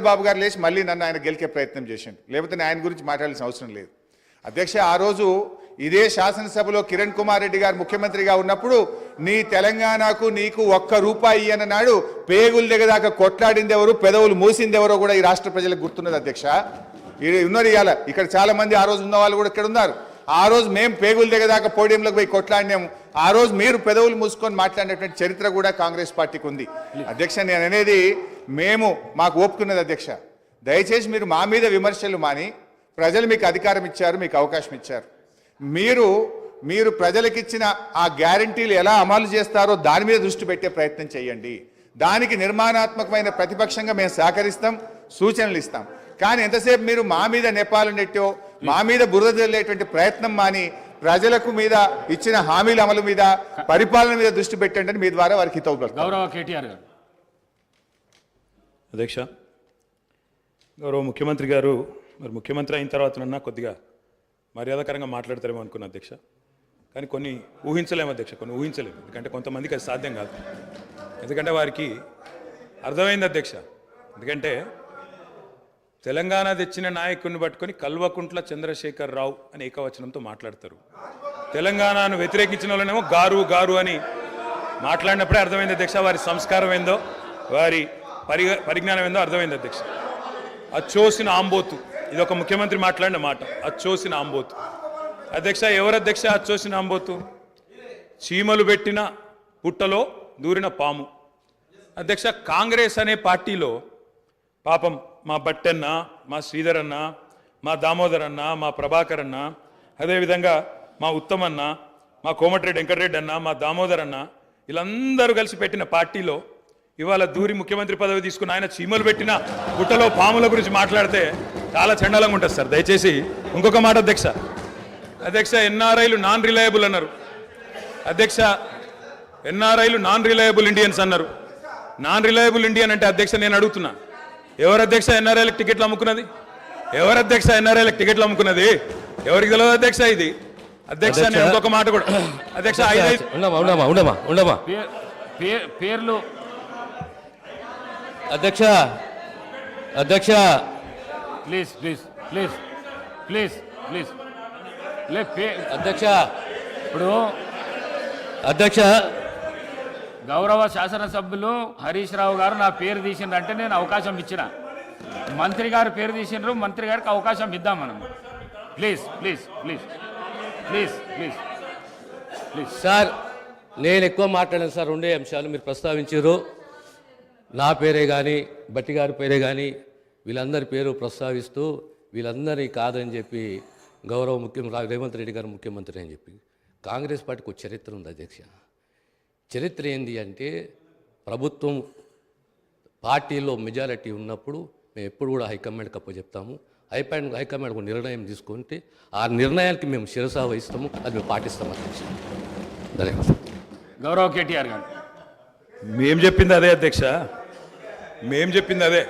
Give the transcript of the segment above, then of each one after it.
బాబు గారు లేచి మళ్ళీ నన్ను ఆయన గెలికే ప్రయత్నం చేసిండు, లేకపోతే ఆయన గురించి మాట్లాడాల్సిన అవసరం లేదు. అధ్యక్ష, ఆ రోజు ఇదే శాసనసభలో కిరణ్ కుమార్ రెడ్డి గారు ముఖ్యమంత్రిగా ఉన్నప్పుడు నీ తెలంగాణకు నీకు ₹1 అన్నాడు. పేగులు దిగదాకా కొట్లాడింది ఎవరు, పెదవులు మూసింది ఎవరో కూడా ఈ రాష్ట్ర ప్రజలకు గుర్తున్నది అధ్యక్ష. ఉన్నారు ఇవాళ ఇక్కడ చాలా మంది, ఆ రోజు ఉన్న వాళ్ళు కూడా ఇక్కడ ఉన్నారు. ఆ రోజు మేము పేగులు దిగదాకా పోడియంలోకి పోయి కొట్లాడినాము, ఆ రోజు మీరు పెదవులు మూసుకొని మాట్లాడినటువంటి చరిత్ర కూడా కాంగ్రెస్ పార్టీకి ఉంది. అధ్యక్ష, నేను అనేది మాకు ఒప్పుకున్నది అధ్యక్ష. దయచేసి మీరు మా మీద విమర్శలు మాని, ప్రజలు మీకు అధికారం ఇచ్చారు, మీకు అవకాశం ఇచ్చారు, మీరు ప్రజలకిచ్చిన ఆ గ్యారంటీలు ఎలా అమలు చేస్తారో దాని మీద దృష్టి పెట్టే ప్రయత్నం చేయండి. దానికి నిర్మాణాత్మకమైన ప్రతిపక్షంగా మేము సహకరిస్తాం, సూచనలు ఇస్తాం. కానీ ఎంతసేపు మీరు మా మీద నెపాలు నెట్టో, మా మీద బురద జల్లేటువంటి ప్రయత్నం మాని ప్రజలకు మీద ఇచ్చిన హామీల అమలు మీద, పరిపాలన మీద దృష్టి పెట్టండి అని మీ ద్వారా వారికి హితవు. గౌరవ కేటీఆర్ గారు. అధ్యక్ష, గౌరవ ముఖ్యమంత్రి గారు మరి ముఖ్యమంత్రి అయిన తర్వాతనన్నా కొద్దిగా మర్యాదకరంగా మాట్లాడతారేమో అనుకున్నా అధ్యక్ష. కానీ కొన్ని ఊహించలేము అధ్యక్ష, కొన్ని ఊహించలేము. ఎందుకంటే కొంతమందికి అది సాధ్యం కాదు. ఎందుకంటే వారికి అర్థమైంది అధ్యక్ష. ఎందుకంటే తెలంగాణ తెచ్చిన నాయకుడిని పట్టుకొని కల్వకుంట్ల చంద్రశేఖర్ రావు అని ఏకవచనంతో మాట్లాడతారు. తెలంగాణను వ్యతిరేకించిన వాళ్ళనేమో గారు గారు అని మాట్లాడినప్పుడే అర్థమైంది అధ్యక్ష వారి సంస్కారం ఏందో, వారి పరిజ్ఞానం ఏందో అర్థమైంది అధ్యక్ష. అచ్చోసిన ఆంబోతు, ఇది ఒక ముఖ్యమంత్రి మాట్లాడిన మాట. అచ్చోసిన ఆంబోతు అధ్యక్ష. ఎవరు అధ్యక్ష అచ్చోసిన ఆంబోతు? చీమలు పెట్టిన పుట్టలో దూరిన పాము అధ్యక్ష. కాంగ్రెస్ అనే పార్టీలో పాపం మా బట్టన్న, మా శ్రీధర్ అన్న, మా దామోదర్ అన్న, మా ప్రభాకర్ అన్న, అదేవిధంగా మా ఉత్తమన్న, మా కోమటిరెడ్డి వెంకటరెడ్డి అన్న, మా దామోదర్ అన్న, వీళ్ళందరూ కలిసి పెట్టిన పార్టీలో ఇవాళ దూరి ముఖ్యమంత్రి పదవి తీసుకుని ఆయన చీమలు పెట్టిన గుట్టలో పాముల గురించి మాట్లాడితే చాలా చండాలంగా ఉంటుంది సార్. దయచేసి ఇంకొక మాట అధ్యక్ష. అధ్యక్ష, ఎన్ఆర్ఐలు నాన్ రిలయబుల్ అన్నారు అధ్యక్ష. ఎన్ఆర్ఐలు నాన్ రిలయబుల్ ఇండియన్స్ అన్నారు. నాన్ రిలయబుల్ ఇండియన్ అంటే అధ్యక్ష నేను అడుగుతున్నా, ఎవరు అధ్యక్ష ఎన్ఆర్ఐలకు టికెట్లు అమ్ముకున్నది? ఎవరు అధ్యక్ష ఎన్ఆర్ఐలకు టికెట్లు అమ్ముకున్నది? ఎవరికి తెలియదు అధ్యక్ష ఇది? అధ్యక్ష నేను ఇంకొక మాట కూడా అధ్యక్ష, పేర్లు అధ్యక్ష అధ్యక్ష please please please please please అధ్యక్ష ఇప్పుడు అధ్యక్ష గౌరవ శాసనసభ్యులు హరీష్ రావు గారు నా పేరు తీసిండ్రంటే నేను అవకాశం ఇచ్చిన. మంత్రి గారు పేరు తీసిండ్రు, మంత్రి గారికి అవకాశం ఇద్దాం మనం. Please please please please please please sir, నేను ఎక్కువ మాట్లాడాను సార్. రెండే అంశాలు మీరు ప్రస్తావించారు. నా పేరే కానీ, బట్టి గారి పేరే కానీ, వీళ్ళందరి పేరు ప్రస్తావిస్తూ వీళ్ళందరినీ కాదని చెప్పి గౌరవ ముఖ్యమంత్రి రేవంత్ రెడ్డి గారు ముఖ్యమంత్రి అని చెప్పి. కాంగ్రెస్ పార్టీకి ఒక చరిత్ర ఉంది అధ్యక్ష. చరిత్ర ఏంది అంటే, ప్రభుత్వం పార్టీలో మెజారిటీ ఉన్నప్పుడు మేము ఎప్పుడు కూడా హైకమాండ్కి అప్పచెప్తాము. హైకమాండ్ ఒక నిర్ణయం తీసుకుంటే ఆ నిర్ణయానికి మేము శిరసా వహిస్తాము, అది మేము పాటిస్తాము అధ్యక్ష. ధన్యవాదాలు. గౌరవ కేటీఆర్ గారు. మేం చెప్పింది అదే అధ్యక్ష, మేం చెప్పింది అదే.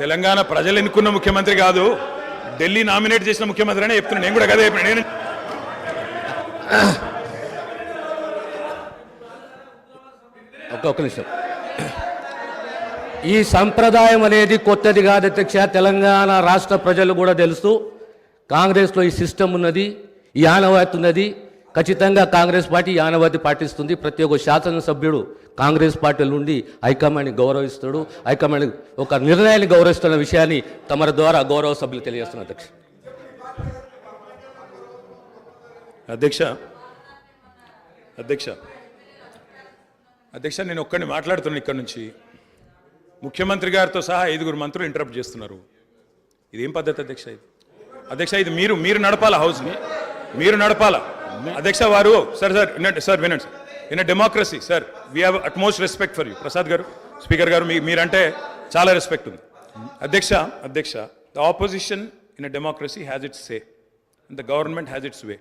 తెలంగాణ ప్రజలు ఎన్నుకున్న ముఖ్యమంత్రి కాదు, ఢిల్లీ నామినేట్ చేసిన ముఖ్యమంత్రి అనే చెప్తున్నాను. నేను కూడా అదే చెప్పిన. నేను ఒక్క నిమిషం. ఈ సంప్రదాయం అనేది కొత్తది కాదు అధ్యక్ష. తెలంగాణ రాష్ట్ర ప్రజలు కూడా తెలుసు, కాంగ్రెస్లో ఈ సిస్టమ్ ఉన్నది, ఈ ఆనవాయితీ ఉన్నది. ఖచ్చితంగా కాంగ్రెస్ పార్టీ ఆనవాయితీ పాటిస్తుంది. ప్రతి ఒక్క శాసనసభ్యుడు కాంగ్రెస్ పార్టీ నుండి హైకమాండ్ని గౌరవిస్తాడు, హైకమాండ్ ఒక నిర్ణయాన్ని గౌరవిస్తున్న విషయాన్ని తమ ద్వారా గౌరవ సభ్యులు తెలియజేస్తున్నారు అధ్యక్ష. అధ్యక్ష అధ్యక్ష అధ్యక్ష నేను ఒక్కడిని మాట్లాడుతున్నాను ఇక్కడ నుంచి. ముఖ్యమంత్రి గారితో సహా 5 మంత్రులు ఇంటరప్ట్ చేస్తున్నారు. ఇదేం పద్ధతి అధ్యక్ష? ఇది అధ్యక్ష, ఇది మీరు నడపాలా, హౌస్ని మీరు నడపాలా అధ్యక్ష. వారు సార్ వినండి. In a democracy sir, we have utmost respect for you. Prasad గారు, స్పీకర్ గారు, మీరంటే చాలా రెస్పెక్ట్ ఉంది అధ్యక్ష. The opposition in a democracy has its say and the government has its way.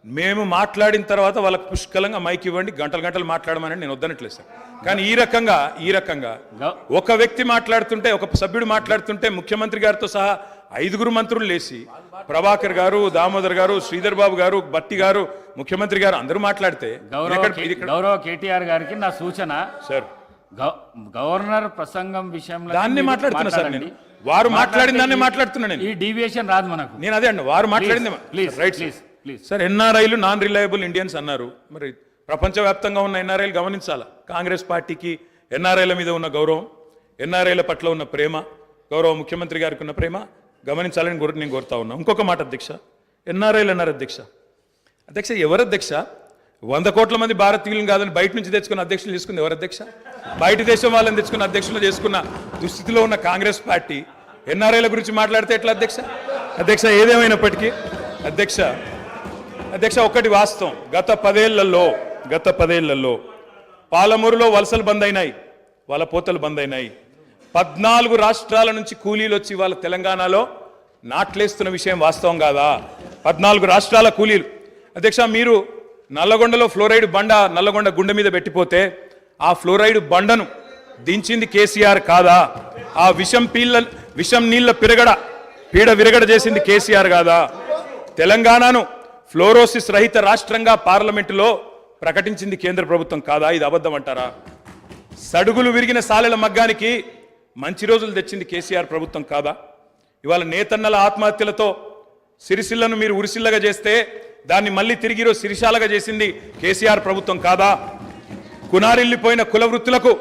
మేము మాట్లాడిన తర్వాత వాళ్ళకి పుష్కలంగా మైక్ ఇవ్వండి, గంటలు మాట్లాడమని నేను వద్దనట్లేదు సార్. కానీ ఈ రకంగా ఒక వ్యక్తి మాట్లాడుతుంటే, ఒక సభ్యుడు మాట్లాడుతుంటే ముఖ్యమంత్రి గారితో సహా 5 మంత్రులు లేచి, ప్రభాకర్ గారు, దామోదర్ గారు, శ్రీధర్ బాబు గారు, బట్టి గారు, ముఖ్యమంత్రి గారు అందరూ మాట్లాడితే, గౌరవ కేటీఆర్ గారికి నా సూచన సార్, గవర్నర్ ప్రసంగం విషయంలో దాన్ని మీరు మాట్లాడుతున్నా సార్ మాట్లాడండి. నేను. వారు మాట్లాడిన దాన్ని మాట్లాడితే మాట్లాడుతున్నా నేను. ఈ డీవియేషన్ రాదు మనకు. నేను అదే అండి, వారు మాట్లాడింది please right please please. Sir. ఎన్ఆర్ఐలు నాన్ రిలయబుల్ ఇండియన్స్ అన్నారు. మరి ప్రపంచవ్యాప్తంగా ఉన్న ఎన్ఆర్ఐలు గమనించాలా. కాంగ్రెస్ పార్టీకి ఎన్ఆర్ఐల మీద ఉన్న గౌరవం, ఎన్ఆర్ఐల పట్ల ఉన్న ప్రేమ, గౌరవ ముఖ్యమంత్రి గారికి ఉన్న ప్రేమ గమనించాలని నేను కోరుతా ఉన్నా. ఇంకొక మాట అధ్యక్ష, ఎన్ఆర్ఐలు అన్నారు అధ్యక్ష. అధ్యక్ష ఎవరు అధ్యక్ష? 100 కోట్ల మంది భారతీయులను కాదని బయట నుంచి తెచ్చుకున్న అధ్యక్షులు తీసుకుంది ఎవరు అధ్యక్ష? బయట దేశం వాళ్ళని తెచ్చుకున్న అధ్యక్షులు చేసుకున్న దుస్థితిలో ఉన్న కాంగ్రెస్ పార్టీ ఎన్ఆర్ఐల గురించి మాట్లాడితే ఎట్లా అధ్యక్ష? అధ్యక్ష ఏదేమైనప్పటికీ అధ్యక్ష ఒక్కటి వాస్తవం, గత పదేళ్లలో పాలమూరులో వలసలు బంద్ అయినాయి, వాళ్ళ పోతలు బంద్ అయినాయి. 14 రాష్ట్రాల నుంచి కూలీలు వచ్చి వాళ్ళ తెలంగాణలో నాట్లేస్తున్న విషయం వాస్తవం కాదా? 14 రాష్ట్రాల కూలీలు. అధ్యక్ష మీరు నల్లగొండలో ఫ్లోరైడ్ బండ నల్లగొండ గుండె మీద పెట్టిపోతే ఆ ఫ్లోరైడ్ బండను దించింది కేసీఆర్ కాదా? ఆ విషం నీళ్ళ పీడ విరగడ చేసింది కేసీఆర్ కాదా? తెలంగాణను ఫ్లోరోసిస్ రహిత రాష్ట్రంగా పార్లమెంటులో ప్రకటించింది కేంద్ర ప్రభుత్వం కాదా? ఇది అబద్ధం అంటారా? సడుగులు విరిగిన సాలెల మగ్గానికి మంచి రోజులు తెచ్చింది కేసీఆర్ ప్రభుత్వం కాదా? ఇవాళ నేతన్నల ఆత్మహత్యలతో సిరిసిల్లను మీరు ఉరిసిల్లగా చేస్తే దాన్ని మళ్ళీ తిరిగి సిరిశాలగా చేసింది కేసీఆర్ ప్రభుత్వం కాదా? కునారిల్లిపోయిన కుల వృత్తులకు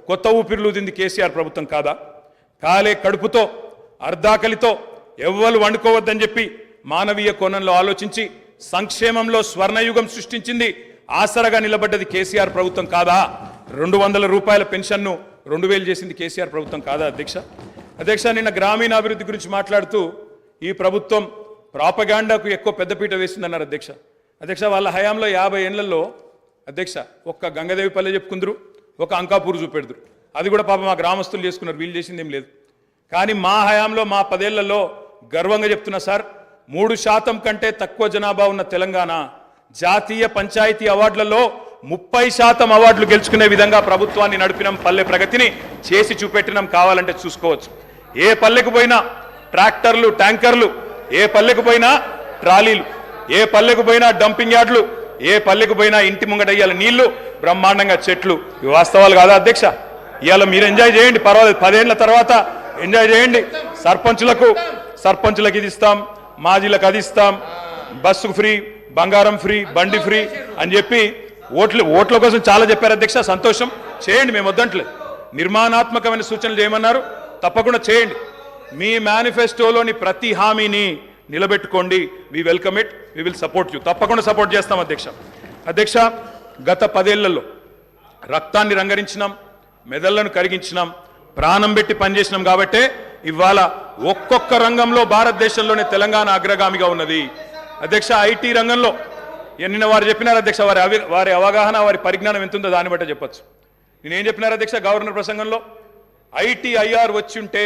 కొత్త ఊపిరులుదింది కేసీఆర్ ప్రభుత్వం కాదా? కాలే కడుపుతో అర్ధాకలితో ఎవ్వరు వండుకోవద్దని చెప్పి మానవీయ కోణంలో ఆలోచించి సంక్షేమంలో స్వర్ణయుగం సృష్టించింది, ఆసరగా నిలబడ్డది కేసీఆర్ ప్రభుత్వం కాదా? 200 రూపాయల పెన్షన్ను 2000 చేసింది కేసీఆర్ ప్రభుత్వం కాదా అధ్యక్ష నిన్న గ్రామీణాభివృద్ధి గురించి మాట్లాడుతూ ఈ ప్రభుత్వం ప్రాపగాండాకు ఎక్కువ పెద్దపీట వేసిందన్నారు అధ్యక్ష వాళ్ళ హయాంలో 50 ఏళ్లలో అధ్యక్ష ఒక్క గంగదేవి పల్లె చెప్పుకుందరు, ఒక అంకాపూర్ చూపెడుదురు. అది కూడా పాప మా గ్రామస్తులు చేసుకున్నారు, వీళ్ళు చేసింది ఏం లేదు. కానీ మా హయాంలో మా 10 ఏళ్లలో గర్వంగా చెప్తున్నా సార్, 3% కంటే తక్కువ జనాభా ఉన్న తెలంగాణ జాతీయ పంచాయతీ అవార్డులలో 30% అవార్డులు గెలుచుకునే విధంగా ప్రభుత్వాన్ని నడిపినాం, పల్లె ప్రగతిని చేసి చూపెట్టినాం. కావాలంటే చూసుకోవచ్చు. ఏ పల్లెకు పోయినా ట్రాక్టర్లు, ట్యాంకర్లు, ఏ పల్లెకు పోయినా ట్రాలీలు, ఏ పల్లెకు పోయినా డంపింగ్ యార్డులు, ఏ పల్లెకు పోయినా ఇంటి ముంగటయ్యాల నీళ్లు, బ్రహ్మాండంగా చెట్లు. ఇవి వాస్తవాలు కాదా అధ్యక్ష? ఇవాళ మీరు ఎంజాయ్ చేయండి, పర్వాలేదు. 10 ఏళ్ల తర్వాత ఎంజాయ్ చేయండి. సర్పంచులకు ఇది ఇస్తాం, మాజీలకు అది ఇస్తాం, బస్సు ఫ్రీ, బంగారం ఫ్రీ, బండి ఫ్రీ అని చెప్పి ఓట్ల కోసం చాలా చెప్పారు అధ్యక్ష. సంతోషం, చేయండి, మేము వద్దంటలేదు. నిర్మాణాత్మకమైన సూచనలు చేయమన్నారు, తప్పకుండా చేయండి. మీ మేనిఫెస్టోలోని ప్రతి హామీని నిలబెట్టుకోండి. We welcome it, we will support you. తప్పకుండా సపోర్ట్ చేస్తాం అధ్యక్ష గత 10 ఏళ్లలో రక్తాన్ని రంగరించినాం, మెదళ్లను కరిగించినాం, ప్రాణం పెట్టి పనిచేసినాం. కాబట్టే ఇవాళ ఒక్కొక్క రంగంలో భారతదేశంలోనే తెలంగాణ అగ్రగామిగా ఉన్నది అధ్యక్ష. ఐటీ రంగంలో నిన్న వారు చెప్పినారు అధ్యక్ష, వారి అవగాహన, వారి పరిజ్ఞానం ఎంతుందో దాన్ని బట్టే చెప్పచ్చు. నేనేం చెప్పినారు అధ్యక్ష గవర్నర్ ప్రసంగంలో? ITIR వచ్చి ఉంటే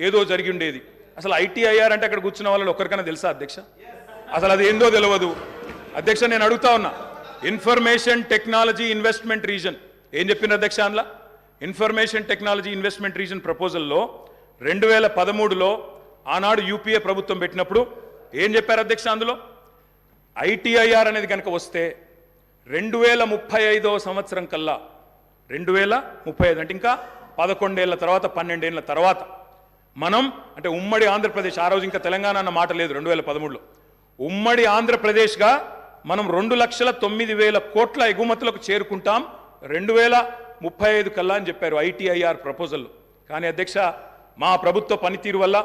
ఏదో జరిగి ఉండేది. అసలు ITIR అంటే అక్కడ కూర్చున్న వాళ్ళని ఒక్కరికైనా తెలుసా అధ్యక్ష? అసలు అది ఏందో తెలియదు అధ్యక్ష. నేను అడుగుతా ఉన్నా, ఇన్ఫర్మేషన్ టెక్నాలజీ ఇన్వెస్ట్మెంట్ రీజన్ ఏం చెప్పిన అధ్యక్ష? అందులో ఇన్ఫర్మేషన్ టెక్నాలజీ ఇన్వెస్ట్మెంట్ రీజన్ ప్రపోజల్లో 2013లో ఆనాడు UPA ప్రభుత్వం పెట్టినప్పుడు ఏం చెప్పారు అధ్యక్ష? అందులో ITIR అనేది కనుక వస్తే 2035వ సంవత్సరం కల్లా, 2035 అంటే ఇంకా 11 ఏళ్ల తర్వాత, 12 ఏళ్ల తర్వాత మనం అంటే ఉమ్మడి ఆంధ్రప్రదేశ్, ఆ రోజు ఇంకా తెలంగాణ అన్న మాట లేదు, 2013లో ఉమ్మడి ఆంధ్రప్రదేశ్గా మనం 2,09,000 కోట్ల ఎగుమతులకు చేరుకుంటాం 2035 కల్లా అని చెప్పారు ITIR ప్రపోజల్లో. కానీ అధ్యక్ష మా ప్రభుత్వ పనితీరు వల్ల,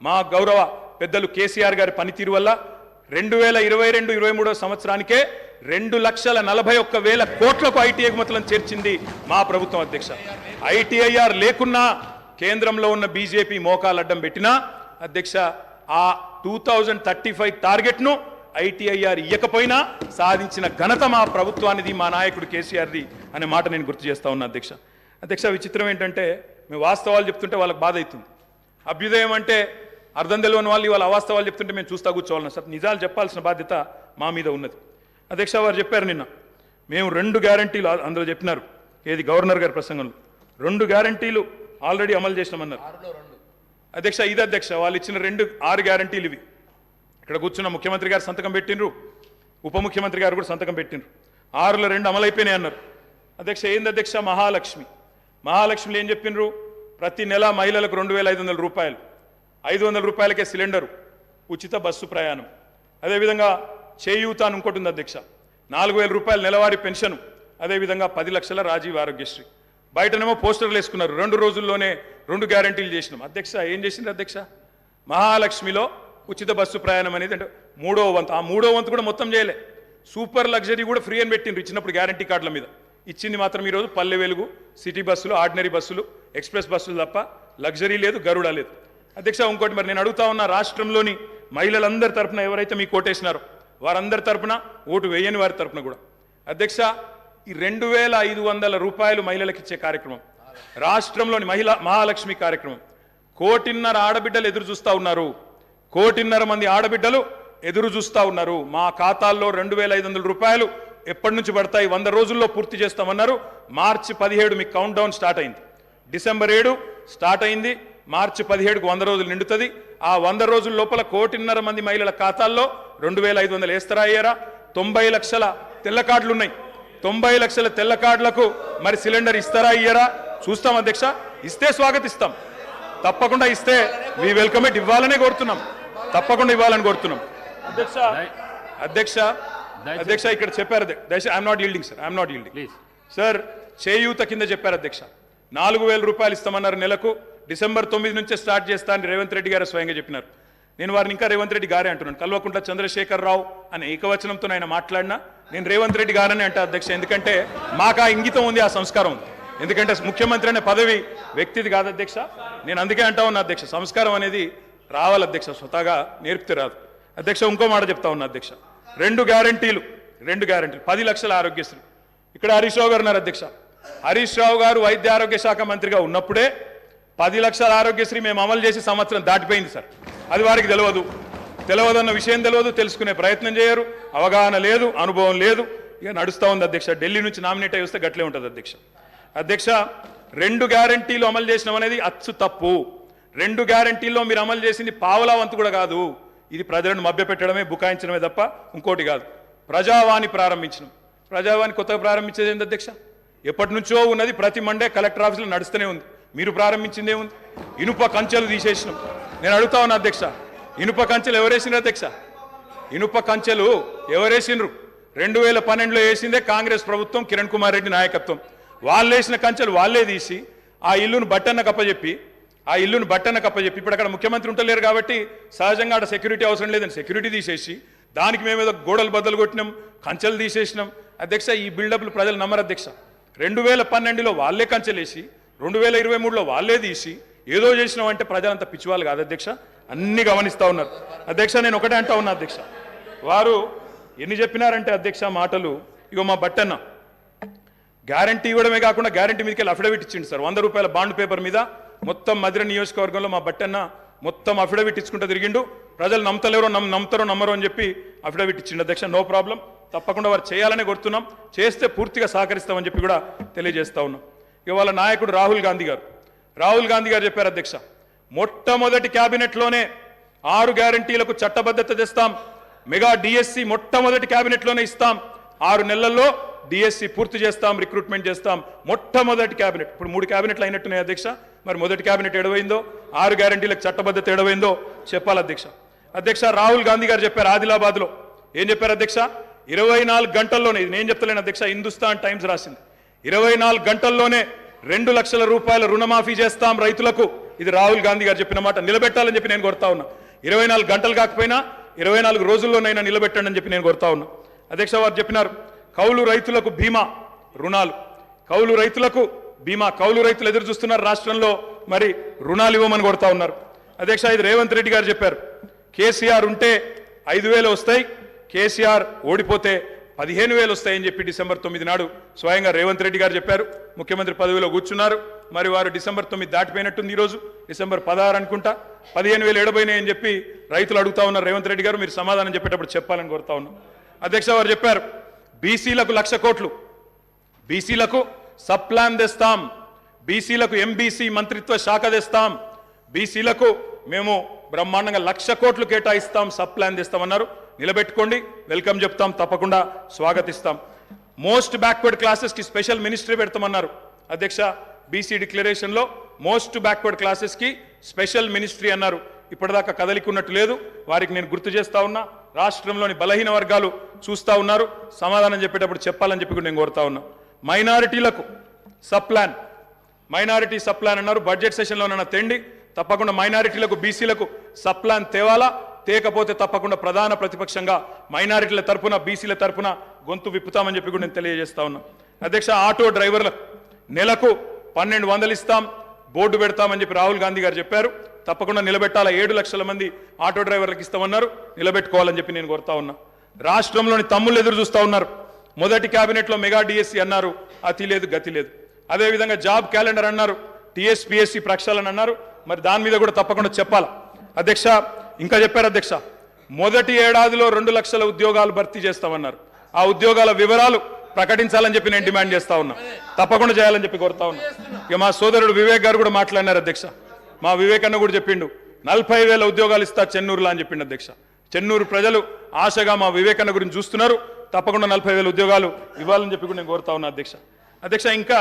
మా గౌరవ పెద్దలు కేసీఆర్ గారి పనితీరు వల్ల 2022-23 సంవత్సరానికే 2,41,000 కోట్లకు IT ఎగుమతులను చేర్చింది మా ప్రభుత్వం అధ్యక్ష. ITIR లేకున్నా కేంద్రంలో ఉన్న బీజేపీ మోకాలు అడ్డం పెట్టినా అధ్యక్ష ఆ 2035 టార్గెట్ను ITIR ఇయ్యకపోయినా సాధించిన ఘనత మా ప్రభుత్వానిది, మా నాయకుడు కేసీఆర్ది అనే మాట నేను గుర్తు చేస్తా ఉన్నా అధ్యక్ష. విచిత్రం ఏంటంటే మేము వాస్తవాలు చెప్తుంటే వాళ్ళకి బాధ అవుతుంది. అభ్యుదయం అంటే అర్థం తెలియని వాళ్ళు ఇవాళ అవాస్తవాలు చెప్తుంటే మేము చూస్తా కూర్చోవాలన్నా సార్. నిజాలు చెప్పాల్సిన బాధ్యత మా మీద ఉన్నది అధ్యక్ష. వారు చెప్పారు నిన్న మేము 2 గ్యారంటీలు అందులో చెప్పినారు, ఏది గవర్నర్ గారి ప్రసంగంలో 2 గ్యారంటీలు ఆల్రెడీ అమలు చేసినామన్నారు అధ్యక్ష. ఇది అధ్యక్ష వాళ్ళు ఇచ్చిన 6 గ్యారంటీలు ఇవి. ఇక్కడ కూర్చున్న ముఖ్యమంత్రి గారు సంతకం పెట్టినరు, ఉప ముఖ్యమంత్రి గారు కూడా సంతకం పెట్టినరు. 6లో 2 అమలైపోయినాయి అన్నారు అధ్యక్ష. ఏంది అధ్యక్ష? మహాలక్ష్మిలో ఏం చెప్పినరు? ప్రతి నెల మహిళలకు 2,500 రూపాయలు, 500 రూపాయలకే సిలిండరు, ఉచిత బస్సు ప్రయాణం. అదేవిధంగా చేయూత అని ఇంకోటి ఉంది అధ్యక్ష, 4,000 రూపాయల నెలవారీ పెన్షన్. అదేవిధంగా 10 లక్షల రాజీవ్ ఆరోగ్యశ్రీ. బయటనేమో పోస్టర్లు వేసుకున్నారు, 2 రోజుల్లోనే 2 గ్యారంటీలు చేసినాం. అధ్యక్ష ఏం చేసిండ్రు అధ్యక్ష? మహాలక్ష్మిలో ఉచిత బస్సు ప్రయాణం అనేది అంటే 3వ వంతు, ఆ 3వ వంతు కూడా మొత్తం చేయలే. సూపర్ లగ్జరీ కూడా ఫ్రీ అని పెట్టిండ్రు ఇచ్చినప్పుడు గ్యారంటీ కార్డుల మీద. ఇచ్చింది మాత్రం ఈరోజు పల్లె వెలుగు, సిటీ బస్సులు, ఆర్డినరీ బస్సులు, ఎక్స్ప్రెస్ బస్సులు తప్ప లగ్జరీ లేదు, గరుడ లేదు. అధ్యక్ష ఇంకోటి మరి నేను అడుగుతా ఉన్న, రాష్ట్రంలోని మహిళలందరి తరపున ఎవరైతే మీకు ఓటేసినారో వారందరి తరపున, ఓటు వేయని వారి తరపున కూడా అధ్యక్ష ఈ 2,500 రూపాయలు మహిళలకు ఇచ్చే కార్యక్రమం, రాష్ట్రంలోని మహాలక్ష్మి కార్యక్రమం 1,500,000 ఆడబిడ్డలు ఎదురు చూస్తూ ఉన్నారు. 1,500,000 మంది ఆడబిడ్డలు ఎదురు చూస్తూ ఉన్నారు. మా ఖాతాల్లో 2,500 రూపాయలు ఎప్పటి నుంచి పడతాయి? 100 రోజుల్లో పూర్తి చేస్తామన్నారు. మార్చి 17 మీకు కౌంట్ డౌన్ స్టార్ట్ అయింది. డిసెంబర్ 7 స్టార్ట్ అయింది. మార్చి 17కు 100 రోజులు నిండుతుంది. ఆ 100 రోజుల లోపల 1,500,000 మంది మహిళల ఖాతాల్లో 2,500 వేస్తారా అయ్యారా? 90 లక్షల తెల్ల కార్డులు ఉన్నాయి. 90 లక్షల తెల్ల కార్డులకు మరి సిలిండర్ ఇస్తారా అయ్యారా? చూస్తాం అధ్యక్ష. ఇస్తే స్వాగతిస్తాం, తప్పకుండా ఇస్తే వి వెల్కమ్ ఇట్. ఇవ్వాలనే కోరుతున్నాం, తప్పకుండా ఇవ్వాలని కోరుతున్నాం. అధ్యక్ష అధ్యక్ష అధ్యక్ష ఇక్కడ చెప్పారు, I'm not yielding sir, I'm not yielding sir. చేయూత కింద చెప్పారు అధ్యక్ష, 4,000 రూపాయలు ఇస్తామన్నారు నెలకు. డిసెంబర్ 9 నుంచే స్టార్ట్ చేస్తా అని రేవంత్ రెడ్డి గారు స్వయంగా చెప్పినారు. నేను వారిని ఇంకా రేవంత్ రెడ్డి గారే అంటున్నాను. కల్వకుంట్ల చంద్రశేఖరరావు అనే ఏకవచనంతో ఆయన మాట్లాడినా నేను రేవంత్ రెడ్డి గారని అంటే అధ్యక్ష, ఎందుకంటే మాకు ఆ ఇంగితం ఉంది, ఆ సంస్కారం ఉంది. ఎందుకంటే ముఖ్యమంత్రి అనే పదవి వ్యక్తిది కాదు అధ్యక్ష. నేను అందుకే అంటా ఉన్నా అధ్యక్ష, సంస్కారం అనేది రావాలి అధ్యక్ష, స్వతహాగా నేర్పితే రాదు అధ్యక్ష. ఇంకో మాట చెప్తా ఉన్నా అధ్యక్ష, 2 గ్యారంటీలు 10 లక్షల ఆరోగ్యశ్రీ. ఇక్కడ హరీష్ రావు గారు ఉన్నారు అధ్యక్ష. హరీష్ రావు గారు వైద్య ఆరోగ్య శాఖ మంత్రిగా ఉన్నప్పుడే 10 లక్షల ఆరోగ్యశ్రీ మేము అమలు చేసి సంవత్సరం దాటిపోయింది సార్. అది వారికి తెలియదన్న విషయం తెలియదు, తెలుసుకునే ప్రయత్నం చేయరు, అవగాహన లేదు, అనుభవం లేదు, ఇక నడుస్తూ ఉంది అధ్యక్ష. ఢిల్లీ నుంచి నామినేట్ అయి వస్తే గట్లే ఉంటుంది అధ్యక్ష. అధ్యక్ష 2 గ్యారంటీలు అమలు చేసినాం అనేది అచ్చు తప్పు. 2 గ్యారంటీల్లో మీరు అమలు చేసింది పావలా వంతు కూడా కాదు. ఇది ప్రజలను మభ్యపెట్టడమే, బుకాయించడమే తప్ప ఇంకోటి కాదు. ప్రజావాణి ప్రారంభించినాం. ప్రజావాణి కొత్తగా ప్రారంభించేది ఏంటి అధ్యక్ష? ఎప్పటి నుంచో ఉన్నది, ప్రతి మండే కలెక్టర్ ఆఫీసులో నడుస్తూనే ఉంది. మీరు ప్రారంభించిందే ఉంది. ఇనుప కంచెలు తీసేసినాం. నేను అడుగుతా ఉన్నా అధ్యక్ష, ఇనుప కంచెలు ఎవరేసినారు అధ్యక్ష? ఇనుప కంచెలు ఎవరేసినారు? 2012లో వేసిందే కాంగ్రెస్ ప్రభుత్వం, కిరణ్ కుమార్ రెడ్డి నాయకత్వం. వాళ్ళు వేసిన కంచెలు వాళ్ళే తీసి ఆ ఇల్లును బట్టన్న కప్పచెప్పి ఇప్పుడు అక్కడ ముఖ్యమంత్రి ఉంటలేరు కాబట్టి సహజంగా అక్కడ సెక్యూరిటీ అవసరం లేదని సెక్యూరిటీ తీసేసి దానికి మేమేదో గోడలు బద్దలు కొట్టినాం, కంచెలు తీసేసినాం. అధ్యక్ష ఈ బిల్డప్లు ప్రజలు నమ్మరు అధ్యక్ష. 2012లో వాళ్ళే కంచెలేసి 2023లో వాళ్ళే తీసి ఏదో చేసినాం అంటే ప్రజలంతా పిచ్చివాళ్ళు కాదు అధ్యక్ష, అన్ని గమనిస్తూ ఉన్నారు అధ్యక్ష. నేను ఒకటే అంటా ఉన్నా అధ్యక్ష, వారు ఎన్ని చెప్పినారంటే అధ్యక్ష మాటలు, ఇగో మా బట్టన్న గ్యారంటీ ఇవ్వడమే కాకుండా గ్యారంటీ మీదకి వెళ్ళి అఫిడవిట్ ఇచ్చిండు సార్. 100 రూపాయల బాండ్ పేపర్ మీద మొత్తం మధుర నియోజకవర్గంలో మా బట్టన్న మొత్తం అఫిడవిట్ ఇచ్చుకుంటూ తిరిగిండు. ప్రజలు నమ్మతలేరో నమ్ముతారో నమ్మరో అని చెప్పి అఫిడవిట్ ఇచ్చిండు అధ్యక్ష. నో ప్రాబ్లం, తప్పకుండా వారు చేయాలనే కోరుతున్నాం, చేస్తే పూర్తిగా సహకరిస్తామని చెప్పి కూడా తెలియజేస్తా ఉన్నాం. ఇవాళ నాయకుడు రాహుల్ గాంధీ గారు చెప్పారు అధ్యక్ష, మొట్టమొదటి క్యాబినెట్లోనే 6 గ్యారంటీలకు చట్టబద్ధత తెస్తాం. మెగా డిఎస్సి మొట్టమొదటి క్యాబినెట్లోనే ఇస్తాం. 6 నెలల్లో డిఎస్సి పూర్తి చేస్తాం, రిక్రూట్మెంట్ చేస్తాం. మొట్టమొదటి క్యాబినెట్. ఇప్పుడు 3 క్యాబినెట్లు అయినట్టున్నాయి అధ్యక్ష. మరి మొదటి క్యాబినెట్ ఎడవైందో, 6 గ్యారంటీలకు చట్టబద్ధత ఎడవైందో చెప్పాలి అధ్యక్ష. అధ్యక్ష రాహుల్ గాంధీ గారు చెప్పారు ఆదిలాబాద్లో, ఏం చెప్పారు అధ్యక్ష? 24 గంటల్లోనే, ఇది నేను చెప్తలేను అధ్యక్ష, హిందుస్థాన్ టైమ్స్ రాసింది, 24 గంటల్లోనే 2 లక్షల రూపాయల రుణమాఫీ చేస్తాం రైతులకు. ఇది రాహుల్ గాంధీ గారు చెప్పిన మాట, నిలబెట్టాలని చెప్పి నేను కోరుతా ఉన్నా. 24 గంటలు కాకపోయినా 24 రోజుల్లోనైనా నిలబెట్టండి అని చెప్పి నేను కోరుతా ఉన్నా అధ్యక్ష. వారు చెప్పినారు కౌలు రైతులకు బీమా రుణాలు, కౌలు రైతులకు బీమా. కౌలు రైతులు ఎదురు చూస్తున్నారు రాష్ట్రంలో, మరి రుణాలు ఇవ్వమని కోరుతా ఉన్నారు అధ్యక్ష. ఇది రేవంత్ రెడ్డి గారు చెప్పారు. కేసీఆర్ ఉంటే 5,000 వస్తాయి, కేసీఆర్ ఓడిపోతే 15,000 వస్తాయని చెప్పి డిసెంబర్ 9 నాడు స్వయంగా రేవంత్ రెడ్డి గారు చెప్పారు. ముఖ్యమంత్రి పదవిలో కూర్చున్నారు. మరి వారు డిసెంబర్ 9 దాటిపోయినట్టుంది. ఈరోజు డిసెంబర్ 16 అనుకుంటా. 15,000 ఎడబోయినాయని చెప్పి రైతులు అడుగుతా ఉన్నారు. రేవంత్ రెడ్డి గారు మీరు సమాధానం చెప్పేటప్పుడు చెప్పాలని కోరుతా ఉన్నాం అధ్యక్ష. వారు చెప్పారు బీసీలకు 1,00,000 కోట్లు, బీసీలకు సబ్ ప్లాన్ తెస్తాం, బీసీలకు ఎంబీసీ మంత్రిత్వ శాఖ తెస్తాం, బీసీలకు మేము బ్రహ్మాండంగా 1,00,000 కోట్లు కేటాయిస్తాం, సబ్ ప్లాన్ తెస్తామన్నారు. నిలబెట్టుకోండి, వెల్కమ్ చెప్తాం, తప్పకుండా స్వాగతిస్తాం. మోస్ట్ బ్యాక్వర్డ్ క్లాసెస్కి స్పెషల్ మినిస్ట్రీ పెడతామన్నారు అధ్యక్ష. బీసీ డిక్లరేషన్లో మోస్ట్ బ్యాక్వర్డ్ క్లాసెస్కి స్పెషల్ మినిస్ట్రీ అన్నారు. ఇప్పటిదాకా కదలికున్నట్టు లేదు. వారికి నేను గుర్తు చేస్తా ఉన్నా. రాష్ట్రంలోని బలహీన వర్గాలు చూస్తూ ఉన్నారు. సమాధానం చెప్పేటప్పుడు చెప్పాలని చెప్పి కూడా నేను కోరుతా ఉన్నా. మైనారిటీలకు సప్లాన్, మైనారిటీ సప్లాన్ అన్నారు. బడ్జెట్ సెషన్లోనన్నా తెండి. తప్పకుండా మైనారిటీలకు బీసీలకు సప్లాన్ తేవాలా. తేకపోతే తప్పకుండా ప్రధాన ప్రతిపక్షంగా మైనారిటీల తరపున బీసీల తరపున గొంతు విప్పుతామని చెప్పి కూడా నేను తెలియజేస్తా ఉన్నా. అధ్యక్ష, ఆటో డ్రైవర్లకు నెలకు 1200 ఇస్తాం, బోర్డు పెడతామని చెప్పి రాహుల్ గాంధీ గారు చెప్పారు. తప్పకుండా నిలబెట్టాలా. 7 లక్షల మంది ఆటో డ్రైవర్లకు ఇస్తామన్నారు. నిలబెట్టుకోవాలని చెప్పి నేను కోరుతా ఉన్నా. రాష్ట్రంలోని తమ్ముళ్ళు ఎదురు చూస్తూ ఉన్నారు. మొదటి కేబినెట్లో మెగా డిఎస్సి అన్నారు, అతి లేదు గతి లేదు. అదేవిధంగా జాబ్ క్యాలెండర్ అన్నారు, టీఎస్పీఎస్సీ ప్రక్షాళన అన్నారు. మరి దాని మీద కూడా తప్పకుండా చెప్పాలా. అధ్యక్ష, ఇంకా చెప్పారు అధ్యక్ష, మొదటి ఏడాదిలో 2 లక్షల ఉద్యోగాలు భర్తీ చేస్తామన్నారు. ఆ ఉద్యోగాల వివరాలు ప్రకటించాలని చెప్పి నేను డిమాండ్ చేస్తా ఉన్నా. తప్పకుండా చేయాలని చెప్పి కోరుతా ఉన్నా. ఇక మా సోదరుడు వివేక్ గారు కూడా మాట్లాడినారు అధ్యక్ష. మా వివేక్ అన్న కూడా చెప్పిండు 40,000 ఉద్యోగాలు ఇస్తా చెన్నూరులో అని చెప్పిండు అధ్యక్ష. చెన్నూరు ప్రజలు ఆశగా మా వివేక్ అన్న గురించి చూస్తున్నారు. తప్పకుండా 40,000 ఉద్యోగాలు ఇవ్వాలని చెప్పి కూడా నేను కోరుతా ఉన్నా అధ్యక్ష. అధ్యక్ష, ఇంకా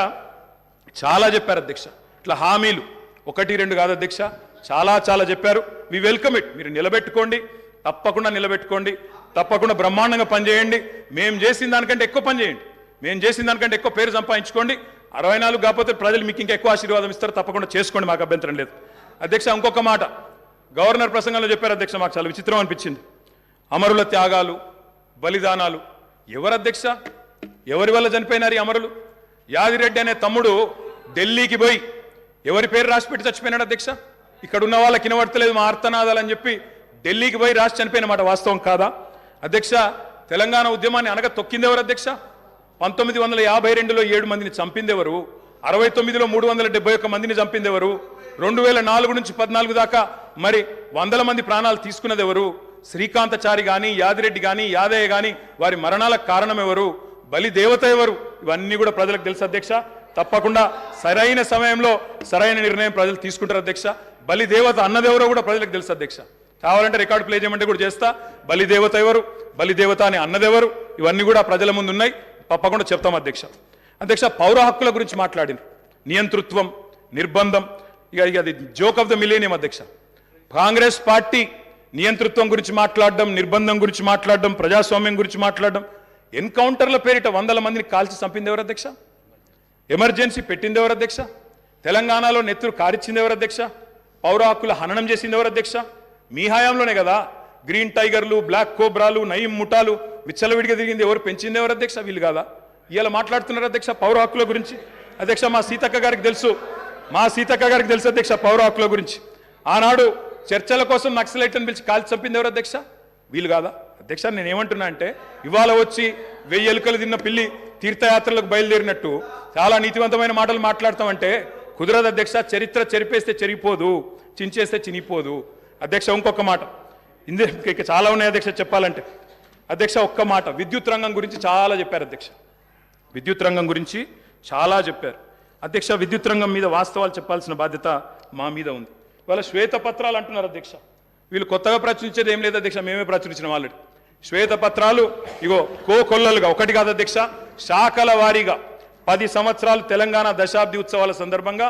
చాలా చెప్పారు అధ్యక్ష. ఇట్లా హామీలు 1-2 కాదు అధ్యక్ష, చాలా చెప్పారు. We welcome it. మీరు నిలబెట్టుకోండి, తప్పకుండా నిలబెట్టుకోండి. తప్పకుండా బ్రహ్మాండంగా పనిచేయండి. మేము చేసిన దానికంటే ఎక్కువ పని చేయండి. మేము చేసిన దానికంటే ఎక్కువ పేరు సంపాదించుకోండి. 64 కాకపోతే ప్రజలు మీకు ఇంకా ఎక్కువ ఆశీర్వాదం ఇస్తారు. తప్పకుండా చేసుకోండి, మాకు అభ్యంతరం లేదు. అధ్యక్ష, ఇంకొక మాట గవర్నర్ ప్రసంగంలో చెప్పారు అధ్యక్ష. మాకు చాలా విచిత్రం అనిపించింది. అమరుల త్యాగాలు, బలిదానాలు. ఎవరు అధ్యక్ష? ఎవరి వల్ల చనిపోయినారు ఈ అమరులు? యాదిరెడ్డి అనే తమ్ముడు ఢిల్లీకి పోయి ఎవరి పేరు రాసి పెట్టి చచ్చిపోయినాడు అధ్యక్ష? ఇక్కడ ఉన్న వాళ్ళకి వినబడతలేదు మా ఆర్తనాదాలు అని చెప్పి ఢిల్లీకి పోయి రాసి చనిపోయిన మాట వాస్తవం కాదా అధ్యక్ష? తెలంగాణ ఉద్యమాన్ని అనగా తొక్కింది ఎవరు అధ్యక్ష? 1952లో 7 మందిని చంపింది ఎవరు? 69లో 371 మందిని చంపింది ఎవరు? 2004 నుంచి 14 దాకా మరి 100 మంది ప్రాణాలు తీసుకున్నది ఎవరు? శ్రీకాంతచారి కానీ, యాదిరెడ్డి కానీ, యాదయ్య కానీ వారి మరణాలకు కారణం ఎవరు? బలి దేవత ఎవరు? ఇవన్నీ కూడా ప్రజలకు తెలుసు అధ్యక్ష. తప్పకుండా సరైన సమయంలో సరైన నిర్ణయం ప్రజలు తీసుకుంటారు అధ్యక్ష. బలి దేవత అన్నదెవరో కూడా ప్రజలకు తెలుసు అధ్యక్ష. కావాలంటే రికార్డు ప్లే చేయమంటే కూడా చేస్తా. బలి దేవత ఎవరు, బలి దేవత అని అన్నదెవరు, ఇవన్నీ కూడా ప్రజల ముందు ఉన్నాయి. తప్పకుండా చెప్తాం అధ్యక్ష. అధ్యక్ష, పౌర హక్కుల గురించి మాట్లాడింది. నియంతృత్వం, నిర్బంధం, ఇక అది జోక్ ఆఫ్ ద మిలేనియం అధ్యక్ష. కాంగ్రెస్ పార్టీ నియంతృత్వం గురించి మాట్లాడడం, నిర్బంధం గురించి మాట్లాడడం, ప్రజాస్వామ్యం గురించి మాట్లాడడం. ఎన్కౌంటర్ల పేరిట 100 మందిని కాల్చి చంపింది ఎవరు అధ్యక్ష? ఎమర్జెన్సీ పెట్టింది ఎవరు అధ్యక్ష? తెలంగాణలో నెత్తురు కారిచ్చింది ఎవరు అధ్యక్ష? పౌర హక్కుల హననం చేసింది ఎవరు అధ్యక్ష? మీ హయాంలోనే కదా. గ్రీన్ టైగర్లు, బ్లాక్ కోబ్రాలు, నయీం ముఠాలు విచ్చలవిడిగా తిరిగింది ఎవరు? పెంచింది ఎవరు అధ్యక్ష? వీళ్ళు కాదా? ఇలా మాట్లాడుతున్నారు అధ్యక్ష పౌర హక్కుల గురించి. అధ్యక్ష, మా సీతక్క గారికి తెలుసు అధ్యక్ష పౌర హక్కుల గురించి. ఆనాడు చర్చల కోసం నక్సలైట్లను పిలిచి కాల్చి చంపింది ఎవరు అధ్యక్ష? వీళ్ళు కాదా అధ్యక్ష? నేనేమంటున్నా అంటే ఇవాళ వచ్చి 1000 ఎలుకలు తిన్న పిల్లి తీర్థయాత్రలకు బయలుదేరినట్టు చాలా నీతివంతమైన మాటలు మాట్లాడతామంటే కుదరదు అధ్యక్ష. చరిత్ర చెరిపేస్తే చెరిగిపోదు, చించేస్తే చినిపోదు అధ్యక్ష. ఇంకొక మాట, ఇక చాలా ఉన్నాయి అధ్యక్ష చెప్పాలంటే. అధ్యక్ష, ఒక్క మాట, విద్యుత్ రంగం గురించి చాలా చెప్పారు అధ్యక్ష. విద్యుత్ రంగం గురించి చాలా చెప్పారు అధ్యక్ష. విద్యుత్ రంగం మీద వాస్తవాలు చెప్పాల్సిన బాధ్యత మా మీద ఉంది. ఇవాళ శ్వేతపత్రాలు అంటున్నారు అధ్యక్ష. వీళ్ళు కొత్తగా ప్రచురించేది ఏం లేదు అధ్యక్ష, మేమే ప్రచురించిన ఆల్రెడీ. శ్వేతపత్రాలు ఇగో కోకొల్లలుగా, ఒకటి కాదు అధ్యక్ష, శాఖల వారీగా 10 సంవత్సరాలు తెలంగాణ దశాబ్ది ఉత్సవాల సందర్భంగా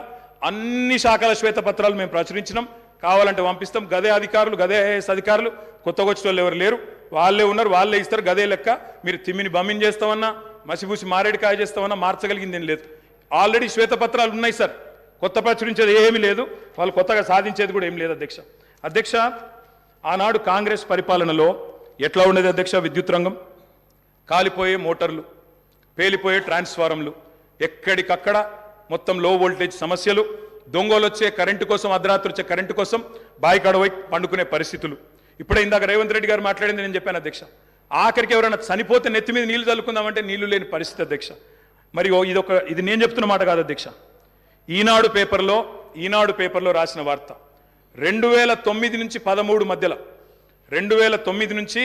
అన్ని శాఖల శ్వేతపత్రాలు మేము ప్రచురించినాం. కావాలంటే పంపిస్తాం. గదే అధికారులు, గదే ఐఏఎస్ అధికారులు, కొత్తగా వచ్చిన వాళ్ళు ఎవరు లేరు, వాళ్ళే ఉన్నారు, వాళ్ళే ఇస్తారు. గదే లెక్క. మీరు తిమ్మిని బమ్మిని చేస్తామన్నా, మసిబూసి మారేడికాయ చేస్తామన్నా మార్చగలిగింది ఏం లేదు. ఆల్రెడీ శ్వేతపత్రాలు ఉన్నాయి సార్. కొత్త ప్రచురించేది ఏమీ లేదు, వాళ్ళు కొత్తగా సాధించేది కూడా ఏం లేదు అధ్యక్ష. అధ్యక్ష, ఆనాడు కాంగ్రెస్ పరిపాలనలో ఎట్లా ఉండేది అధ్యక్ష? విద్యుత్ రంగం కాలిపోయే మోటార్లు, పేలిపోయే ట్రాన్స్ఫారంలు, ఎక్కడికక్కడ మొత్తం లో వోల్టేజ్ సమస్యలు, దొంగలు వచ్చే కరెంటు కోసం, అర్ధరాత్రి వచ్చే కరెంటు కోసం బాయికాడవై పండుకునే పరిస్థితులు. ఇప్పుడే ఇందాక రేవంత్ రెడ్డి గారు మాట్లాడింది నేను చెప్పాను అధ్యక్ష. ఆఖరికి ఎవరైనా చనిపోతే నెత్తి మీద నీళ్లు చల్లుకుందామంటే నీళ్లు లేని పరిస్థితి అధ్యక్ష. మరి ఇది నేను చెప్తున్న మాట కాదు అధ్యక్ష. ఈనాడు పేపర్లో రాసిన వార్త 2009 నుంచి 13 మధ్యలో 2009 నుంచి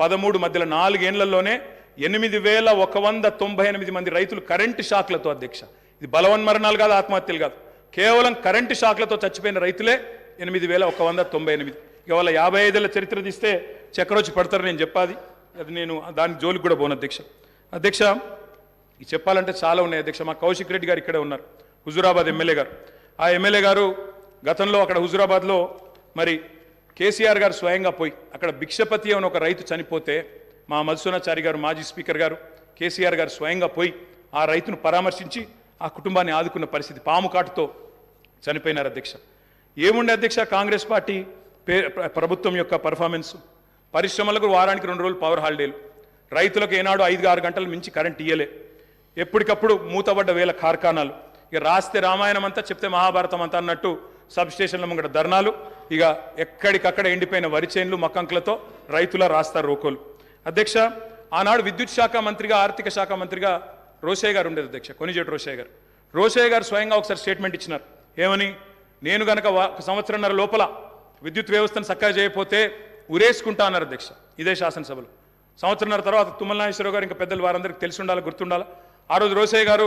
13 మధ్యలో 4 ఏళ్లలోనే 8198 మంది రైతులు కరెంటు షాక్లతో అధ్యక్ష. ఇది బలవన్మరణాలు కాదు, ఆత్మహత్యలు కాదు, కేవలం కరెంటు షాక్లతో చచ్చిపోయిన రైతులే 8198. ఇక వాళ్ళ 55 ఏళ్ల చరిత్ర తీస్తే చక్రొచ్చి పడతారు. నేను చెప్పాది అది, నేను దాని జోలికి కూడా పోను అధ్యక్ష. అధ్యక్ష, ఇది చెప్పాలంటే చాలా ఉన్నాయి అధ్యక్ష. మా కౌశిక్ రెడ్డి గారు ఇక్కడే ఉన్నారు. హుజూరాబాద్ ఎమ్మెల్యే గారు. ఆ ఎమ్మెల్యే గారు గతంలో అక్కడ హుజూరాబాద్లో మరి కేసీఆర్ గారు స్వయంగా పోయి అక్కడ భిక్షపతి అని ఒక రైతు చనిపోతే మా మధుసూనాచారి గారు మాజీ స్పీకర్ గారు కేసీఆర్ గారు స్వయంగా పోయి ఆ రైతును పరామర్శించి ఆ కుటుంబాన్ని ఆదుకున్న పరిస్థితి. పాము కాటుతో చనిపోయినారు అధ్యక్ష. ఏముండే అధ్యక్ష కాంగ్రెస్ పార్టీ ప్రభుత్వం యొక్క పర్ఫార్మెన్స్? పరిశ్రమలకు వారానికి 2 రోజులు పవర్ హాలిడేలు, రైతులకు ఏనాడు 5-6 గంటల మించి కరెంట్ ఇయ్యలే, ఎప్పటికప్పుడు మూతబడ్డ వేల కార్ఖానాలు, ఇక రాస్తే రామాయణం అంతా చెప్తే మహాభారతం అంతా అన్నట్టు సబ్ స్టేషన్ల ముంగట ధర్నాలు, ఇక ఎక్కడికక్కడ ఎండిపోయిన వరి చేన్లు మక్కంకులతో రైతుల రాస్తారు రోకోలు. అధ్యక్ష ఆనాడు విద్యుత్ శాఖ మంత్రిగా ఆర్థిక శాఖ మంత్రిగా రోషయ్య గారు ఉండేది అధ్యక్ష, కొనిజేటి రోషయ్య గారు. రోషయ్య గారు స్వయంగా ఒకసారి స్టేట్మెంట్ ఇచ్చినారు. ఏమని? నేను గనక 1 సంవత్సరంన్నర లోపల విద్యుత్ వ్యవస్థను చక్కగా చేయకపోతే ఉరేసుకుంటా అన్నారు అధ్యక్ష ఇదే శాసనసభలో. సంవత్సరంన్నర తర్వాత తుమ్మల నాగేశ్వరరావు గారు ఇంకా పెద్దలు వారందరికీ తెలిసి ఉండాలి, గుర్తుండాలి. ఆ రోజు రోషయ్య గారు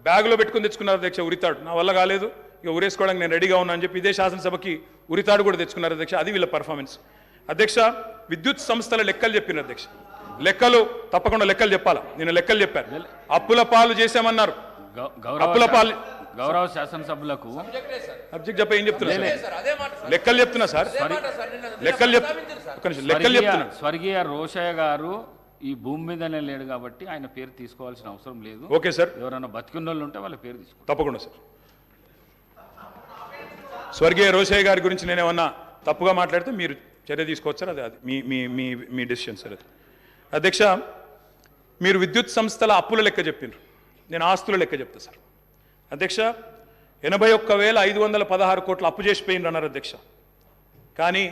బ్యాగులో పెట్టుకుని తెచ్చుకున్నారు అధ్యక్ష ఉరితాడు. నా వల్ల కాలేదు, ఇక ఉరేసుకోవడానికి నేను రెడీగా ఉన్నా అని చెప్పి ఇదే శాసనసభకి ఉరితాడు కూడా తెచ్చుకున్నారు అధ్యక్ష. అది వీళ్ళ పర్ఫార్మెన్స్. అధ్యక్ష విద్యుత్ సంస్థల లెక్కలు చెప్పిన అధ్యక్ష, లెక్కలు తప్పకుండా లెక్కలు చెప్పాలా. నేను లెక్కలు చెప్పాను. అప్పుల పాలు చేశామన్నారు. అప్పుల పాలు గౌరవ శాసనసభ్యులకు సబ్జెక్ట్ చెప్ప ఏం చెప్తున్నా లెక్కలు చెప్తున్నా సార్, లెక్కలు చెప్తున్నా. స్వర్గీయ రోషయ్య గారు ఈ భూమి మీదనే లేడు కాబట్టి ఆయన పేరు తీసుకోవాల్సిన అవసరం లేదు. ఓకే సార్, ఎవరైనా బతికిన వాళ్ళు ఉంటే వాళ్ళ పేరు తీసుకో తప్పకుండా సార్. స్వర్గీయ రోషయ్య గారి గురించి నేను ఏమన్నా తప్పుగా మాట్లాడితే మీరు చర్య తీసుకోవచ్చు సార్. అది మీ మీ మీ మీ డెసిషన్ సార్. అది అధ్యక్ష మీరు విద్యుత్ సంస్థల అప్పుల లెక్క చెప్పిండ్రు, నేను ఆస్తుల లెక్క చెప్తా సార్. అధ్యక్ష 81,516 కోట్ల అప్పు చేసిపోయిండ్రు అన్నారు అధ్యక్ష. కానీ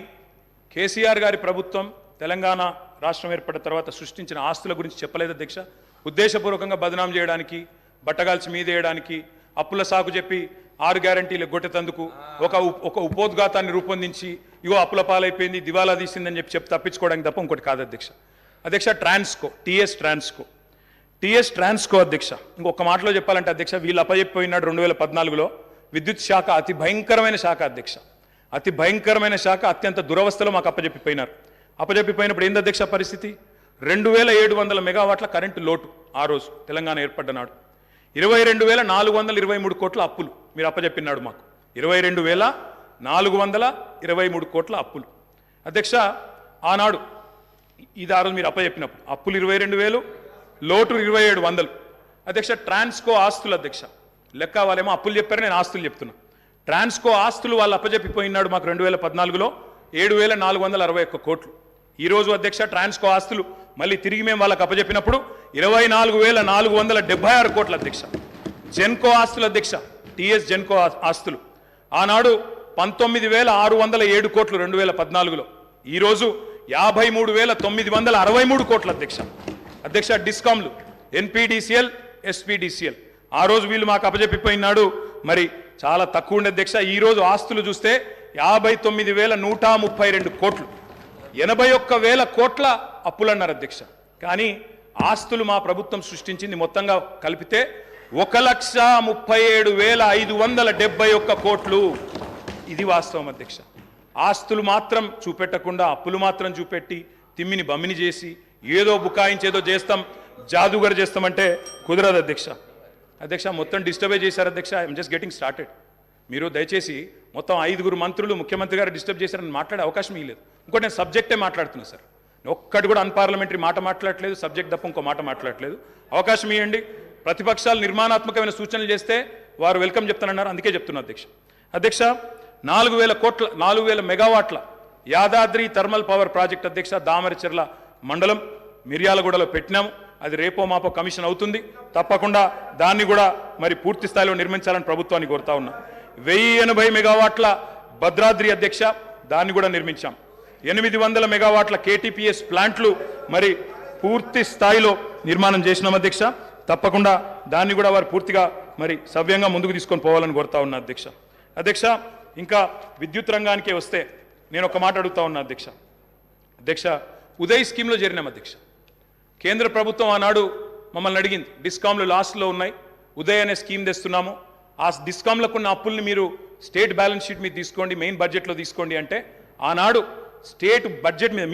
కేసీఆర్ గారి ప్రభుత్వం తెలంగాణ రాష్ట్రం ఏర్పడిన తర్వాత సృష్టించిన ఆస్తుల గురించి చెప్పలేదు అధ్యక్ష. ఉద్దేశపూర్వకంగా బదనాం చేయడానికి, బట్టగాల్చి మీదేయడానికి, అప్పుల సాకు చెప్పి 6 గ్యారంటీలు గొట్టెతందుకు ఒక ఉపోద్ఘాతాన్ని రూపొందించి ఇగో అప్పుల పాలైపోయింది, దివాలా తీసిందని చెప్పి తప్పించుకోవడానికి తప్ప ఇంకోటి కాదు అధ్యక్ష. అధ్యక్ష ట్రాన్స్కో, టీఎస్ ట్రాన్స్కో అధ్యక్ష, ఇంకొక మాటలో చెప్పాలంటే అధ్యక్ష వీళ్ళు అప్పచెప్పిపోయినాడు 2014లో. విద్యుత్ శాఖ అతి భయంకరమైన శాఖ అధ్యక్ష, అతి భయంకరమైన శాఖ, అత్యంత దురవస్థలో మాకు అప్పచెప్పిపోయినారు. అప్పచెప్పిపోయినప్పుడు ఏంది అధ్యక్ష పరిస్థితి? 2,700 మెగావాట్ల కరెంటు లోటు ఆ రోజు తెలంగాణ ఏర్పడ్డ నాడు. 22,423 కోట్ల అప్పులు మీరు అప్పచెప్పినాడు మాకు. 22,423 కోట్ల అప్పులు అధ్యక్ష ఆనాడు. ఇది ఆ రోజు మీరు అప్పచెప్పినప్పుడు అప్పులు 22,000, లోటు 2,700. అధ్యక్ష ట్రాన్స్కో ఆస్తులు అధ్యక్ష లెక్క వాళ్ళేమో అప్పులు చెప్పారు, నేను ఆస్తులు చెప్తున్నా. ట్రాన్స్కో ఆస్తులు వాళ్ళు అప్పచెప్పిపోయినాడు మాకు 2014లో 7,461 కోట్లు. ఈరోజు అధ్యక్ష ట్రాన్స్కో ఆస్తులు మళ్ళీ తిరిగి మేము వాళ్ళకి అప్పచెప్పినప్పుడు 24,476 కోట్ల అధ్యక్ష. జెన్కో ఆస్తులు అధ్యక్ష, టీఎస్ జెన్కో ఆస్తులు ఆనాడు 19,607 కోట్లు 2014లో, ఈరోజు 53,963 కోట్ల అధ్యక్ష. అధ్యక్ష డిస్కామ్లు ఎన్పీడీసీఎల్, ఎస్పీడీసీఎల్ ఆ రోజు వీళ్ళు మాకు అప్పచెప్పిపోయినాడు మరి చాలా తక్కువ ఉండే అధ్యక్ష. ఈరోజు ఆస్తులు చూస్తే 59,132 కోట్లు, 81,000 కోట్ల అప్పులు అన్నారు అధ్యక్ష. కానీ ఆస్తులు మా ప్రభుత్వం సృష్టించింది మొత్తంగా కలిపితే 1,37,571 కోట్లు. ఇది వాస్తవం అధ్యక్ష. ఆస్తులు మాత్రం చూపెట్టకుండా అప్పులు మాత్రం చూపెట్టి తిమ్మిని బమ్మిని చేసి ఏదో బుకాయించేదో చేస్తాం, జాదుగర్ చేస్తామంటే కుదరదు అధ్యక్ష. అధ్యక్ష మొత్తం డిస్టర్బే చేశారు అధ్యక్ష. I'm just getting started. మీరు దయచేసి మొత్తం 5 మంత్రులు ముఖ్యమంత్రి గారు డిస్టర్బ్ చేశారని మాట్లాడే అవకాశం ఇవ్వలేదు. ఇంకోటి నేను సబ్జెక్టే మాట్లాడుతున్నా సార్, ఒక్కటి కూడా అన్పార్లమెంటరీ మాట మాట్లాడలేదు, సబ్జెక్ట్ తప్ప ఇంకో మాట మాట్లాడలేదు. అవకాశం ఇవ్వండి. ప్రతిపక్షాలు నిర్మాణాత్మకమైన సూచనలు చేస్తే వారు వెల్కమ్ చెప్తానన్నారు, అందుకే చెప్తున్నా అధ్యక్ష. అధ్యక్ష 4,000 మెగావాట్ల యాదాద్రి థర్మల్ పవర్ ప్రాజెక్ట్ అధ్యక్ష దామరచెర్ల మండలం మిర్యాలగూడలో పెట్టినాము. అది రేపో మాపో కమిషన్ అవుతుంది. తప్పకుండా దాన్ని కూడా మరి పూర్తి స్థాయిలో నిర్మించాలని ప్రభుత్వాన్ని కోరుతా ఉన్నా. 1,080 మెగావాట్ల భద్రాద్రి అధ్యక్ష, దాన్ని కూడా నిర్మించాం. 800 మెగావాట్ల కేటీపీఎస్ ప్లాంట్లు మరి పూర్తి స్థాయిలో నిర్మాణం చేసినాం అధ్యక్ష. తప్పకుండా దాన్ని కూడా వారు పూర్తిగా మరి సవ్యంగా ముందుకు తీసుకొని పోవాలని కోరుతా ఉన్నా అధ్యక్ష. అధ్యక్ష ఇంకా విద్యుత్ రంగానికే వస్తే నేను ఒక మాట అడుగుతా ఉన్నా అధ్యక్ష. అధ్యక్ష ఉదయ్ స్కీమ్లో చేరినాం అధ్యక్ష. కేంద్ర ప్రభుత్వం ఆనాడు మమ్మల్ని అడిగింది, డిస్కామ్లు లాస్ట్లో ఉన్నాయి, ఉదయ్ అనే స్కీమ్ తెస్తున్నాము, ఆ డిస్కామ్లకు ఉన్న అప్పుల్ని మీరు స్టేట్ బ్యాలెన్స్ షీట్ మీద తీసుకోండి, మెయిన్ బడ్జెట్లో తీసుకోండి అంటే ఆనాడు స్టేట్ బడ్జెట్ మీద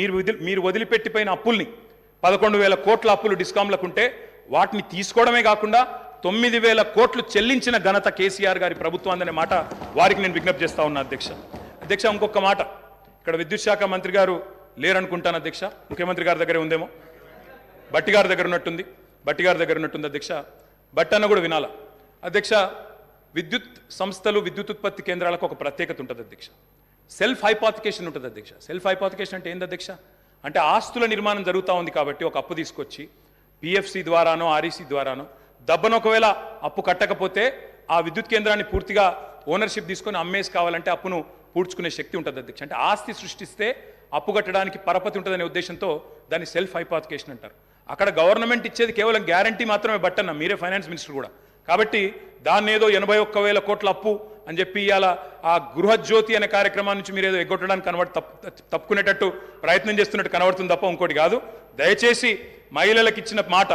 మీరు వదిలిపెట్టిపోయిన అప్పుల్ని 11,000 కోట్ల అప్పులు డిస్కామ్లకు ఉంటే వాటిని తీసుకోవడమే కాకుండా 9,000 కోట్లు చెల్లించిన ఘనత కేసీఆర్ గారి ప్రభుత్వం అనే మాట వారికి నేను విజ్ఞప్తి చేస్తా ఉన్నా అధ్యక్ష. అధ్యక్ష, ఇంకొక మాట, ఇక్కడ విద్యుత్ శాఖ మంత్రి గారు లేరనుకుంటాను అధ్యక్ష, ముఖ్యమంత్రి గారి దగ్గరే ఉందేమో, బట్టి గారి దగ్గర ఉన్నట్టుంది అధ్యక్ష. బట్టి అన్న కూడా వినాలా అధ్యక్ష. విద్యుత్ సంస్థలు, విద్యుత్ ఉత్పత్తి కేంద్రాలకు ఒక ప్రత్యేకత ఉంటుంది అధ్యక్ష. సెల్ఫ్ హైపాతికేషన్ ఉంటుంది అధ్యక్ష. సెల్ఫ్ హైపాతికేషన్ అంటే ఏంది అధ్యక్ష? అంటే ఆస్తుల నిర్మాణం జరుగుతూ ఉంది కాబట్టి ఒక అప్పు తీసుకొచ్చి పిఎఫ్సి ద్వారానో ఆర్ఈసి ద్వారానో దబ్బను ఒకవేళ అప్పు కట్టకపోతే ఆ విద్యుత్ కేంద్రాన్ని పూర్తిగా ఓనర్షిప్ తీసుకొని అమ్మేసి కావాలంటే అప్పును పూడ్చుకునే శక్తి ఉంటుంది అధ్యక్ష. అంటే ఆస్తి సృష్టిస్తే అప్పు కట్టడానికి పరపతి ఉంటుందనే ఉద్దేశంతో దాన్ని సెల్ఫ్ హైపాతికేషన్ అంటారు. అక్కడ గవర్నమెంట్ ఇచ్చేది కేవలం గ్యారంటీ మాత్రమే బట్టన్న, మీరే ఫైనాన్స్ మినిస్టర్ కూడా. కాబట్టి దాన్ని ఏదో 81,000 కోట్ల అప్పు అని చెప్పి ఇవాళ ఆ గృహజ్యోతి అనే కార్యక్రమం నుంచి మీరు ఏదో ఎగ్గొట్టడానికి తప్పుకునేటట్టు ప్రయత్నం చేస్తున్నట్టు కనబడుతుంది తప్ప ఇంకోటి కాదు. దయచేసి మహిళలకు ఇచ్చిన మాట,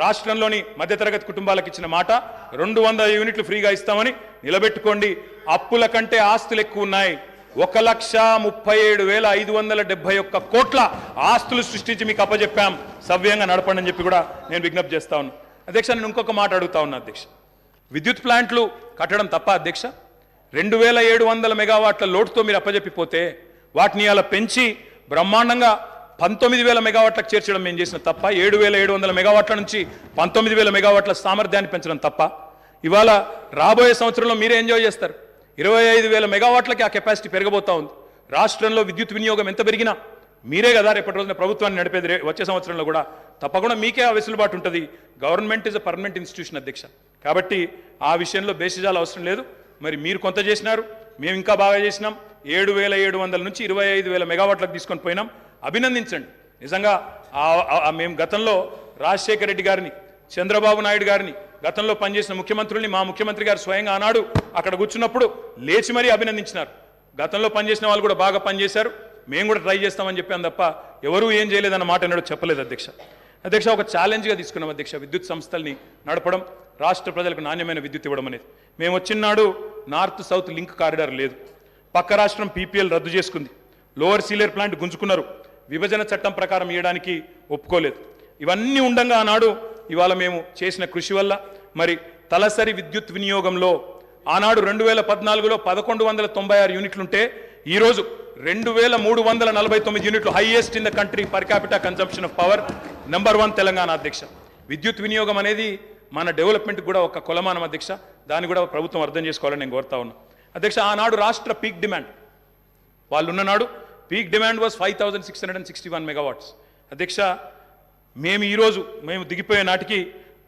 రాష్ట్రంలోని మధ్యతరగతి కుటుంబాలకు ఇచ్చిన మాట 200 యూనిట్లు ఫ్రీగా ఇస్తామని నిలబెట్టుకోండి. అప్పుల కంటే ఆస్తులు ఎక్కువ ఉన్నాయి. 1,37,571 కోట్ల ఆస్తులు సృష్టించి మీకు అప్పచెప్పాం, సవ్యంగా నడపండి అని చెప్పి కూడా నేను విజ్ఞప్తి చేస్తా ఉన్నా అధ్యక్ష. నేను ఇంకొక మాట అడుగుతా ఉన్నా అధ్యక్ష, విద్యుత్ ప్లాంట్లు కట్టడం తప్ప అధ్యక్ష? 2,700 మెగావాట్ల లోటుతో మీరు అప్పచెప్పిపోతే వాటిని అలా పెంచి బ్రహ్మాండంగా 19,000 మెగావాట్లకు చేర్చడం మేము చేసిన తప్ప? 7,700 మెగావాట్ల నుంచి 19,000 మెగావాట్ల సామర్థ్యాన్ని పెంచడం తప్ప? ఇవాళ రాబోయే సంవత్సరంలో మీరే ఎంజాయ్ చేస్తారు. 25,000 మెగావాట్లకి ఆ కెపాసిటీ పెరగబోతా ఉంది. రాష్ట్రంలో విద్యుత్ వినియోగం ఎంత పెరిగినా మీరే కదా రేపటి రోజున ప్రభుత్వాన్ని నడిపేది. వచ్చే సంవత్సరంలో కూడా తప్పకుండా మీకే ఆ వెసులుబాటు ఉంటుంది. Government is a permanent institution అధ్యక్ష. కాబట్టి ఆ విషయంలో బేసిజాలు అవసరం లేదు. మరి మీరు కొంత చేసినారు, మేము ఇంకా బాగా చేసినాం. 7,700 నుంచి 25,000 మెగావాట్లకు తీసుకొని పోయినాం. అభినందించండి. నిజంగా మేము గతంలో రాజశేఖర రెడ్డి గారిని, చంద్రబాబు నాయుడు గారిని, గతంలో పనిచేసిన ముఖ్యమంత్రుల్ని మా ముఖ్యమంత్రి గారు స్వయంగా ఆనాడు అక్కడ కూర్చున్నప్పుడు లేచి మరీ అభినందించినారు. గతంలో పనిచేసిన వాళ్ళు కూడా బాగా పనిచేశారు, మేము కూడా ట్రై చేస్తామని చెప్పాను తప్ప ఎవరూ ఏం చేయలేదన్న మాట ఎన్నడూ చెప్పలేదు అధ్యక్ష. అధ్యక్ష, ఒక ఛాలెంజ్గా తీసుకున్నాం అధ్యక్ష విద్యుత్ సంస్థల్ని నడపడం, రాష్ట్ర ప్రజలకు నాణ్యమైన విద్యుత్ ఇవ్వడం అనేది. మేము వచ్చినాడు నార్త్ సౌత్ లింక్ కారిడార్ లేదు, పక్క రాష్ట్రం పీపీఎల్ రద్దు చేసుకుంది, లోవర్ సీలేర్ ప్లాంట్ గుంజుకున్నారు, విభజన చట్టం ప్రకారం ఇవ్వడానికి ఒప్పుకోలేదు. ఇవన్నీ ఉండగా ఆనాడు ఇవాళ మేము చేసిన కృషి వల్ల మరి తలసరి విద్యుత్ వినియోగంలో ఆనాడు 2014లో 1,196 యూనిట్లుంటే ఈరోజు 2,349 యూనిట్లు, highest in the country per capital consumption of power, number 1 Telangana అధ్యక్ష. విద్యుత్ వినియోగం అనేది మన డెవలప్మెంట్ కూడా ఒక కొలమానం అధ్యక్ష. దాన్ని కూడా ప్రభుత్వం అర్థం చేసుకోవాలని నేను కోరుతా ఉన్నా అధ్యక్ష. ఆనాడు రాష్ట్ర పీక్ డిమాండ్, వాళ్ళు ఉన్ననాడు పీక్ డిమాండ్ వాజ్ 5,661 మెగావాట్స్ అధ్యక్ష. మేము దిగిపోయే నాటికి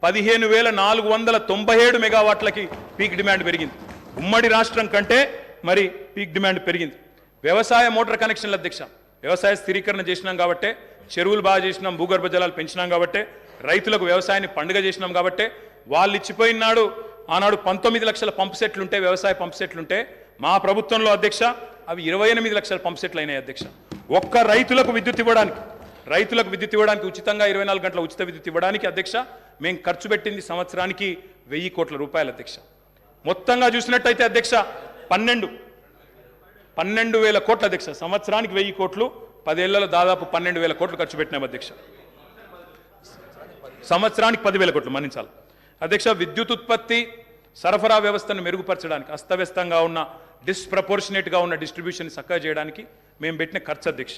15,497 మెగావాట్లకి పీక్ డిమాండ్ పెరిగింది. ఉమ్మడి రాష్ట్రం కంటే మరి పీక్ డిమాండ్ పెరిగింది. వ్యవసాయ మోటార్ కనెక్షన్ల అధ్యక్ష, వ్యవసాయ స్థిరీకరణ చేసినాం కాబట్టే, చెరువులు బాగా చేసినాం, భూగర్భ జలాలు పెంచినాం కాబట్టే, రైతులకు వ్యవసాయాన్ని పండుగ చేసినాం కాబట్టే, వాళ్ళు ఇచ్చిపోయినాడు ఆనాడు 19 లక్షల పంప్ సెట్లుంటే, వ్యవసాయ పంప్ సెట్లుంటే, మా ప్రభుత్వంలో అధ్యక్ష అవి 28 లక్షల పంప్ సెట్లు అయినాయి అధ్యక్ష. ఒక్క రైతులకు విద్యుత్ ఇవ్వడానికి ఉచితంగా 24 గంటల ఉచిత విద్యుత్ ఇవ్వడానికి అధ్యక్ష మేము ఖర్చు పెట్టింది సంవత్సరానికి 1,000 కోట్ల రూపాయలు అధ్యక్ష. మొత్తంగా చూసినట్టయితే అధ్యక్ష 12,000 కోట్ల అధ్యక్ష. సంవత్సరానికి 1,000 కోట్లు, 10 ఏళ్లలో దాదాపు 12,000 కోట్లు ఖర్చు పెట్టినాం అధ్యక్ష. సంవత్సరానికి 10,000 కోట్లు మన్నించాలి అధ్యక్ష. విద్యుత్ ఉత్పత్తి సరఫరా వ్యవస్థను మెరుగుపరచడానికి, అస్తవ్యస్తంగా ఉన్న డిస్ప్రపోర్షనేట్గా ఉన్న డిస్ట్రిబ్యూషన్ చక్కగా చేయడానికి మేము పెట్టిన ఖర్చు అధ్యక్ష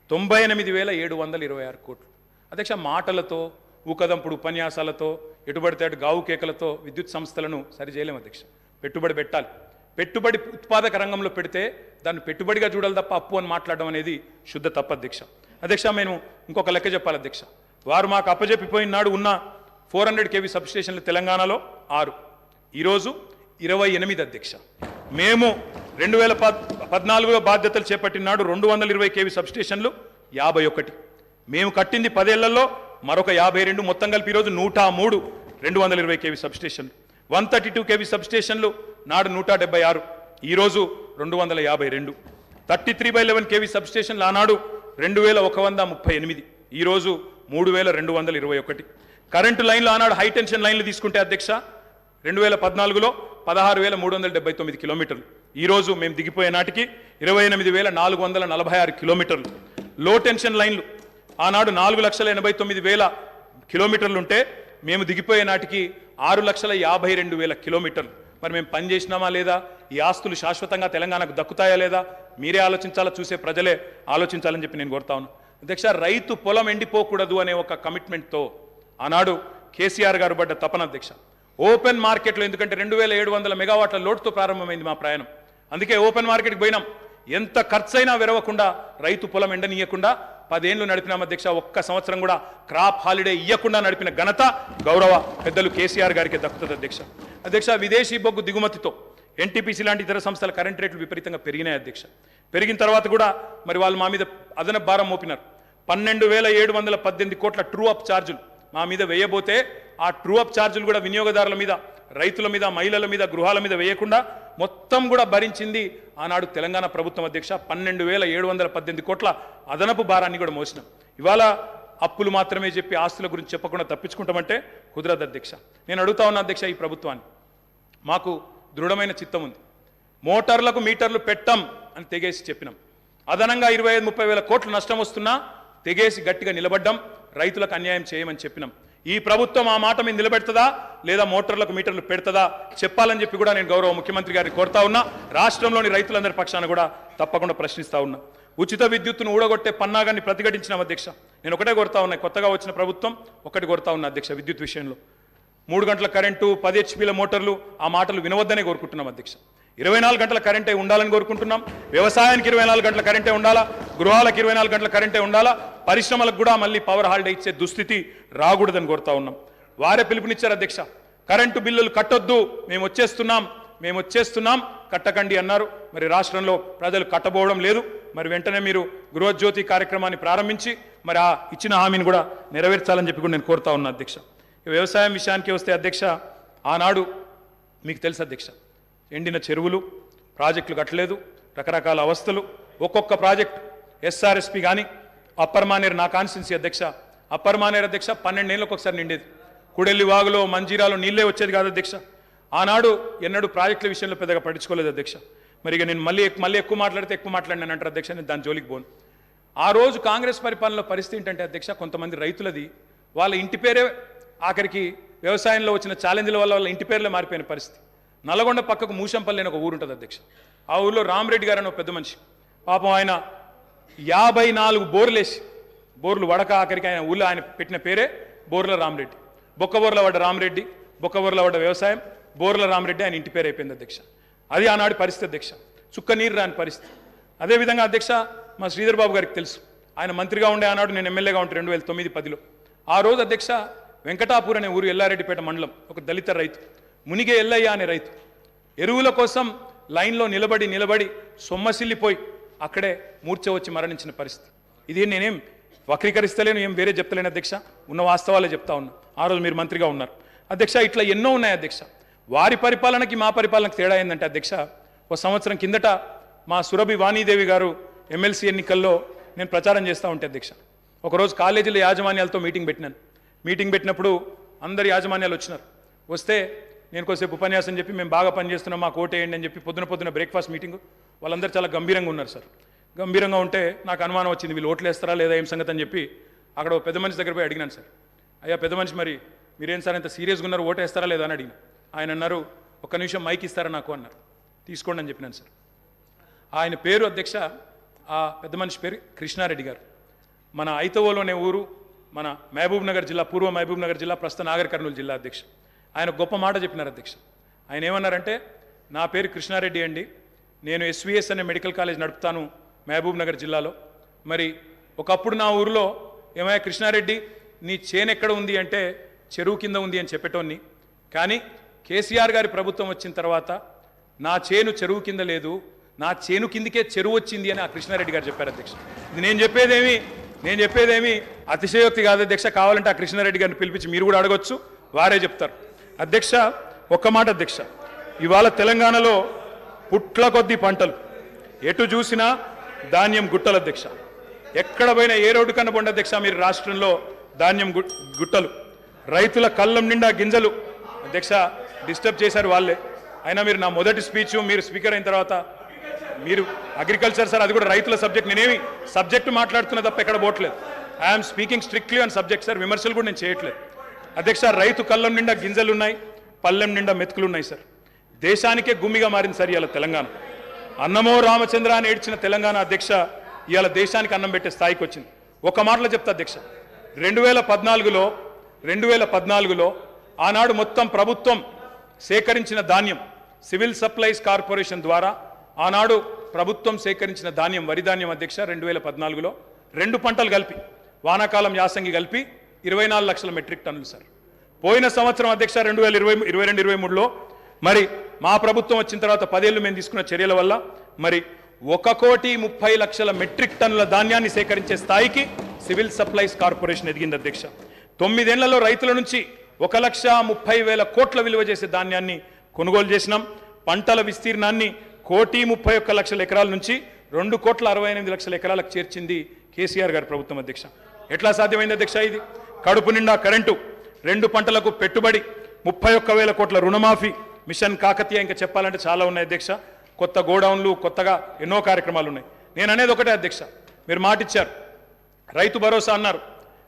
98,726 కోట్లు అధ్యక్ష. మాటలతో, ఊకదంపుడు ఉపన్యాసాలతో, ఎటుబడితే అటు గావు కేకలతో విద్యుత్ సంస్థలను సరిచేయలేము అధ్యక్ష. పెట్టుబడి పెట్టాలి. పెట్టుబడి ఉత్పాదక రంగంలో పెడితే దాన్ని పెట్టుబడిగా చూడాలి తప్ప అప్పు అని మాట్లాడడం అనేది శుద్ధ తప్పు అధ్యక్ష. అధ్యక్ష, మేము ఇంకొక లెక్క చెప్పాలి అధ్యక్ష. వారు మాకు అప్పజెప్పిపోయిన నాడు ఉన్న 400 kV సబ్స్టేషన్లు తెలంగాణలో 6, ఈరోజు 28 అధ్యక్ష. మేము 2014లో బాధ్యతలు చేపట్టిన నాడు 220 kV సబ్స్టేషన్లు 51. మేము కట్టింది 10 ఏళ్లలో మరొక 52, మొత్తం కలిపి ఈరోజు 103 220 kV సబ్స్టేషన్లు. 132 kV సబ్స్టేషన్లు నాడు 176, ఈరోజు 252. 33/11 kV సబ్స్టేషన్లు ఆనాడు 2,138, ఈరోజు 3,221. కరెంటు లైన్లు ఆనాడు హై టెన్షన్ లైన్లు తీసుకుంటే అధ్యక్ష 2014లో 16,379 కిలోమీటర్లు, ఈరోజు మేము దిగిపోయే నాటికి 28,446 కిలోమీటర్లు. లో టెన్షన్ లైన్లు ఆనాడు 4,89,000 కిలోమీటర్లు ఉంటే మేము దిగిపోయే నాటికి 6,52,000 కిలోమీటర్లు. మరి మేము పని చేసినామా లేదా, ఈ ఆస్తులు శాశ్వతంగా తెలంగాణకు దక్కుతాయా లేదా, మీరే ఆలోచించాలా, చూసే ప్రజలే ఆలోచించాలని చెప్పి నేను కోరుతా ఉన్నాను. అధ్యక్ష, రైతు పొలం ఎండిపోకూడదు అనే ఒక కమిట్మెంట్తో ఆనాడు కేసీఆర్ గారు పడ్డ తపన అధ్యక్ష. ఓపెన్ మార్కెట్లో, ఎందుకంటే 2,700 మెగావాట్ల లోటుతో ప్రారంభమైంది మా ప్రయాణం. అందుకే ఓపెన్ మార్కెట్కి పోయినాం. ఎంత ఖర్చైనా వెరవకుండా, రైతు పొలం ఎండనీయకుండా 10 ఏళ్ళు నడిపినాం అధ్యక్ష. ఒక్క సంవత్సరం కూడా క్రాప్ హాలిడే ఇవ్వకుండా నడిపిన ఘనత గౌరవ పెద్దలు కేసీఆర్ గారికి దక్కుతుంది అధ్యక్ష. అధ్యక్ష, విదేశీ బొగ్గు దిగుమతితో ఎన్టీపీసీ లాంటి ఇతర సంస్థల కరెంట్ రేట్లు విపరీతంగా పెరిగినాయి అధ్యక్ష. పెరిగిన తర్వాత కూడా మరి వాళ్ళు మా మీద అదనపు భారం మోపినారు. 12,718 కోట్ల ట్రూ అప్ ఛార్జీలు మా మీద వేయబోతే, ఆ ట్రూ అప్ ఛార్జీలు కూడా వినియోగదారుల మీద, రైతుల మీద, మహిళల మీద, గృహాల మీద వేయకుండా మొత్తం కూడా భరించింది ఆనాడు తెలంగాణ ప్రభుత్వం అధ్యక్ష. 12,718 కోట్ల అదనపు భారాన్ని కూడా మోసినాం. ఇవాళ అప్పులు మాత్రమే చెప్పి ఆస్తుల గురించి చెప్పకుండా తప్పించుకుంటామంటే కుదరదు అధ్యక్ష. నేను అడుగుతా ఉన్నా అధ్యక్ష, ఈ ప్రభుత్వాన్ని, మాకు దృఢమైన చిత్తం ఉంది. మోటార్లకు మీటర్లు పెట్టం అని తెగేసి చెప్పినాం. అదనంగా 25-30 వేల కోట్లు నష్టం వస్తున్నా తెగేసి గట్టిగా నిలబడ్డాం. రైతులకు అన్యాయం చేయమని చెప్పినాం. ఈ ప్రభుత్వం ఆ మాట మీద నిలబెడుతుందా లేదా మోటార్లకు మీటర్లు పెడుతుందా చెప్పాలని చెప్పి కూడా నేను గౌరవ ముఖ్యమంత్రి గారిని కోరుతా ఉన్నా. రాష్ట్రంలోని రైతులందరి పక్షాన కూడా తప్పకుండా ప్రశ్నిస్తా ఉన్నా. ఉచిత విద్యుత్తును ఊడగొట్టే పన్నాగాన్ని ప్రతిఘటించినాం అధ్యక్ష. నేను ఒకటే కోరుతా ఉన్నా, కొత్తగా వచ్చిన ప్రభుత్వం ఒకటి కోరుతా ఉన్నా అధ్యక్ష, విద్యుత్ విషయంలో 3 గంటల కరెంటు, 10 హెచ్పీల మోటార్లు, ఆ మాటలు వినవద్దనే కోరుకుంటున్నాం అధ్యక్ష. 24 గంటల కరెంటే ఉండాలని కోరుకుంటున్నాం. వ్యవసాయానికి 24 గంటల కరెంటే ఉండాలా, గృహాలకు 24 గంటల కరెంటే ఉండాలా, పరిశ్రమలకు కూడా మళ్ళీ పవర్ హాలిడే ఇచ్చే దుస్థితి రాకూడదని కోరుతా ఉన్నాం. వారే పిలుపునిచ్చారు అధ్యక్ష, కరెంటు బిల్లులు కట్టొద్దు, మేము వచ్చేస్తున్నాం కట్టకండి అన్నారు. మరి రాష్ట్రంలో ప్రజలు కట్టబోవడం లేదు. మరి వెంటనే మీరు గృహజ్యోతి కార్యక్రమాన్ని ప్రారంభించి మరి ఆ ఇచ్చిన హామీని కూడా నెరవేర్చాలని చెప్పి కూడా నేను కోరుతా ఉన్నా అధ్యక్ష. వ్యవసాయం విషయానికి వస్తే అధ్యక్ష, ఆనాడు మీకు తెలుసు అధ్యక్ష, ఎండిన చెరువులు, ప్రాజెక్టులు కట్టలేదు, రకరకాల అవస్థలు. ఒక్కొక్క ప్రాజెక్ట్ ఎస్ఆర్ఎస్పి కానీ, అప్పర్ మానేరు నా కాన్స్టిట్యున్సీ అధ్యక్ష, అప్పర్ మానేరు అధ్యక్ష 12 ఏళ్ళకి ఒకసారి నిండేది. కుడెల్లి వాగులో, మంజీరాలో నీళ్ళే వచ్చేది కాదు అధ్యక్ష. ఆనాడు ఎన్నడూ ప్రాజెక్టుల విషయంలో పెద్దగా పట్టించుకోలేదు అధ్యక్ష. మరి ఇక నేను మళ్ళీ ఎక్కువ మాట్లాడితే ఎక్కువ మాట్లాడినాను అంటారు అధ్యక్ష, నేను దాని జోలికి పోను. ఆ రోజు కాంగ్రెస్ పరిపాలనలో పరిస్థితి ఏంటంటే అధ్యక్ష, కొంతమంది రైతులది వాళ్ళ ఇంటి పేరే ఆఖరికి వ్యవసాయంలో వచ్చిన ఛాలెంజ్ల వల్ల వాళ్ళ ఇంటి పేర్లే మారిపోయిన పరిస్థితి. నల్లగొండ పక్కకు మూషంపల్లి అని ఒక ఊరు ఉంటుంది అధ్యక్ష. ఆ ఊళ్ళో రామరెడ్డి గారు అని ఒక పెద్ద మనిషి, పాపం ఆయన 54 బోర్లేసి, బోర్లు వడక ఆఖరికి ఆయన ఊళ్ళో ఆయన పెట్టిన పేరే బోర్ల రామరెడ్డి. బొక్కబోర్ల పడ్డ రామరెడ్డి, బొక్కబోర్ల పడ్డ వ్యవసాయం, బోర్ల రామరెడ్డి ఆయన ఇంటి పేరు అయిపోయింది అధ్యక్ష. అది ఆనాడు పరిస్థితి అధ్యక్ష, చుక్క నీరు రాని పరిస్థితి. అదేవిధంగా అధ్యక్ష, మా శ్రీధర్ బాబు గారికి తెలుసు, ఆయన మంత్రిగా ఉండే ఆనాడు, నేను ఎమ్మెల్యేగా ఉంటే 2009-10లో. ఆ రోజు అధ్యక్ష వెంకటాపూర్ అనే ఊరు, ఎల్లారెడ్డిపేట మండలం, ఒక దళిత రైతు మునిగే ఎల్లయ్య అనే రైతు ఎరువుల కోసం లైన్లో నిలబడి సొమ్మసిల్లిపోయి అక్కడే మూర్ఛ వచ్చి మరణించిన పరిస్థితి. ఇది నేనేం వక్రీకరిస్తలేను, ఏం వేరే చెప్తలేను అధ్యక్ష, ఉన్న వాస్తవాలే చెప్తా ఉన్నా. ఆ రోజు మీరు మంత్రిగా ఉన్నారు అధ్యక్ష. ఇట్లా ఎన్నో ఉన్నాయి అధ్యక్ష. వారి పరిపాలనకి మా పరిపాలనకి తేడా ఏంటంటే అధ్యక్ష, ఒక సంవత్సరం కిందట మా సురభి వాణీదేవి గారు ఎమ్మెల్సీ ఎన్నికల్లో నేను ప్రచారం చేస్తూ ఉంటే అధ్యక్ష, ఒకరోజు కాలేజీల యాజమాన్యాలతో మీటింగ్ పెట్టినప్పుడు అందరు యాజమాన్యాలు వచ్చినారు. వస్తే నేను కొద్దిసేపు ఉపన్యాసం చెప్పి, మేము బాగా పనిచేస్తున్నాం, మాకు ఓటేయండి అని చెప్పి పొద్దున బ్రేక్ఫాస్ట్ మీటింగ్. వాళ్ళందరూ చాలా గంభీరంగా ఉన్నారు సార్. గంభీరంగా ఉంటే నాకు అనుమానం వచ్చింది, వీళ్ళు ఓట్లు వేస్తారా లేదా ఏం సంగతి అని చెప్పి అక్కడ పెద్ద మనిషి దగ్గర పోయి అడిగినాను సార్. అయ్యా పెద్ద మనిషి, మరి మీరేం సార్ ఇంత సీరియస్గా ఉన్నారు, ఓటేస్తారా లేదా అని అడిగిన. ఆయన అన్నారు, ఒక్క నిమిషం మైక్ ఇస్తారా నాకు అన్నారు. తీసుకోండి అని చెప్పినాను సార్. ఆయన పేరు అధ్యక్ష, ఆ పెద్ద మనిషి పేరు కృష్ణారెడ్డి గారు. మన ఐతవోలోనే ఊరు, మన మహబూబ్ నగర్ జిల్లా, పూర్వ మహబూబ్ నగర్ జిల్లా, ప్రస్తుత నాగర్ కర్నూలు జిల్లా అధ్యక్ష. ఆయన గొప్ప మాట చెప్పినారు అధ్యక్ష. ఆయన ఏమన్నారంటే, నా పేరు కృష్ణారెడ్డి అండి, నేను ఎస్విఎస్ అనే మెడికల్ కాలేజ్ నడుపుతాను మహబూబ్ నగర్ జిల్లాలో. మరి ఒకప్పుడు నా ఊరిలో, ఏమయ్యా కృష్ణారెడ్డి నీ చేను ఎక్కడ ఉంది అంటే చెరువు కింద ఉంది అని చెప్పేటోన్ని, కానీ కేసీఆర్ గారి ప్రభుత్వం వచ్చిన తర్వాత నా చేను చెరువు కింద లేదు, నా చేను కిందకే చెరువు వచ్చింది అని ఆ కృష్ణారెడ్డి గారు చెప్పారు అధ్యక్ష. ఇది నేను చెప్పేదేమి అతిశయోక్తి కాదు అధ్యక్ష. కావాలంటే ఆ కృష్ణారెడ్డి గారిని పిలిపించి మీరు కూడా అడగొచ్చు, వారే చెప్తారు అధ్యక్ష. ఒక్క మాట అధ్యక్ష, ఇవాళ తెలంగాణలో పుట్ల కొద్ది పంటలు, ఎటు చూసినా ధాన్యం గుట్టలు అధ్యక్ష. ఎక్కడ పోయినా ఏ రోడ్డు కన్నా పోండి అధ్యక్ష, మీరు రాష్ట్రంలో ధాన్యం గుట్టలు, రైతుల కళ్ళం నిండా గింజలు అధ్యక్ష. డిస్టర్బ్ చేశారు వాళ్ళే. అయినా మీరు నా మొదటి స్పీచ్, మీరు స్పీకర్ అయిన తర్వాత మీరు అగ్రికల్చర్ సార్, అది కూడా రైతుల సబ్జెక్ట్, నేనేమి సబ్జెక్టు మాట్లాడుతున్నా తప్ప ఎక్కడ పోవట్లేదు. I'm speaking strictly on subject sir, విమర్శలు కూడా నేను చేయట్లేదు. అధ్యక్ష, రైతు కళ్ళం నిండా గింజలున్నాయి, పల్లెం నిండా మెతుకులున్నాయి సార్. దేశానికే గుమ్మిగా మారింది సార్ ఇవాళ తెలంగాణ. అన్నమో రామచంద్ర అని ఏడ్చిన తెలంగాణ అధ్యక్ష ఇవాళ దేశానికి అన్నం పెట్టే స్థాయికి వచ్చింది. ఒక మాటలో చెప్తా అధ్యక్ష, 2014లో ఆనాడు మొత్తం ప్రభుత్వం సేకరించిన ధాన్యం సివిల్ సప్లైస్ కార్పొరేషన్ ద్వారా ఆనాడు ప్రభుత్వం సేకరించిన ధాన్యం వరి ధాన్యం అధ్యక్ష 2014లో 2 పంటలు కలిపి వానాకాలం యాసంగి కలిపి 24 లక్షల మెట్రిక్ టన్నులు సార్. పోయిన సంవత్సరం అధ్యక్ష 2022-23లో మరి మా ప్రభుత్వం వచ్చిన తర్వాత 10 ఏళ్ళు మేము తీసుకున్న చర్యల వల్ల మరి 1,30,00,000 మెట్రిక్ టన్నుల ధాన్యాన్ని సేకరించే స్థాయికి సివిల్ సప్లైస్ కార్పొరేషన్ ఎదిగింది అధ్యక్ష. 9 ఏళ్లలో రైతుల నుంచి 1,30,000 కోట్ల విలువ చేసే ధాన్యాన్ని కొనుగోలు చేసినాం. పంటల విస్తీర్ణాన్ని 1,31,00,000 ఎకరాల నుంచి 2,68,00,000 ఎకరాలకు చేర్చింది కేసీఆర్ గారి ప్రభుత్వం అధ్యక్ష. ఎట్లా సాధ్యమైంది అధ్యక్ష ఇది? కడుపు నిండా కరెంటు, 2 పంటలకు పెట్టుబడి, 31,000 కోట్ల రుణమాఫీ, మిషన్ కాకతీయ, ఇంకా చెప్పాలంటే చాలా ఉన్నాయి అధ్యక్ష. కొత్త గోడౌన్లు, కొత్తగా ఎన్నో కార్యక్రమాలు ఉన్నాయి. నేను అనేది ఒకటే అధ్యక్ష, మీరు మాట ఇచ్చారు, రైతు భరోసా అన్నారు.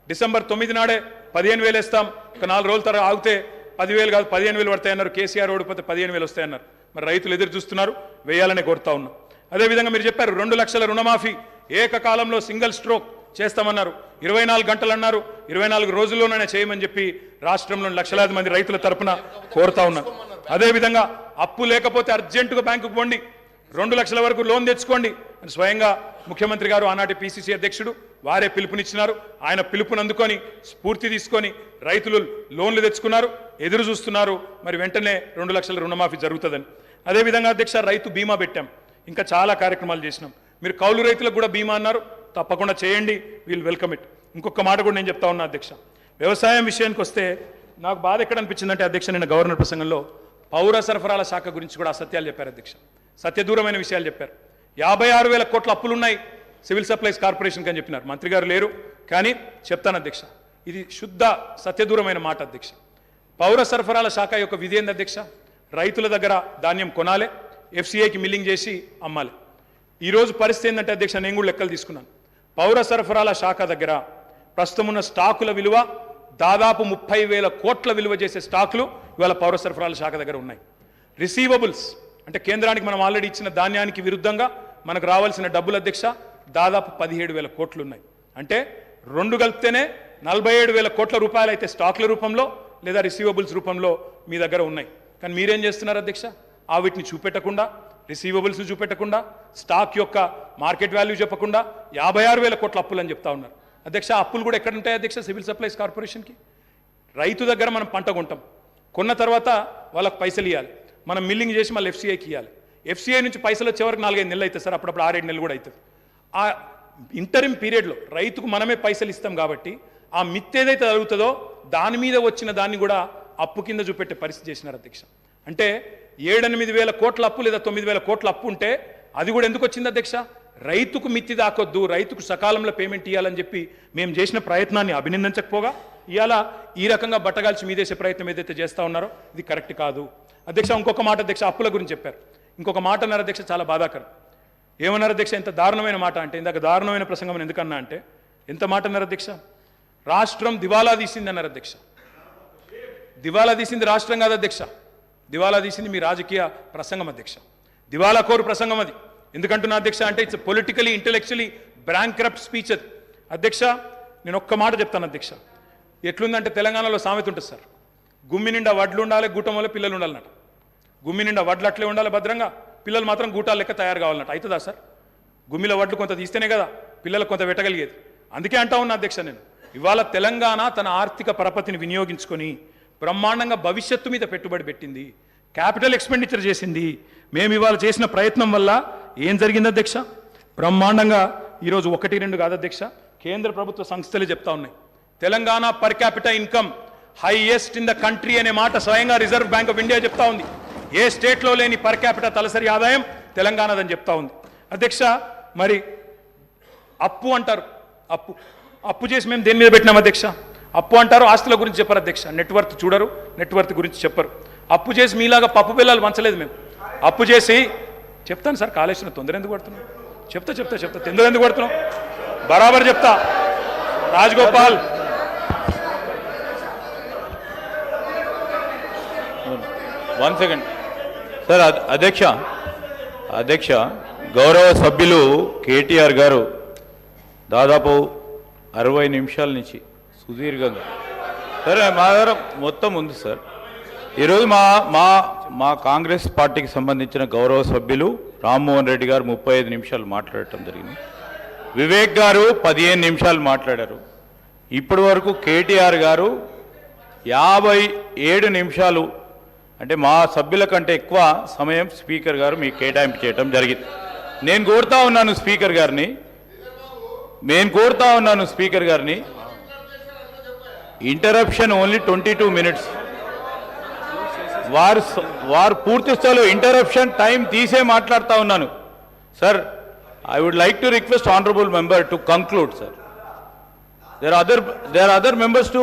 డిసెంబర్ 9 నాడే 15,000 వేస్తాం, ఒక 4 రోజుల తర్వాత ఆగితే 10,000 కాదు 15,000 పడతాయన్నారు. కేసీఆర్ ఓడిపోతే 15,000 వస్తాయన్నారు. మరి రైతులు ఎదురు చూస్తున్నారు, వేయాలనే కోరుతా ఉన్నాం. అదేవిధంగా మీరు చెప్పారు 2 లక్షల రుణమాఫీ ఏకకాలంలో సింగిల్ స్ట్రోక్ చేస్తామన్నారు. 24 గంటలు అన్నారు, 24 రోజుల్లోనే చేయమని చెప్పి రాష్ట్రంలోని లక్షలాది మంది రైతుల తరపున కోరుతా ఉన్నారు. అదేవిధంగా అప్పు లేకపోతే అర్జెంటుగా బ్యాంకుకు పోండి, 2 లక్షల వరకు లోన్ తెచ్చుకోండి అని స్వయంగా ముఖ్యమంత్రి గారు ఆనాటి పిసిసి అధ్యక్షుడు వారే పిలుపునిచ్చినారు. ఆయన పిలుపుని అందుకొని స్ఫూర్తి తీసుకొని రైతులు లోన్లు తెచ్చుకున్నారు, ఎదురు చూస్తున్నారు. మరి వెంటనే 2 లక్షల రుణమాఫీ జరుగుతుందని. అదేవిధంగా అధ్యక్ష రైతు బీమా పెట్టాం, ఇంకా చాలా కార్యక్రమాలు చేసినాం. మీరు కౌలు రైతులకు కూడా బీమా అన్నారు, తప్పకుండా చేయండి, వీల్ వెల్కమ్ ఇట్. ఇంకొక మాట కూడా నేను చెప్తా ఉన్నా అధ్యక్ష, వ్యవసాయం విషయానికి వస్తే నాకు బాధ ఎక్కడ అనిపించిందంటే అధ్యక్ష, నిన్న గవర్నర్ ప్రసంగంలో పౌర సరఫరాల శాఖ గురించి కూడా అసత్యాలు చెప్పారు అధ్యక్ష, సత్యదూరమైన విషయాలు చెప్పారు. 56,000 కోట్ల అప్పులున్నాయి సివిల్ సప్లైస్ కార్పొరేషన్కి అని చెప్పినారు. మంత్రి గారు లేరు కానీ చెప్తాను అధ్యక్ష, ఇది శుద్ధ సత్యదూరమైన మాట అధ్యక్ష. పౌర సరఫరాల శాఖ యొక్క విధి ఏంది అధ్యక్ష? రైతుల దగ్గర ధాన్యం కొనాలి, ఎఫ్సిఐకి మిల్లింగ్ చేసి అమ్మాలి. ఈరోజు పరిస్థితి ఏంటంటే అధ్యక్ష, నేను కూడా లెక్కలు తీసుకున్నాను. పౌర సరఫరాల శాఖ దగ్గర ప్రస్తుతం ఉన్న స్టాకుల విలువ దాదాపు 30,000 కోట్ల విలువ చేసే స్టాకులు ఇవాళ పౌర సరఫరాల శాఖ దగ్గర ఉన్నాయి. రిసీవబుల్స్ అంటే కేంద్రానికి మనం ఆల్రెడీ ఇచ్చిన ధాన్యానికి విరుద్ధంగా మనకు రావాల్సిన డబ్బులు అధ్యక్ష దాదాపు 17,000 కోట్లు ఉన్నాయి. అంటే 2 కలిపితేనే 47,000 కోట్ల రూపాయలు అయితే స్టాక్ల రూపంలో లేదా రిసీవబుల్స్ రూపంలో మీ దగ్గర ఉన్నాయి. కానీ మీరేం చేస్తున్నారు అధ్యక్ష? ఆ వీటిని చూపెట్టకుండా, రిసీవబుల్స్ చూపెట్టకుండా, స్టాక్ యొక్క మార్కెట్ వాల్యూ చెప్పకుండా 56,000 కోట్ల అప్పులు అని చెప్తా ఉన్నారు అధ్యక్ష. అప్పులు కూడా ఎక్కడ ఉంటాయి అధ్యక్ష? సివిల్ సప్లైస్ కార్పొరేషన్కి. రైతు దగ్గర మనం పంట కొంటాం, కొన్న తర్వాత వాళ్ళకి పైసలు ఇవ్వాలి, మనం మిల్లింగ్ చేసి మళ్ళీ ఎఫ్సిఐకి ఇవ్వాలి. ఎఫ్సిఐ నుంచి పైసలు వచ్చే వరకు 4-5 నెలలు అవుతుంది సార్, అప్పుడప్పుడు 6-7 నెలలు కూడా అవుతుంది. ఆ ఇంటరిమ్ పీరియడ్లో రైతుకు మనమే పైసలు ఇస్తాం కాబట్టి ఆ మిత్ ఏదైతే జరుగుతుందో దాని మీద వచ్చిన దాన్ని కూడా అప్పు కింద చూపెట్టే పరిస్థితి చేసినారు అధ్యక్ష. అంటే 7-8 కోట్ల అప్పు లేదా 9,000 కోట్ల అప్పు ఉంటే అది కూడా ఎందుకు వచ్చింది అధ్యక్ష? రైతుకు మిత్తి దాకొద్దు, రైతుకు సకాలంలో పేమెంట్ ఇవ్వాలని చెప్పి మేము చేసిన ప్రయత్నాన్ని అభినందించకపోగా ఇవాళ ఈ రకంగా బట్టగాల్చి మీదేసే ప్రయత్నం ఏదైతే చేస్తూ ఉన్నారో ఇది కరెక్ట్ కాదు అధ్యక్ష. ఇంకొక మాట అధ్యక్ష, అప్పుల గురించి చెప్పారు. ఇంకొక మాట అన్నారు అధ్యక్ష, చాలా బాధాకరం. ఏమన్నారు అధ్యక్ష? ఎంత దారుణమైన మాట అంటే, ఇందాక దారుణమైన ప్రసంగం ఎందుకన్నా అంటే ఎంత మాట అన్నారు అధ్యక్ష? రాష్ట్రం దివాలా తీసింది అన్నారు అధ్యక్ష. దివాలా తీసింది రాష్ట్రం కాదు అధ్యక్ష, దివాలా తీసింది మీ రాజకీయ ప్రసంగం అధ్యక్ష. దివాలా కోరు ప్రసంగం అది. ఎందుకంటున్నా అధ్యక్ష అంటే ఇట్స్ పొలిటికలీ ఇంటెలెక్చువలీ బ్రాంక్రప్ట్ స్పీచ్ అది అధ్యక్ష. నేను ఒక్క మాట చెప్తాను అధ్యక్ష, ఎట్లుందంటే తెలంగాణలో సామెత ఉంటుంది సార్, గుమ్మి నిండా వడ్లు ఉండాలి, గూటం వల్ల పిల్లలు ఉండాలన్నట్టు. గుమ్మి నిండా వడ్లు అట్లే ఉండాలి భద్రంగా, పిల్లలు మాత్రం గూటాలు లెక్క తయారు కావాలన్నట్టు. అవుతుందా సార్? గుమ్మిలో వడ్లు కొంత తీస్తేనే కదా పిల్లలకు కొంత పెట్టగలిగేది. అందుకే అంటా ఉన్నా అధ్యక్ష, నేను ఇవాళ తెలంగాణ తన ఆర్థిక పరపతిని వినియోగించుకొని బ్రహ్మాండంగా భవిష్యత్తు మీద పెట్టుబడి పెట్టింది, క్యాపిటల్ ఎక్స్పెండిచర్ చేసింది. మేము ఇవాళ చేసిన ప్రయత్నం వల్ల ఏం జరిగింది అధ్యక్ష? బ్రహ్మాండంగా ఈరోజు 1-2 కాదు అధ్యక్ష, కేంద్ర ప్రభుత్వ సంస్థలే చెప్తా ఉన్నాయి. Telangana per capital income highest in the country అనే మాట స్వయంగా రిజర్వ్ బ్యాంక్ ఆఫ్ ఇండియా చెప్తా ఉంది. ఏ స్టేట్లో లేని పర్ క్యాపిటల్ తలసరి ఆదాయం తెలంగాణదని చెప్తా ఉంది అధ్యక్ష. మరి అప్పు అంటారు, అప్పు చేసి మేము దేని మీద పెట్టినాం అధ్యక్ష? అప్పు అంటారు, ఆస్తుల గురించి చెప్పరు అధ్యక్ష. నెట్వర్త్ చూడరు, నెట్వర్త్ గురించి చెప్పరు. అప్పు చేసి మీలాగా పప్పు పిల్లలు పంచలేదు మేము. అప్పు చేసి చెప్తాను సార్, కాళేశ్వరం తొందర ఎందుకు పడుతున్నాం? చెప్తా తొందర ఎందుకు పడుతున్నాం? బరాబర్ చెప్తా. Rajagopal 1 second sir. అధ్యక్ష గౌరవ సభ్యులు కేటీఆర్ గారు దాదాపు 60 నిమిషాల నుంచి సుదీర్ఘంగా సరే మా దగ్గర మొత్తం ఉంది సార్. ఈరోజు మా కాంగ్రెస్ పార్టీకి సంబంధించిన గౌరవ సభ్యులు రామ్మోహన్ రెడ్డి గారు 35 నిమిషాలు మాట్లాడటం జరిగింది. వివేక్ గారు 15 నిమిషాలు మాట్లాడారు. ఇప్పటి వరకు కేటీఆర్ గారు 57 నిమిషాలు, అంటే మా సభ్యుల కంటే ఎక్కువ సమయం స్పీకర్ గారు మీకు కేటాయింపు చేయడం జరిగింది. నేను కోరుతా ఉన్నాను స్పీకర్ గారిని ఇంటరప్షన్ ఓన్లీ 22 మినిట్స్. వారు పూర్తి స్థాయిలో ఇంటరప్షన్ టైం తీసే మాట్లాడుతూ ఉన్నాను sir. I would like to request honourable member to conclude sir. There are other members to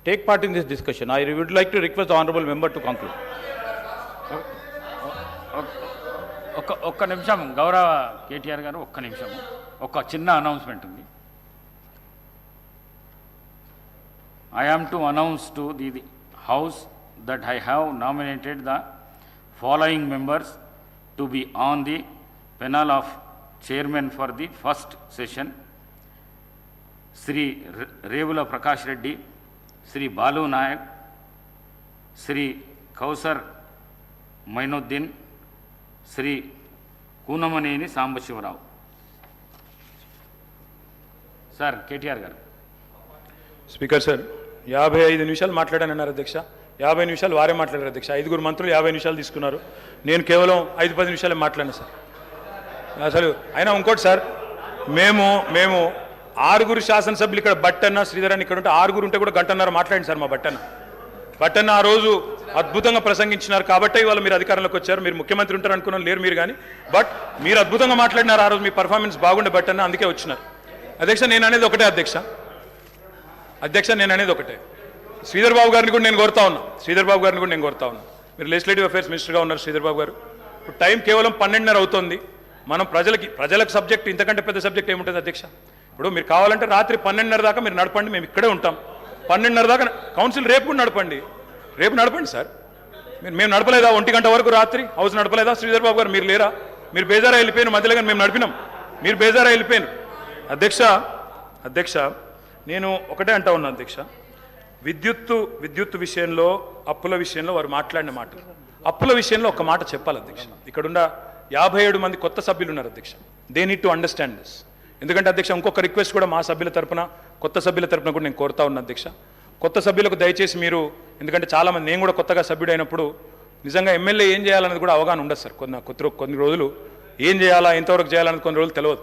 take part in this discussion. I would like to request the honorable member to conclude. ఒక్క నిమిషం గౌరవ కేటీఆర్ గారు, ఒక్క నిమిషం. ఒక చిన్న announcement ఉంది. I am to announce to the House that I have nominated the following members to be on the panel of chairman for the first session: Sri Revula Prakash Reddy, Sri Balu Nayak, Sri Kausar Mainuddin, Sri Kunamaneni Sambashivarao. Sir, KTR garu. Speaker sir 55 నిమిషాలు మాట్లాడానన్నారు అధ్యక్ష. 50 నిమిషాలు వారే మాట్లాడారు అధ్యక్ష. 5 మంత్రులు 50 నిమిషాలు తీసుకున్నారు. నేను కేవలం 5-10 నిమిషాలే మాట్లాడాను సార్. అసలు అయినా ఇంకోటి సార్, మేము 6 శాసనసభ్యులు ఇక్కడ బట్టన్న శ్రీధర్ అని ఇక్కడ ఉంటే 6 ఉంటే కూడా గంటన్నర మాట్లాడింది సార్. మా బట్టన్న ఆ రోజు అద్భుతంగా ప్రసంగించినారు కాబట్టి ఇవాళ మీరు అధికారంలోకి వచ్చారు. మీరు ముఖ్యమంత్రి ఉంటారు అనుకున్నాను, లేరు మీరు కానీ. బట్ మీరు అద్భుతంగా మాట్లాడినారు ఆ రోజు. మీ పర్ఫార్మెన్స్ బాగుండే బట్టన్న, అందుకే వచ్చినారు. అధ్యక్ష నేను అనేది ఒకటే శ్రీధర్ బాబు గారిని కూడా నేను కోరుతా ఉన్నా. మీరు లెజిస్లేటివ్ అఫైర్స్ మినిస్టర్గా ఉన్నారు శ్రీధర్ బాబు గారు. ఇప్పుడు టైం కేవలం 12:30 అవుతుంది. మనం ప్రజలకు సబ్జెక్ట్ ఇంతకంటే పెద్ద సబ్జెక్ట్ ఏముంటుంది అధ్యక్ష? ఇప్పుడు మీరు కావాలంటే రాత్రి 12:30 దాకా మీరు నడపండి, మేము ఇక్కడే ఉంటాం. 12:30 దాకా కౌన్సిల్ రేపు కూడా నడపండి సార్. మేము నడపలేదా 1 గంట వరకు రాత్రి హౌస్ నడపలేదా శ్రీధర్ బాబు గారు? మీరు లేరా? మీరు బేజారా వెళ్ళిపోయిన మధ్యలో, కానీ మేము నడిపినాం, మీరు బేజారా వెళ్ళిపోయాను. అధ్యక్ష నేను ఒకటే అంటా ఉన్నా అధ్యక్ష, విద్యుత్తు విషయంలో, అప్పుల విషయంలో వారు మాట్లాడిన మాటలు, అప్పుల విషయంలో ఒక మాట చెప్పాలి అధ్యక్ష. ఇక్కడున్న 57 మంది కొత్త సభ్యులు ఉన్నారు అధ్యక్ష. They need to understand this. ఎందుకంటే అధ్యక్ష ఇంకొక రిక్వెస్ట్ కూడా మా సభ్యుల తరపున, కొత్త సభ్యుల తరపున కూడా నేను కోరుతా ఉన్నా అధ్యక్ష. కొత్త సభ్యులకు దయచేసి మీరు, ఎందుకంటే చాలామంది, నేను కూడా కొత్తగా సభ్యుడైనప్పుడు నిజంగా ఎమ్మెల్యే ఏం చేయాలన్నది కూడా అవగాహన ఉండదు సార్. కొన్ని రోజులు ఏం చేయాలా, ఎంతవరకు చేయాలన్నది కొన్ని రోజులు తెలియదు.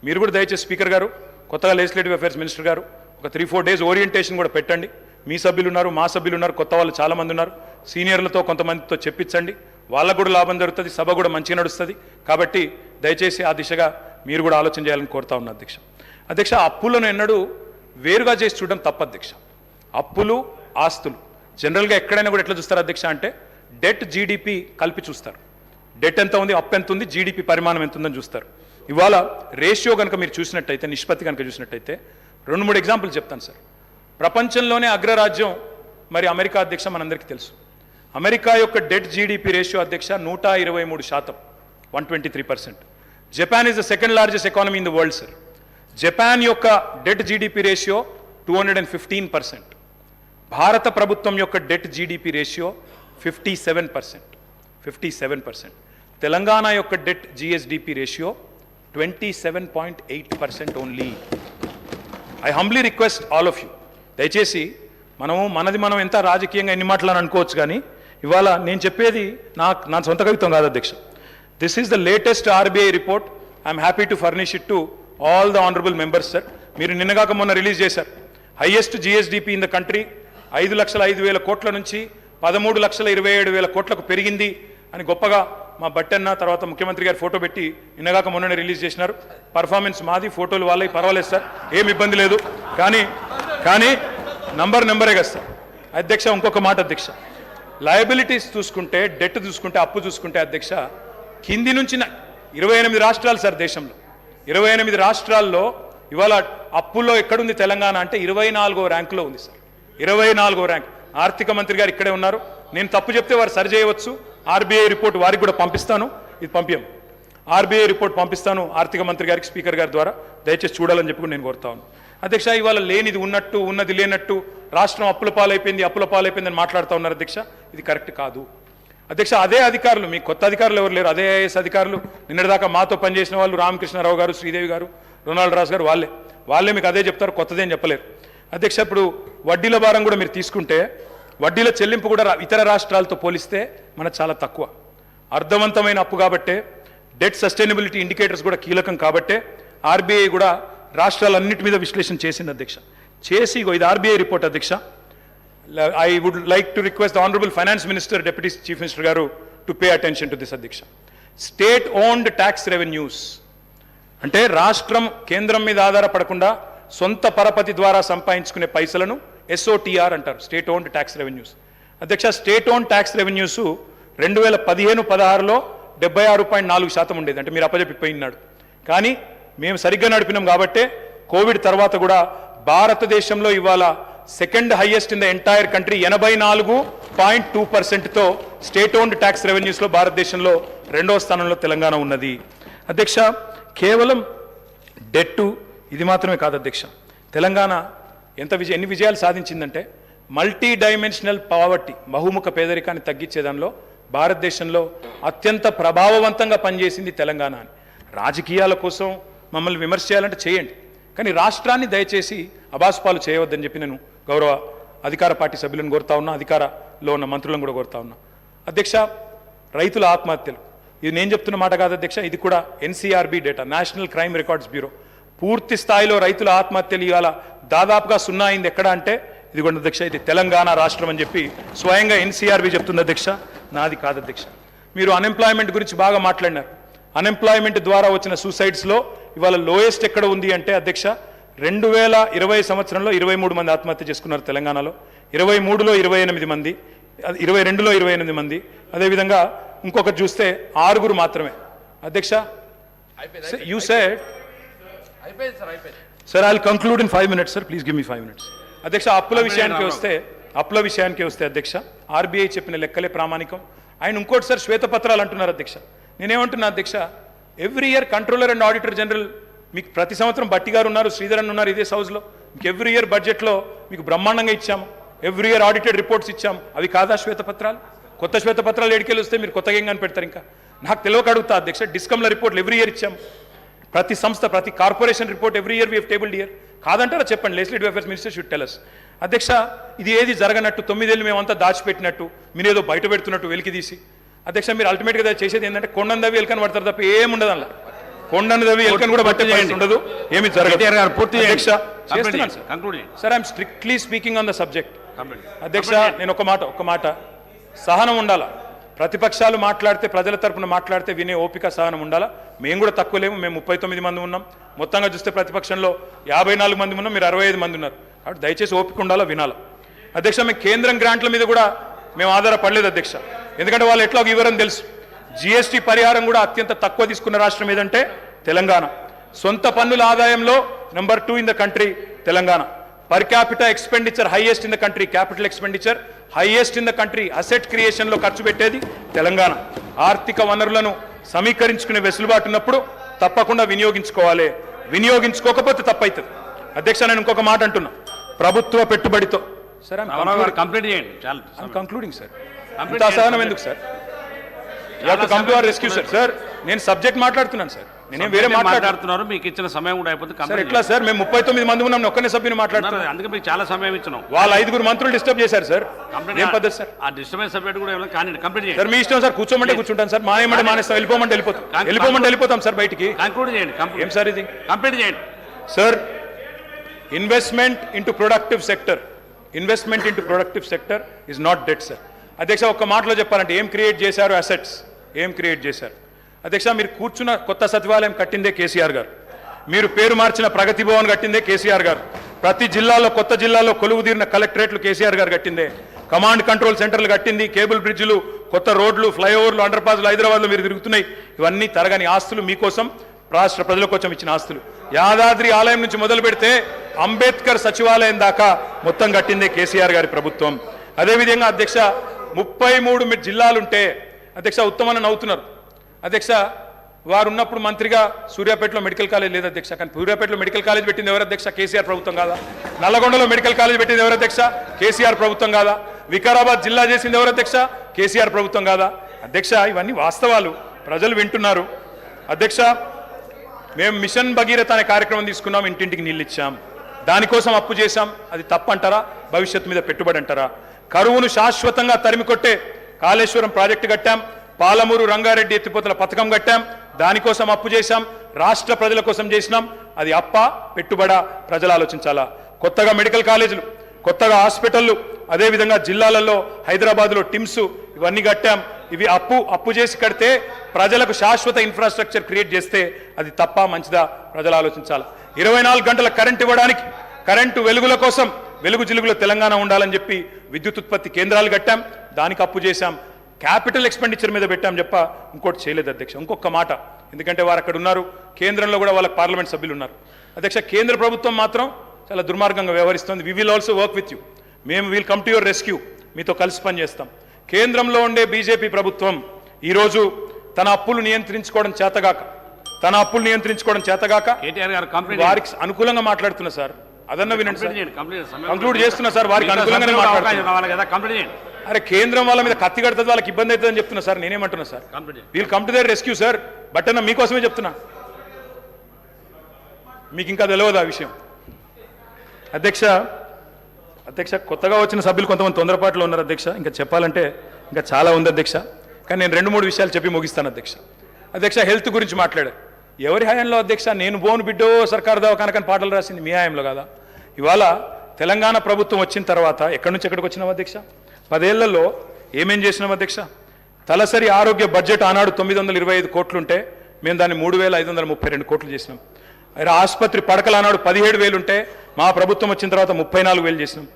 మీరు కూడా దయచేసి స్పీకర్ గారు, కొత్తగా లెజిస్లేటివ్ అఫైర్స్ మినిస్టర్ గారు, ఒక 3-4 డేస్ ఓరియంటేషన్ కూడా పెట్టండి. మీ సభ్యులు ఉన్నారు, మా సభ్యులు ఉన్నారు, కొత్త వాళ్ళు చాలామంది ఉన్నారు. సీనియర్లతో కొంతమందితో చెప్పించండి, వాళ్ళకు కూడా లాభం జరుగుతుంది, సభ కూడా మంచిగా నడుస్తుంది. కాబట్టి దయచేసి ఆ దిశగా మీరు కూడా ఆలోచన చేయాలని కోరుతా ఉన్నా అధ్యక్ష. అప్పులను ఎన్నడూ వేరుగా చేసి చూడడం తప్పు అధ్యక్ష. అప్పులు, ఆస్తులు జనరల్గా ఎక్కడైనా కూడా ఎట్లా చూస్తారు అధ్యక్ష అంటే డెట్, జీడిపి కలిపి చూస్తారు. డెట్ ఎంత ఉంది, అప్పు ఎంత ఉంది, జీడిపి పరిమాణం ఎంత ఉందని చూస్తారు. ఇవాళ రేషియో కనుక మీరు చూసినట్టయితే, నిష్పత్తి కనుక చూసినట్టయితే 2-3 ఎగ్జాంపుల్ చెప్తాను సార్. ప్రపంచంలోనే అగ్రరాజ్యం మరి అమెరికా అధ్యక్ష, మనందరికీ తెలుసు. అమెరికా యొక్క డెట్ జీడిపి రేషియో అధ్యక్ష 123%, 123%. Japan is the second largest economy in the world sir. Japan యొక్క డెట్ జీడిపి రేషియో 215%. భారత ప్రభుత్వం యొక్క డెట్ జీడిపి రేషియో 57%. తెలంగాణ యొక్క debt GSDP ratio 27.8% only. I humbly request all of you, దయచేసి మనం ఎంత రాజకీయంగా ఎన్ని మాటలని అనుకోవచ్చు, కానీ ఇవాళ నేను చెప్పేది నా సొంత కవిత్వం కాదు అధ్యక్ష. This is the latest RBI report. I'm happy to furnish it to all the honourable members sir. మీరు నిన్నగాక మొన్న రిలీజ్ చేశారు. Highest GSDP in the country 5,05,000 కోట్ల నుంచి 13,27,000 కోట్లకు పెరిగింది అని గొప్పగా మా బట్టన్న తర్వాత ముఖ్యమంత్రి గారు ఫోటో పెట్టి నిన్నగాక మొన్ననే రిలీజ్ చేసినారు. పర్ఫార్మెన్స్ మాది, ఫోటోలు వాళ్ళవి, పర్వాలేదు సార్, ఏం ఇబ్బంది లేదు. కానీ నెంబరే కదా సార్ అధ్యక్ష. ఇంకొక మాట అధ్యక్ష, లయబిలిటీస్ చూసుకుంటే, డెట్ చూసుకుంటే, అప్పు చూసుకుంటే అధ్యక్ష, కింది నుంచి 28 రాష్ట్రాలు సార్ దేశంలో. 28 రాష్ట్రాల్లో ఇవాళ అప్పుల్లో ఎక్కడుంది తెలంగాణ అంటే 24వ ర్యాంకులో ఉంది సార్. 24వ ర్యాంక్. ఆర్థిక మంత్రి గారు ఇక్కడే ఉన్నారు, నేను తప్పు చెప్తే వారు సరి చేయవచ్చు. ఆర్బీఐ రిపోర్ట్ వారికి కూడా పంపిస్తాను, ఇది పంపించాం. ఆర్బీఐ రిపోర్ట్ పంపిస్తాను ఆర్థిక మంత్రి గారికి స్పీకర్ గారి ద్వారా, దయచేసి చూడాలని చెప్పి నేను కోరుతా ఉన్నాను. అధ్యక్ష, ఇవాళ లేనిది ఉన్నట్టు ఉన్నది లేనట్టు రాష్ట్రం అప్పుల పాలైపోయిందని మాట్లాడుతూ ఉన్నారు అధ్యక్ష. ఇది కరెక్ట్ కాదు అధ్యక్ష. అదే అధికారులు, మీ కొత్త అధికారులు ఎవరు లేరు, అదే ఐఏఎస్ అధికారులు నిన్నటిదాకా మాతో పనిచేసిన వాళ్ళు రామకృష్ణారావు గారు, శ్రీదేవి గారు, రొనాల్డ్ రాజు గారు, వాళ్ళే మీకు అదే చెప్తారు, కొత్తదేం చెప్పలేరు అధ్యక్ష. ఇప్పుడు వడ్డీల భారం కూడా మీరు తీసుకుంటే వడ్డీల చెల్లింపు కూడా ఇతర రాష్ట్రాలతో పోలిస్తే మనకు చాలా తక్కువ. అర్థవంతమైన అప్పు కాబట్టే, డెట్ సస్టైనబిలిటీ ఇండికేటర్స్ కూడా కీలకం కాబట్టే ఆర్బీఐ కూడా రాష్ట్రాలన్నిటి మీద విశ్లేషణ చేసింది అధ్యక్ష. చేసి ఇది ఆర్బీఐ రిపోర్ట్ అధ్యక్ష. I would like to request the Honorable Finance Minister, Deputy Chief Minister Garu, to pay attention to this Adhiksha. State-owned tax revenues. అంటే రాష్ట్రం కేంద్రం మీద ఆధారపడకుండా సొంత పరపతి ద్వారా సంపాదించుకునే పైసలను SOTR అంటారు, స్టేట్ ఓన్డ్ ట్యాక్స్ రెవెన్యూస్. అధ్యక్ష, స్టేట్ ఓన్డ్ ట్యాక్స్ రెవెన్యూస్ 2015-16లో 76.4% ఉండేది, అంటే మీరు అప్పచెప్పిపోయినాడు. కానీ మేము సరిగ్గా నడిపినాం కాబట్టే కోవిడ్ తర్వాత కూడా భారతదేశంలో ఇవాళ second highest in the entire country 84.2%తో స్టేట్ ఓన్డ్ ట్యాక్స్ రెవెన్యూస్లో భారతదేశంలో 2వ స్థానంలో తెలంగాణ ఉన్నది అధ్యక్ష. కేవలం డెట్టు ఇది మాత్రమే కాదు అధ్యక్ష. తెలంగాణ ఎన్ని విజయాలు సాధించిందంటే మల్టీ డైమెన్షనల్ పావర్టీ, బహుముఖ పేదరికాన్ని తగ్గించే దానిలో భారతదేశంలో అత్యంత ప్రభావవంతంగా పనిచేసింది తెలంగాణ అని. రాజకీయాల కోసం మమ్మల్ని విమర్శ చేయాలంటే చేయండి, కానీ రాష్ట్రాన్ని దయచేసి అబాస్పాలు చేయవద్దని చెప్పి నేను గౌరవ అధికార పార్టీ సభ్యులను కోరుతా ఉన్నా, అధికారంలో ఉన్న మంత్రులను కూడా కోరుతా ఉన్నా. అధ్యక్ష, రైతుల ఆత్మహత్యలు ఇది నేను చెప్తున్న మాట కాదు అధ్యక్ష, ఇది కూడా NCRB data, national crime records bureau. పూర్తి స్థాయిలో రైతుల ఆత్మహత్యలు ఇవాళ దాదాపుగా 0 అయింది. ఎక్కడ అంటే ఇదిగోండి అధ్యక్ష, ఇది తెలంగాణ రాష్ట్రం అని చెప్పి స్వయంగా NCRB చెప్తుంది అధ్యక్ష, నాది కాదు అధ్యక్ష. మీరు అన్ఎంప్లాయ్మెంట్ గురించి బాగా మాట్లాడినారు. అన్ఎంప్లాయ్మెంట్ ద్వారా వచ్చిన సూసైడ్స్లో ఇవాళ లోయెస్ట్ ఎక్కడ ఉంది అంటే అధ్యక్ష, 2020 సంవత్సరంలో 23 మంది ఆత్మహత్య చేసుకున్నారు తెలంగాణలో, 23లో 28 మంది, 22లో 28 మంది, అదేవిధంగా ఇంకొకటి చూస్తే 6 మాత్రమే అధ్యక్ష. You said sir, I will conclude in 5 minutes sir, please give me 5 minutes అధ్యక్ష. అప్పుల విషయానికి వస్తే అధ్యక్ష, ఆర్బీఐ చెప్పిన లెక్కలే ప్రామాణికం. ఆయన ఇంకోటి సార్ శ్వేతపత్రాలు అంటున్నారు అధ్యక్ష. నేనేమంటున్నా అధ్యక్ష, every year controller and auditor general మీకు ప్రతి సంవత్సరం బట్టి గారు ఉన్నారు, శ్రీధర్ అన్న ఉన్నారు ఇదే హౌస్లో, మీకు ఎవ్రీ ఇయర్ బడ్జెట్లో మీకు బ్రహ్మాండంగా ఇచ్చాము, ఎవ్రీ ఇయర్ ఆడిటెడ్ రిపోర్ట్స్ ఇచ్చాము. అవి కాదా శ్వేతపత్రాలు? కొత్త శ్వేతపత్రాలు ఎడికెళ్ళి వస్తే మీరు కొత్తగా ఏం కనిపెడతారు? ఇంకా నాకు తెలియక అడుగుతా అధ్యక్ష, డిస్కమ్ల రిపోర్ట్లు ఎవ్రీ ఇయర్ ఇచ్చాము, ప్రతి సంస్థ ప్రతి corporation report every year we have tabled year. కాదంటారా చెప్పండి, legislative affairs minister should tell us. అధ్యక్ష, ఇది ఏది జరగనట్టు 9 ఏళ్ళు మేమంతా దాచిపెట్టినట్టు మీరేదో బయట పెడుతున్నట్టు వెలికి తీసి అధ్యక్ష, మీరు అల్టిమేట్గా చేసేది ఏంటంటే కొండను దవి ఎలుకని పడతారు తప్ప ఏముండదు. అలా కొండను దవి ఎలుకని కూడా పట్టే ఉండదు, ఏమి జరగదు. Sir, I'm strictly speaking on the subject అధ్యక్ష. నేను ఒక మాట సహనం ఉండాలా. ప్రతిపక్షాలు మాట్లాడితే, ప్రజల తరపున మాట్లాడితే వినే ఓపిక సహనం ఉండాలా. మేము కూడా తక్కువ లేము, మేము 39 మంది ఉన్నాం. మొత్తంగా చూస్తే ప్రతిపక్షంలో 54 మంది ఉన్నాం, మీరు 65 మంది ఉన్నారు. కాబట్టి దయచేసి ఓపిక ఉండాలా, వినాలా అధ్యక్ష. మేము కేంద్రం గ్రాంట్ల మీద కూడా మేము ఆధారపడలేదు అధ్యక్ష, ఎందుకంటే వాళ్ళు ఎట్లా ఇవ్వరని తెలుసు. GST పరిహారం కూడా అత్యంత తక్కువ తీసుకున్న రాష్ట్రం ఏదంటే తెలంగాణ. సొంత పన్నుల ఆదాయంలో number 2 in the country Telangana. Per capital expenditure highest in the country, capital expenditure highest in the country. Asset క్రియేషన్లో ఖర్చు పెట్టేది తెలంగాణ. ఆర్థిక వనరులను సమీకరించుకునే వెసులుబాటు ఉన్నప్పుడు తప్పకుండా వినియోగించుకోవాలి, వినియోగించుకోకపోతే తప్పవుతుంది అధ్యక్ష. నేను ఇంకొక మాట అంటున్నా, ప్రభుత్వ పెట్టుబడితో సార్ కంప్లీట్ చేయండి, కంక్లూడింగ్ సార్, అంత అసహనం ఎందుకు sir? You have to come to our rescue sir. Sir, నేను సబ్జెక్ట్ మాట్లాడుతున్నాను సార్, నేనేం వేరే మాట్లాడుతున్నారు. మీకు ఇచ్చిన సమయం కూడా అయిపోతుంది సార్. ఎట్లా సార్, మేము 39 మంది ఉన్నాం, ఒక్కనే సభ్యుని మాట్లాడుతున్నాను, అందుకే మీకు చాలా సమయం ఇచ్చినాం. వాళ్ళ 5 మంత్రులు డిస్టర్బ్ చేశారు సార్. ఏం పద్ధతి సార్? ఆ డిస్టర్బెన్స్ సబ్జెక్ట్ కూడా కానీ కంప్లీట్ చేయండి సార్. మీ ఇష్టం సార్, కూర్చోమంటే కూర్చుంటాను సార్, మానేమంటే మానేస్తాం, వెళ్ళిపోమంటే వెళ్ళిపోతాం సార్ బయటికి. కంక్లూడ్ చేయండి. ఏం సార్ ఇది? కంప్లీట్ చేయండి sir. Investment into productive sector is not debt sir. అధ్యక్ష, ఒక్క మాటలో చెప్పాలంటే ఏం క్రియేట్ చేశారు? అసెట్స్ ఏం క్రియేట్ చేశారు అధ్యక్ష? మీరు కూర్చున్న కొత్త సచివాలయం కట్టిందే కేసీఆర్ గారు, మీరు పేరు మార్చిన ప్రగతి భవన్ కట్టిందే కేసీఆర్ గారు, ప్రతి జిల్లాలో కొత్త జిల్లాలో కొలువుదీరిన కలెక్టరేట్లు కేసీఆర్ గారు కట్టిందే, కమాండ్ కంట్రోల్ సెంటర్లు కట్టింది, కేబుల్ బ్రిడ్జ్లు, కొత్త రోడ్లు, ఫ్లైఓవర్లు, అండర్ పాస్లు హైదరాబాద్లో మీరు తిరుగుతున్నాయి. ఇవన్నీ తరగని ఆస్తులు, మీకోసం రాష్ట్ర ప్రజల కోసం ఇచ్చిన ఆస్తులు. యాదాద్రి ఆలయం నుంచి మొదలు పెడితే అంబేద్కర్ సచివాలయం దాకా మొత్తం కట్టిందే కేసీఆర్ గారి ప్రభుత్వం. అదేవిధంగా అధ్యక్ష, 33 జిల్లాలుంటే అధ్యక్ష ఉత్తమన్న నవ్వుతున్నారు అధ్యక్ష వారు ఉన్నప్పుడు మంత్రిగా సూర్యాపేటలో మెడికల్ కాలేజ్ లేదు అధ్యక్ష కానీ సూర్యాపేటలో మెడికల్ కాలేజ్ పెట్టింది ఎవరు అధ్యక్ష కేసీఆర్ ప్రభుత్వం కాదా నల్లగొండలో మెడికల్ కాలేజ్ పెట్టింది ఎవరు అధ్యక్ష కేసీఆర్ ప్రభుత్వం కాదా వికారాబాద్ జిల్లా చేసింది ఎవరు అధ్యక్ష కేసీఆర్ ప్రభుత్వం కాదా అధ్యక్ష ఇవన్నీ వాస్తవాలు ప్రజలు వింటున్నారు అధ్యక్ష మేము మిషన్ భగీరథ అనే కార్యక్రమం తీసుకున్నాం ఇంటింటికి నీళ్ళు ఇచ్చాం దానికోసం అప్పు చేశాం అది తప్పంటారా భవిష్యత్తు మీద పెట్టుబడి అంటారా కరువును శాశ్వతంగా తరిమి కొట్టే కాళేశ్వరం ప్రాజెక్టు కట్టాం పాలమూరు రంగారెడ్డి ఎత్తిపోతల పథకం కట్టాం దానికోసం అప్పు చేశాం రాష్ట్ర ప్రజల కోసం చేసినాం అది అప్ప పెట్టుబడా ప్రజలు ఆలోచించాలా కొత్తగా మెడికల్ కాలేజీలు కొత్తగా హాస్పిటళ్ళు అదేవిధంగా జిల్లాలలో హైదరాబాద్లో టిమ్స్ ఇవన్నీ కట్టాం ఇవి అప్పు చేసి కడితే ప్రజలకు శాశ్వత ఇన్ఫ్రాస్ట్రక్చర్ క్రియేట్ చేస్తే అది తప్ప మంచిదా ప్రజలు ఆలోచించాలి 24 గంటల కరెంట్ ఇవ్వడానికి కరెంటు వెలుగుల కోసం వెలుగు జిలుగులో తెలంగాణ ఉండాలని చెప్పి విద్యుత్ ఉత్పత్తి కేంద్రాలు కట్టాం దానికి అప్పు చేశాం క్యాపిటల్ ఎక్స్పెండిచర్ మీద పెట్టాం చెప్ప ఇంకోటి చేయలేదు అధ్యక్ష ఇంకొక మాట ఎందుకంటే వారు అక్కడ ఉన్నారు కేంద్రంలో కూడా వాళ్ళ పార్లమెంట్ సభ్యులు ఉన్నారు అధ్యక్ష కేంద్ర ప్రభుత్వం మాత్రం చాలా దుర్మార్గంగా వ్యవహరిస్తుంది we will also work with you మేము will come to your rescue మీతో కలిసి పనిచేస్తాం కేంద్రంలో ఉండే బీజేపీ ప్రభుత్వం ఈరోజు తన అప్పులు నియంత్రించుకోవడం చేతగాక వారికి అనుకూలంగా మాట్లాడుతున్నా సార్ అదన్న వినండి సార్ కంక్లూడ్ చేస్తున్నా సార్ వారికి అనుకూలంగానే మాట్లాడుతున్నా అరే కేంద్రం వాళ్ళ మీద కత్తి కడుతుంది వాళ్ళకి ఇబ్బంది అవుతుందని చెప్తున్నా సార్ నేనేమంటున్నా sir we'll come to their rescue sir but అన్న మీకోసమే చెప్తున్నా మీకు ఇంకా తెలియదు ఆ విషయం అధ్యక్ష కొత్తగా వచ్చిన సభ్యులు కొంతమంది తొందరపాటులో ఉన్నారు అధ్యక్ష ఇంకా చెప్పాలంటే ఇంకా చాలా ఉంది అధ్యక్ష కానీ నేను 2-3 విషయాలు చెప్పి ముగిస్తాను అధ్యక్ష హెల్త్ గురించి మాట్లాడారు ఎవరి హయాంలో అధ్యక్ష నేను బోను బిడ్డో సర్కారు దవాఖానకని పాటలు రాసింది మీ హయాంలో కదా ఇవాళ తెలంగాణ ప్రభుత్వం వచ్చిన తర్వాత ఎక్కడి నుంచి ఎక్కడికి వచ్చినాం అధ్యక్ష 10 ఏళ్లలో ఏమేం చేసినాం అధ్యక్ష తలసరి ఆరోగ్య బడ్జెట్ ఆనాడు 925 కోట్లుంటే మేము దాన్ని 3,532 కోట్లు చేసినాం ఆసుపత్రి పడకలు ఆనాడు 17,000 ఉంటే మా ప్రభుత్వం వచ్చిన తర్వాత 34,000 చేసినాం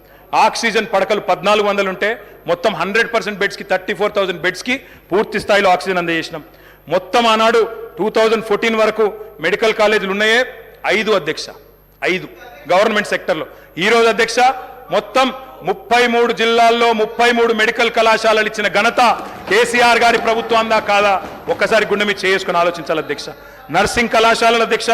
ఆక్సిజన్ పడకలు 1,400 ఉంటే మొత్తం 100% బెడ్స్కి 34,000 బెడ్స్కి పూర్తి స్థాయిలో ఆక్సిజన్ అందజేసినాం మొత్తం ఆనాడు 2014 వరకు మెడికల్ కాలేజీలు ఉన్నాయే 5 అధ్యక్ష 5 గవర్నమెంట్ సెక్టర్లో ఈరోజు అధ్యక్ష మొత్తం 33 జిల్లాల్లో 33 మెడికల్ కళాశాలలు ఇచ్చిన ఘనత కేసీఆర్ గారి ప్రభుత్వం అందా కాదా ఒక్కసారి గుండె మీద చేసుకుని ఆలోచించాలి అధ్యక్ష నర్సింగ్ కళాశాలల అధ్యక్ష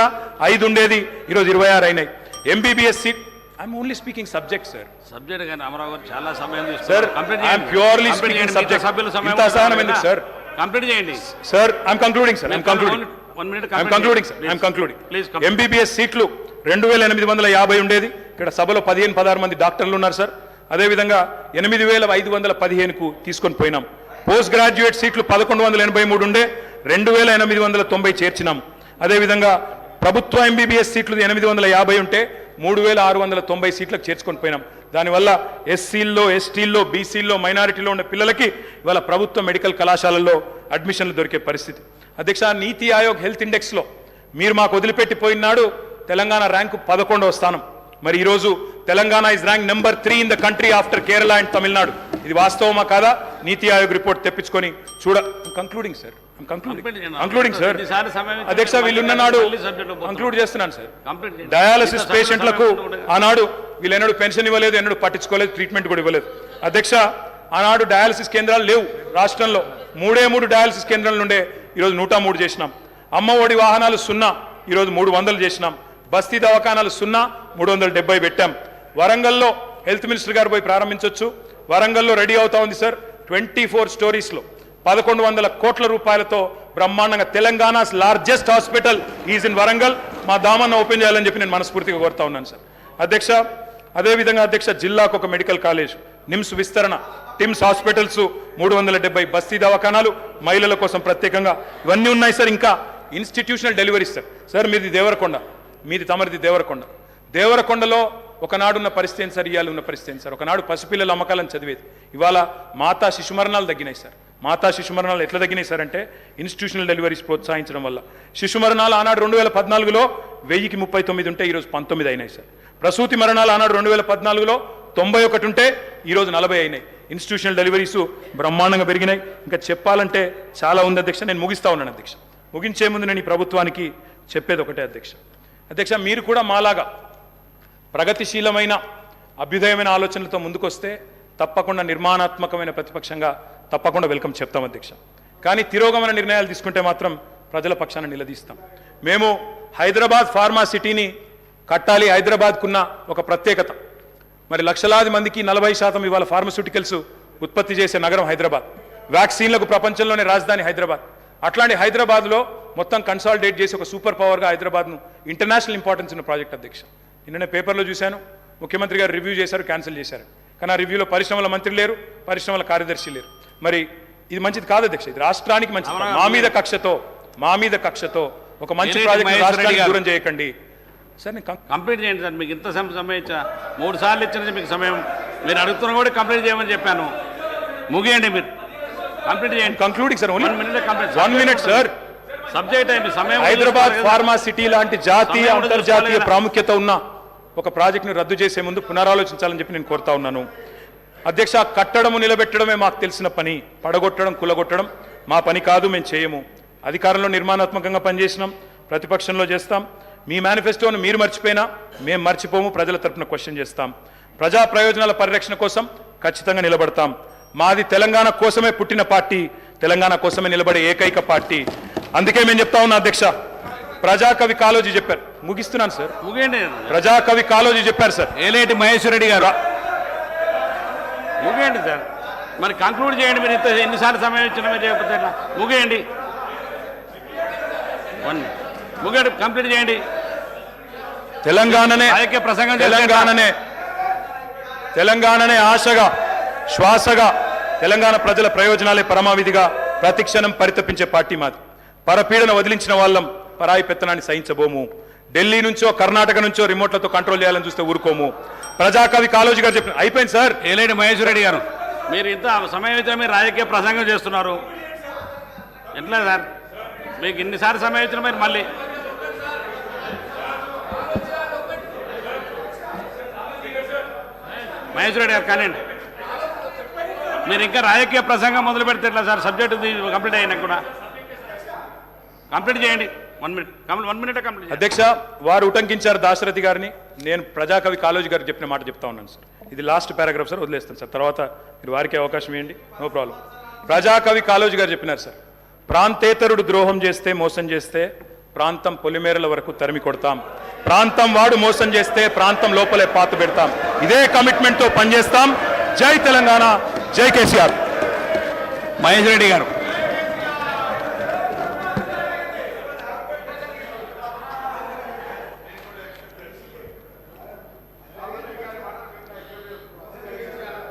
5 ఉండేది ఈరోజు 26 అయినాయి MBBS seat I'm only speaking subject sir subject కానీ అమరావతి చాలా సమయం sir I'm purely speaking subject ఇంత అసహనం ఎందుకు సార్ కంప్లీట్ చేయండి sir I'm concluding sir I'm concluding please MBBS సీట్లు 2,850 ఉండేది ఇక్కడ సభలో 15-16 మంది డాక్టర్లు ఉన్నారు సార్ అదేవిధంగా 8,515కు తీసుకొని పోయినాం పోస్ట్ గ్రాడ్యుయేట్ సీట్లు 1,183 ఉండే 2,890 చేర్చినాం అదేవిధంగా ప్రభుత్వ ఎంబీబీఎస్ సీట్లు 850 ఉంటే 3,690 సీట్లకు చేర్చుకొని పోయినాం దానివల్ల ఎస్సీల్లో ఎస్టీల్లో బీసీల్లో మైనారిటీలో ఉన్న పిల్లలకి ఇవాళ ప్రభుత్వ మెడికల్ కళాశాలల్లో అడ్మిషన్లు దొరికే పరిస్థితి అధ్యక్ష నీతి ఆయోగ్ హెల్త్ ఇండెక్స్లో మీరు మాకు వదిలిపెట్టిపోయినాడు తెలంగాణ ర్యాంకు 11వ స్థానం మరి ఈరోజు Telangana is rank number 3 in the country after Kerala and Tamil Nadu ఇది వాస్తవమా కాదా నీతి ఆయోగ్ రిపోర్ట్ తెప్పించుకొని కంక్లూడింగ్ సార్ అధ్యక్ష వీళ్ళున్న నాడు కంక్లూడ్ చేస్తున్నాను సార్ డయాలసిస్ పేషెంట్లకు ఆనాడు వీళ్ళెన్నడూ పెన్షన్ ఇవ్వలేదు ఎన్నడూ పట్టించుకోలేదు ట్రీట్మెంట్ కూడా ఇవ్వలేదు అధ్యక్ష ఆనాడు డయాలసిస్ కేంద్రాలు లేవు రాష్ట్రంలో 3 డయాలసిస్ కేంద్రాల నుండే ఈరోజు 103 చేసినాం అమ్మ ఒడి వాహనాలు 0 ఈరోజు 300 చేసినాం బస్తీ దవాఖానాలు 0 370 పెట్టాం వరంగల్లో హెల్త్ మినిస్టర్ గారు పోయి ప్రారంభించవచ్చు వరంగల్లో రెడీ అవుతా ఉంది సార్ 24 స్టోరీస్లో 1,100 కోట్ల రూపాయలతో బ్రహ్మాండంగా Telangana's largest hospital is in Warangal మా దామన్న ఓపెన్ చేయాలని చెప్పి నేను మనస్ఫూర్తిగా కోరుతా ఉన్నాను సార్ అధ్యక్ష అదేవిధంగా అధ్యక్ష జిల్లాకు ఒక మెడికల్ కాలేజ్ నిమ్స్ విస్తరణ టిమ్స్ హాస్పిటల్స్ 370 బస్తీ దవాఖానాలు మహిళల కోసం ప్రత్యేకంగా ఇవన్నీ ఉన్నాయి సార్ ఇంకా ఇన్స్టిట్యూషనల్ డెలివరీస్ సార్ మీది దేవరకొండ మీది తమరిది దేవరకొండలో ఒకనాడున్న పరిస్థితి ఏంటి సార్ ఇవాళ ఉన్న పరిస్థితి ఏంటి సార్ ఒకనాడు పసిపిల్లల అమ్మకాలను చదివేది ఇవాళ మాతా శిశుమరణాలు తగ్గినాయి సార్ మాతా శిశుమరణాలు ఎట్లా తగ్గినాయి సార్ అంటే ఇన్స్టిట్యూషనల్ డెలివరీస్ ప్రోత్సహించడం వల్ల శిశుమరణాలు ఆనాడు 2014లో 1039 ఉంటే ఈరోజు 19 అయినాయి సార్ ప్రసూతి మరణాలు ఆనాడు 2014లో 91 ఉంటే ఈరోజు 40 అయినాయి ఇన్స్టిట్యూషనల్ డెలివరీస్ బ్రహ్మాండంగా పెరిగినాయి ఇంకా చెప్పాలంటే చాలా ఉంది అధ్యక్ష నేను ముగిస్తా ఉన్నాను అధ్యక్ష ముగించే ముందు నేను ఈ ప్రభుత్వానికి చెప్పేది ఒకటే అధ్యక్ష మీరు కూడా మాలాగా ప్రగతిశీలమైన అభ్యుదయమైన ఆలోచనలతో ముందుకొస్తే తప్పకుండా నిర్మాణాత్మకమైన ప్రతిపక్షంగా తప్పకుండా వెల్కమ్ చెప్తాం అధ్యక్ష. కానీ తిరోగమన నిర్ణయాలు తీసుకుంటే మాత్రం ప్రజల పక్షాన నిలదీస్తాం. మేము హైదరాబాద్ ఫార్మా సిటీని కట్టాలి, హైదరాబాద్కున్న ఒక ప్రత్యేకత. మరి లక్షలాది మందికి 40% ఇవాళ ఫార్మస్యూటికల్స్ ఉత్పత్తి చేసే నగరం హైదరాబాద్. వ్యాక్సిన్లకు ప్రపంచంలోనే రాజధాని హైదరాబాద్. అట్లాంటి హైదరాబాద్లో మొత్తం కన్సాలిడేట్ చేసి ఒక సూపర్ పవర్గా హైదరాబాద్ను ఇంటర్నేషనల్ ఇంపార్టెన్స్ ఉన్న ప్రాజెక్ట్ అధ్యక్ష. నిన్ననే పేపర్లో చూశాను, ముఖ్యమంత్రి గారు రివ్యూ చేశారు, క్యాన్సిల్ చేశారు. కానీ ఆ రివ్యూలో పరిశ్రమల మంత్రి లేరు, పరిశ్రమల కార్యదర్శి లేరు. మరి ఇది మంచిది కాదు అధ్యక్ష, ఇది రాష్ట్రానికి మంచిది. మా మీద కక్షతో ఒక మంచి ప్రాజెక్ట్ రాష్ట్రానికి దూరం చేయకండి సార్. నేను కంప్లీట్ చేయండి సార్. మీకు ఇంత సమయం ఇచ్చా, 3 సార్లు ఇచ్చినది మీకు సమయం. మీరు అడుగుతున్నా కూడా కంప్లీట్ చేయమని చెప్పాను. ముగియండి, మీరు కంప్లీట్ చేయండి. Concluding sir, only 1 minute sir. Subject అయింది సమయం. హైదరాబాద్ ఫార్మా సిటీ లాంటి జాతీయ అంతర్జాతీయ ప్రాముఖ్యత ఉన్న ఒక ప్రాజెక్టును రద్దు చేసే ముందు పునరాలోచించాలని చెప్పి నేను కోరుతా ఉన్నాను అధ్యక్ష. కట్టడము నిలబెట్టడమే మాకు తెలిసిన పని, పడగొట్టడం కులగొట్టడం మా పని కాదు, మేము చేయము. అధికారంలో నిర్మాణాత్మకంగా పనిచేసినాం, ప్రతిపక్షంలో చేస్తాం. మీ మేనిఫెస్టోను మీరు మర్చిపోయినా మేము మర్చిపోము, ప్రజల తరపున క్వశ్చన్ చేస్తాం. ప్రజా ప్రయోజనాల పరిరక్షణ కోసం ఖచ్చితంగా నిలబడతాం. మాది తెలంగాణ కోసమే పుట్టిన పార్టీ, తెలంగాణ కోసమే నిలబడే ఏకైక పార్టీ. అందుకే మేము చెప్తా ఉన్నా అధ్యక్ష, ప్రజాకవి కాళోజీ చెప్పారు. ముగిస్తున్నాను సార్, ముగియండి. ప్రజాకవి కాళోజీ చెప్పారు సార్. ఏలేటి మహేశ్వర్ రెడ్డి గారు ముగియండి సార్. మరి కంక్లూడ్ చేయండి. మీరు ఇంత ఎన్నిసార్లు సమయం ఇచ్చిన మీరు చేయకపోతే ముగియండి. ముగియండి, కంప్లీట్ చేయండి. తెలంగాణనే ఆశగా, శ్వాసగా, తెలంగాణ ప్రజల ప్రయోజనాలే పరమావిధిగా ప్రతిక్షణం పరితపించే పార్టీ మాది. పరపీడన వదిలించిన వాళ్ళం, పరాయి పెత్తనాన్ని సహించబోము. ఢిల్లీ నుంచో కర్ణాటక నుంచో రిమోట్లతో కంట్రోల్ చేయాలని చూస్తే ఊరుకోము. ప్రజాకవి కాళోజీ గారు చెప్పిన అయిపోయింది సార్. ఏలేటి మహేశ్వర్ రెడ్డి గారు, మీరు ఇంత సమయం అయితే మీరు రాజకీయ ప్రసంగం చేస్తున్నారు ఎట్లా సార్? మీకు ఇన్నిసార్లు సమయం ఇచ్చిన మీరు మళ్ళీ మహేశ్వర్ రెడ్డి గారు కానివ్వండి. మీరు ఇంకా రాజకీయ ప్రసంగం మొదలు పెడితే ఎట్లా సార్? సబ్జెక్టు కంప్లీట్ అయినా కూడా కంప్లీట్ చేయండి. 1 minute, 1 minute కంప్లీట్. అధ్యక్ష, వారు ఉటంకించారు దాశరథి గారిని. నేను ప్రజాకవి కాళోజీ గారు చెప్పిన మాట చెప్తా ఉన్నాను సార్. ఇది లాస్ట్ పారాగ్రాఫ్ సార్, వదిలేస్తాను సార్. తర్వాత మీరు వారికి అవకాశం ఇవ్వండి, నో ప్రాబ్లం. ప్రజాకవి కాళోజీ గారు చెప్పినారు సార్, ప్రాంతేతరుడు ద్రోహం చేస్తే, మోసం చేస్తే ప్రాంతం పొలిమేరల వరకు తరిమి కొడతాం. ప్రాంతం వాడు మోసం చేస్తే ప్రాంతం లోపలే పాత పెడతాం. ఇదే కమిట్మెంట్తో పనిచేస్తాం. జై తెలంగాణ, జై కేసీఆర్. మహేశ్వర్ రెడ్డి గారు,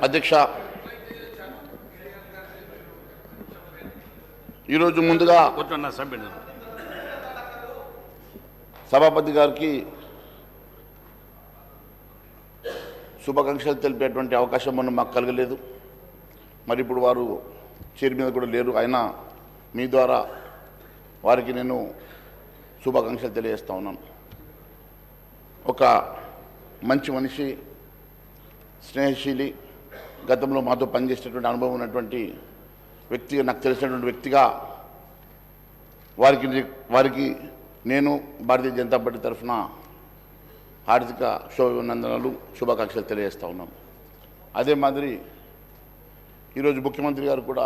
అధ్యక్ష, ఈరోజు ముందుగా కూర్చున్న సభ్యుడు సభాపతి గారికి శుభాకాంక్షలు తెలిపేటువంటి అవకాశం మనం మాకు కలగలేదు. మరి ఇప్పుడు వారు చైర్ మీద కూడా లేరు. అయినా మీ ద్వారా వారికి నేను శుభాకాంక్షలు తెలియజేస్తా ఉన్నాను. ఒక మంచి మనిషి, స్నేహశీలి, గతంలో మాతో పనిచేసేటువంటి అనుభవం ఉన్నటువంటి వ్యక్తిగా, నాకు తెలిసినటువంటి వ్యక్తిగా వారికి నేను భారతీయ జనతా పార్టీ తరఫున హార్దిక శుభాభినందనలు, శుభాకాంక్షలు తెలియజేస్తూ ఉన్నాను. అదే మాదిరి ఈరోజు ముఖ్యమంత్రి గారు కూడా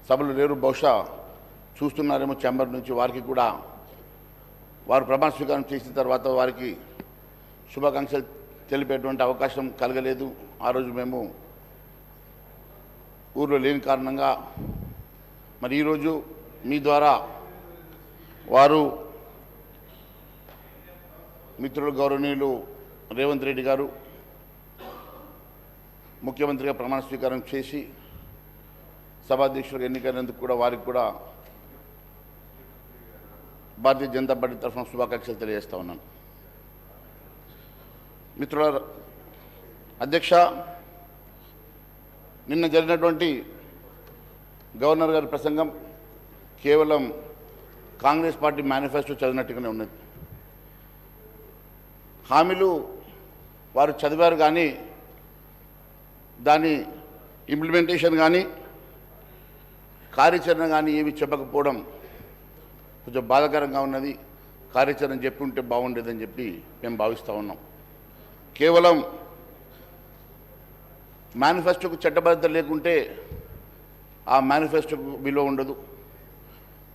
సభలో లేరు, బహుశా చూస్తున్నారేమో ఛాంబర్ నుంచి. వారికి కూడా వారు ప్రమాణ స్వీకారం చేసిన తర్వాత వారికి శుభాకాంక్షలు తెలిపేటువంటి అవకాశం కలగలేదు. ఆ రోజు మేము ఊర్లో లేని కారణంగా మరి ఈరోజు మీ ద్వారా వారు మిత్రులు గౌరవనీయులు రేవంత్ రెడ్డి గారు ముఖ్యమంత్రిగా ప్రమాణ స్వీకారం చేసి సభాధ్యక్షుడిగా ఎన్నికైనందుకు కూడా వారికి కూడా భారతీయ జనతా పార్టీ తరఫున శుభాకాంక్షలు తెలియజేస్తా ఉన్నాను. మిత్రుల అధ్యక్ష, నిన్న జరిగినటువంటి గవర్నర్ గారి ప్రసంగం కేవలం కాంగ్రెస్ పార్టీ మేనిఫెస్టో చదివినట్టుగానే ఉన్నది. హామీలు వారు చదివారు కానీ దాని ఇంప్లిమెంటేషన్ కానీ కార్యాచరణ కానీ ఏమి చెప్పకపోవడం కొంచెం బాధాకరంగా ఉన్నది. కార్యాచరణ చెప్పి ఉంటే బాగుండేదని చెప్పి మేము భావిస్తూ ఉన్నాం. కేవలం మేనిఫెస్టోకు చట్టబద్ధత లేకుంటే ఆ మేనిఫెస్టోకు విలువ ఉండదు.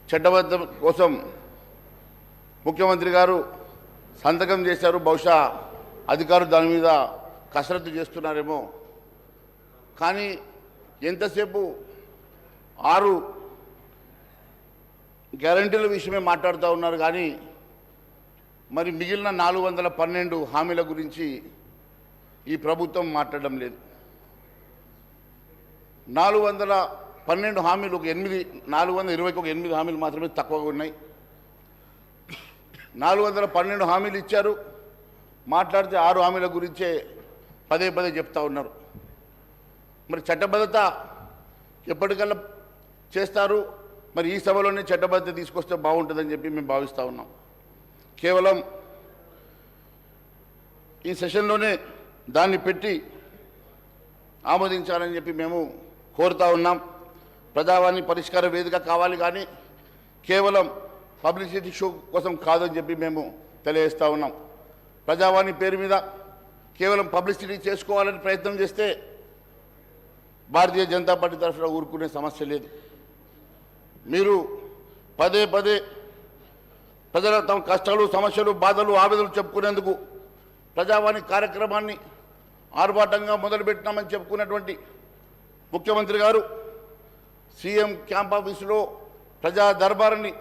చట్టబద్ధత కోసం ముఖ్యమంత్రి గారు సంతకం చేశారు. బహుశా అధికారులు దాని మీద కసరత్తు చేస్తున్నారేమో. కానీ ఎంతసేపు 6 గ్యారంటీల విషయమే మాట్లాడుతూ ఉన్నారు. కానీ మరి మిగిలిన 412 హామీల గురించి ఈ ప్రభుత్వం మాట్లాడడం లేదు. 412 హామీలు 420కి 8 హామీలు మాత్రమే తక్కువగా ఉన్నాయి. 412 హామీలు ఇచ్చారు. మాట్లాడితే 6 హామీల గురించే పదే చెప్తా ఉన్నారు. మరి చట్టబద్ధత ఎప్పటికల్లా చేస్తారు? మరి ఈ సభలోనే చట్టబద్ధత తీసుకొస్తే బాగుంటుందని చెప్పి మేము భావిస్తూ ఉన్నాం. కేవలం ఈ సెషన్లోనే దాన్ని పెట్టి ఆమోదించాలని చెప్పి మేము కోరుతా ఉన్నాం. ప్రజావాణి పరిష్కార వేదిక కావాలి, కానీ కేవలం పబ్లిసిటీ షో కోసం కాదని చెప్పి మేము తెలియజేస్తూ ఉన్నాం. ప్రజావాణి పేరు మీద కేవలం పబ్లిసిటీ చేసుకోవాలని ప్రయత్నం చేస్తే భారతీయ జనతా పార్టీ తరఫున ఊరుకునే సమస్య లేదు. మీరు పదే ప్రజల తమ కష్టాలు, సమస్యలు, బాధలు, ఆవేదనలు చెప్పుకునేందుకు ప్రజావాణి కార్యక్రమాన్ని ఆర్భాటంగా మొదలుపెట్టినామని చెప్పుకున్నటువంటి ముఖ్యమంత్రి గారు సీఎం క్యాంప్ ఆఫీసులో ప్రజా దర్బారుని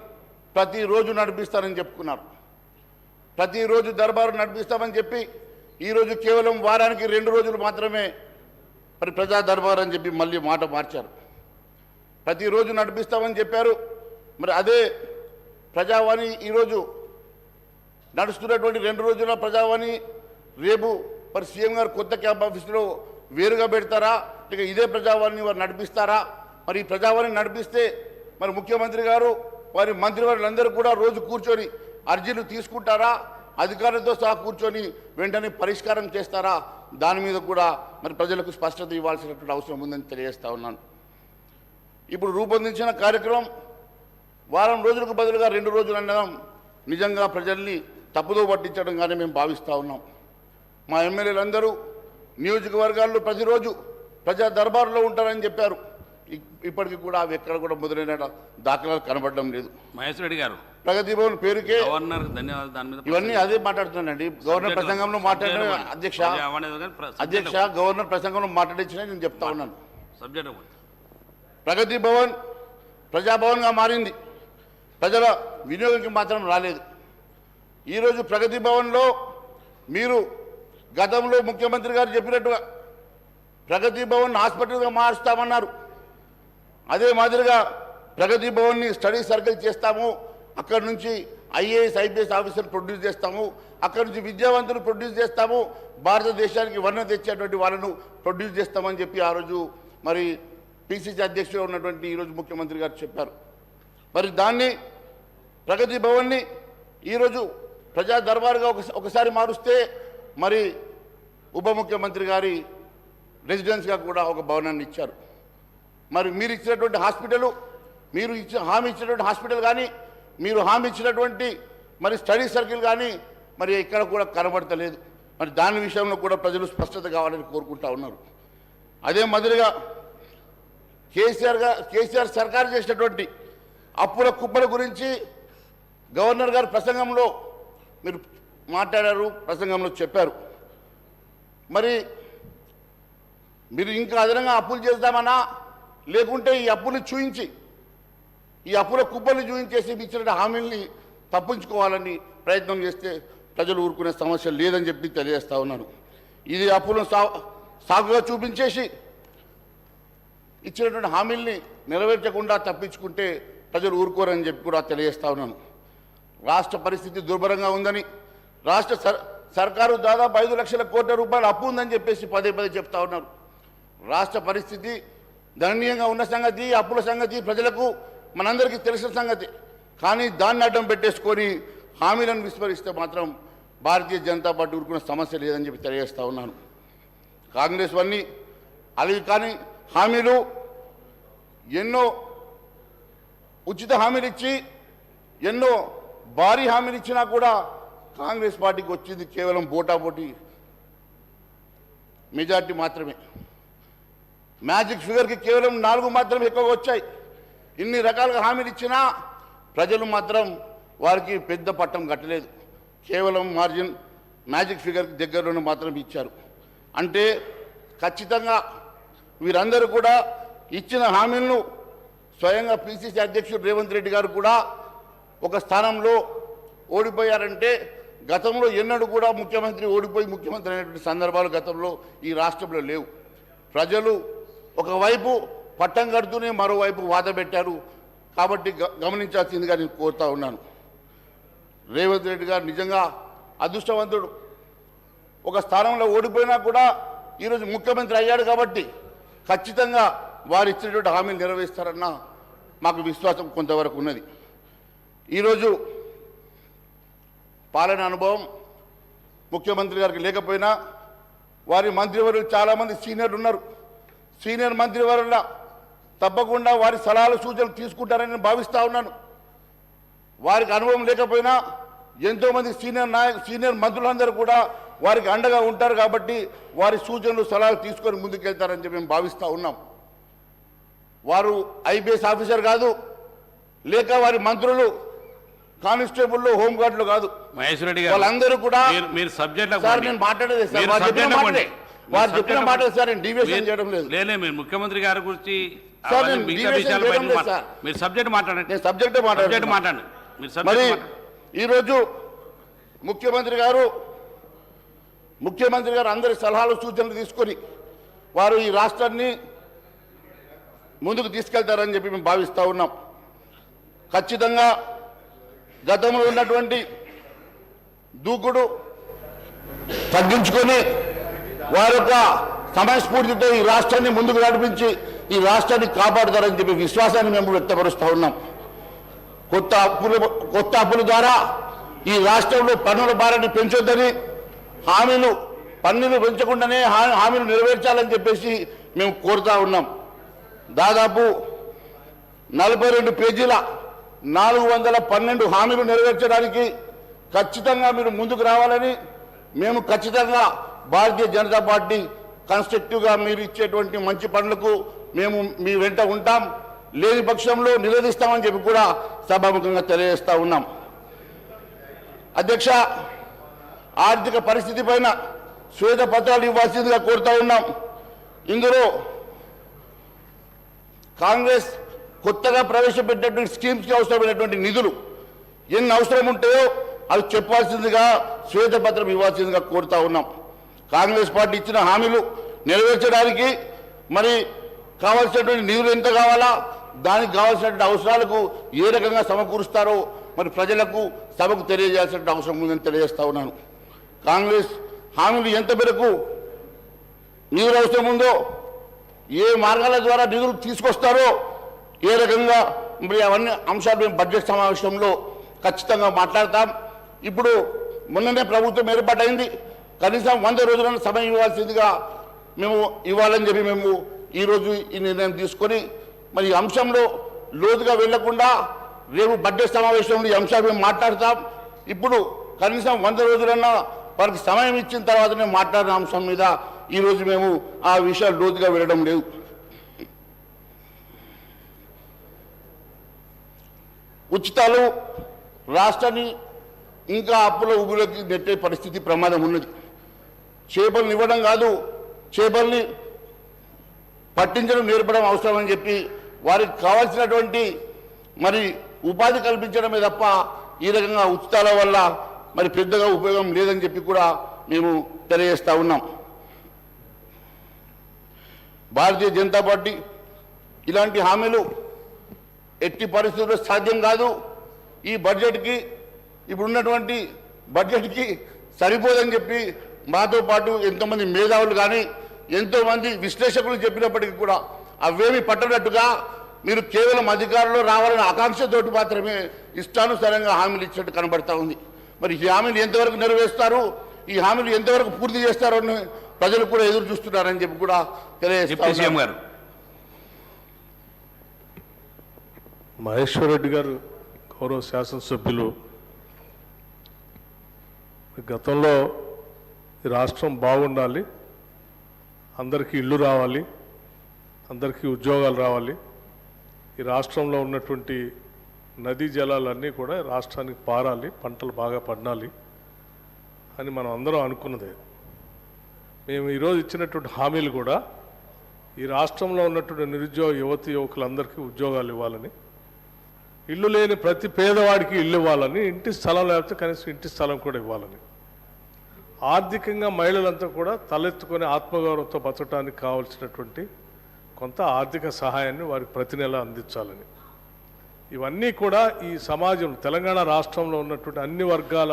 ప్రతిరోజు నడిపిస్తారని చెప్పుకున్నారు. ప్రతిరోజు దర్బారు నడిపిస్తామని చెప్పి ఈరోజు కేవలం వారానికి 2 రోజులు మాత్రమే మరి ప్రజా దర్బారు అని చెప్పి మళ్ళీ మాట మార్చారు. ప్రతిరోజు నడిపిస్తామని చెప్పారు. మరి అదే ప్రజావాణి ఈరోజు నడుస్తున్నటువంటి 2 రోజుల ప్రజావాణి రేపు మరి సీఎం గారు కొత్త క్యాంప్ ఆఫీసులో వేరుగా పెడతారా, ఇక ఇదే ప్రజావాణిని వారు నడిపిస్తారా? మరి ఈ ప్రజావాణి నడిపిస్తే మరి ముఖ్యమంత్రి గారు వారి మంత్రివర్యులందరూ కూడా రోజు కూర్చొని అర్జీలు తీసుకుంటారా? అధికారులతో సహా కూర్చొని వెంటనే పరిష్కారం చేస్తారా? దాని మీద కూడా మరి ప్రజలకు స్పష్టత ఇవ్వాల్సినటువంటి అవసరం ఉందని తెలియజేస్తా ఉన్నాను. ఇప్పుడు రూపొందించిన కార్యక్రమం వారం రోజులకు బదులుగా 2 రోజులు అనడం నిజంగా ప్రజల్ని తప్పుదో పట్టించడంగానే మేము భావిస్తూ ఉన్నాం. మా ఎమ్మెల్యేలందరూ నియోజకవర్గాల్లో ప్రతిరోజు ప్రజా దర్బారులో ఉంటారని చెప్పారు. ఇప్పటికీ కూడా అవి ఎక్కడ కూడా మొదలైన దాఖలాలు కనబడడం లేదు. మహేష్ రెడ్డి గారు ప్రగతి భవన్ పేరుకే గవర్నర్ ధన్యవాదాలు. దాని మీద ఇవన్నీ అదే మాట్లాడుతున్నానండి. గవర్నర్ ప్రసంగంలో మాట్లాడిన అధ్యక్ష గవర్నర్ ప్రసంగంలో మాట్లాడించిన నేను చెప్తా ఉన్నాను. సబ్జెక్ట్ ప్రగతి భవన్ ప్రజాభవన్గా మారింది, ప్రజల వినియోగంకి మాత్రం రాలేదు. ఈరోజు ప్రగతి భవన్లో మీరు గతంలో ముఖ్యమంత్రి గారు చెప్పినట్టుగా ప్రగతి భవన్ హాస్పిటల్గా మారుస్తామన్నారు. అదే మాదిరిగా ప్రగతి భవన్ని స్టడీ సర్కిల్ చేస్తాము, అక్కడి నుంచి ఐఏఎస్ ఐపీఎస్ ఆఫీసర్ ప్రొడ్యూస్ చేస్తాము, అక్కడి నుంచి విద్యావంతులు ప్రొడ్యూస్ చేస్తాము, భారతదేశానికి వర్ణ తెచ్చేటువంటి వాళ్ళను ప్రొడ్యూస్ చేస్తామని చెప్పి ఆ రోజు మరి పిసిసి అధ్యక్షుడు ఉన్నటువంటి ఈరోజు ముఖ్యమంత్రి గారు చెప్పారు. మరి దాన్ని ప్రగతి భవన్ని ఈరోజు ప్రజా దర్బారుగా ఒకసారి మారుస్తే మరి ఉప ముఖ్యమంత్రి గారి రెసిడెన్స్గా కూడా ఒక భవనాన్ని ఇచ్చారు. మరి మీరు ఇచ్చినటువంటి హాస్పిటల్, మీరు హామీ ఇచ్చినటువంటి హాస్పిటల్ కానీ, మీరు హామీ ఇచ్చినటువంటి మరి స్టడీ సర్కిల్ కానీ మరి ఇక్కడ కూడా కనబడతలేదు. మరి దాని విషయంలో కూడా ప్రజలు స్పష్టత కావాలని కోరుకుంటా ఉన్నారు. అదే మాదిరిగా కేసీఆర్ సర్కారు చేసినటువంటి అప్పుల కుప్పల గురించి గవర్నర్ గారు ప్రసంగంలో మీరు మాట్లాడారు, ప్రసంగంలో చెప్పారు. మరి మీరు ఇంకా అదనంగా అప్పులు చేద్దామన్నా, లేకుంటే ఈ అప్పులు చూయించి ఈ అప్పుల కుప్పల్ని చూయించేసి ఇచ్చిన హామీల్ని తప్పించుకోవాలని ప్రయత్నం చేస్తే ప్రజలు ఊరుకునే సమస్య లేదని చెప్పి తెలియజేస్తా ఉన్నాను. ఇది అప్పులను సాగుగా చూపించేసి ఇచ్చినటువంటి హామీల్ని నెరవేర్చకుండా తప్పించుకుంటే ప్రజలు ఊరుకోరని చెప్పి కూడా తెలియజేస్తా ఉన్నాను. రాష్ట్ర పరిస్థితి దుర్భరంగా ఉందని, రాష్ట్ర సర్కారు దాదాపు 5 లక్షల కోట్ల రూపాయలు అప్పు ఉందని చెప్పేసి పదే చెప్తా ఉన్నారు. రాష్ట్ర పరిస్థితి దయనీయంగా ఉన్న సంగతి, అప్పుల సంగతి ప్రజలకు మనందరికీ తెలిసిన సంగతి. కానీ దాన్ని అడ్డం పెట్టేసుకొని హామీలను విస్మరిస్తే మాత్రం భారతీయ జనతా పార్టీ ఊరుకున్న సమస్య లేదని చెప్పి తెలియజేస్తా ఉన్నాను. కాంగ్రెస్ వన్నీ అవి కానీ హామీలు ఎన్నో ఉచిత హామీలు ఇచ్చి ఎన్నో భారీ హామీలు ఇచ్చినా కూడా కాంగ్రెస్ పార్టీకి వచ్చింది కేవలం బోటాబోటీ మెజార్టీ మాత్రమే. మ్యాజిక్ ఫిగర్కి కేవలం 4 మాత్రం ఎక్కువగా వచ్చాయి. ఇన్ని రకాలుగా హామీలు ఇచ్చినా ప్రజలు మాత్రం వారికి పెద్ద పట్టం కట్టలేదు. కేవలం మార్జిన్ మ్యాజిక్ ఫిగర్కి దగ్గరలోనే మాత్రం ఇచ్చారు. అంటే ఖచ్చితంగా వీరందరూ కూడా ఇచ్చిన హామీలను స్వయంగా పిసిసి అధ్యక్షుడు రేవంత్ రెడ్డి గారు కూడా ఒక స్థానంలో ఓడిపోయారంటే గతంలో ఎన్నడూ కూడా ముఖ్యమంత్రి ఓడిపోయి ముఖ్యమంత్రి అయినటువంటి సందర్భాలు గతంలో ఈ రాష్ట్రంలో లేవు. ప్రజలు ఒకవైపు పట్టం కడుతూనే మరోవైపు వాద పెట్టారు. కాబట్టి గమనించాల్సిందిగా నేను కోరుతా ఉన్నాను. రేవంత్ రెడ్డి గారు నిజంగా అదృష్టవంతుడు. ఒక స్థానంలో ఓడిపోయినా కూడా ఈరోజు ముఖ్యమంత్రి అయ్యాడు కాబట్టి ఖచ్చితంగా వారు ఇచ్చినటువంటి హామీలు నెరవేరుస్తారన్న మాకు విశ్వాసం కొంతవరకు ఉన్నది. ఈరోజు పాలన అనుభవం ముఖ్యమంత్రి గారికి లేకపోయినా వారి మంత్రివర్యులు చాలామంది సీనియర్లు ఉన్నారు. సీనియర్ మంత్రివర్యుల తప్పకుండా వారి సలహాలు సూచనలు తీసుకుంటారని నేను భావిస్తూ ఉన్నాను. వారికి అనుభవం లేకపోయినా ఎంతోమంది సీనియర్ మంత్రులందరూ కూడా వారికి అండగా ఉంటారు కాబట్టి వారి సూచనలు సలహాలు తీసుకొని ముందుకెళ్తారని చెప్పి మేము భావిస్తూ ఉన్నాం. వారు ఐపీఎస్ ఆఫీసర్ కాదు, లేక వారి మంత్రులు కానిస్టేబుల్ హోంగార్డులు కాదు. మహేశ్వర రెడ్డి గారు వాళ్ళందరూ కూడా మీరు సబ్జెక్ట్ సార్ నేను మాట్లాడేది సార్ వారు చెప్పిన మాటలు సార్ నేను డీవియేషన్ చేయడం లేదు. లేలే మీరు ముఖ్యమంత్రి గారి గురించి సార్ నేను డీవియేషన్ చేయడం లేదు సార్. మీరు సబ్జెక్ట్ మాట్లాడండి. నేను సబ్జెక్టే మాట్లాడండి. మీరు మరి సబ్జెక్ట్ ఈరోజు ముఖ్యమంత్రి గారు అందరి సలహాలు సూచనలు తీసుకొని వారు ఈ రాష్ట్రాన్ని ముందుకు తీసుకెళ్తారని చెప్పి మేము భావిస్తూ ఉన్నాం. ఖచ్చితంగా గతంలో ఉన్నటువంటి దూకుడు తగ్గించుకొని వారి యొక్క సమయస్ఫూర్తితో ఈ రాష్ట్రాన్ని ముందుకు నడిపించి ఈ రాష్ట్రాన్ని కాపాడుతారని చెప్పి విశ్వాసాన్ని మేము వ్యక్తపరుస్తూ ఉన్నాం. కొత్త అప్పుల ద్వారా ఈ రాష్ట్రంలో పన్నుల భారాన్ని పెంచొద్దని పన్నులు పెంచకుండానే హామీలు నెరవేర్చాలని చెప్పేసి మేము కోరుతా ఉన్నాం. దాదాపు 42 పేజీల 412 హామీలు నెరవేర్చడానికి ఖచ్చితంగా మీరు ముందుకు రావాలని మేము ఖచ్చితంగా భారతీయ జనతా పార్టీ కన్స్ట్రక్టివ్గా మీరు ఇచ్చేటువంటి మంచి పనులకు మేము మీ వెంట ఉంటాం, లేని పక్షంలో నిలదీస్తామని చెప్పి కూడా సభాముఖంగా తెలియజేస్తా ఉన్నాం. అధ్యక్ష, ఆర్థిక పరిస్థితి పైన శ్వేతపత్రాలు ఇవ్వాల్సిందిగా కోరుతా ఉన్నాం. ఇందులో కాంగ్రెస్ కొత్తగా ప్రవేశపెట్టినటువంటి స్కీమ్స్కి అవసరమైనటువంటి నిధులు ఎన్ని అవసరం ఉంటాయో అవి చెప్పాల్సిందిగా శ్వేతపత్రం ఇవ్వాల్సిందిగా కోరుతా ఉన్నాం. కాంగ్రెస్ పార్టీ ఇచ్చిన హామీలు నెరవేర్చడానికి మరి కావాల్సినటువంటి నిధులు ఎంత కావాలా, దానికి కావాల్సినటువంటి అవసరాలకు ఏ రకంగా సమకూరుస్తారో మరి ప్రజలకు సభకు తెలియజేయాల్సిన అవసరం ఉందని తెలియజేస్తా ఉన్నాను. కాంగ్రెస్ హామీలు ఎంత మేరకు నిధులు అవసరం ఉందో, ఏ మార్గాల ద్వారా నిధులు తీసుకొస్తారో, ఏ రకంగా మరి అవన్నీ అంశాలు మేము బడ్జెట్ సమావేశంలో ఖచ్చితంగా మాట్లాడతాం. ఇప్పుడు మొన్ననే ప్రభుత్వం ఏర్పాటైంది, కనీసం 100 రోజులను సమయం ఇవ్వాల్సిందిగా మేము ఇవ్వాలని చెప్పి మేము ఈరోజు ఈ నిర్ణయం తీసుకొని మరి ఈ అంశంలో లోతుగా వెళ్లకుండా రేపు బడ్జెట్ సమావేశంలో ఈ అంశాలు మేము మాట్లాడతాం. ఇప్పుడు కనీసం 100 రోజులన్నా వారికి సమయం ఇచ్చిన తర్వాతనే మాట్లాడిన అంశం మీద ఈరోజు మేము ఆ విషయాలు లోతుగా వెళ్ళడం లేదు. ఉచితాలు రాష్ట్రాన్ని ఇంకా అప్పుల ఊబిలోకి నెట్టే పరిస్థితి ప్రమాదం ఉన్నది. చేపలను ఇవ్వడం కాదు, చేపల్ని పట్టించడం నేర్పడం అవసరమని చెప్పి వారికి కావాల్సినటువంటి మరి ఉపాధి కల్పించడమే తప్ప ఈ రకంగా ఉచితాల వల్ల మరి పెద్దగా ఉపయోగం లేదని చెప్పి కూడా మేము తెలియజేస్తా ఉన్నాం. భారతీయ జనతా పార్టీ ఇలాంటి హామీలు ఎట్టి పరిస్థితుల్లో సాధ్యం కాదు. ఈ బడ్జెట్కి ఇప్పుడున్నటువంటి బడ్జెట్కి సరిపోదని చెప్పి మాతో పాటు ఎంతోమంది మేధావులు కానీ ఎంతోమంది విశ్లేషకులు చెప్పినప్పటికీ కూడా అవేమీ పట్టనట్టుగా మీరు కేవలం అధికారంలో రావాలనే ఆకాంక్షతోటి మాత్రమే ఇష్టానుసారంగా హామీలు ఇచ్చినట్టు కనబడతా ఉంది. మరి ఈ హామీలు ఎంతవరకు నెరవేరుస్తారు, ఈ హామీలు ఎంతవరకు పూర్తి చేస్తారో అని ప్రజలు కూడా ఎదురు చూస్తున్నారని చెప్పి కూడా తెలియజేస్తారు. మహేశ్వర రెడ్డి గారు గౌరవ శాసనసభ్యులు గతంలో ఈ రాష్ట్రం బాగుండాలి, అందరికీ ఇల్లు రావాలి, అందరికీ ఉద్యోగాలు రావాలి, ఈ రాష్ట్రంలో ఉన్నటువంటి నదీ జలాలన్నీ కూడా రాష్ట్రానికి పారాలి, పంటలు బాగా పండాలి అని మనం అందరం అనుకున్నదే. మేము ఈరోజు ఇచ్చినటువంటి హామీలు కూడా ఈ రాష్ట్రంలో ఉన్నటువంటి నిరుద్యోగ యువకులందరికీ ఉద్యోగాలు ఇవ్వాలని, ఇల్లు లేని ప్రతి పేదవాడికి ఇల్లు ఇవ్వాలని, ఇంటి స్థలం లేకపోతే కనీసం ఇంటి స్థలం కూడా ఇవ్వాలని, ఆర్థికంగా మహిళలంతా కూడా తలెత్తుకొని ఆత్మగౌరవంతో బతకడానికి కావాల్సినటువంటి కొంత ఆర్థిక సహాయాన్ని వారికి ప్రతి నెల అందించాలని, ఇవన్నీ కూడా ఈ సమాజం తెలంగాణ రాష్ట్రంలో ఉన్నటువంటి అన్ని వర్గాల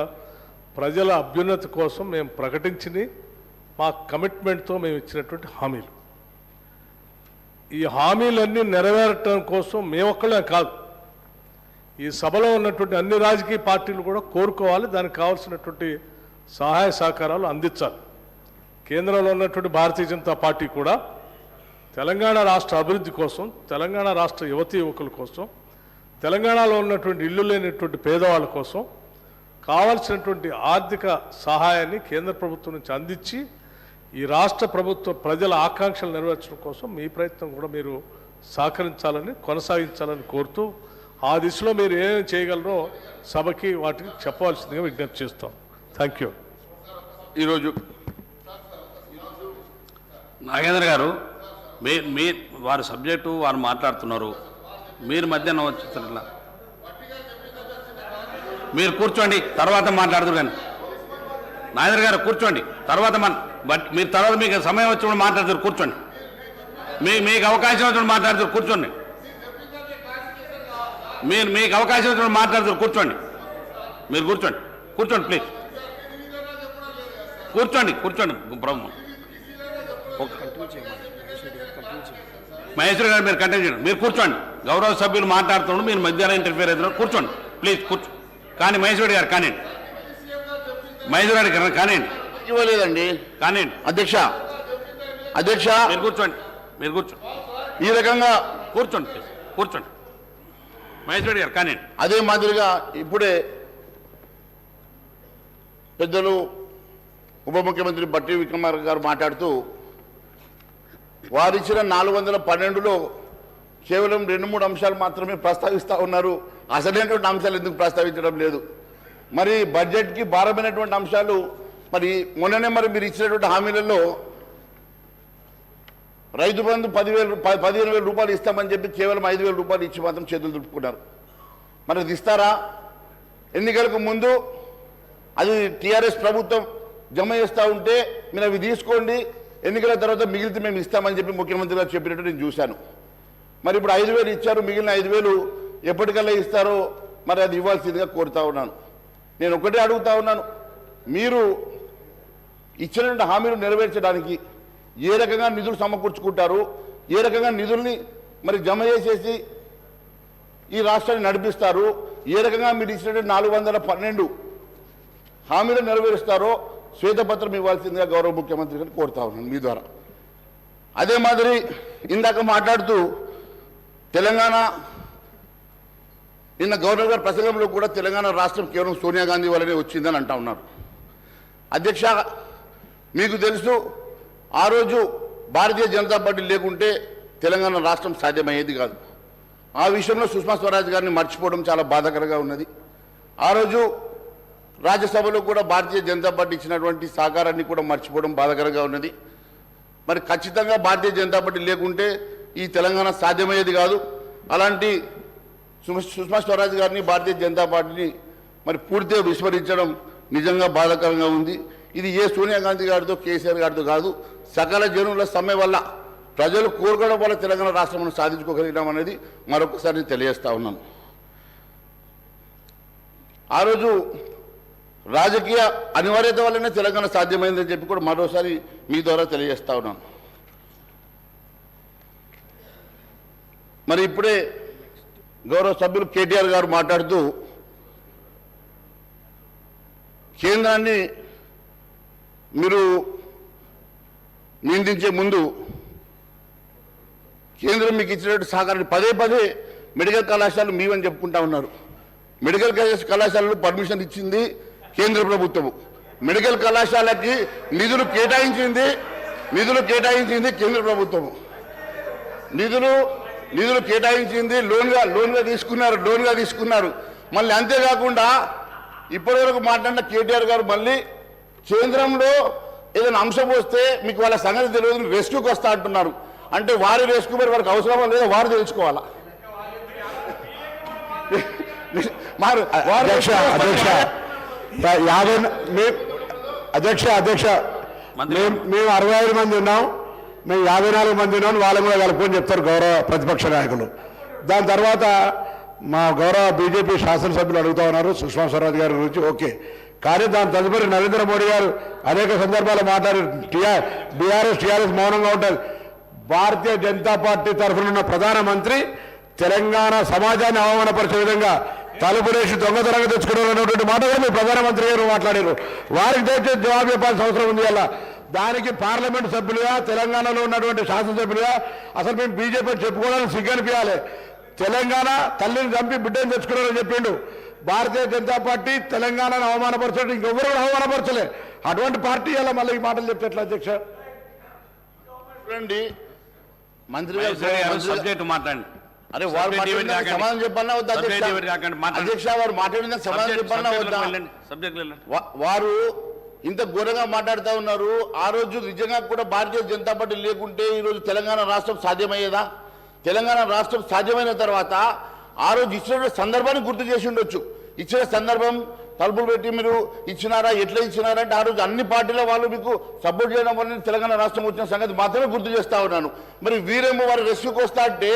ప్రజల అభ్యున్నతి కోసం మేము ప్రకటించి మా కమిట్మెంట్తో మేము ఇచ్చినటువంటి హామీలు. ఈ హామీలన్నీ నెరవేరటం కోసం మేమొక్కడే కాదు, ఈ సభలో ఉన్నటువంటి అన్ని రాజకీయ పార్టీలు కూడా కోరుకోవాలి, దానికి కావాల్సినటువంటి సహాయ సహకారాలు అందించాలి. కేంద్రంలో ఉన్నటువంటి భారతీయ జనతా పార్టీ కూడా తెలంగాణ రాష్ట్ర అభివృద్ధి కోసం, తెలంగాణ రాష్ట్ర యువకుల కోసం, తెలంగాణలో ఉన్నటువంటి ఇల్లు లేనటువంటి పేదవాళ్ళ కోసం కావాల్సినటువంటి ఆర్థిక సహాయాన్ని కేంద్ర ప్రభుత్వం నుంచి అందించి ఈ రాష్ట్ర ప్రభుత్వ ప్రజల ఆకాంక్షలు నెరవేర్చడం కోసం మీ ప్రయత్నం కూడా మీరు సహకరించాలని, కొనసాగించాలని కోరుతూ ఆ దిశలో మీరు ఏమేమి చేయగలరో సభకి వాటికి చెప్పవలసిందిగా విజ్ఞప్తి చేస్తాం. Thank you. ఈరోజు నాగేంద్ర గారు మీ వారి సబ్జెక్టు వారు మాట్లాడుతున్నారు, మీరు మధ్యాహ్నం వచ్చేసరిలా మీరు కూర్చోండి, తర్వాత మాట్లాడుతున్నారు. కానీ నాగేంద్ర గారు కూర్చోండి, తర్వాత మీరు తర్వాత మీకు సమయం వచ్చినప్పుడు మాట్లాడుతారు, కూర్చోండి. మీకు అవకాశం వచ్చినప్పుడు మాట్లాడుతారు, కూర్చోండి. మీకు అవకాశం వచ్చినప్పుడు మాట్లాడుతారు, కూర్చోండి. మీరు కూర్చోండి, కూర్చోండి ప్లీజ్, కూర్చోండి. బ్రహ్మ మహేశ్వరి గారు మీరు కంటిన్యూ చేయండి. మీరు కూర్చోండి, గౌరవ సభ్యులు మాట్లాడుతున్నాడు, మీరు మధ్యాహ్నం ఇంటర్ఫియర్ అవుతున్నారు, కూర్చోండి ప్లీజ్, కానీ మహేశ్వరి గారు కానివ్వండి, మహేశ్వరి గారు కానివ్వండి. ఇవ్వలేదండి కానివ్వండి అధ్యక్ష మీరు కూర్చోండి. ఈ రకంగా కూర్చోండి ప్లీజ్, కూర్చోండి. మహేశ్వరి గారు కానివ్వండి. అదే మాదిరిగా ఇప్పుడే పెద్దలు ఉప ముఖ్యమంత్రి బట్టి విక్రమార్క గారు మాట్లాడుతూ వారిచ్చిన 412లో కేవలం 2-3 అంశాలు మాత్రమే ప్రస్తావిస్తూ ఉన్నారు, అసలైనటువంటి అంశాలు ఎందుకు ప్రస్తావించడం లేదు. మరి బడ్జెట్కి భారమైనటువంటి అంశాలు మరి మొన్ననే మరి మీరు ఇచ్చినటువంటి హామీలలో రైతు బంధు 15,000 రూపాయలు ఇస్తామని చెప్పి కేవలం 5,000 రూపాయలు ఇచ్చి మాత్రం చేతులు దులుపుకున్నారు. మరి అది ఇస్తారా? ఎన్నికలకు ముందు అది టీఆర్ఎస్ ప్రభుత్వం జమ చేస్తూ ఉంటే మీరు అవి తీసుకోండి, ఎన్నికల తర్వాత మిగిలితే మేము ఇస్తామని చెప్పి ముఖ్యమంత్రి గారు చెప్పినట్టు నేను చూశాను. మరి ఇప్పుడు 5,000 ఇచ్చారు, మిగిలిన 5,000 ఎప్పటికల్లా ఇస్తారో మరి అది ఇవ్వాల్సిందిగా కోరుతా ఉన్నాను. నేను ఒకటే అడుగుతా ఉన్నాను, మీరు ఇచ్చినటువంటి హామీలు నెరవేర్చడానికి ఏ రకంగా నిధులు సమకూర్చుకుంటారు, ఏ రకంగా నిధుల్ని మరి జమ చేసేసి ఈ రాష్ట్రాన్ని నడిపిస్తారు, ఏ రకంగా మీరు ఇచ్చినటువంటి 412 హామీలు నెరవేరుస్తారో శ్వేతపత్రం ఇవ్వాల్సిందిగా గౌరవ ముఖ్యమంత్రి గారిని కోరుతా ఉన్నాను మీ ద్వారా. అదే మాదిరి ఇందాక మాట్లాడుతూ తెలంగాణ నిన్న గవర్నర్ గారి ప్రసంగంలో కూడా తెలంగాణ రాష్ట్రం కేవలం సోనియా గాంధీ వల్లనే వచ్చిందని అంటా ఉన్నారు. అధ్యక్ష, మీకు తెలుసు ఆ రోజు భారతీయ జనతా పార్టీ లేకుంటే తెలంగాణ రాష్ట్రం సాధ్యమయ్యేది కాదు. ఆ విషయంలో సుష్మా స్వరాజ్ గారిని మర్చిపోవడం చాలా బాధాకరంగా ఉన్నది. ఆ రోజు రాజ్యసభలో కూడా భారతీయ జనతా పార్టీ ఇచ్చినటువంటి సహకారాన్ని కూడా మర్చిపోవడం బాధాకరంగా ఉన్నది. మరి ఖచ్చితంగా భారతీయ జనతా పార్టీ లేకుంటే ఈ తెలంగాణ సాధ్యమయ్యేది కాదు. అలాంటి సుష్మా స్వరాజ్ గారిని భారతీయ జనతా పార్టీని మరి పూర్తిగా విస్మరించడం నిజంగా బాధాకరంగా ఉంది. ఇది ఏ సోనియా గాంధీ గారితో కేసీఆర్ గారితో కాదు, సకల జనుల సమ్మె వల్ల ప్రజలు కోరుకోవడం వల్ల తెలంగాణ రాష్ట్రం సాధించుకోగలిగినాం అనేది మరొకసారి తెలియజేస్తా ఉన్నాను. ఆ రోజు రాజకీయ అనివార్యత వల్లనే తెలంగాణ సాధ్యమైందని చెప్పి కూడా మరోసారి మీ ద్వారా తెలియజేస్తా ఉన్నాను. మరి ఇప్పుడే గౌరవ సభ్యులు కేటీఆర్ గారు మాట్లాడుతూ కేంద్రాన్ని మీరు నిందించే ముందు కేంద్రం మీకు ఇచ్చినటువంటి సహకారాన్ని పదే మెడికల్ కళాశాలలు మీవని చెప్పుకుంటా ఉన్నారు. మెడికల్ కళాశాలలు పర్మిషన్ ఇచ్చింది కేంద్ర ప్రభుత్వము, మెడికల్ కళాశాలకి నిధులు కేటాయించింది కేంద్ర ప్రభుత్వము. నిధులు కేటాయించింది లోన్గా తీసుకున్నారు. మళ్ళీ అంతేకాకుండా ఇప్పటివరకు మాట్లాడిన కేటీఆర్ గారు మళ్ళీ కేంద్రంలో ఏదైనా అంశం వస్తే మీకు వాళ్ళ సంగతి తెలియదు, రెస్క్యూకి వస్తా అంటున్నారు. అంటే వారి రెస్క్యూ మరి వారికి అవసరమా లేదా వారు తెలుసుకోవాలా? అధ్యక్ష మేము 65 మంది ఉన్నాం, మేము 54 మంది ఉన్నాం, వాళ్ళని కూడా కలుపుకొని చెప్తారు గౌరవ ప్రతిపక్ష నాయకులు. దాని తర్వాత మా గౌరవ బీజేపీ శాసనసభ్యులు అడుగుతా ఉన్నారు సుష్మా స్వరాజ్ గారి గురించి, ఓకే. కానీ దాని తదుపరి నరేంద్ర మోడీ గారు అనేక సందర్భాలు మాట్లాడి టీఆర్ఎస్ మౌనంగా ఉంటుంది. భారతీయ జనతా పార్టీ తరఫున ఉన్న ప్రధానమంత్రి తెలంగాణ సమాజాన్ని అవమానపరిచే విధంగా తలుపులేసి దొంగతనంగా తెచ్చుకున్నారన్నటువంటి మాట కూడా మీ ప్రధానమంత్రి గారు మాట్లాడారు. వారికి దయచేసి జవాబు చెప్పాల్సిన అవసరం ఉంది. అలా దానికి పార్లమెంట్ సభ్యులుగా తెలంగాణలో ఉన్నటువంటి శాసనసభ్యులుగా అసలు మేము బీజేపీ చెప్పుకోవడానికి సిగ్గనిపించాలి. తెలంగాణ తల్లిని చంపి బిడ్డను తెచ్చుకున్నారని చెప్పిండు. భారతీయ జనతా పార్టీ తెలంగాణను అవమానపరచడం ఇంకెవరు కూడా అవమానపరచలే. అటువంటి పార్టీ అలా మళ్ళీ ఈ మాటలు చెప్తే ఎట్లా అధ్యక్ష? మంత్రి సబ్జెక్ట్ మాట్లాడండి. అరే వారు సమాధానం చెప్పాలన్నా వద్దా అధ్యక్ష? వారు మాట్లాడిన సమాధానం చెప్పాలన్నా వద్దా? వారు ఇంత ఘోరంగా మాట్లాడుతూ ఉన్నారు. ఆ రోజు నిజంగా కూడా భారతీయ జనతా పార్టీ లేకుంటే ఈరోజు తెలంగాణ రాష్ట్రం సాధ్యమయ్యేదా? తెలంగాణ రాష్ట్రం సాధ్యమైన తర్వాత ఆ రోజు ఇచ్చిన సందర్భాన్ని గుర్తు చేసి ఉండొచ్చు. ఇచ్చిన సందర్భం తలుపులు పెట్టి మీరు ఇచ్చినారా, ఎట్లా ఇచ్చినారంటే ఆ రోజు అన్ని పార్టీల వాళ్ళు మీకు సపోర్ట్ చేయడం వల్ల తెలంగాణ రాష్ట్రం వచ్చిన సంగతి మాత్రమే గుర్తు చేస్తా ఉన్నాను. మరి వీరేమో వారు రెస్క్యూకి వస్తా అంటే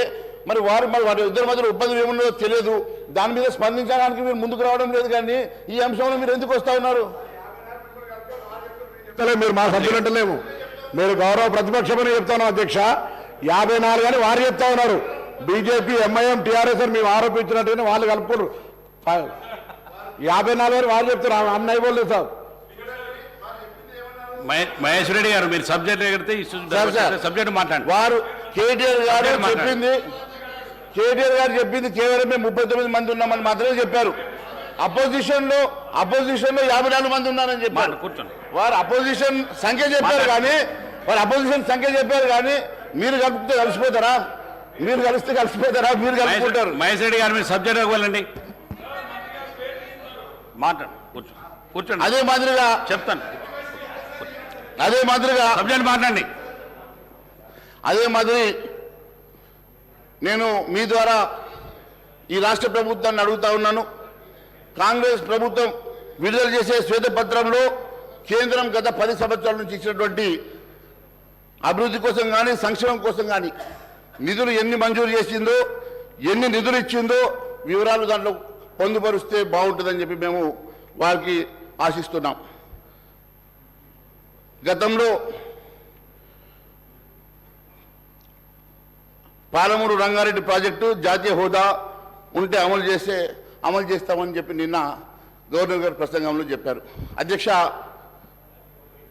మరి వారి ఇద్దరి మధ్యలో ఇబ్బంది ఏమున్నదో తెలియదు. దాని మీద స్పందించడానికి మీరు ముందుకు రావడం లేదు. కానీ ఈ అంశంలో మీరు ఎందుకు వస్తా ఉన్నారు? మీరు మా సభ్యులంటలేము, మీరు గౌరవ ప్రతిపక్షమని చెప్తాను అధ్యక్ష. 54 అని వారు చెప్తా ఉన్నారు. బీజేపీ ఎంఐఎం టీఆర్ఎస్ అని మేము ఆరోపించినట్టుగానే వాళ్ళు కలుపుకోరు. 54 అని వారు చెప్తారు. అన్నయ్య బోల్ సార్ మహేష్ రెడ్డి గారు మీరు సబ్జెక్ట్ ఎగిరితే సబ్జెక్ట్ మాట్లాడండి. వారు కేటీఆర్ గారు చెప్పింది కేవలం మేము 39 మంది ఉన్నామని మాత్రమే చెప్పారు. అపోజిషన్ లో 54 మంది ఉన్నారని చెప్పారు. వారు అపోజిషన్ సంఖ్య చెప్పారు కానీ మీరు కలిపితే కలిసిపోతారా? మీరు కలిస్తే కలిసిపోతారా? మీరు కలుపుకుంటారు. మహేష్ రెడ్డి గారు మీరు సబ్జెక్ట్ వెళ్ళండి, మాట్లాడు, కూర్చోండి. అదే మాదిరిగా చెప్తాను. సబ్జెక్ట్ మాట్లాడండి. అదే మాదిరి నేను మీ ద్వారా ఈ రాష్ట్ర ప్రభుత్వాన్ని అడుగుతా ఉన్నాను. కాంగ్రెస్ ప్రభుత్వం విడుదల చేసే శ్వేతపత్రంలో కేంద్రం గత 10 సంవత్సరాల నుంచి ఇచ్చినటువంటి అభివృద్ధి కోసం కానీ సంక్షేమం కోసం కానీ నిధులు ఎన్ని మంజూరు చేసిందో, ఎన్ని నిధులు ఇచ్చిందో వివరాలు దాంట్లో పొందుపరిస్తే బాగుంటుందని చెప్పి మేము వారికి ఆశిస్తున్నాం. గతంలో పాలమూరు రంగారెడ్డి ప్రాజెక్టు జాతీయ హోదా ఉంటే అమలు చేస్తామని చెప్పి నిన్న గవర్నర్ గారు ప్రసంగంలో చెప్పారు. అధ్యక్ష,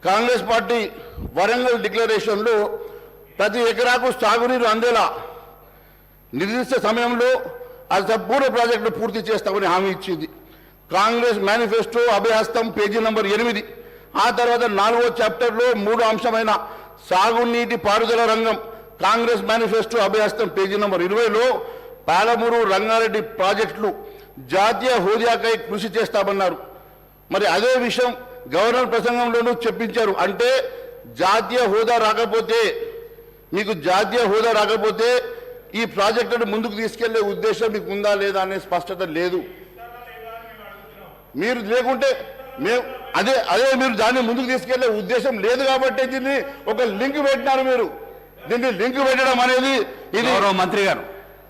కాంగ్రెస్ పార్టీ వరంగల్ డిక్లరేషన్లో ప్రతి ఎకరాకు సాగునీరు అందేలా నిర్దిష్ట సమయంలో అది సంపూర్ణ ప్రాజెక్టును పూర్తి చేస్తామని హామీ ఇచ్చింది. కాంగ్రెస్ మేనిఫెస్టో అభయహస్తం పేజీ నంబర్ 8. ఆ తర్వాత 4వ చాప్టర్లో 3వ అంశమైన సాగునీటి పారుదల రంగం కాంగ్రెస్ మేనిఫెస్టో అభయహస్తం పేజీ నంబర్ 20లో పాలమూరు రంగారెడ్డి ప్రాజెక్టులు జాతీయ హోదాకై కృషి చేస్తామన్నారు. మరి అదే విషయం గవర్నర్ ప్రసంగంలోనూ చెప్పించారు. అంటే జాతీయ హోదా రాకపోతే ఈ ప్రాజెక్టును ముందుకు తీసుకెళ్లే ఉద్దేశం మీకు ఉందా లేదా అనే స్పష్టత లేదు. మీరు లేకుంటే మీరు దాన్ని ముందుకు తీసుకెళ్లే ఉద్దేశం లేదు కాబట్టి దీన్ని ఒక లింక్ పెట్టినారు. మీరు దీన్ని లింక్ పెట్టడం అనేది ఇది మంత్రి గారు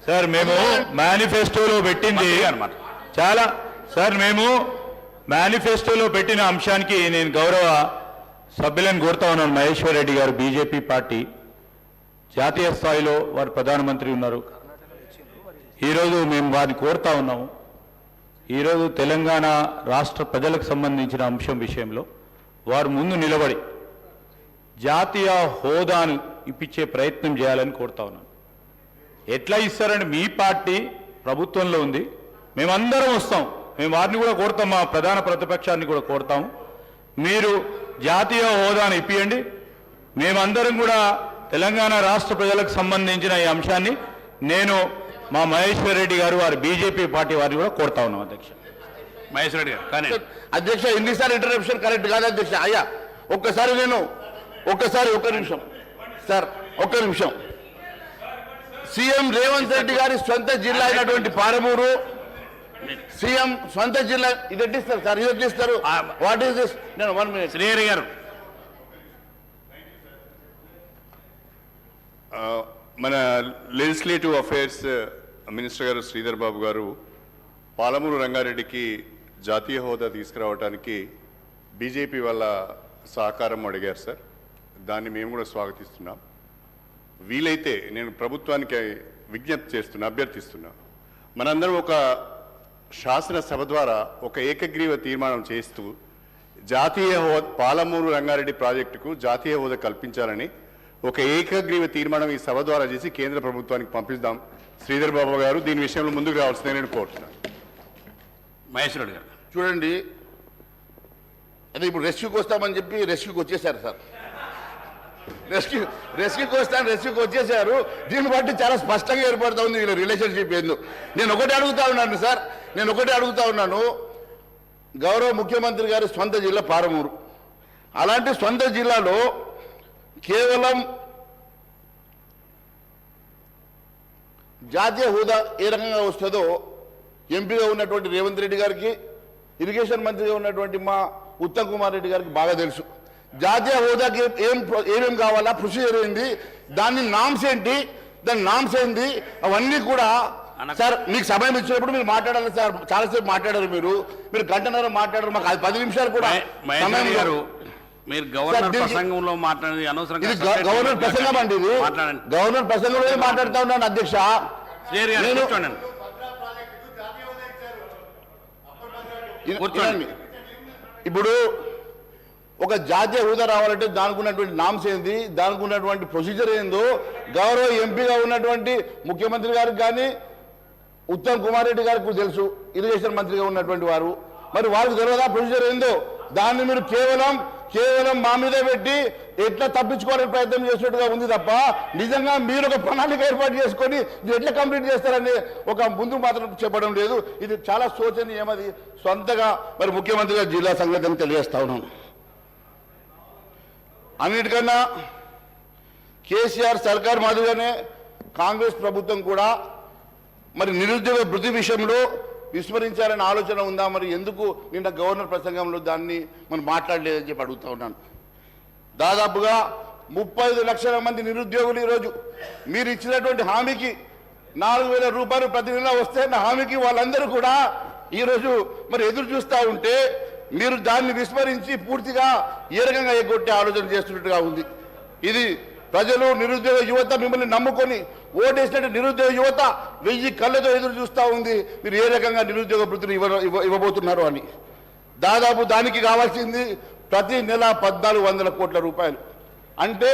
సార్ మేము మేనిఫెస్టోలో పెట్టింది చాలా సార్ మేము మేనిఫెస్టోలో పెట్టిన అంశానికి నేను గౌరవ సభ్యులను కోరుతా ఉన్నాను. మహేశ్వర్ రెడ్డి గారు బీజేపీ పార్టీ జాతీయ స్థాయిలో వారు ప్రధానమంత్రి ఉన్నారు. ఈరోజు మేము వారిని కోరుతా ఉన్నాము. ఈరోజు తెలంగాణ రాష్ట్ర ప్రజలకు సంబంధించిన అంశం విషయంలో వారు ముందు నిలబడి జాతీయ హోదాను ఇప్పించే ప్రయత్నం చేయాలని కోరుతా ఉన్నాను. ఎట్లా ఇస్తారంటే మీ పార్టీ ప్రభుత్వంలో ఉంది, మేమందరం వస్తాం, మేము వారిని కూడా కోరుతాం, మా ప్రధాన ప్రతిపక్షాన్ని కూడా కోరుతాము. మీరు జాతీయ హోదాను ఇప్పియండి, మేమందరం కూడా తెలంగాణ రాష్ట్ర ప్రజలకు సంబంధించిన ఈ అంశాన్ని నేను మా మహేశ్వర్ రెడ్డి గారు వారి బీజేపీ పార్టీ వారిని కూడా కోరుతా ఉన్నాం అధ్యక్ష. మహేశ్వర్ రెడ్డి గారు కానీ అధ్యక్ష ఎన్నిసార్లు ఇంటరప్షన్ కరెక్ట్ కాదు అధ్యక్ష. అయ్యా ఒక్క నిమిషం సార్, ఒక్క నిమిషం. సీఎం రేవంత్ రెడ్డి గారి సొంత జిల్లా అయినటువంటి పాలమూరు, సీఎం సొంత జిల్లా ఇది ఎట్టిస్తారు సార్, ఇది ఎట్టిస్తారు? What is this? నేను 1 minute. శ్రీహరి గారు మన లెజిస్లేటివ్ అఫైర్స్ మినిస్టర్ గారు శ్రీధర్ బాబు గారు పాలమూరు రంగారెడ్డికి జాతీయ హోదా తీసుకురావడానికి బీజేపీ వాళ్ళ సహకారం అడిగారు సార్. దాన్ని మేము కూడా స్వాగతిస్తున్నాం. వీలైతే నేను ప్రభుత్వానికి విజ్ఞప్తి అభ్యర్థిస్తున్నా, మనందరం ఒక శాసనసభ ద్వారా ఒక ఏకగ్రీవ తీర్మానం చేస్తూ జాతీయ హోదా పాలమూరు రంగారెడ్డి ప్రాజెక్టుకు జాతీయ హోదా కల్పించాలని ఒక ఏకగ్రీవ తీర్మానం ఈ సభ ద్వారా చేసి కేంద్ర ప్రభుత్వానికి పంపిస్తాం. శ్రీధర్ బాబు గారు దీని విషయంలో ముందుకు రావాల్సిందే నేను కోరుతున్నాను. మహేశ్వర్ రెడ్డి గారు చూడండి, అదే ఇప్పుడు రెస్క్యూకి వస్తామని చెప్పి రెస్క్యూకి వచ్చేసారు సార్. రెస్క్యూకి వచ్చేసారు. దీన్ని బట్టి చాలా స్పష్టంగా ఏర్పడుతూ ఉంది వీళ్ళ రిలేషన్షిప్ ఏందో. నేను ఒకటే అడుగుతా ఉన్నాను, గౌరవ ముఖ్యమంత్రి గారి సొంత జిల్లా పాలమూరు. అలాంటి సొంత జిల్లాలో కేవలం జాతీయ హోదా ఏ రకంగా వస్తుందో ఎంపీగా ఉన్నటువంటి రేవంత్ రెడ్డి గారికి, ఇరిగేషన్ మంత్రిగా ఉన్నటువంటి మా ఉత్తమ్ కుమార్ రెడ్డి గారికి బాగా తెలుసు. జాతీయ హోదాకి ఏమేం కావాలా, ప్రొసీజర్ ఏంది, దాని నామ్స్ ఏంటి, అవన్నీ కూడా సార్ మీకు సమయం ఇచ్చినప్పుడు మీరు మాట్లాడాలి సార్. చాలాసేపు మాట్లాడారు మీరు గంటన్నర మాట్లాడారు, మాకు 10 నిమిషాలు కూడా సమయం గారు. మీరు గవర్నర్ ప్రసంగంలో మాట్లాడేది అనవసరంగా. గవర్నర్ ప్రసంగం అండి, ఇది గవర్నర్ ప్రసంగంలో మాట్లాడుతా ఉన్నాను అధ్యక్ష. ఇప్పుడు ఒక జాతీయ హోదా రావాలంటే దానికి ఉన్నటువంటి నామ్స్ ఏంది, దానికి ఉన్నటువంటి ప్రొసీజర్ ఏందో గౌరవ ఎంపీగా ఉన్నటువంటి ముఖ్యమంత్రి గారికి కానీ ఉత్తమ్ కుమార్ రెడ్డి గారికి తెలుసు, ఇరిగేషన్ మంత్రిగా ఉన్నటువంటి వారు. మరి వారికి తెలియదా ప్రొసీజర్ ఏందో? దాన్ని మీరు కేవలం మా మీద పెట్టి ఎట్లా తప్పించుకోవాలని ప్రయత్నం చేసినట్టుగా ఉంది తప్ప నిజంగా మీరు ఒక ప్రణాళిక ఏర్పాటు చేసుకొని ఇది ఎట్లా కంప్లీట్ చేస్తారని ఒక ముందు మాత్రం చెప్పడం లేదు. ఇది చాలా శోచనీయమది. సొంతగా మరి ముఖ్యమంత్రిగా జిల్లా సంగతిని తెలియజేస్తా ఉన్నాను. అన్నిటికన్నా కేసీఆర్ సర్కార్ మాదిరిగానే కాంగ్రెస్ ప్రభుత్వం కూడా మరి నిరుద్యోగ భృతి విషయంలో విస్మరించాలనే ఆలోచన ఉందా? మరి ఎందుకు నిన్న గవర్నర్ ప్రసంగంలో దాన్ని మనం మాట్లాడలేదని చెప్పి అడుగుతా ఉన్నాను. దాదాపుగా 35 లక్షల మంది నిరుద్యోగులు ఈరోజు మీరు ఇచ్చినటువంటి హామీకి 4,000 రూపాయలు ప్రతి నెల వస్తాయన్న హామీకి వాళ్ళందరూ కూడా ఈరోజు మరి ఎదురు చూస్తూ ఉంటే మీరు దాన్ని విస్మరించి పూర్తిగా ఏ రకంగా ఎగ్గొట్టే ఆలోచన చేస్తున్నట్టుగా ఉంది. ఇది ప్రజలు, నిరుద్యోగ యువత మిమ్మల్ని నమ్ముకొని ఓటేసినట్టు నిరుద్యోగ యువత 1000 కళ్ళతో ఎదురు చూస్తూ ఉంది మీరు ఏ రకంగా నిరుద్యోగ వృత్తిని ఇవ్వబోతున్నారు అని. దాదాపు దానికి కావాల్సింది ప్రతి నెల 1,400 కోట్ల రూపాయలు. అంటే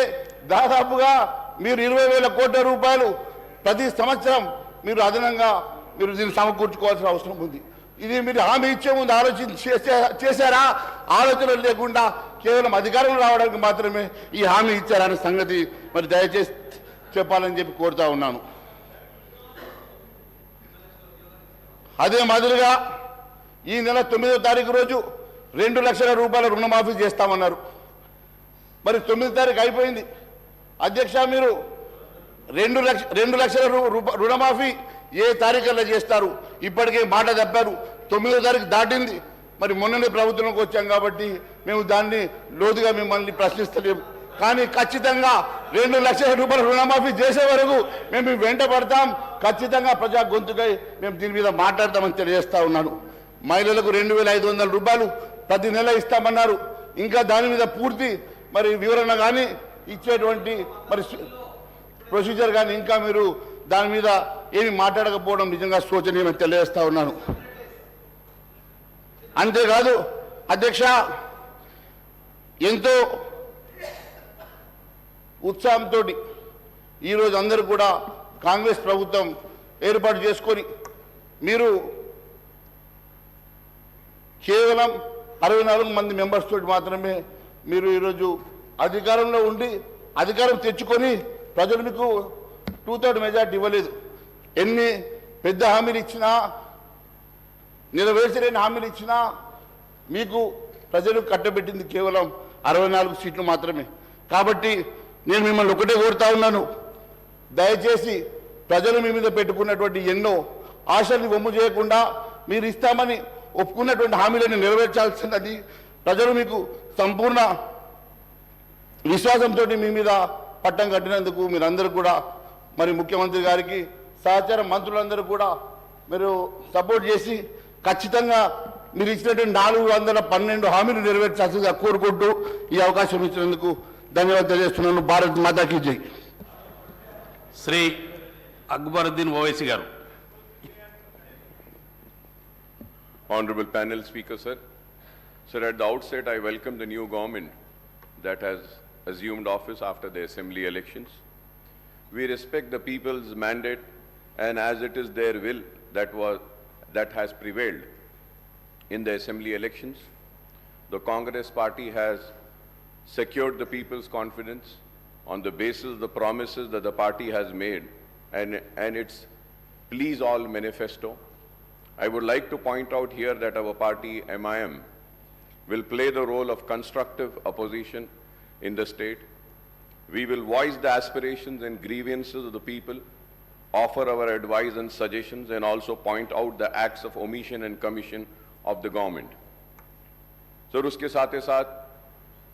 దాదాపుగా మీరు 20,000 కోట్ల రూపాయలు ప్రతి సంవత్సరం మీరు అదనంగా మీరు దీన్ని సమకూర్చుకోవాల్సిన అవసరం ఉంది. ఇది మీరు హామీ ఇచ్చే ముందు చేశారా? ఆలోచన లేకుండా కేవలం అధికారంలో రావడానికి మాత్రమే ఈ హామీ ఇచ్చారనే సంగతి మరి దయచేసి చెప్పాలని చెప్పి కోరుతా ఉన్నాను. అదే మాదిరిగా ఈ నెల 9వ తారీఖు రోజు 2 లక్షల రూపాయల రుణమాఫీ చేస్తామన్నారు. మరి 9వ తారీఖు అయిపోయింది అధ్యక్ష. మీరు 2 లక్షల రుణమాఫీ ఏ తారీఖుల్లో చేస్తారు? ఇప్పటికే మాట తప్పారు. 9వ తారీఖు దాటింది. మరి మొన్ననే ప్రభుత్వంలోకి వచ్చాం కాబట్టి మేము దాన్ని లోతుగా మిమ్మల్ని ప్రశ్నిస్తలేము. కానీ ఖచ్చితంగా 2 లక్షల రూపాయల రుణమాఫీ చేసే వరకు మేము వెంట పడతాం. ఖచ్చితంగా ప్రజా గొంతుకై మేము దీని మీద మాట్లాడతామని తెలియజేస్తా ఉన్నాను. మహిళలకు 2,500 రూపాయలు ప్రతి నెల ఇస్తామన్నారు. ఇంకా దాని మీద పూర్తి మరి వివరణ కానీ ఇచ్చేటువంటి మరి ప్రొసీజర్ కానీ ఇంకా మీరు దాని మీద ఏమి మాట్లాడకపోవడం నిజంగా శోచనీయమని తెలియజేస్తా ఉన్నాను. అంతేకాదు అధ్యక్ష, ఎంతో ఉత్సాహంతో ఈరోజు అందరూ కూడా కాంగ్రెస్ ప్రభుత్వం ఏర్పాటు చేసుకొని మీరు కేవలం 64 మంది మెంబర్స్ తోటి మాత్రమే మీరు ఈరోజు అధికారంలో ఉండి అధికారం తెచ్చుకొని ప్రజలు మీకు 2/3 మెజార్టీ ఇవ్వలేదు. ఎన్ని పెద్ద హామీలు ఇచ్చినా, నెరవేర్చలేని హామీలు ఇచ్చినా మీకు ప్రజలు కట్టబెట్టింది కేవలం 64 సీట్లు మాత్రమే. కాబట్టి నేను మిమ్మల్ని ఒకటే కోరుతా ఉన్నాను, దయచేసి ప్రజలు మీ మీద పెట్టుకున్నటువంటి ఎన్నో ఆశల్ని వమ్ము చేయకుండా మీరు ఇస్తామని ఒప్పుకున్నటువంటి హామీలను నెరవేర్చాల్సినది. ప్రజలు మీకు సంపూర్ణ విశ్వాసంతో మీ మీద పట్టం కట్టినందుకు మీరందరూ కూడా మరి ముఖ్యమంత్రి గారికి సహచార మంత్రులందరూ కూడా మీరు సపోర్ట్ చేసి ఖచ్చితంగా మీరు ఇచ్చినటువంటి 412 హామీలు నెరవేర్చాల్సిందిగా కోరుకుంటూ ఈ అవకాశం ఇచ్చినందుకు ధన్యవాదాలు తెలియజేస్తున్నాను. భారత్ మాతాకి జై. శ్రీ అక్బరుద్దీన్ ఓవైసీ గారు. Honorable panel speaker, sir. Sir, at the outset, I welcome the new government that has assumed office after the assembly elections. We respect the people's mandate, and as it is their will that has prevailed in the assembly elections, the Congress party has secured the people's confidence on the basis of the promises that the party has made and its Please All manifesto. I would like to point out here that our party, MIM, will play the role of constructive opposition in the state. We will voice the aspirations and grievances of the people, offer our advice and suggestions, and also point out the acts of omission and commission of the government. Sir, uske साथ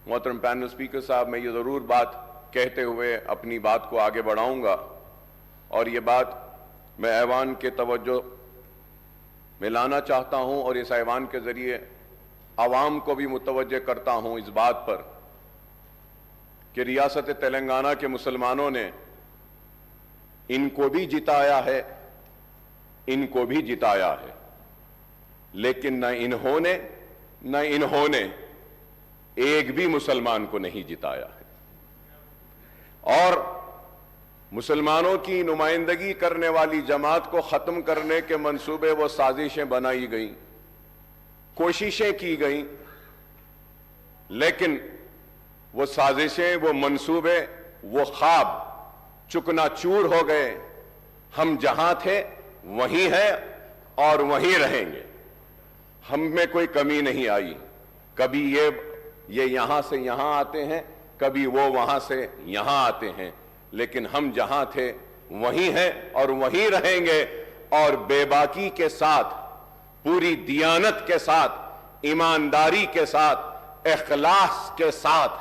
मोहतरम panel speaker साहब, मैं ये ज़रूर बात कहते हुए अपनी बात को आगे बढ़ाऊंगा, और ये बात मैं ऐवान के तवज्जो में लाना चाहता हूं, और इस ऐवान के ज़रिए आवाम को भी मुतवज्जे करता हूं इस बात पर कि रियासत तेलंगाना के मुसलमानों ने इनको भी जिताया है, इनको भी जिताया है, लेकिन न इन्होंने एक भी मुसलमान को नहीं जिताया है। और मुसलमानों की नुमाइंदगी करने वाली जमात को खत्म करने के मंसूबे वो साजिशें बनाई गई, कोशिशें की गई, लेकिन वो साजिशें, वो मंसूबे, वो ख्वाब चुकनाचूर हो गए। हम जहां थे वहीं हैं और वहीं रहेंगे। हम में कोई कमी नहीं आई। कभी ये यहां से यहां आते हैं, कभी वो वहां से यहां आते हैं, लेकिन हम जहां थे वहीं हैं और वहीं रहेंगे। और बेबाकी के साथ, पूरी दियानत के साथ, ईमानदारी के साथ, इखलास के साथ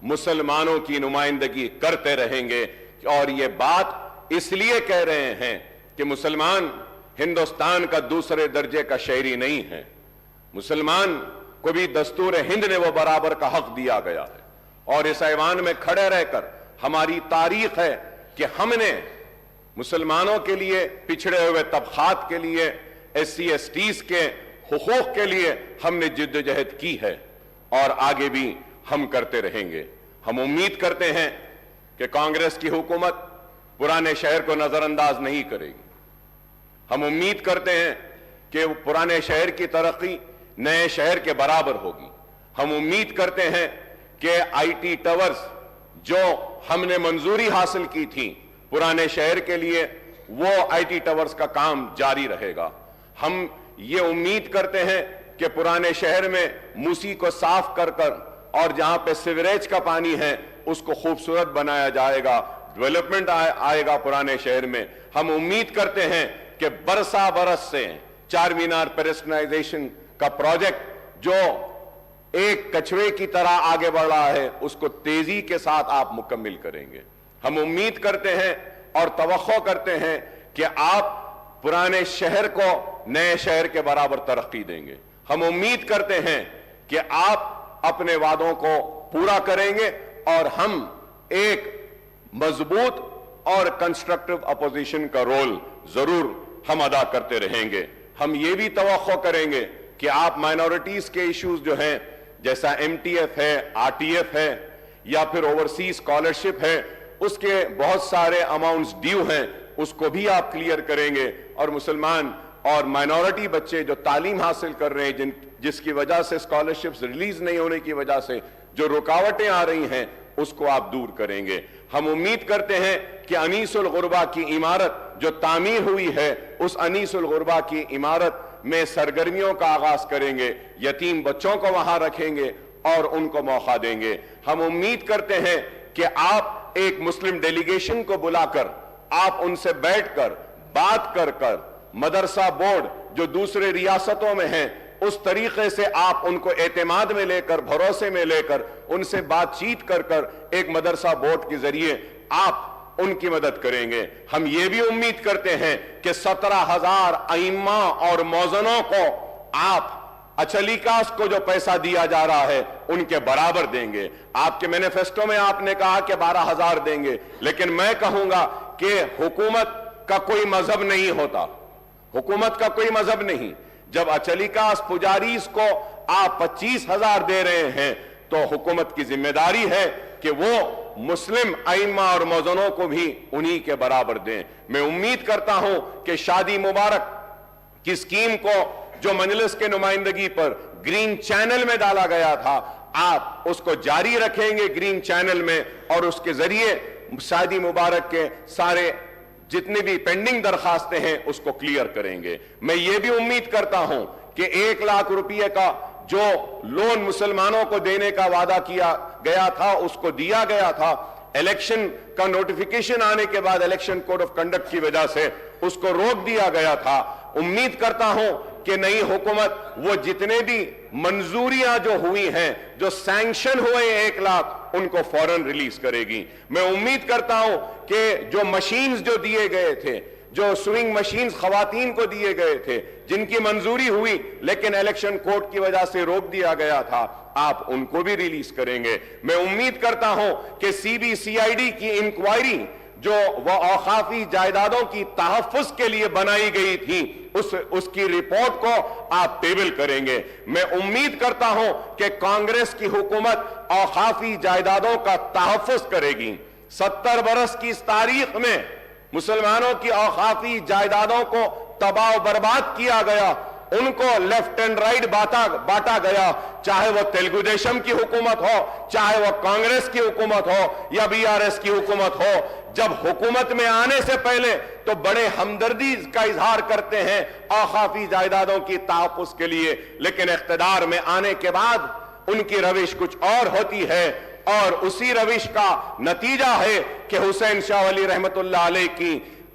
मुसलमानों की नुमाइंदगी करते रहेंगे। और ये बात इसलिए कह रहे हैं कि मुसलमान हिंदुस्तान का दूसरे दर्जे का शहरी नहीं है। मुसलमान को भी दस्तूर हिंद ने वो बराबर का हक दिया गया है। और इस ऐवान में खड़े रहकर हमारी तारीख है कि हमने मुसलमानों के लिए, पिछड़े हुए तबकात के लिए, SC STs के हुकूक के लिए हमने जिद्दोजहद की है और आगे भी हम करते रहेंगे। हम उम्मीद करते हैं कि कांग्रेस की हुकूमत पुराने शहर को नजरअंदाज नहीं करेगी। हम उम्मीद करते हैं कि पुराने शहर की तरक्की नए शहर के बराबर होगी। हम उम्मीद करते हैं कि IT टावर्स जो हमने मंजूरी हासिल की थी पुराने शहर के लिए, वो IT टावर्स का काम जारी रहेगा। हम ये उम्मीद करते हैं कि पुराने शहर में मूसी को साफ कर और जहां पे सीवरेज का पानी है उसको खूबसूरत बनाया जाएगा, डेवलपमेंट आएगा पुराने शहर में। हम उम्मीद करते हैं कि बरसा बरस से चार मीनार पेरिस्टनाइजेशन का प्रोजेक्ट जो एक कछुए की तरह आगे बढ़ रहा है उसको तेजी के साथ आप मुकम्मिल करेंगे। हम उम्मीद करते हैं और तवक्को करते हैं कि आप पुराने शहर को नए शहर के बराबर तरक्की देंगे। हम उम्मीद करते हैं कि आप अपने वादों को पूरा करेंगे और हम एक मजबूत और कंस्ट्रक्टिव अपोजिशन का रोल जरूर हम अदा करते रहेंगे। हम ये भी तवक्को करेंगे कि आप माइनॉरिटीज के इश्यूज जो हैं, जैसा MTF है, RTF है या फिर ओवरसीज स्कॉलरशिप है, उसके बहुत सारे अमाउंट्स ड्यू हैं, उसको भी आप क्लियर करेंगे। और मुसलमान और माइनॉरिटी बच्चे जो तालीम हासिल कर रहे हैं, जिसकी वजह से स्कॉलरशिप्स रिलीज नहीं होने की वजह से जो रुकावटें आ रही हैं, उसको आप दूर करेंगे। हम उम्मीद करते हैं कि अनीसुल गुरबा की इमारत जो तामीर हुई है, उस अनीसुल गुरबा की इमारत में सरगर्मियों का आगाज करेंगे, यतीम बच्चों को वहां रखेंगे और उनको मौका देंगे। हम उम्मीद करते हैं कि आप एक मुस्लिम डेलीगेशन को बुलाकर आप उनसे बैठकर बात कर मदरसा बोर्ड जो दूसरे रियासतों में हैं, उस तरीके से आप उनको एतमाद में लेकर, भरोसे में लेकर, उनसे बातचीत कर एक मदरसा बोर्ड के जरिए आप उनकी मदद करेंगे। हम ये भी उम्मीद करते हैं कि 17,000 अइम्मा और मौजनों को आप अचलीकास को जो पैसा दिया जा रहा है उनके बराबर देंगे। आपके मैनिफेस्टो में आपने कहा कि 12,000 देंगे, लेकिन मैं कहूंगा कि हुकूमत का कोई मजहब नहीं होता, हुकूमत का कोई मजहब नहीं। जब अचलीकास पुजारीस को आप 25,000 दे रहे हैं तो हुकूमत की जिम्मेदारी है कि वो मुस्लिम अइम्मा और मौजनों को भी उन्हीं के बराबर दें। मैं उम्मीद करता हूं कि शादी मुबारक की स्कीम को जो मजलिस के नुमाइंदगी पर ग्रीन चैनल में डाला गया था, आप उसको जारी रखेंगे ग्रीन चैनल में, और उसके जरिए शादी मुबारक के सारे जितने भी पेंडिंग दरखास्तें हैं उसको क्लियर करेंगे। मैं ये भी उम्मीद करता हूं कि 1 लाख रुपए का जो लोन मुसलमानों को देने का वादा किया गया था उसको दिया गया था। इलेक्शन का नोटिफिकेशन आने के बाद इलेक्शन कोड ऑफ कंडक्ट की वजह से उसको रोक दिया गया था। उम्मीद करता हूं कि नई हुकूमत वो जितने भी मंजूरियां जो हुई हैं, जो सैंक्शन हुए 1 लाख, उनको फौरन रिलीज करेगी। मैं उम्मीद करता हूं कि जो मशीन्स जो दिए गए थे, जो स्विंग मशीन्स खवातीन को दिए गए थे, जिनकी मंजूरी हुई लेकिन इलेक्शन कोड की वजह से रोक दिया गया था, आप उनको भी रिलीज करेंगे। मैं उम्मीद करता हूं कि CBCID की इंक्वायरी जो वह औकाफी जायदादों की तहफ्फुज के लिए बनाई गई थी, उसकी रिपोर्ट को आप टेबल करेंगे। मैं उम्मीद करता हूं कि कांग्रेस की हुकूमत औकाफी जायदादों का तहफ्फुज करेगी। 70 बरस की इस तारीख में मुसलमानों की औकाफी जायदादों को तबाह बर्बाद किया गया, उनको लेफ्ट एंड राइट बांटा गया, चाहे वो तेलुगु देशम की हुकूमत हो, चाहे वो कांग्रेस की हुकूमत हो या BRS की हुकूमत हो। जब हुकूमत में आने से पहले तो बड़े हमदर्दी का इजहार करते हैं औकाफी जायदादों की तहफ्फुज के लिए, लेकिन इख्तिदार में आने के बाद उनकी रविश कुछ और होती है, और उसी रविश का नतीजा है कि हुसैन शाह वली रहमतुल्लाह अलैह की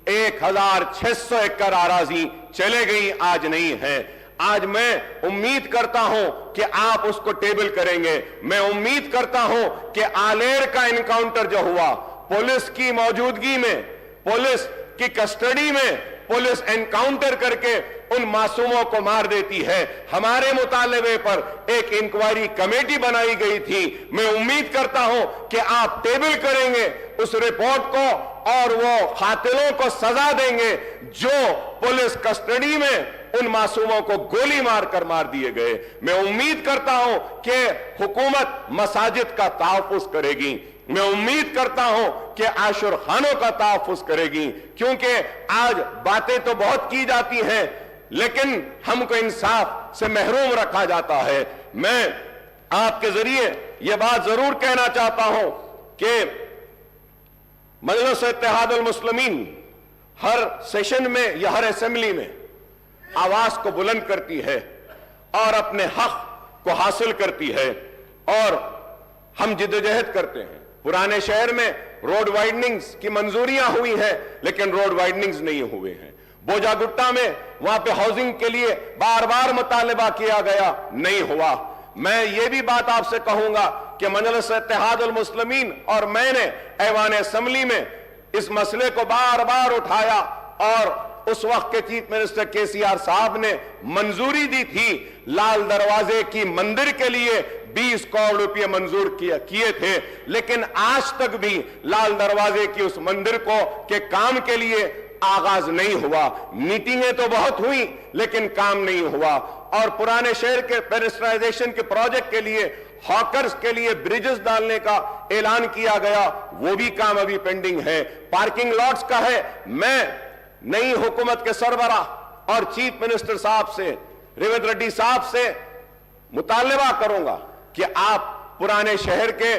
1,600 एकड़ आराजी चले गई, आज नहीं है। आज मैं उम्मीद करता हूं कि आप उसको टेबल करेंगे। मैं उम्मीद करता हूं कि आलेर का एनकाउंटर जो हुआ, पुलिस की मौजूदगी में, पुलिस की कस्टडी में, पुलिस एनकाउंटर करके उन मासूमों को मार देती है। हमारे मुतालबे पर एक इंक्वायरी कमेटी बनाई गई थी। मैं उम्मीद करता हूं कि आप टेबल करेंगे उस रिपोर्ट को और वो कातिलों को सजा देंगे जो पुलिस कस्टडी में उन मासूमों को गोली मारकर मार दिए गए। मैं उम्मीद करता हूं कि हुकूमत मसाजिद का तहफ्फुज करेगी। मैं उम्मीद करता हूं कि आशुर खानों का तहफ्फुज करेगी, क्योंकि आज बातें तो बहुत की जाती हैं लेकिन हमको इंसाफ से महरूम रखा जाता है। मैं आपके जरिए यह बात जरूर कहना चाहता हूं कि मजलिस इत्तेहादुल मुस्लिमीन हर सेशन में या हर असेंबली में आवाज को बुलंद करती है और अपने हक को हासिल करती है, और हम जिद्दोजहद करते हैं। पुराने शहर में रोड वाइडनिंग्स की मंजूरियां हुई हैं लेकिन रोड वाइडनिंग्स नहीं हुए हैं। बोजागुट्टा में वहां पे हाउसिंग के लिए बार बार मुतालबा किया गया, नहीं हुआ। मैं ये भी बात आपसे कहूंगा कि मजलिस इत्तेहादुल मुस्लिमीन और मैंने ऐवान असेंबली में इस मसले को बार बार उठाया, और उस वक्त के चीफ मिनिस्टर KCR साहब ने मंजूरी दी थी। लाल दरवाजे की मंदिर के लिए 20 करोड़ रुपए मंजूर किए थे, लेकिन आज तक भी लाल दरवाजे की उस मंदिर के काम के लिए आगाज नहीं हुआ। मीटिंगें तो बहुत हुई लेकिन काम नहीं हुआ। और पुराने शहर के पेडेस्ट्राइजेशन के प्रोजेक्ट के लिए, हॉकर्स के लिए ब्रिजेस डालने का ऐलान किया गया, वो भी काम अभी पेंडिंग है। पार्किंग लॉट्स का है। मैं नई हुकूमत के सरबराह और चीफ मिनिस्टर साहब से, रेवंत रेड्डी साहब से मुतालबा करूंगा कि आप पुराने शहर के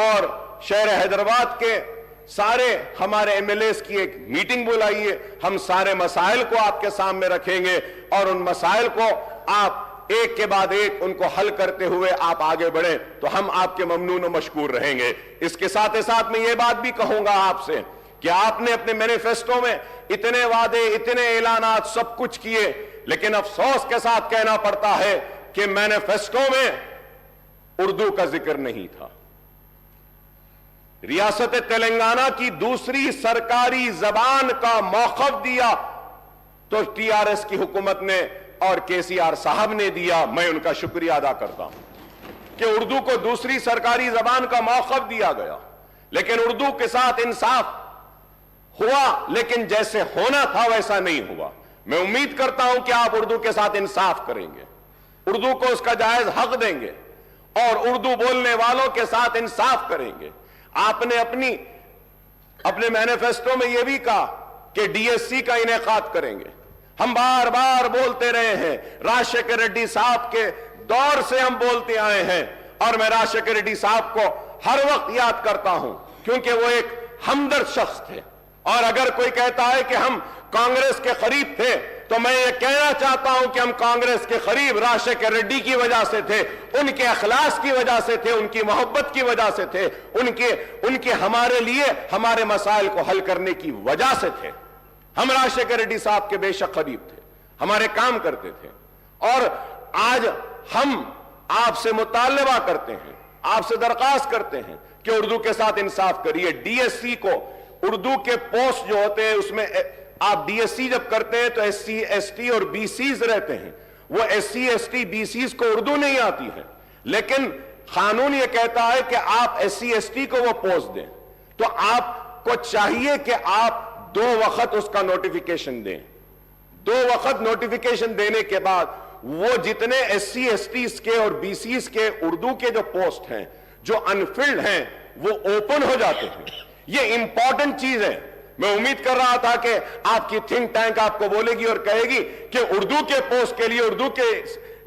और शहर हैदराबाद के सारे हमारे एमएलएस की एक मीटिंग बुलाइए, हम सारे मसाइल को आपके सामने रखेंगे और उन मसाइल को आप एक के बाद एक उनको हल करते हुए आप आगे बढ़े, तो हम आपके ममनून और मशकूर रहेंगे। इसके साथ ही साथ मैं ये बात भी कहूंगा आपसे कि आपने अपने मैनिफेस्टो में इतने वादे, इतने ऐलानात सब कुछ किए, लेकिन अफसोस के साथ कहना पड़ता है कि मैनिफेस्टो में उर्दू का जिक्र नहीं था। रियासत तेलंगाना की दूसरी सरकारी जबान का मौक़िफ़ दिया तो टीआरएस की हुकूमत ने और केसीआर साहब ने दिया। मैं उनका शुक्रिया अदा करता हूं कि उर्दू को दूसरी सरकारी जबान का मौक़िफ़ दिया गया, लेकिन उर्दू के साथ इंसाफ हुआ, लेकिन जैसे होना था वैसा नहीं हुआ। मैं उम्मीद करता हूं कि आप उर्दू के साथ इंसाफ करेंगे, उर्दू को उसका जायज हक देंगे और उर्दू बोलने वालों के साथ इंसाफ करेंगे। आपने अपने मैनिफेस्टो में यह भी कहा कि डीएससी का इनेकाद करेंगे। हम बार बार बोलते रहे हैं, राजशेखर रेड्डी साहब के दौर से हम बोलते आए हैं और मैं राजशेखर रेड्डी साहब को हर वक्त याद करता हूं क्योंकि वो एक हमदर्द शख्स थे। और अगर कोई कहता है कि हम कांग्रेस के करीब थे, तो मैं ये कहना चाहता हूं कि हम कांग्रेस के करीब राजशेखर रेड्डी की वजह से थे, उनके अखलास की वजह से थे, उनकी मोहब्बत की वजह से थे, उनके हमारे लिए हमारे मसाइल को हल करने की वजह से थे। हम राजशेखर रेड्डी साहब के बेशक करीब थे, हमारे काम करते थे। और आज हम आपसे मुतालबा करते हैं, आपसे दरख्वास्त करते हैं कि उर्दू के साथ इंसाफ करिए। डीएससी को उर्दू के पोस्ट जो होते हैं उसमें आप डीएससी जब करते हैं तो एससी एसटी और बीसीज रहते हैं, वो एससी एसटी बीसीज को उर्दू नहीं आती है, लेकिन कानून ये कहता है कि आप एससी एसटी को वो पोस्ट दें, तो आपको चाहिए कि आप 2 वक्त उसका नोटिफिकेशन दें। 2 वक्त नोटिफिकेशन देने के बाद वो जितने एससी एसटीज के और बीसीज के उर्दू के जो पोस्ट हैं जो अनफिल्ड हैं वो ओपन हो जाते हैं। ये इंपॉर्टेंट चीज है। मैं उम्मीद कर रहा था कि आपकी थिंक टैंक आपको बोलेगी और कहेगी कि उर्दू के पोस्ट के लिए, उर्दू के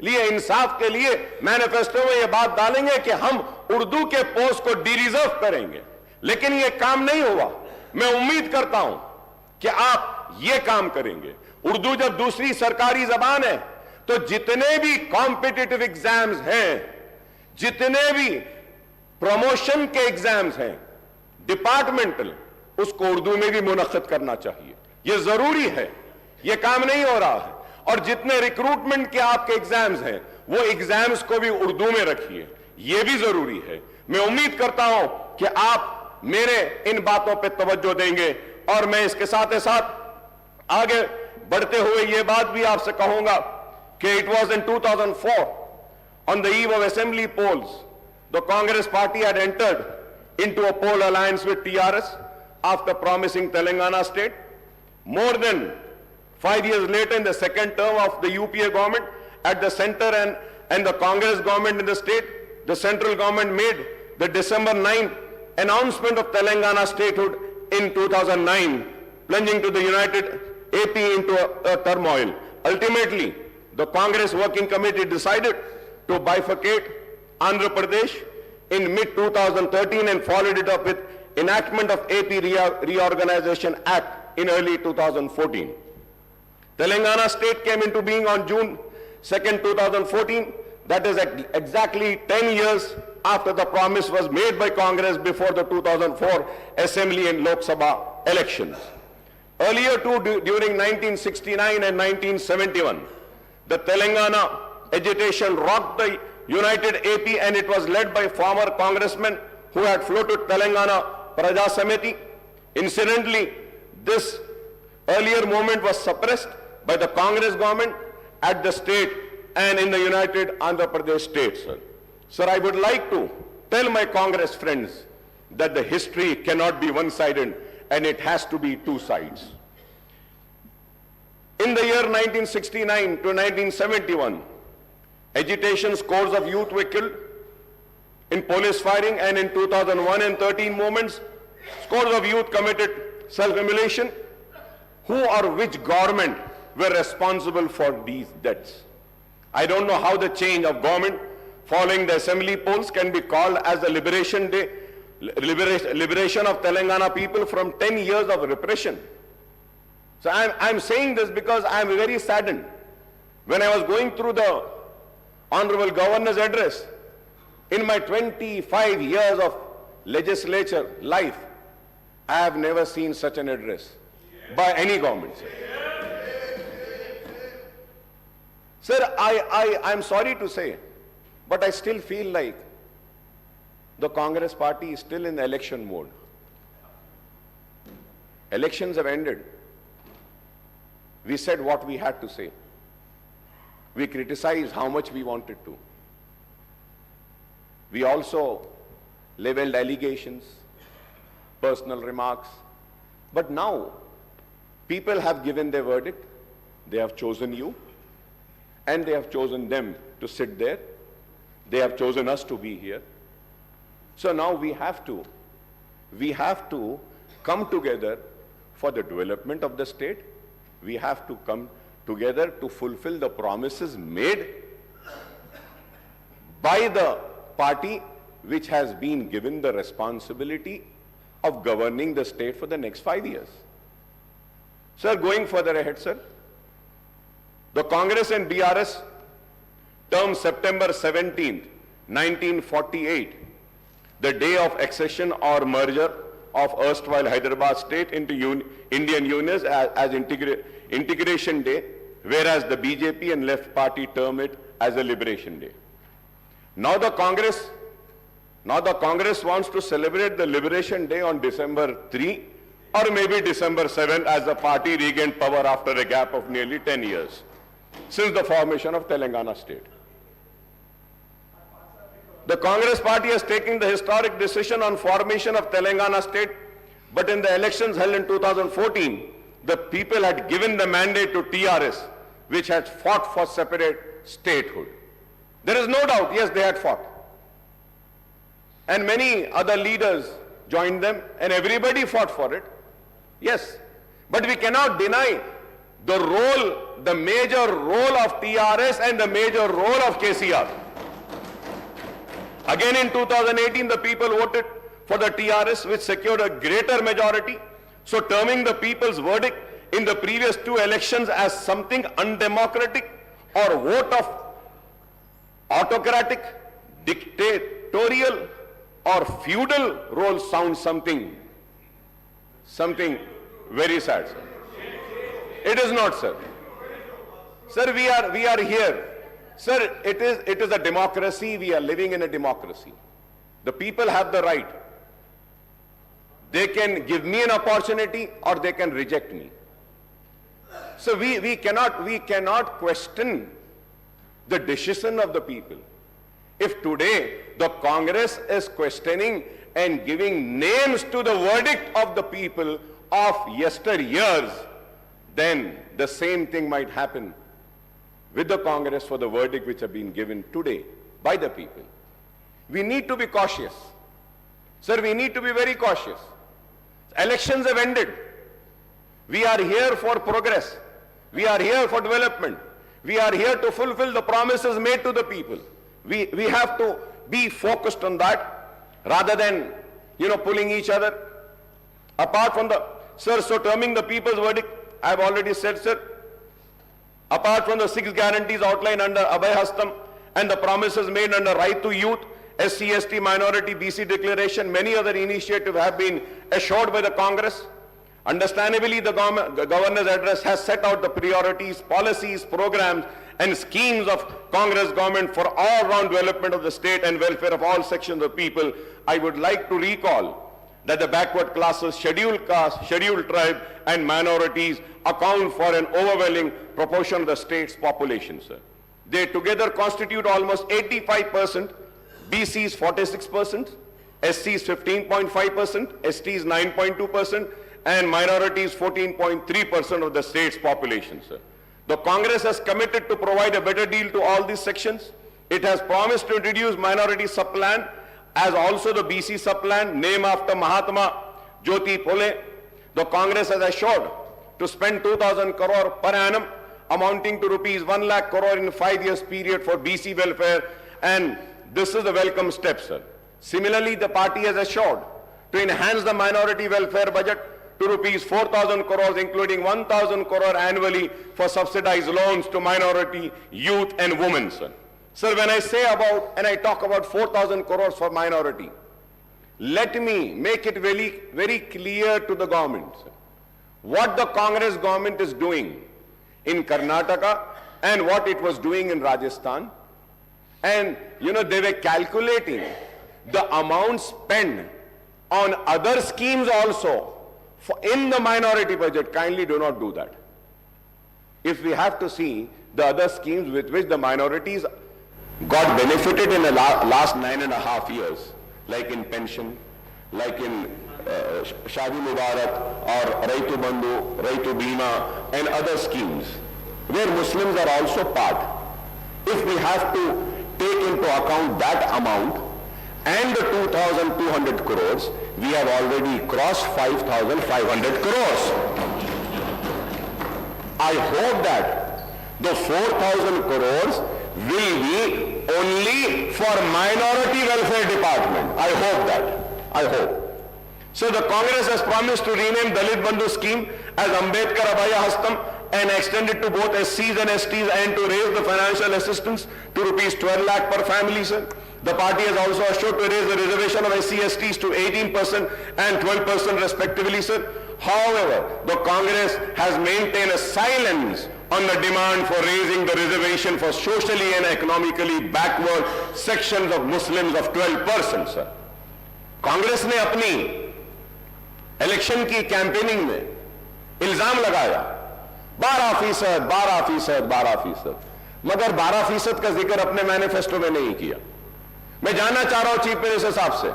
लिए इंसाफ के लिए मैनिफेस्टो में यह बात डालेंगे कि हम उर्दू के पोस्ट को डिरिजर्व करेंगे, लेकिन यह काम नहीं हुआ। मैं उम्मीद करता हूं कि आप यह काम करेंगे। उर्दू जब दूसरी सरकारी जबान है तो जितने भी कॉम्पिटिटिव एग्जाम्स हैं, जितने भी प्रमोशन के एग्जाम्स हैं डिपार्टमेंटल, उसको उर्दू में भी मुनक्किद करना चाहिए। यह जरूरी है, यह काम नहीं हो रहा है। और जितने रिक्रूटमेंट के आपके एग्जाम्स हैं वो एग्जाम्स को भी उर्दू में रखिए, यह भी जरूरी है। मैं उम्मीद करता हूं कि आप मेरे इन बातों पर तवज्जो देंगे। और मैं इसके साथ ही साथ आगे बढ़ते हुए यह बात भी आपसे कहूंगा कि it was in 2004 on the eve of assembly polls, the Congress party had entered into a poll alliance with TRS after promising Telangana state. More than 5 years later, in the second term of the UPA government at the center and the Congress government in the state, the central government made the December 9th announcement of Telangana statehood in 2009, plunging to the united AP into a turmoil. Ultimately, the Congress Working Committee decided to bifurcate Andhra Pradesh in mid-2013 and followed it up with enactment of AP Reorganization Act in early 2014. Telangana state came into being on June 2nd, 2014. That is exactly 10 years after the promise was made by Congress before the 2004 Assembly and Lok Sabha elections. Earlier too, during 1969 and 1971, the Telangana agitation rocked the united AP, and it was led by former congressmen who had floated Telangana Praja Samiti. Incidentally, this earlier movement was suppressed by the Congress government at the state and in the united Andhra Pradesh state, sir. Sir, I would like to tell my Congress friends that the history cannot be one-sided and it has to be 2 sides. In the year 1969 to 1971, agitation scores of youth were killed in police firing, and in 2001 and 13 movements, scores of youth committed self-immolation. Who or which government were responsible for these deaths? I don't know how the change of government following the assembly polls can be called as the Liberation Day liberation of Telangana people from 10 years of repression. So I'm saying this because I'm very saddened. When I was going through the Honorable Governor's address, in my 25 years of legislature life, I have never seen such an address by any government. Sir, I'm sorry to say, but I still feel like the Congress party is still in the election mode. Elections have ended. We said what we had to say. We criticized how much we wanted to. We also leveled allegations, personal remarks. But now, people have given their verdict. They have chosen you, and they have chosen them to sit there. They have chosen us to be here. So now we have to come together for the development of the state. We have to come together to fulfill the promises made by the party which has been given the responsibility of governing the state for the next 5 years. Sir, going further ahead, sir, the Congress and BRS term September 17th, 1948, the day of accession or merger of erstwhile Hyderabad state into Indian Union as integration day, whereas the BJP and left party term it as a liberation day. Now the Congress wants to celebrate the liberation day on December 3 or maybe December 7 as the party regained power after a gap of nearly 10 years since the formation of Telangana state. The Congress party has taken the historic decision on formation of Telangana state, but in the elections held in 2014, the people had given the mandate to TRS, which had fought for separate statehood. There is no doubt, yes, they had fought. And many other leaders joined them, and everybody fought for it. Yes, but we cannot deny the role, the major role of TRS and the major role of KCR. Again in 2018, the people voted for the TRS, which secured a greater majority. So terming the people's verdict in the previous two elections as something undemocratic or vote of autocratic, dictatorial or feudal role sounds something very sad, sir. It is not, sir. Sir, we are here. Sir, it is a democracy. We are living in a democracy. The people have the right. They can give me an opportunity or they can reject me. So we cannot question the decision of the people. If today the Congress is questioning and giving names to the verdict of the people of yesteryears, then the same thing might happen with the Congress for the verdict which have been given today by the people. We need to be cautious. Sir, we need to be very cautious. Elections have ended. We are here for progress. We are here for development. We are here to fulfill the promises made to the people. We have to be focused on that rather than, pulling each other apart from the, sir, so terming the people's verdict, I have already said, sir, apart from the 6 guarantees outlined under Abhay Hastam and the promises made under Right to Youth, SC, ST, Minority, BC Declaration, many other initiatives have been assured by the Congress. Understandably, the Governor's address has set out the priorities, policies, programs, and schemes of Congress government for all-round development of the state and welfare of all sections of people. I would like to recall that the backward classes, scheduled caste, scheduled tribe, and minorities account for an overwhelming proportion of the state's population, sir. They together constitute almost 85%, BCs 46%, SCs 15.5%, STs 9.2%, and minorities 14.3% of the state's population, sir. The Congress has committed to provide a better deal to all these sections. It has promised to introduce minority sub-plan as also the BC sub-plan, named after Mahatma Jyoti Phule. The Congress has assured to spend 2,000 crore per annum, amounting to rupees 1 lakh crore in a 5 years period for BC welfare, and this is a welcome step, sir. Similarly, the party has assured to enhance the minority welfare budget to rupees 4,000 crores, including 1,000 crore annually for subsidized loans to minority, youth and women, sir. Sir, when I say about, and I talk about 4,000 crores for minority, let me make it very, very clear to the government, sir, what the Congress government is doing in Karnataka and what it was doing in Rajasthan. And, you know, they were calculating the amount spent on other schemes also in the minority budget. Kindly do not do that. If we have to see the other schemes with which the minorities got benefited in the last 9.5 years, like in pension, like in Shadi Mubarak or Raitu Bandhu, Raitu Bima and other schemes, where Muslims are also part. If we have to take into account that amount and the 2,200 crores, we have already crossed 5,500 crores. I hope that the 4,000 crores will be only for minority welfare department. I hope that. I hope. So the Congress has promised to rename Dalit Bandhu scheme as Ambedkar Abhaya Hastam and extend it to both SCs and STs and to raise the financial assistance to rupees 12 lakh per family, sir. The party has also assured to raise the reservation of SC/STs to 18% and 12% respectively, sir. However, the Congress has maintained a silence on the demand for raising the reservation for socially and economically backward sections of Muslims of 12%, sir. Congress ने अपनी election की campaigning में इल्जाम लगाया 12%, 12%, 12%, मगर 12% का जिक्र अपने मैनिफेस्टो में नहीं किया। मैं जानना चाह रहा हूं चीफ मिनिस्टर साहब से,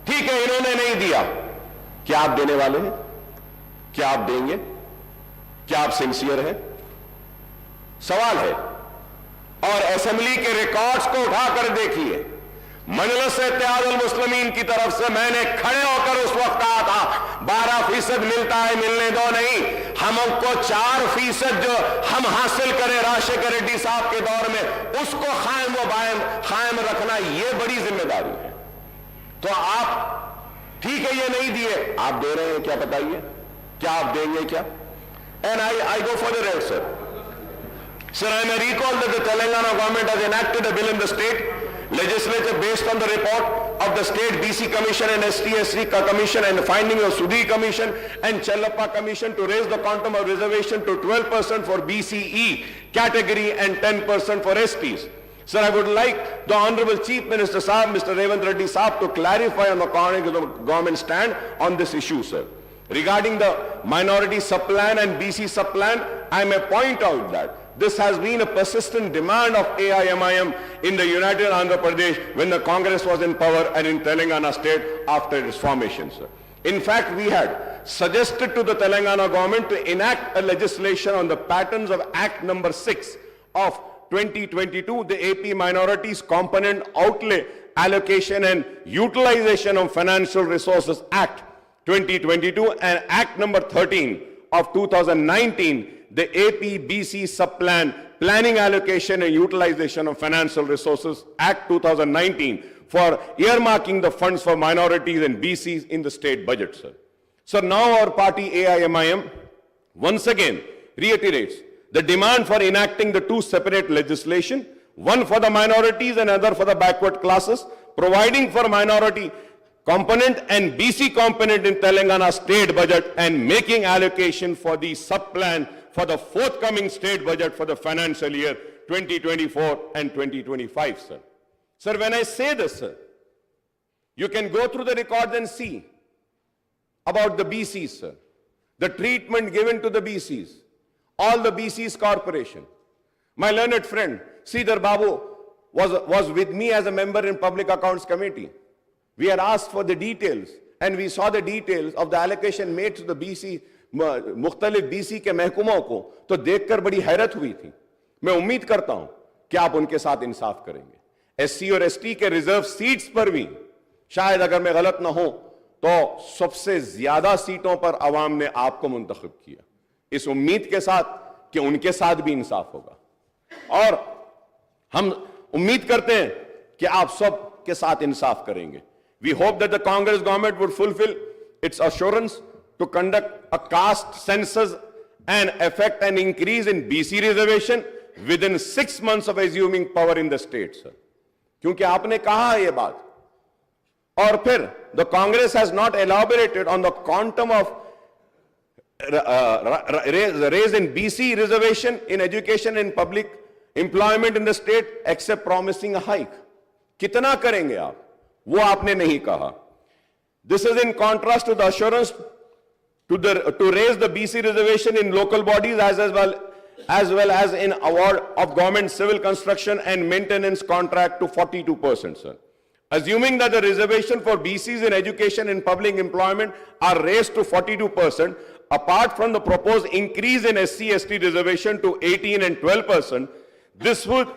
ठीक है इन्होंने नहीं दिया, क्या आप देने वाले हैं? क्या आप देंगे? क्या आप सिंसियर हैं? सवाल है। और असेंबली के रिकॉर्ड्स को उठाकर देखिए, मजलिस इत्तेहादुल मुस्लिमीन की तरफ से मैंने खड़े होकर उस वक्त कहा था 12% मिलता है, मिलने दो नहीं, हमको 4% जो हम हासिल करें राजशेखर रेड्डी साहब के दौर में, उसको कायम रखना, ये बड़ी जिम्मेदारी है। तो आप ठीक है ये नहीं दिए, आप दे रहे हैं क्या बताइए? क्या आप देंगे क्या? And I go for the red, sir. Sir, I may recall that the Telangana government has enacted a bill in the state legislature based on the report of the State BC Commission and ST/SC Commission and the findings of Sudhi Commission and Chellappa Commission to raise the quantum of reservation to 12% for BCE category and 10% for STs. Sir, I would like the Honorable Chief Minister Saab, Mr. Revanth Reddy Saab, to clarify on the government stand on this issue, sir. Regarding the minority sub-plan and BC sub-plan, I may point out that this has been a persistent demand of AIMIM in the United Andhra Pradesh when the Congress was in power and in Telangana state after its formation, sir. In fact, we had suggested to the Telangana government to enact a legislation on the patterns of Act number 6 of 2022, the AP Minorities Component Outlay Allocation and Utilization of Financial Resources Act 2022 and Act number 13 of 2019, the AP BC Sub-Plan Planning Allocation and Utilization of Financial Resources Act 2019 for earmarking the funds for minorities and BCs in the state budget, sir. So now our party AIMIM once again reiterates the demand for enacting the two separate legislation, one for the minorities and other for the backward classes, providing for minority component and BC component in Telangana state budget and making allocation for the sub-plan for the forthcoming state budget for the financial year 2024 and 2025, sir. Sir, when I say this, sir, you can go through the records and see about the BCs, sir, the treatment given to the BCs, all the BCs corporation. My learned friend, Sridhar Babu, was with me as a member in Public Accounts Committee. We had asked for the details and we saw the details of the allocation made to the BC, मुख्तलिफ BC के महकुमों को, तो देखकर बड़ी हैरत हुई थी. मैं उम्मीद करता हूं कि आप उनके साथ इंसाफ करेंगे. SC और ST के रिजर्व सीट्स पर भी शायद अगर मैं गलत ना हो तो सबसे ज्यादा सीटों पर आवाम ने आपको मुंतखब किया. इस उम्मीद के साथ कि उनके साथ भी इंसाफ होगा और हम उम्मीद करते हैं कि आप सब के साथ इंसाफ करेंगे. We hope that the Congress government would fulfill its assurance to conduct a caste census and effect an increase in BC reservation within 6 months of assuming power in the state, sir. क्योंकि आपने कहा है ये बात, और फिर the Congress has not elaborated on the quantum of raise in BC reservation in education and public employment in the state except promising a hike. कितना करेंगे आप, वो आपने नहीं कहा. This is in contrast to the assurance to raise the BC reservation in local bodies as well as in award of government civil construction and maintenance contract to 42%, sir. Assuming that the reservation for BCs in education and public employment are raised to 42%, apart from the proposed increase in SC/ST reservation to 18 and 12%, this would,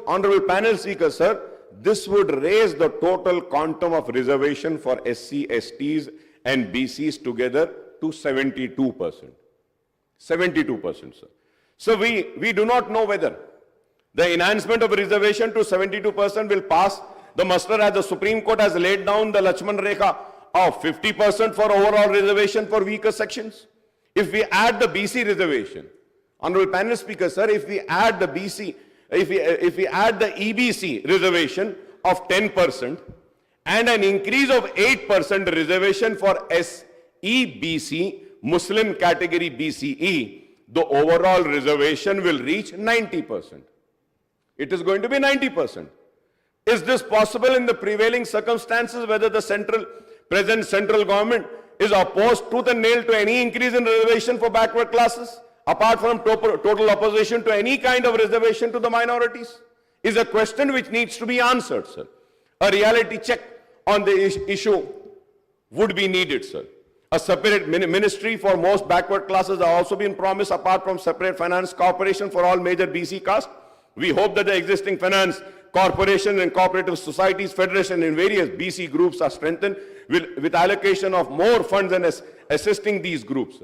Honorable Panel Speaker, sir, this would raise the total quantum of reservation for SC/STs and BCs together to 72%. 72%, sir. So we do not know whether the enhancement of reservation to 72% will pass the muster as the Supreme Court has laid down the Lakshman Rekha of 50% for overall reservation for weaker sections. If we add the BC reservation, Honorable Panel Speaker, sir, if we add the BC, if we add the EBC reservation of 10% and an increase of 8% reservation for SEBC, Muslim category BCE, the overall reservation will reach 90%. It is going to be 90%. Is this possible in the prevailing circumstances, whether the present central government is opposed tooth and nail to any increase in reservation for backward classes, apart from total opposition to any kind of reservation to the minorities? Is a question which needs to be answered, sir. A reality check on the issue would be needed, sir. A separate ministry for most backward classes have also been promised, apart from separate finance corporation for all major BC castes. We hope that the existing finance corporation and cooperative societies federation in various BC groups are strengthened with allocation of more funds and assisting these groups.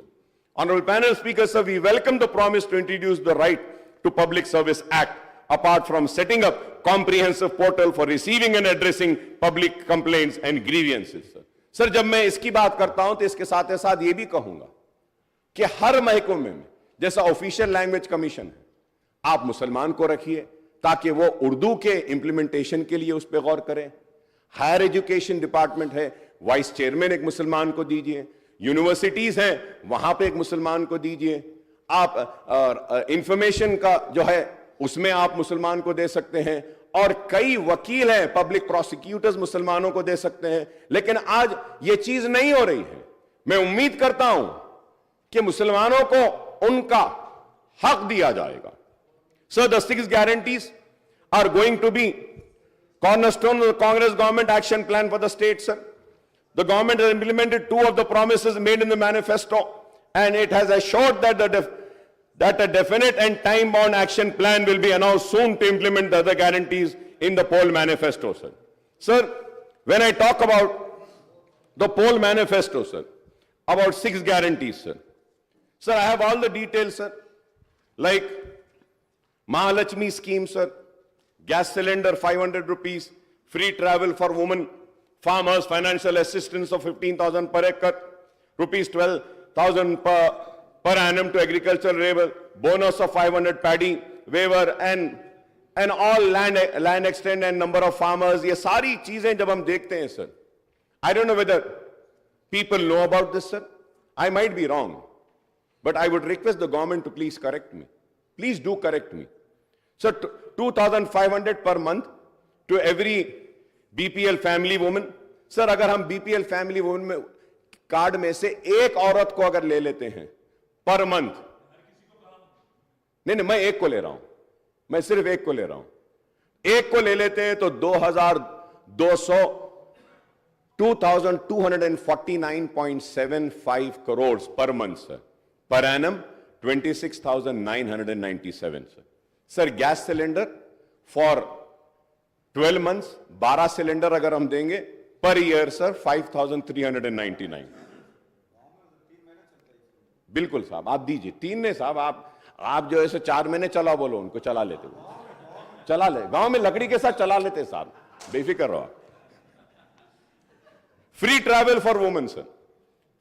Honorable Panel Speaker, sir, we welcome the promise to introduce the Right to Public Service Act, apart from setting up comprehensive portal for receiving and addressing public complaints and grievances, sir. Sir, जब मैं इसकी बात करता हूं तो इसके साथ साथ ये भी कहूंगा कि हर महकमे में जैसा ऑफिशियल लैंग्वेज कमीशन है, आप मुसलमान को रखिए ताकि वो उर्दू के इंप्लीमेंटेशन के लिए उस पर गौर करें. हायर एजुकेशन डिपार्टमेंट है, वाइस चेयरमैन एक मुसलमान को दीजिए. यूनिवर्सिटीज हैं, वहां पे एक मुसलमान को दीजिए. आप इंफॉर्मेशन का जो है उसमें आप मुसलमान को दे सकते हैं, और कई वकील हैं, पब्लिक प्रोसिक्यूटर्स मुसलमानों को दे सकते हैं. लेकिन आज ये चीज नहीं हो रही है. मैं उम्मीद करता हूं कि मुसलमानों को उनका हक दिया जाएगा. Sir, the 6 guarantees are going to be cornerstone of the Congress government action plan for the state, sir. The government has implemented 2 of the promises made in the manifesto, and it has assured that a definite and time-bound action plan will be announced soon to implement the other guarantees in the poll manifesto, sir. Sir, when I talk about the poll manifesto, sir, about 6 guarantees, sir. Sir, I have all the details, sir. Like Mahalakshmi scheme, sir, gas cylinder 500 rupees, free travel for women farmers, financial assistance of 15,000 per acre, rupees 12,000 per annum to agricultural labor, bonus of 500 paddy waiver, and all land extent and number of farmers. ये सारी चीजें जब हम देखते हैं, sir, I don't know whether people know about this, sir. I might be wrong, but I would request the government to please correct me. Please do correct me. So 2,500 per month to every BPL family woman. Sir, अगर हम BPL family woman में card में से एक औरत को अगर ले लेते हैं पर मंथ, नहीं, मैं एक को ले रहा हूं, मैं सिर्फ एक को ले रहा हूं, एक को ले लेते हैं तो 2,249.75 crore per month, sir. Per annum 26,997, sir. Sir, gas cylinder for 12 months 12 cylinder अगर हम देंगे पर ईयर, सर, 5,399. बिल्कुल साहब, आप दीजिए. 3 ने साहब, आप जो ऐसे 4 महीने चलाओ, बोलो उनको चला लेते, चला ले. गांव में लकड़ी के साथ चला लेते साहब, बेफिक्र रहो. Free travel for women sir,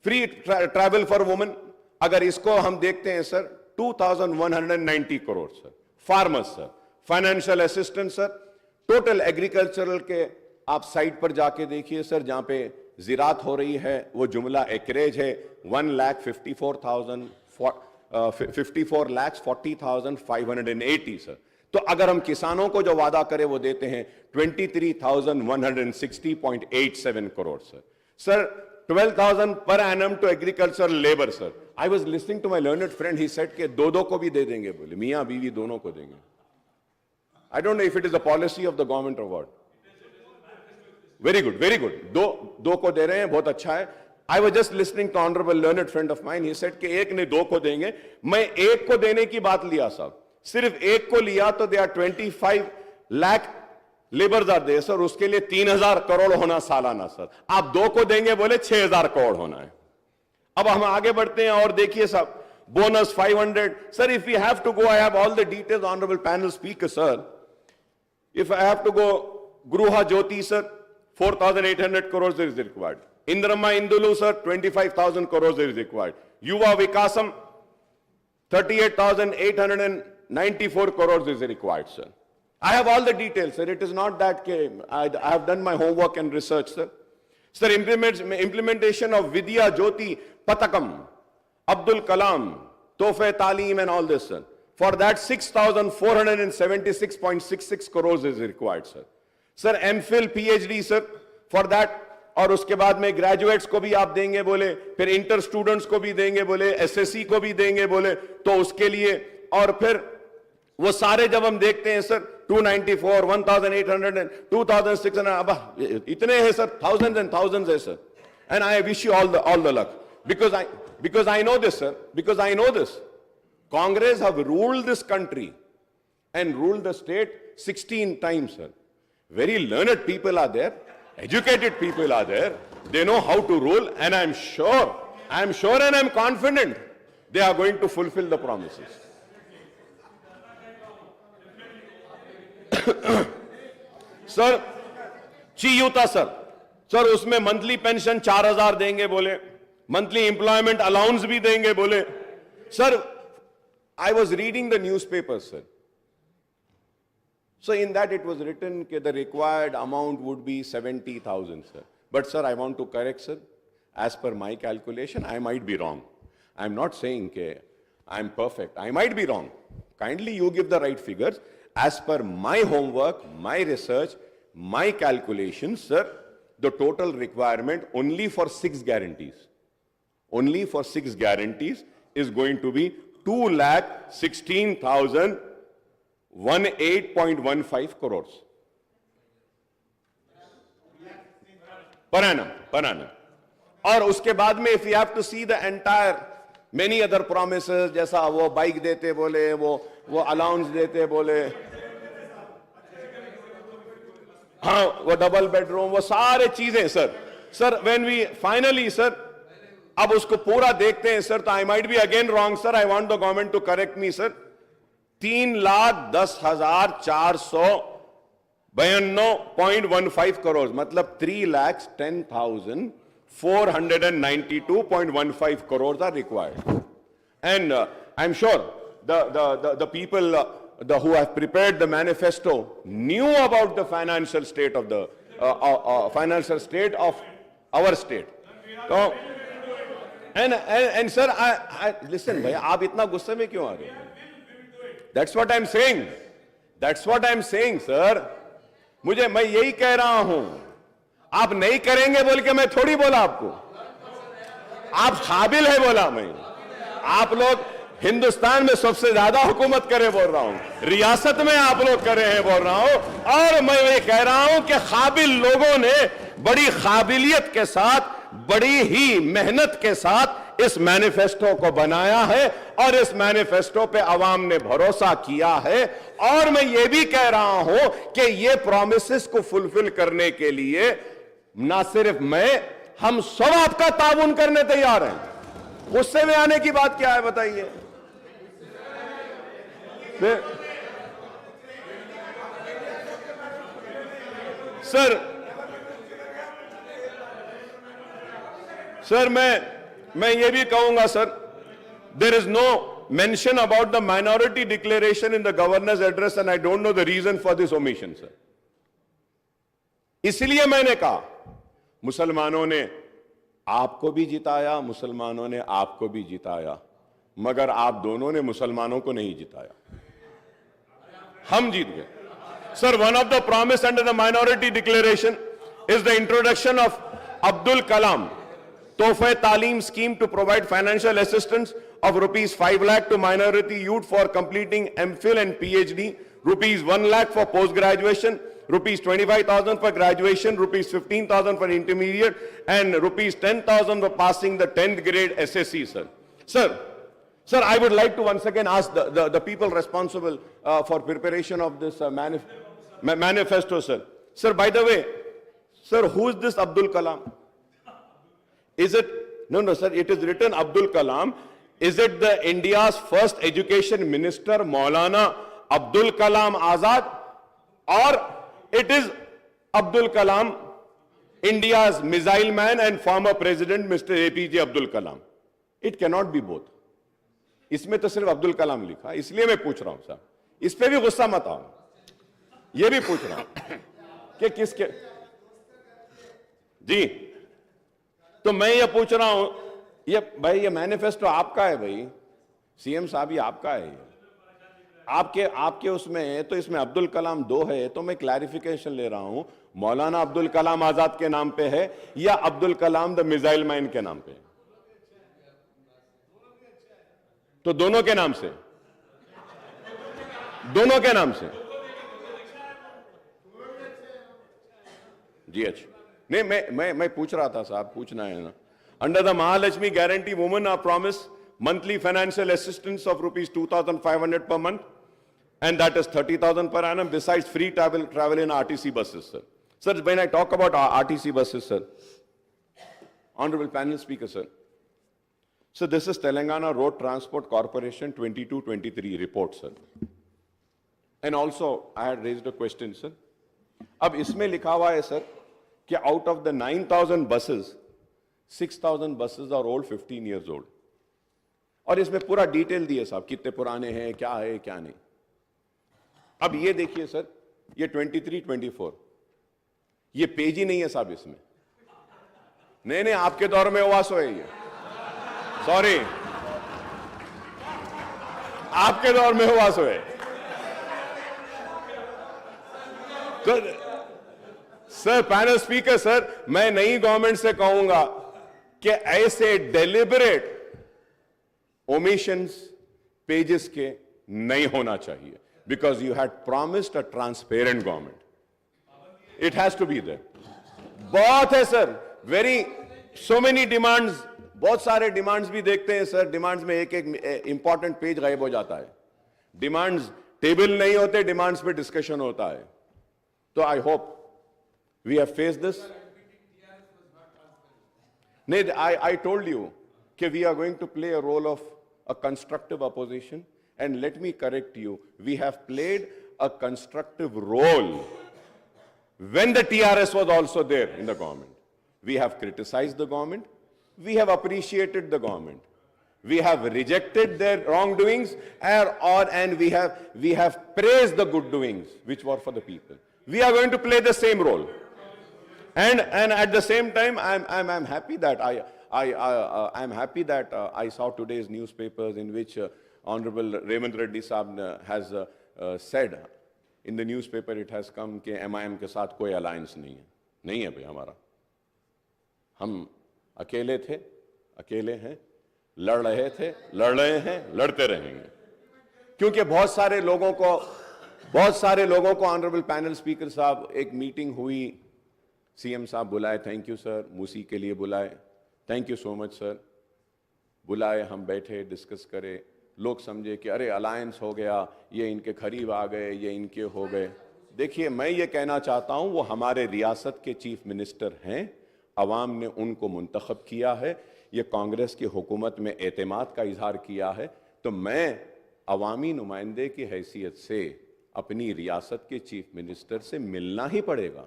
free travel for women अगर इसको हम देखते हैं sir 2190 crore sir. Farmers sir, financial assistance sir, total agricultural के आप साइट पर जाके देखिए सर, जहां पे ज़राअत हो रही है वो जुमला एकरेज है 1,54,40,580 सर। तो अगर हम किसानों को जो वादा करें वो देते हैं 23,160.87 crore sir. Sir 12,000 per annum to agricultural labor sir. I was listening to my learned friend, he said कि दो को भी दे देंगे, बोले मियाँ बीवी दोनों को देंगे। I don't know if it is the policy of the government or what. Very good, very good. दो को दे रहे हैं, बहुत अच्छा है। I was just listening to honorable learned friend of mine, he said कि एक ने दो को देंगे, मैं एक को देने की बात लिया साहब, सिर्फ एक को लिया तो they are 25 lakh labours are they sir, उसके लिए 3,000 करोड़ होना सालाना सर। आप दो को देंगे बोले 6,000 करोड़ होना है। अब हम आगे बढ़ते हैं और देखिए साहब, bonus 500 sir. If you have to go, I have all the details honourable panel speaker sir. If I have to go, Gruha Jyothi sir 4,800 crores is required. Indrama Indulu sir 25,000 crores is required. Yuva Vikasam 38,894 crores is required sir. I have all the details sir. It is not that I have done my homework and research sir. Sir, implementation of Vidya Jyoti Patakam, Abdul Kalam, Tofe Talim and all this sir. For that 6,476.66 crores is required sir. Sir MPhil PhD sir for that, और उसके बाद में graduates को भी आप देंगे बोले, फिर इंटर स्टूडेंट्स को भी देंगे बोले, एसएससी को भी देंगे बोले, तो उसके लिए और फिर वो सारे जब हम देखते हैं सर 294, 1,800, 2,600, अब इतने हैं सर, थाउजेंड्स एंड थाउजेंड्स है sir. And I wish you all the luck because I know this sir, because I know this. Congress have ruled this country and ruled the state 16 times sir. Very learned people are there, educated people are there, they know how to rule, and I'm sure and I'm confident they are going to fulfill the promises. Sir Cheyutha sir उसमें monthly pension 4,000 देंगे बोले, monthly employment allowance भी देंगे बोले sir. I was reading the news paper sir, so in that it was written that the required amount would be 70,000 sir. But sir, I want to correct sir, as per my calculation I might be wrong. I'm not saying that I'm perfect, I might be wrong. Kindly you give the right figures. As per my homework, my research, my calculations sir, the total requirement only for 6 guarantees is going to be 2,16,018.15 crores per annum. और उसके बाद में if you have to see the entire many other promises, जैसा वो bike देते बोले, वो allowance देते बोले, हाँ वो डबल बेडरूम, वो सारे चीजें sir when we finally sir अब उसको पूरा देखते हैं सर, तो I might be again wrong sir, I want the government to correct me sir. 3,10,492.15 crore, मतलब 3,10,492.15 crores are required. And I'm sure the people who have prepared the manifesto knew about the financial state of the our state. So, and sir, I listen, bhaiya, आप इतना गुस्से में क्यों आ रहे हो? That's what I'm saying. Sir. मैं यही कह रहा हूं, आप नहीं करेंगे बोल के मैं थोड़ी बोला आपको, आप काबिल है बोला मैं। आप लोग हिंदुस्तान में सबसे ज्यादा हुकूमत करे बोल रहा हूं, रियासत में आप लोग करे हैं बोल रहा हूं, और मैं ये कह रहा हूं कि काबिल लोगों ने बड़ी काबिलियत के साथ, बड़ी ही मेहनत के साथ इस मैनिफेस्टो को बनाया है, और इस मैनिफेस्टो पे अवाम ने भरोसा किया है। और मैं ये भी कह रहा हूं कि ये प्रॉमिसेस को फुलफिल करने के लिए ना सिर्फ मैं, हम सब आपका ताउन करने तैयार हैं। गुस्से में आने की बात क्या है बताइए? सर मैं ये भी कहूंगा sir, there is no mention about the minority declaration in the governor's address and I don't know the reason for this omission, sir. इसलिए मैंने कहा मुसलमानों ने आपको भी जिताया, मुसलमानों ने आपको भी जिताया, मगर आप दोनों ने मुसलमानों को नहीं जिताया, हम जीत गए. Sir, one of the promise under the minority declaration is the introduction of Abdul Kalam Tohfa Talim scheme to provide financial assistance of rupees 5 lakh to minority youth for completing MPhil and PhD, rupees 1 lakh for post-graduation, rupees 25,000 for graduation, rupees 15,000 for intermediate, and rupees 10,000 for passing the 10th grade SSC, sir. Sir, I would like to once again ask the people responsible for preparation of this manifesto, sir. Sir, by the way, sir, who is this Abdul Kalam? Is it, no, sir, it is written Abdul Kalam. Is it the India's first education minister, Maulana Abdul Kalam Azad? Or it is Abdul Kalam, India's missile man and former president, Mr. APJ Abdul Kalam? It cannot be both. इसमें तो सिर्फ अब्दुल कलाम लिखा, इसलिए मैं पूछ रहा हूं साहब, इस पे भी गुस्सा मत आओ, ये भी पूछ रहा हूं कि किसके जी. तो मैं ये पूछ रहा हूं, ये भाई ये मैनिफेस्टो आपका है भाई, सीएम साहब ये आपका है, आपके उसमें है, तो इसमें अब्दुल कलाम 2 है, तो मैं क्लैरिफिकेशन ले रहा हूं, मौलाना अब्दुल कलाम आजाद के नाम पे है या Abdul Kalam the missile man के नाम पे है? तो दोनों के नाम से, दोनों के नाम से जी. अच्छा नहीं, मैं पूछ रहा था साहब, पूछना है ना. Under the Mahalakshmi guarantee women are promise monthly financial assistance of rupees 2,500 per month, and that is 30,000 per annum, besides free travel in RTC buses, sir. Sir, when I talk about RTC buses, sir, honorable panel speaker, sir, so this is Telangana Road Transport Corporation 22-23 report, sir. And also, I had raised a question, sir. अब इसमें लिखा हुआ है, sir, कि out of the 9,000 buses, 6,000 buses are old, 15 years old. और इसमें पूरा detail दिए साहब, कितने पुराने हैं, क्या है, क्या नहीं. अब ये देखिए सर, ये 23-24, ये पेज ही नहीं है साहब इसमें. नहीं, आपके दौर में हुआ सो है ये, सॉरी, आपके दौर में हुआ सो है. तो सर, पैनल स्पीकर सर, मैं नई गवर्नमेंट से कहूंगा कि ऐसे डेलिबरेट omissions pages के नहीं होना चाहिए, because you had promised a transparent government. It has to be there. बहुत है सर, so many demands, बहुत सारे demands भी देखते हैं सर. demands में एक important page गायब हो जाता है. demands table नहीं होते, demands पे discussion होता है. तो I hope we have faced this. नहीं, I told you that we are going to play a role of a constructive opposition, and let me correct you, we have played a constructive role when the TRS was also there in the government. We have criticized the government, we have appreciated the government, we have rejected their wrongdoings, and we have praised the good doings which were for the people. We are going to play the same role, and at the same time, I'm happy that I'm happy that I saw today's newspapers in which Honorable Revanth Reddy Saab has said, in the newspaper it has come कि MIM के साथ कोई alliance नहीं है भाई हमारा. हम अकेले थे, अकेले हैं, लड़ रहे थे, लड़ रहे हैं, लड़ते रहेंगे. क्योंकि बहुत सारे लोगों को ऑनरेबल पैनल स्पीकर साहब, एक मीटिंग हुई, सीएम साहब बुलाए, थैंक यू सर, मूसी के लिए बुलाए, thank you so much sir, बुलाए, हम बैठे, डिस्कस करे, लोग समझे कि अरे अलायंस हो गया, ये इनके करीब आ गए, ये इनके हो गए. देखिए, मैं ये कहना चाहता हूं, वो हमारे रियासत के चीफ मिनिस्टर हैं, अवाम ने उनको मुंतखब किया है, ये कांग्रेस की हुकूमत में एतमाद का इजहार किया है, तो मैं अवामी नुमाइंदे की हैसियत से अपनी रियासत के चीफ मिनिस्टर से मिलना ही पड़ेगा.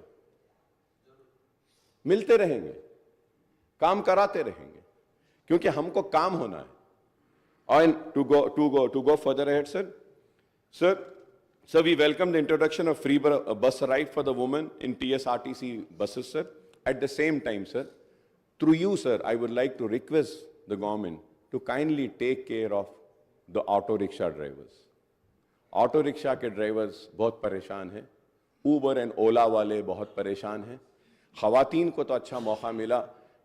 मिलते रहेंगे, काम कराते रहेंगे, क्योंकि हमको काम होना है. And to go further ahead, sir, we welcome the introduction of free bus ride for the women in TSRTC buses, sir. At the same time, sir, through you, sir, I would like to request the government to kindly take care of the auto rickshaw drivers. Auto rickshaw के drivers बहुत परेशान हैं, Uber and ओला वाले बहुत परेशान हैं. ख़वातीन को तो अच्छा मौका मिला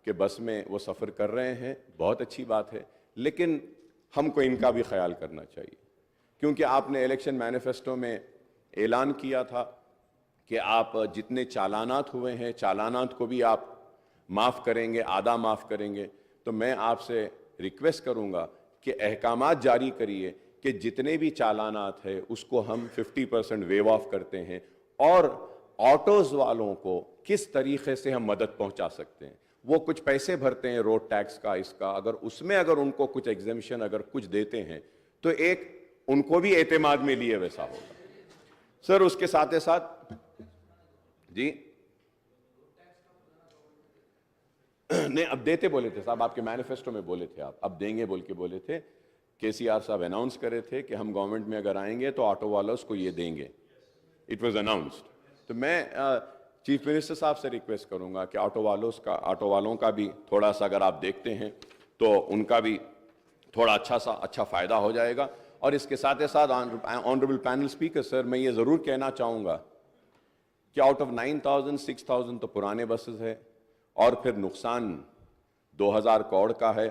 कि बस में वो सफ़र कर रहे हैं, बहुत अच्छी बात है, लेकिन हमको इनका भी ख्याल करना चाहिए, क्योंकि आपने इलेक्शन मैनिफेस्टो में ऐलान किया था कि आप जितने चालानात हुए हैं, चालानात को भी आप माफ़ करेंगे, आधा माफ़ करेंगे. तो मैं आपसे रिक्वेस्ट करूँगा कि अहकामात जारी करिए कि जितने भी चालानात है उसको हम 50% वेव ऑफ करते हैं, और ऑटोज़ वालों को किस तरीक़े से हम मदद पहुंचा सकते हैं. वो कुछ पैसे भरते हैं रोड टैक्स का, इसका, अगर उसमें अगर उनको कुछ एग्जेम्पशन अगर कुछ देते हैं तो एक उनको भी एतमाद में लिए वैसा होगा. सर उसके साथ साथ जी नहीं, अब देते बोले थे साहब, आपके मैनिफेस्टो में बोले थे, आप अब देंगे बोल के बोले थे. केसीआर साहब अनाउंस करे थे कि हम गवर्नमेंट में अगर आएंगे तो ऑटो वालों को ये देंगे. It was announced. तो मैं चीफ मिनिस्टर साहब से रिक्वेस्ट करूंगा कि ऑटो वालों का भी थोड़ा सा अगर आप देखते हैं तो उनका भी थोड़ा अच्छा फ़ायदा हो जाएगा. और इसके साथ साथ ऑनरेबल पैनल स्पीकर सर, मैं ये ज़रूर कहना चाहूँगा कि आउट ऑफ 9,000 6,000 तो पुराने बसेस है, और फिर नुकसान 2,000 करोड़ का है,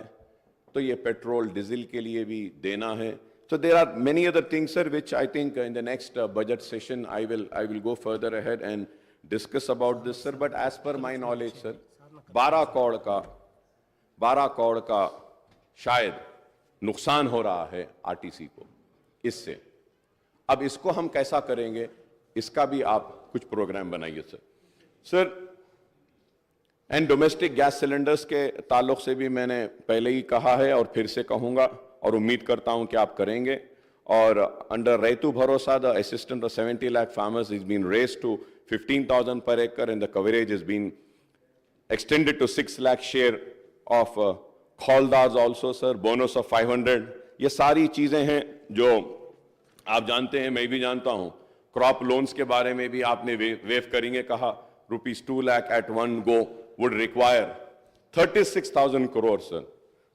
तो ये पेट्रोल डीजल के लिए भी देना है. So there are many other things, sir, which I think in the next budget session I will go further ahead and discuss about this, sir. But as per my knowledge, sir, 12 crore का शायद नुकसान हो रहा है RTC को इससे. अब इसको हम कैसा करेंगे, इसका भी आप कुछ प्रोग्राम बनाइए sir. Sir and domestic gas cylinders के ताल्लुक से भी मैंने पहले ही कहा है और फिर से कहूँगा, और उम्मीद करता हूँ कि आप करेंगे. और under Rythu Bharosa the assistant of 70 lakh farmers is been raised to 15,000 per acre and the coverage has been extended to 6 lakh share of khaldars also, sir. Bonus of 500. ये सारी चीज़ें हैं जो आप जानते हैं, मैं भी जानता हूँ. क्रॉप लोन्स के बारे में भी आपने वेव करेंगे कहा. ₹2 lakh at one go would require 36,000 crores, sir.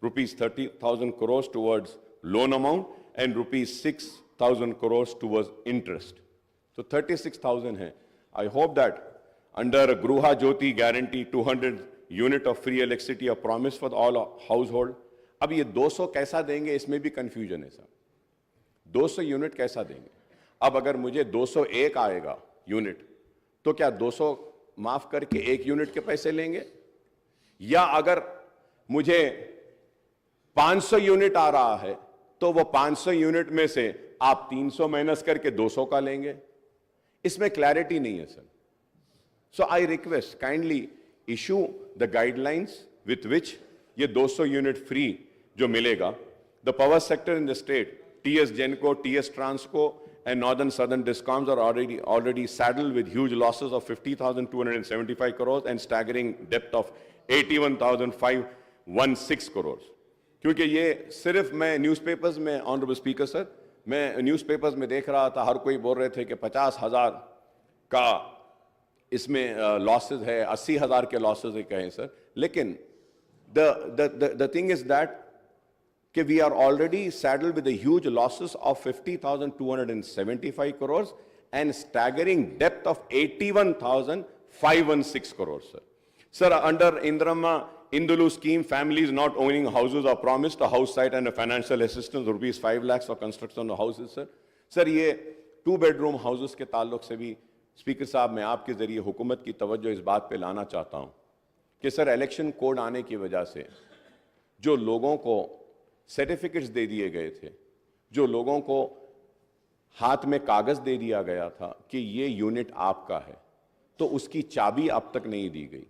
₹30,000 crores towards loan amount and ₹6,000 crores towards interest. So 36,000 है. I hope that under Gruha Jyoti guarantee 200 unit of free electricity, a promise for all household. अब ये 200 कैसा देंगे, इसमें भी confusion है साहब. 200 unit कैसा देंगे? अब अगर मुझे 201 आएगा यूनिट, तो क्या 200 माफ करके 1 यूनिट के पैसे लेंगे? या अगर मुझे 500 यूनिट आ रहा है तो वो 500 यूनिट में से आप 300 माइनस करके 200 का लेंगे? इसमें क्लैरिटी नहीं है sir. So I request kindly issue the guidelines with which ये 200 यूनिट फ्री जो मिलेगा. The power sector in the state, TS Genco, TS Transco and Northern Southern Discoms are already saddled with huge losses of 50,275 crores and staggering debt of 81,516 crores. क्योंकि ये सिर्फ मैं newspapers में, honourable speaker sir, मैं newspapers में देख रहा था, हर कोई बोल रहे थे कि 50,000 का इसमें लॉसेज है, 80,000 के लॉसेज है कहें सर. लेकिन the thing is that कि we are already saddled with the huge losses of 50,275 crores and staggering debt of 81,516 crores, sir. Sir, under Indulu scheme, families not owning houses are promised a house site and a financial assistance ₹5 lakhs for construction of houses, sir. Sir, ये 2 bedroom houses के ताल्लुक से भी speaker साहब मैं आपके जरिए हुकूमत की तवज्जो इस बात पे लाना चाहता हूँ कि सर इलेक्शन कोड आने की वजह से जो लोगों को सर्टिफिकेट्स दे दिए गए थे, जो लोगों को हाथ में कागज दे दिया गया था कि ये यूनिट आपका है, तो उसकी चाबी अब तक नहीं दी गई.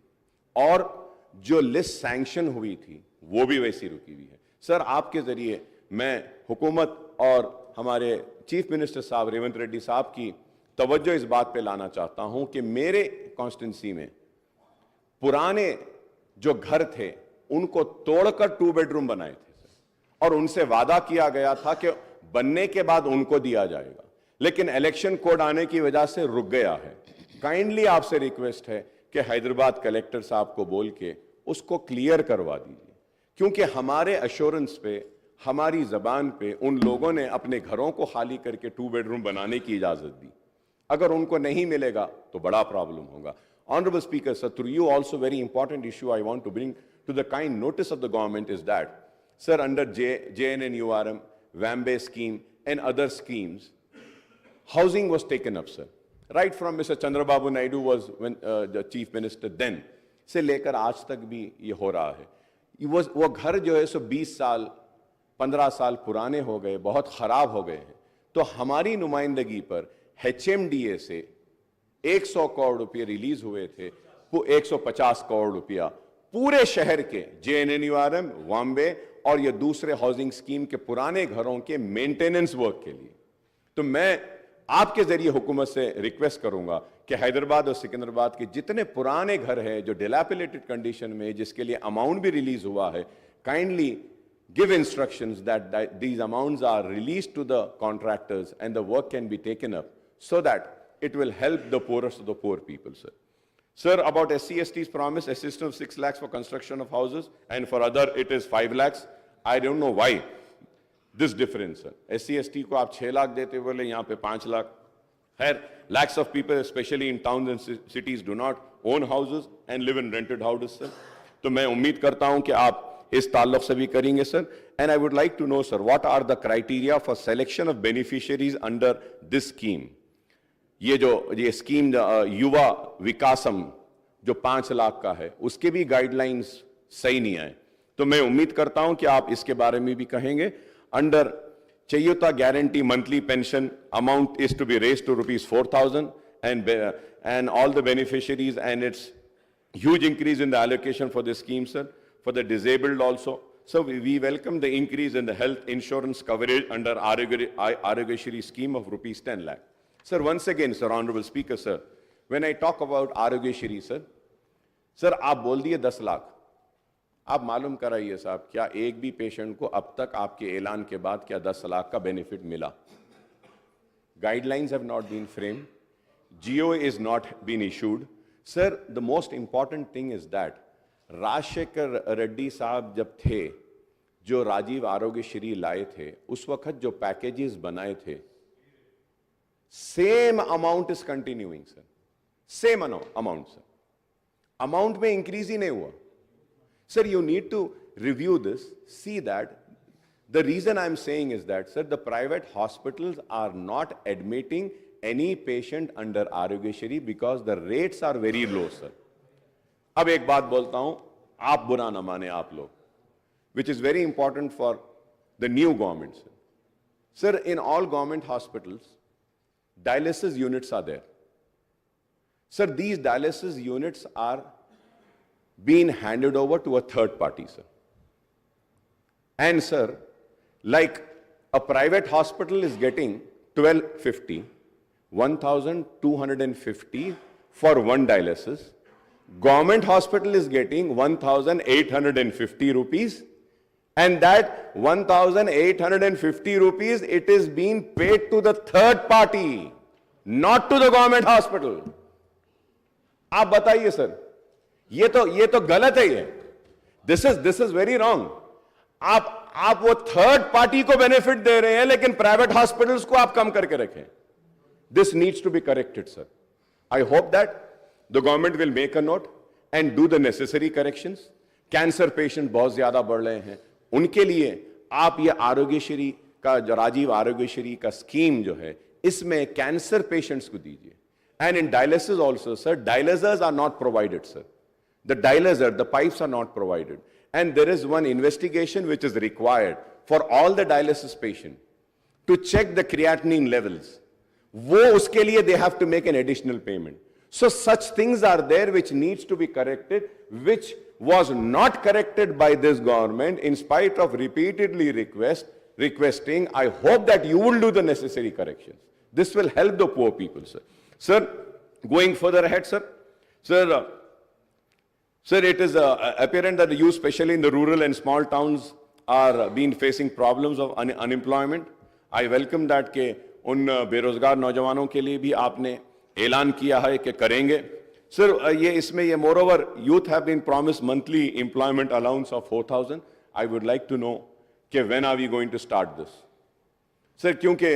और जो लिस्ट सैंक्शन हुई थी वो भी वैसी रुकी हुई है. सर आपके जरिए मैं हुकूमत और हमारे चीफ मिनिस्टर साहब रेवंत रेड्डी साहब की तवज्जो इस बात पे लाना चाहता हूं कि मेरे कॉन्स्टिट्यूंसी में पुराने जो घर थे उनको तोड़कर 2 बेडरूम बनाए थे और उनसे वादा किया गया था कि बनने के बाद उनको दिया जाएगा, लेकिन इलेक्शन कोड आने की वजह से रुक गया है। काइंडली आपसे रिक्वेस्ट है कि हैदराबाद कलेक्टर साहब को बोल के उसको क्लियर करवा दीजिए, क्योंकि हमारे अश्योरेंस पे, हमारी जबान पे उन लोगों ने अपने घरों को खाली करके 2 बेडरूम बनाने की इजाजत दी। अगर उनको नहीं मिलेगा तो बड़ा प्रॉब्लम होगा। Honorable Speaker, sir, through you also very important issue I want to bring to the kind notice of the government is that, sir, under JNNURM, WAMBE scheme and other schemes, housing was taken up, sir. Right from Mr. Chandrababu Naidu was the chief minister then, से लेकर आज तक भी ये हो रहा है। वो घर जो है सो 20 साल 15 साल पुराने हो गए, बहुत खराब हो गए हैं। तो हमारी नुमाइंदगी पर HMDA से 100 करोड़ रुपए रिलीज हुए थे, वो 150 करोड़ रुपया पूरे शहर के JNNURM, वाम्बे और ये दूसरे हाउसिंग स्कीम के पुराने घरों के मेंटेनेंस वर्क के लिए। तो मैं आपके जरिए हुकूमत से रिक्वेस्ट करूंगा कि हैदराबाद और सिकंदराबाद के जितने पुराने घर हैं जो डिलैपिलेटेड कंडीशन में, जिसके लिए अमाउंट भी रिलीज हुआ है, kindly give instructions that these amounts are released to the contractors and the work can be taken up so that it will help the poorest of the poor people, sir. Sir, about SC/ST's promise, assistance of 6 lakhs for construction of houses, and for other it is 5 lakhs. I don't know why this difference, sir. SC/ST को आप 6 लाख देते बोले, यहाँ पे 5 lakh. Lakhs of people, especially in towns and cities, do not own houses and live in rented houses, sir. तो मैं उम्मीद करता हूँ कि आप इस ताल्लुक से भी करेंगे, sir. And I would like to know, sir, what are the criteria for selection of beneficiaries under this scheme? ये स्कीम युवा विकासम जो 5 लाख का है, उसके भी गाइडलाइंस सही नहीं आए। तो मैं उम्मीद करता हूं कि आप इसके बारे में भी कहेंगे। Under Cheyutha guarantee monthly pension amount is to be raise to ₹4,000 and all the beneficiaries, and it's huge increase in the allocation for this scheme, sir, for the disabled also. So we welcome the increase in the health insurance coverage under Arogyashri scheme of ₹10 lakh. Sir, once again, sir, Honorable Speaker, sir, when I talk about Arogyashri, sir, आप बोल दिए 10 लाख। आप मालूम कराइए साहब, क्या एक भी पेशेंट को अब तक आपके ऐलान के बाद क्या 10 लाख का बेनिफिट मिला? Guidelines have not been framed. GO is not been issued. Sir, the most important thing is that Rajshekhar Reddy साहब जब थे, जो राजीव आरोग्यश्री लाए थे, उस वक्त जो पैकेजेस बनाए थे, same amount is continuing, sir. Same amount, sir. Amount में इंक्रीज ही नहीं हुआ। Sir, you need to review this, see that. The reason I'm saying is that, sir, the private hospitals are not admitting any patient under Arogyashri because the rates are very low, sir. अब एक बात बोलता हूं, आप बुरा ना माने आप लोग, which is very important for the new government, sir. Sir, in all government hospitals, dialysis units are there. Sir, these dialysis units are being handed over to a third party, sir. And sir, like a private hospital is getting 1250, 1250 for one dialysis. Government hospital is getting 1,850 rupees, and that 1,850 rupees, it is being paid to the third party, not to the government hospital. आप बताइए sir, ये तो गलत है। ये this is very wrong. आप वो third party को बेनिफिट दे रहे हैं, लेकिन प्राइवेट हॉस्पिटल्स को आप कम करके रखें। This needs to be corrected, sir. I hope that the government will make a note and do the necessary corrections. Cancer patient बहुत ज्यादा बढ़ रहे हैं, उनके लिए आप ये आरोग्यश्री का, जो राजीव आरोग्यश्री का स्कीम जो है, इसमें कैंसर पेशेंट्स को दीजिए। And in dialysis also, sir, dialyzers are not provided, sir. The dialyzer, the pipes are not provided. And there is one investigation which is required for all the dialysis patients to check the creatinine levels. वो उसके लिए they have to make an additional payment. So such things are there which needs to be corrected, which was not corrected by this government in spite of repeatedly requesting. I hope that you will do the necessary corrections. This will help the poor people, sir. Sir, going further ahead, sir. Sir, Sir, it is apparent that you, especially in the rural and small towns, are being facing problems of unemployment. I welcome that कि उन बेरोजगार नौजवानों के लिए भी आपने ऐलान किया है कि करेंगे. Sir, ये इसमें ये moreover youth have been promised monthly employment allowance of 4,000. I would like to know कि when are we going to start this? Sir, क्योंकि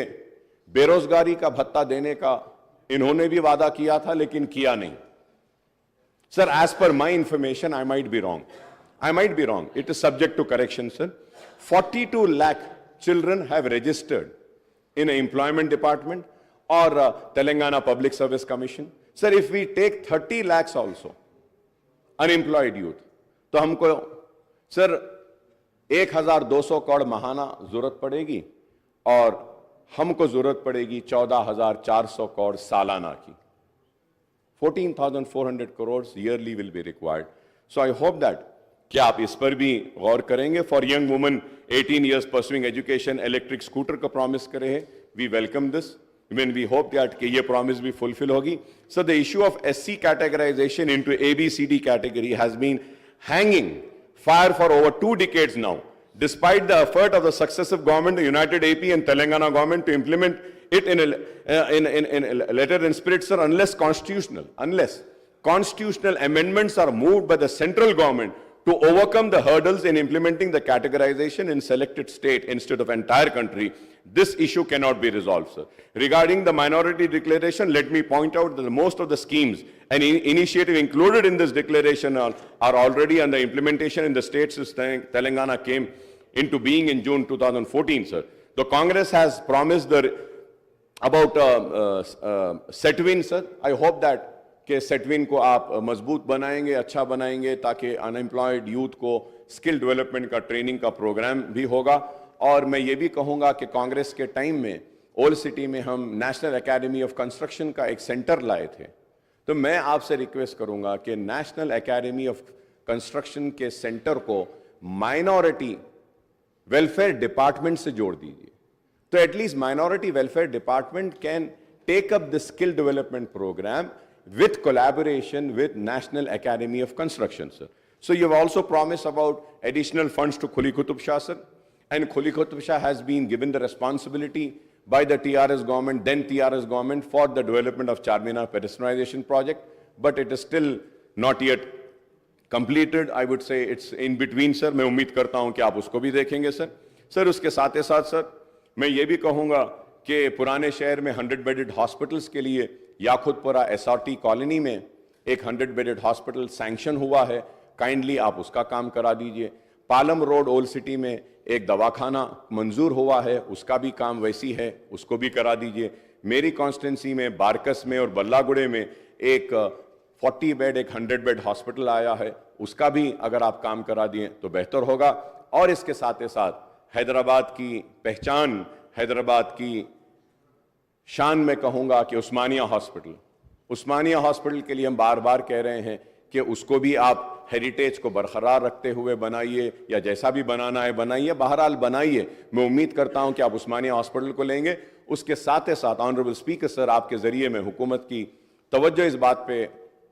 बेरोजगारी का भत्ता देने का इन्होंने भी वादा किया था लेकिन किया नहीं. Sir, as per my information, I might be wrong. I might be wrong. It is subject to correction, sir. 42 lakh children have registered in an employment department or Telangana Public Service Commission. Sir, if we take 30 lakhs also, unemployed youth, तो हमको, sir, 1,200 crore महाना जरूरत पड़ेगी और हमको जरूरत पड़ेगी 14,400 करोड़ सालाना की. 14,400 crores yearly will be required. So I hope that क्या आप इस पर भी गौर करेंगे. For young women 18 years pursuing education, electric scooter का promise करे हैं. We welcome this. When we hope that कि ये promise भी fulfill होगी. So the issue of SC categorization into ABCD category has been hanging fire for over 2 decades now. Despite the effort of the successive government, the United AP and Telangana government to implement it in a letter and spirit, sir, unless constitutional amendments are moved by the central government to overcome the hurdles in implementing the categorization in selected state instead of entire country, this issue cannot be resolved, sir. Regarding the minority declaration, let me point out that most of the schemes and initiative included in this declaration are already under implementation in the states since Telangana came into being in June 2014, sir. The Congress has promised about Setwin, sir. I hope that कि सेटविन को आप मजबूत बनाएंगे, अच्छा बनाएंगे ताकि unemployed youth को skill development का ट्रेनिंग का प्रोग्राम भी होगा. और मैं ये भी कहूँगा कि कांग्रेस के टाइम में ओल्ड सिटी में हम नेशनल एकेडमी ऑफ कंस्ट्रक्शन का एक सेंटर लाए थे. तो मैं आपसे रिक्वेस्ट करूँगा कि नेशनल एकेडमी ऑफ कंस्ट्रक्शन के सेंटर को माइनॉरिटी वेलफेयर डिपार्टमेंट से जोड़ दीजिए. तो at least minority welfare department can take up the skill development programme with collaboration with National Academy of Construction, sir. So you have also promised about additional funds to Khuli Qutub Shah, sir. And Khuli Qutub Shah has been given the responsibility by the TRS government, then TRS government, for the development of Charminar pedestrianization project. But it is still not yet completed. I would say it's in between, sir. मैं उम्मीद करता हूं कि आप उसको भी देखेंगे, sir. Sir, उसके साथ ही साथ, sir, मैं ये भी कहूँगा कि पुराने शहर में 100 bedded hospitals के लिए याकुतपुरा SRT कॉलोनी में एक 100 बेडेड हॉस्पिटल सैंक्शन हुआ है. काइंडली आप उसका काम करा दीजिए. पालम रोड ओल्ड सिटी में एक दवाखाना मंजूर हुआ है, उसका भी काम वैसी है, उसको भी करा दीजिए. मेरी कॉन्स्टिट्यूंसी में बारकस में और बल्लागुड़े में एक 40 बेड एक 100 बेड हॉस्पिटल आया है, उसका भी अगर आप काम करा दिए तो बेहतर होगा. और इसके साथ ही साथ हैदराबाद की पहचान, हैदराबाद की शान में कहूँगा कि उस्मानिया हॉस्पिटल के लिए हम बार बार कह रहे हैं कि उसको भी आप हेरिटेज को बरकरार रखते हुए बनाइए, या जैसा भी बनाना है बनाइए, बहरहाल बनाइए. मैं उम्मीद करता हूं कि आप उस्मानिया हॉस्पिटल को लेंगे. उसके साथ ही साथ ऑनरेबल स्पीकर सर, आपके ज़रिए मैं हुकूमत की तवज्जो इस बात पे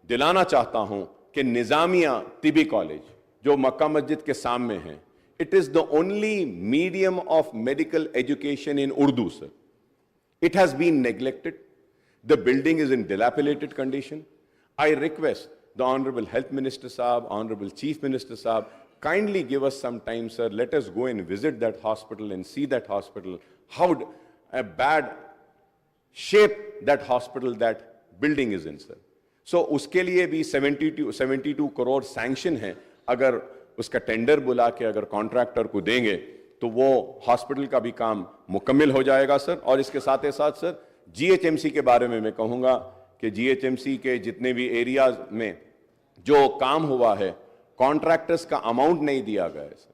दिलाना चाहता हूं कि निज़ामिया तिबी कॉलेज जो मक्का मस्जिद के सामने है, it is the only medium of medical education in Urdu, sir. It has been neglected. The building is in dilapidated condition. I request the Honorable Health Minister Saab, Honorable Chief Minister Saab, kindly give us some time, sir. Let us go and visit that hospital and see that hospital, how a bad shape that hospital, that building is in, sir. So उसके लिए भी 72 crore sanction है. अगर उसका tender बुला के अगर contractor को देंगे तो वो हॉस्पिटल का भी काम मुकम्मल हो जाएगा, सर. और इसके साथ ही साथ, सर, GHMC के बारे में मैं कहूँगा कि GHMC के जितने भी एरियाज में जो काम हुआ है, कॉन्ट्रैक्टर्स का अमाउंट नहीं दिया गया है, सर.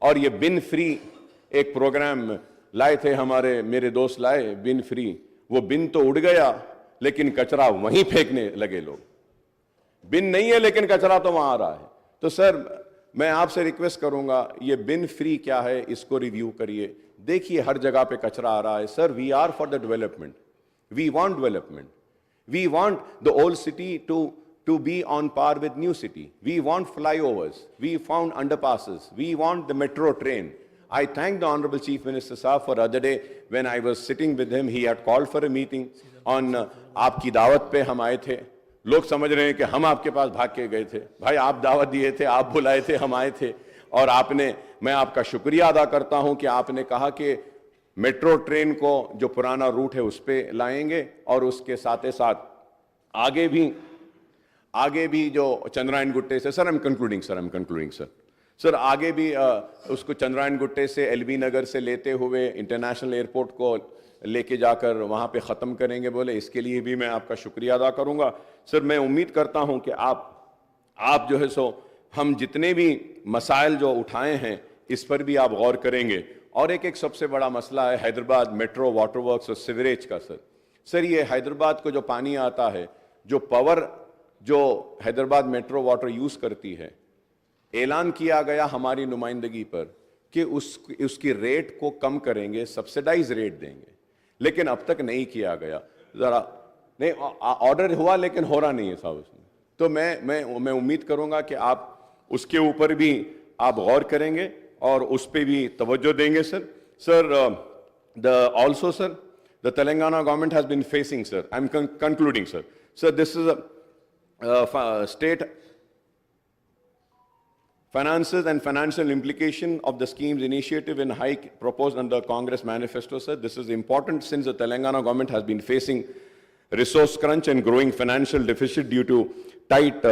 और ये बिन फ्री एक प्रोग्राम लाए थे मेरे दोस्त लाए, बिन फ्री. वो बिन तो उड़ गया लेकिन कचरा वहीं फेंकने लगे लोग. बिन नहीं है लेकिन कचरा तो वहाँ आ रहा है. तो सर, मैं आपसे रिक्वेस्ट करूंगा, ये बिन फ्री क्या है, इसको रिव्यू करिए. देखिए हर जगह पे कचरा आ रहा है. Sir, we are for the development. We want development. We want the old city to to be on par with New City. We want flyovers. We found underpasses. We want the metro train. I thank the Honorable Chief Minister Saab for other day when I was sitting with him. He had called for a meeting on आपकी दावत पे हम आए थे. लोग समझ रहे हैं कि हम आपके पास भाग के गए थे. भाई आप दावत दिए थे, आप बुलाए थे, हम आए थे. और आपने, मैं आपका शुक्रिया अदा करता हूं कि आपने कहा कि मेट्रो ट्रेन को जो पुराना रूट है उस पे लाएंगे और उसके साथ ही साथ आगे भी जो चंद्रायन गुट्टे से, sir I am concluding sir, आगे भी उसको चंद्रायन गुट्टे से एलबी नगर से लेते हुए इंटरनेशनल एयरपोर्ट को लेके जाकर वहां पे ख़त्म करेंगे बोले, इसके लिए भी मैं आपका शुक्रिया अदा करूंगा. सर मैं उम्मीद करता हूं कि आप जो है सो हम जितने भी मसाइल जो उठाए हैं इस पर भी आप गौर करेंगे. और एक सबसे बड़ा मसला है हैदराबाद मेट्रो वाटर वर्क्स और सीवरेज का. सर ये हैदराबाद को जो पानी आता है, जो पावर जो हैदराबाद मेट्रो वाटर यूज करती है, ऐलान किया गया हमारी नुमाइंदगी पर कि उसकी रेट को कम करेंगे, सब्सिडाइज रेट देंगे, लेकिन अब तक नहीं किया गया. जरा नहीं, ऑर्डर हुआ लेकिन हो रहा नहीं है साहब उसमें. तो मैं उम्मीद करूंगा कि आप उसके ऊपर भी आप गौर करेंगे और उस पर भी तवज्जो देंगे. Sir the Telangana government has been facing, sir, I'm concluding, sir. Sir, this is a state finances and financial implication of the scheme's initiative and hike proposed under Congress manifesto, sir. This is important since the Telangana government has been facing resource crunch and growing financial deficit due to tight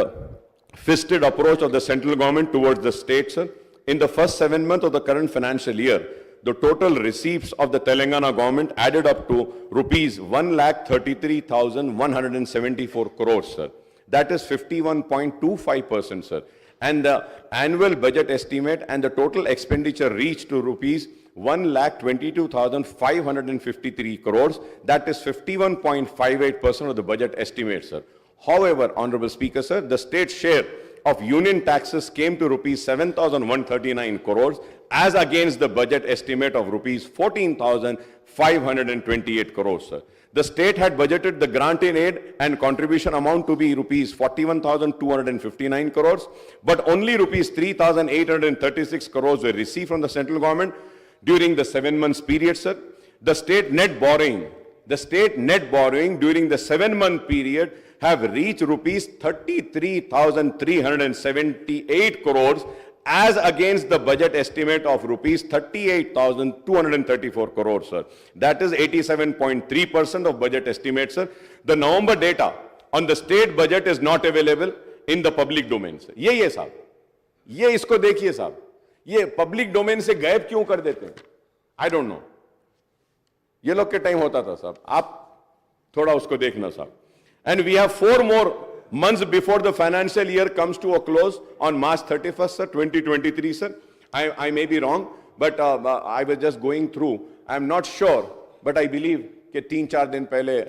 fisted approach of the central government towards the state, sir. In the first 7 months of the current financial year, the total receipts of the Telangana government added up to rupees 1,33,174 crores, sir. That is 51.25%, sir. And the annual budget estimate and the total expenditure reached to rupees 1,22,553 crores. That is 51.58% of the budget estimate, sir. However, Honorable Speaker, sir, the state share of union taxes came to rupees 7,139 crores as against the budget estimate of rupees 14,528 crores, sir. The state had budgeted the grant in aid and contribution amount to be rupees 41,259 crores, but only rupees 3,836 crores were received from the central government during the 7 months period, sir. The state net borrowing during the 7-month period have reached rupees 33,378 crores as against the budget estimate of rupees 38,234 crores, sir. That is 87.3% of budget estimate, sir. The November data on the state budget is not available in the public domain, sir. ये साहब, ये इसको देखिए साहब, ये public domain से गायब क्यों कर देते हैं? I don't know. ये लोग के टाइम होता था साहब, आप थोड़ा उसको देखना साहब. And we have 4 more months before the financial year comes to a close on March 31st, sir, 2023, sir. I may be wrong, but I was just going through. I'm not sure, but I believe कि 3-4 दिन पहले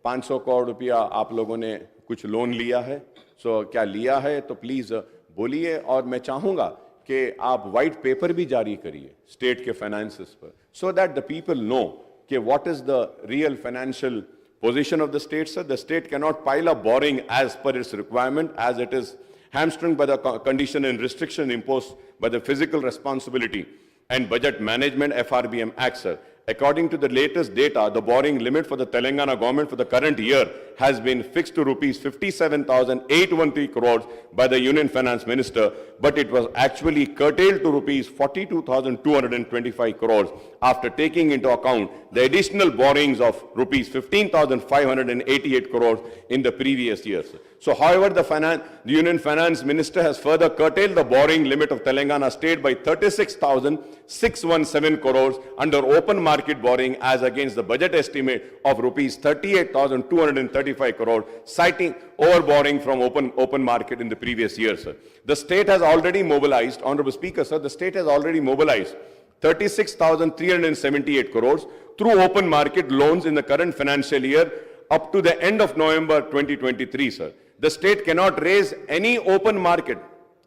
500 करोड़ रुपया आप लोगों ने कुछ loan लिया है. So क्या लिया है तो प्लीज बोलिए, और मैं चाहूंगा कि आप व्हाइट पेपर भी जारी करिए स्टेट के फाइनेंसेस पर, so that the people know कि what is the real financial position of the state, sir. The state cannot pile up borrowing as per its requirement, as it is hamstrung by the condition and restriction imposed by the Physical Responsibility and Budget Management FRBM Act, sir. According to the latest data, the borrowing limit for the Telangana government for the current year has been fixed to rupees 57,813 crores by the Union Finance Minister, but it was actually curtailed to rupees 42,225 crores after taking into account the additional borrowings of rupees 15,588 crores in the previous years. So, however, the Union Finance Minister has further curtailed the borrowing limit of Telangana state by 36,617 crores under open market borrowing as against the budget estimate of rupees 38,235 crores, citing overborrowing from open market in the previous year, sir. The state has already mobilized, Honorable Speaker, sir, the state has already mobilized 36,378 crores through open market loans in the current financial year up to the end of November 2023, sir. The state cannot raise any open market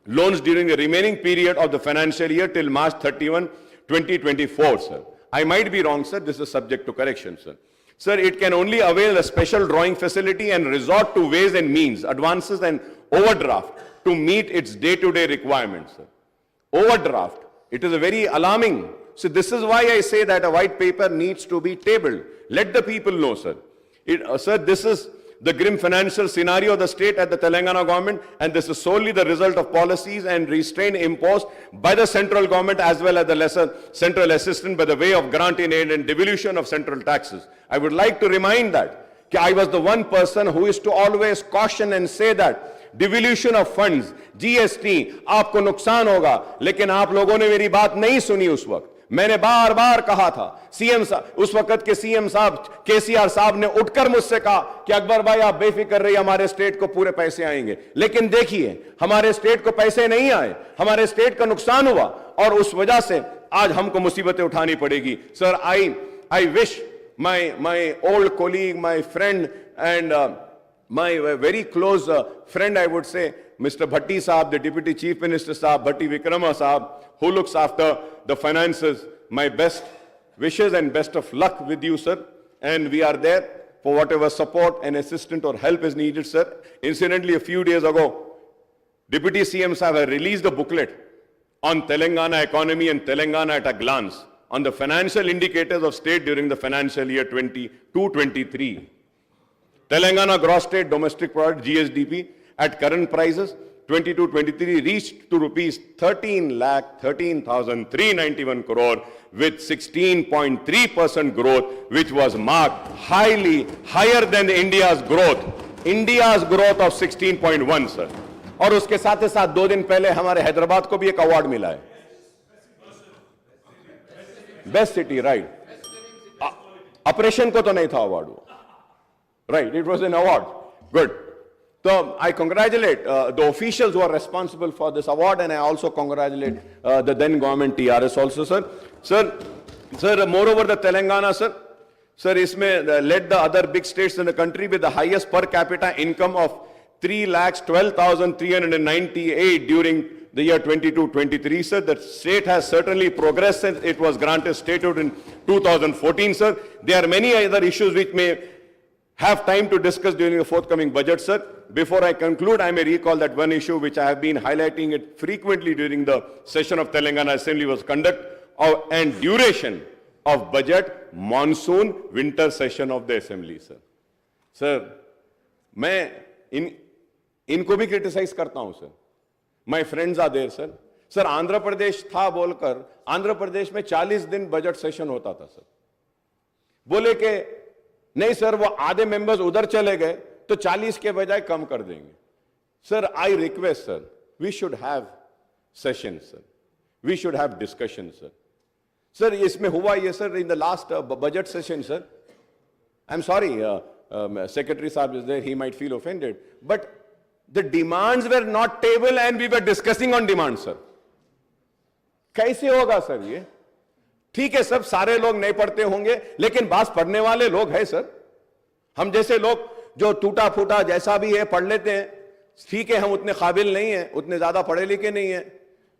loans during the remaining period of the financial year till March 31, 2024, sir. I might be wrong, sir. This is subject to correction, sir. Sir, it can only avail a special drawing facility and resort to ways and means, advances and overdraft to meet its day-to-day requirements. Sir. Overdraft, it is a very alarming. So this is why I say that a white paper needs to be tabled. Let the people know, sir. Sir, this is the grim financial scenario of the state at the Telangana government, and this is solely the result of policies and restraint imposed by the central government as well as the lesser central assistance by the way of grant in aid and devolution of central taxes. I would like to remind that I was the one person who is to always caution and say that devolution of funds, GST, आपको नुकसान होगा, लेकिन आप लोगों ने मेरी बात नहीं सुनी उस वक्त. मैंने बार बार कहा था, सीएम साहब, उस वक्त के सीएम साहब केसीआर साहब ने उठकर मुझसे कहा कि अकबर भाई आप बेफिक्र रहिए, हमारे स्टेट को पूरे पैसे आएंगे. लेकिन देखिए हमारे स्टेट को पैसे नहीं आए, हमारे स्टेट का नुकसान हुआ और उस वजह से आज हमको मुसीबतें उठानी पड़ेगी. Sir, I wish my old colleague, my friend and my very close friend, I would say, Mr. Bhatti Saab, the Deputy Chief Minister Saab, Bhatti Vikrama Saab, who looks after the finances, my best wishes and best of luck with you, sir. And we are there for whatever support and assistance or help is needed, sir. Incidentally, a few days ago, Deputy CM Saab had released a booklet on Telangana economy and Telangana at a glance on the financial indicators of state during the financial year 22-23. Telangana gross state domestic product, GSDP, at current prices, 22-23 reached to rupees 13,13,391 crore with 16.3% growth, which was marked higher than India's growth of 16.1, sir. और उसके साथ ही साथ 2 दिन पहले हमारे हैदराबाद को भी एक अवार्ड मिला है, बेस्ट सिटी, राइट. ऑपरेशन को तो नहीं था अवार्ड वो, right, it was an award. Good. So I congratulate the officials who are responsible for this award, and I also congratulate the then government TRS also, sir. Sir, moreover the Telangana, sir, isme led the other big states in the country with the highest per capita income of 3,12,398 during the year 22-23, sir. The state has certainly progressed since it was granted statehood in 2014, sir. There are many other issues which may have time to discuss during the forthcoming budget, sir. Before I conclude, I may recall that one issue which I have been highlighting it frequently during the session of Telangana Assembly was conduct and duration of budget monsoon winter session of the Assembly, sir. Sir, मैं इनको भी criticise करता हूं, sir. My friends are there, sir. Sir, Andhra Pradesh था बोलकर आंध्र प्रदेश में 40 दिन budget session होता था, सर. बोले कि नहीं सर, वो आधे मेंबर्स उधर चले गए तो 40 के बजाय कम कर देंगे. Sir, I request, sir, we should have session, sir. We should have discussion, sir. Sir, इसमें हुआ ये, sir, in the last budget session, sir. I am sorry, secretary साहब is there, he might feel offended, but the demands were not table and we were discussing on demand, sir. कैसे होगा, sir, ये? ठीक है, सब सारे लोग नहीं पढ़ते होंगे, लेकिन बात पढ़ने वाले लोग हैं, सर. हम जैसे लोग जो टूटा फूटा जैसा भी है पढ़ लेते हैं. ठीक है, हम उतने काबिल नहीं हैं, उतने ज्यादा पढ़े लिखे नहीं हैं,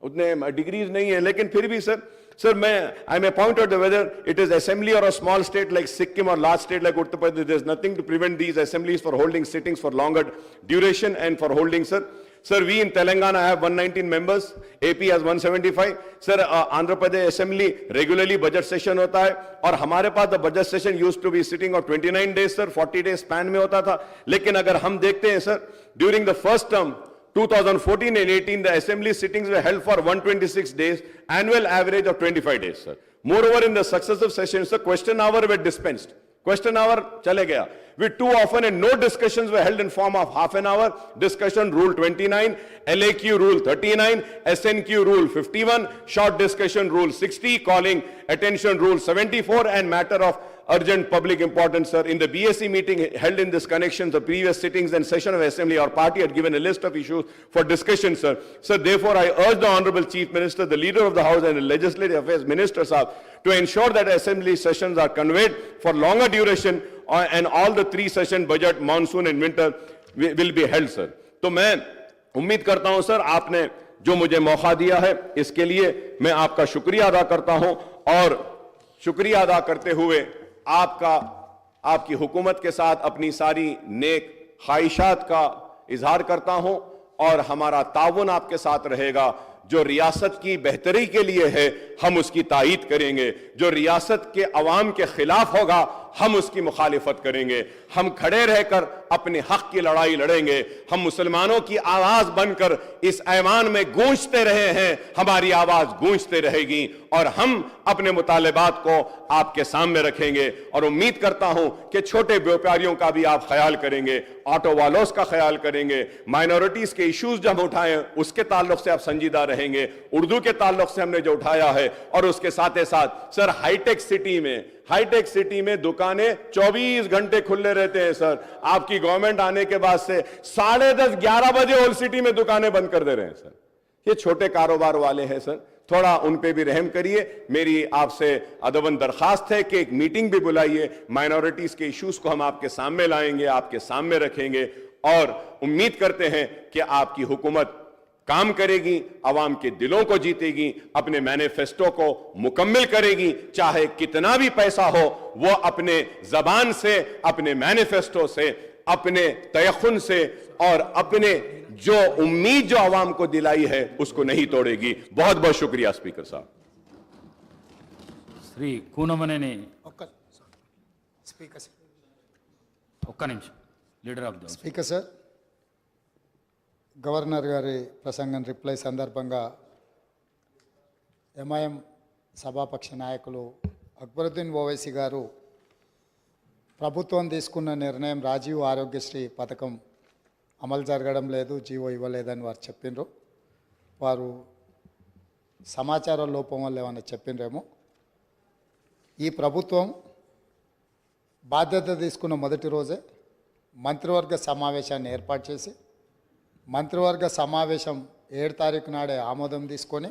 उतने डिग्रीज नहीं है, लेकिन फिर भी, sir, I may point out whether it is assembly or a small state like Sikkim or large state like Uttar Pradesh, there is nothing to prevent these assemblies for holding sittings for longer duration and for holding, sir. Sir, we in Telangana have 119 members, AP has 175. Sir, Andhra Pradesh Assembly regularly budget session hota hai, और हमारे पास the budget session used to be sitting of 29 days, sir, 40 days span में होता था. लेकिन अगर हम देखते हैं, sir, during the first term, 2014 and 18, the assembly sittings were held for 126 days, annual average of 25 days, sir. Moreover, in the successive sessions, the question hour were dispensed. Question hour chale gaya. With too often and no discussions were held in form of half an hour. Discussion rule 29, LAQ rule 39, SNQ rule 51, short discussion rule 60, calling attention rule 74, and matter of urgent public importance, sir. In the BSc meeting held in this connection, the previous sittings and session of Assembly, our party had given a list of issues for discussion, sir. Sir, therefore, I urge the Honorable Chief Minister, the Leader of the House and the Legislative Affairs Minister, sir, to ensure that Assembly sessions are conveyed for longer duration and all the 3 session budget, monsoon and winter will be held, sir. तो मैं उम्मीद करता हूं, sir, आपने जो मुझे मौका दिया है, इसके लिए मैं आपका शुक्रिया अदा करता हूं, और शुक्रिया अदा करते हुए आपका आपकी हुकूमत के साथ अपनी सारी नेक ख्वाहिशात का इजहार करता हूं और हमारा ताउन आपके साथ रहेगा। जो रियासत की बेहतरी के लिए है हम उसकी तायीद करेंगे, जो रियासत के अवाम के खिलाफ होगा हम उसकी मुखालिफत करेंगे। हम खड़े रहकर अपने हक की लड़ाई लड़ेंगे। हम मुसलमानों की आवाज बनकर इस ऐवान में गूंजते रहे हैं, हमारी आवाज गूंजते रहेगी और हम अपने मुतालिबात को आपके सामने रखेंगे। और उम्मीद करता हूं कि छोटे व्यापारियों का भी आप ख्याल करेंगे, ऑटो वालों का ख्याल करेंगे, माइनॉरिटीज के इश्यूज जब उठाएं उसके ताल्लुक से आप संजीदा रहेंगे, उर्दू के ताल्लुक से हमने जो उठाया है। और उसके साथ ही साथ सर हाईटेक सिटी में दुकानें 24 घंटे खुले रहते हैं सर। आपकी गवर्नमेंट आने के बाद से 10:30 11 बजे ओल्ड सिटी में दुकानें बंद कर दे रहे हैं सर। ये छोटे कारोबार वाले हैं सर, थोड़ा उन पे भी रहम करिए। मेरी आपसे अदबन दरखास्त है कि एक मीटिंग भी बुलाइए, माइनॉरिटीज के इश्यूज को हम आपके सामने लाएंगे, आपके सामने रखेंगे और उम्मीद करते हैं कि आपकी हुकूमत काम करेगी, अवाम के दिलों को जीतेगी, अपने मैनिफेस्टो को मुकम्मल करेगी। चाहे कितना भी पैसा हो वो अपने जबान से, अपने मैनिफेस्टो से, अपने तयखुन से और अपने जो उम्मीद जो अवाम को दिलाई है उसको नहीं तोड़ेगी। बहुत बहुत शुक्रिया स्पीकर साहब। శ్రీ కూనమనేని స్పీకర్ ఒక్క నిమిషం leader of the speaker sir, governor గారి ప్రసంగం రిప్లై సందర్భంగా ఎంఐఎం సభాపక్ష నాయకులు అక్బరుద్దీన్ ఓవైసీ గారు ప్రభుత్వం తీసుకున్న నిర్ణయం రాజీవ్ ఆరోగ్యశ్రీ పథకం అమలు జరగడం లేదు, జీవో ఇవ్వలేదని వారు చెప్పిండ్రు. వారు సమాచార లోపం వల్ల ఏమన్నా చెప్పిండ్రేమో. ఈ ప్రభుత్వం బాధ్యత తీసుకున్న మొదటి రోజే మంత్రివర్గ సమావేశాన్ని ఏర్పాటు చేసి మంత్రివర్గ సమావేశం 7 తారీఖు నాడే ఆమోదం తీసుకొని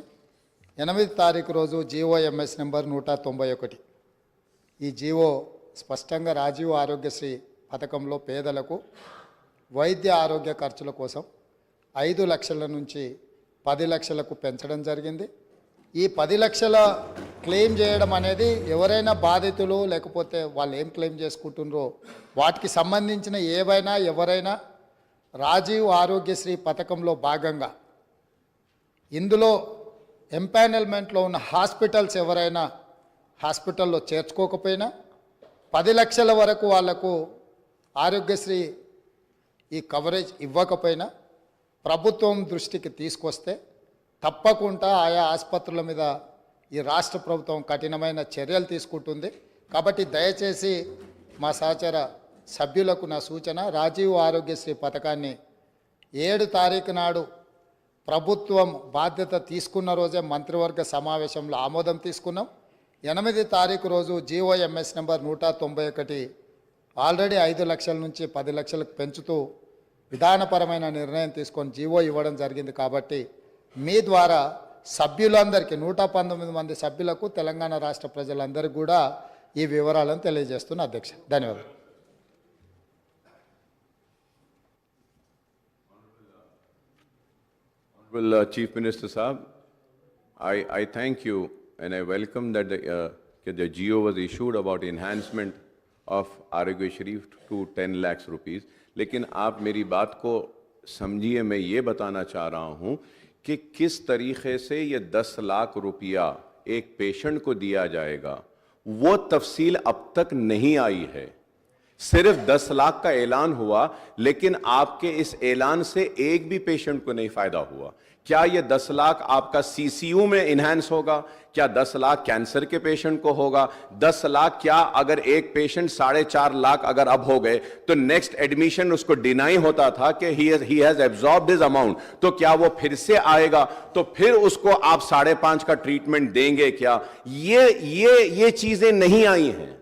8 తారీఖు రోజు జీఓఎంఎస్ నెంబర్ 191 ఈ జీవో స్పష్టంగా రాజీవ్ ఆరోగ్యశ్రీ పథకంలో పేదలకు వైద్య ఆరోగ్య ఖర్చుల కోసం 5 లక్షల నుంచి 10 లక్షలకు పెంచడం జరిగింది. ఈ 10 లక్షల క్లెయిమ్ చేయడం అనేది ఎవరైనా బాధితులు లేకపోతే వాళ్ళు ఏం క్లెయిమ్ చేసుకుంటున్నారో వాటికి సంబంధించిన ఏవైనా ఎవరైనా రాజీవ్ ఆరోగ్యశ్రీ పథకంలో భాగంగా ఇందులో ఎంపానల్మెంట్లో ఉన్న హాస్పిటల్స్ ఎవరైనా హాస్పిటల్లో చేర్చుకోకపోయినా 10 లక్షల వరకు వాళ్లకు ఆరోగ్యశ్రీ ఈ కవరేజ్ ఇవ్వకపోయినా ప్రభుత్వం దృష్టికి తీసుకొస్తే తప్పకుండా ఆయా ఆసుపత్రుల మీద ఈ రాష్ట్ర ప్రభుత్వం కఠినమైన చర్యలు తీసుకుంటుంది. కాబట్టి దయచేసి మా సహచర సభ్యులకు నా సూచన, రాజీవ్ ఆరోగ్యశ్రీ పథకాన్ని 7 తారీఖు నాడు ప్రభుత్వం బాధ్యత తీసుకున్న రోజే మంత్రివర్గ సమావేశంలో ఆమోదం తీసుకున్నాం. 8 తారీఖు రోజు జీఓఎంఎస్ నెంబర్ 191 ఆల్రెడీ 5 లక్షల నుంచి 10 లక్షలకు పెంచుతూ విధానపరమైన నిర్ణయం తీసుకొని జీవో ఇవ్వడం జరిగింది. కాబట్టి మీ ద్వారా సభ్యులందరికీ 119 మంది సభ్యులకు తెలంగాణ రాష్ట్ర ప్రజలందరికీ కూడా ఈ వివరాలను తెలియజేస్తున్న అధ్యక్ష. ధన్యవాదాలు. Chief Minister Saab, I thank you and I welcome that the GO was issued about enhancement of Arogya Sharif to 10 lakhs rupees. लेकिन आप मेरी बात को समझिए, मैं ये बताना चाह रहा हूँ कि किस तरीके से ये 10 लाख रुपया एक पेशेंट को दिया जाएगा वो तफसील अब तक नहीं आई है। सिर्फ 10 लाख का ऐलान हुआ लेकिन आपके इस ऐलान से एक भी पेशेंट को नहीं फायदा हुआ। क्या ये 10 लाख आपका सीसीयू में इन्हांस होगा? क्या 10 लाख कैंसर के पेशेंट को होगा? 10 लाख क्या अगर एक पेशेंट 4.5 लाख अगर अब हो गए तो नेक्स्ट एडमिशन उसको डिनाई होता था कि he has absorbed his amount, तो क्या वो फिर से आएगा? तो फिर उसको आप 5.5 का ट्रीटमेंट देंगे क्या? ये चीजें नहीं आई हैं।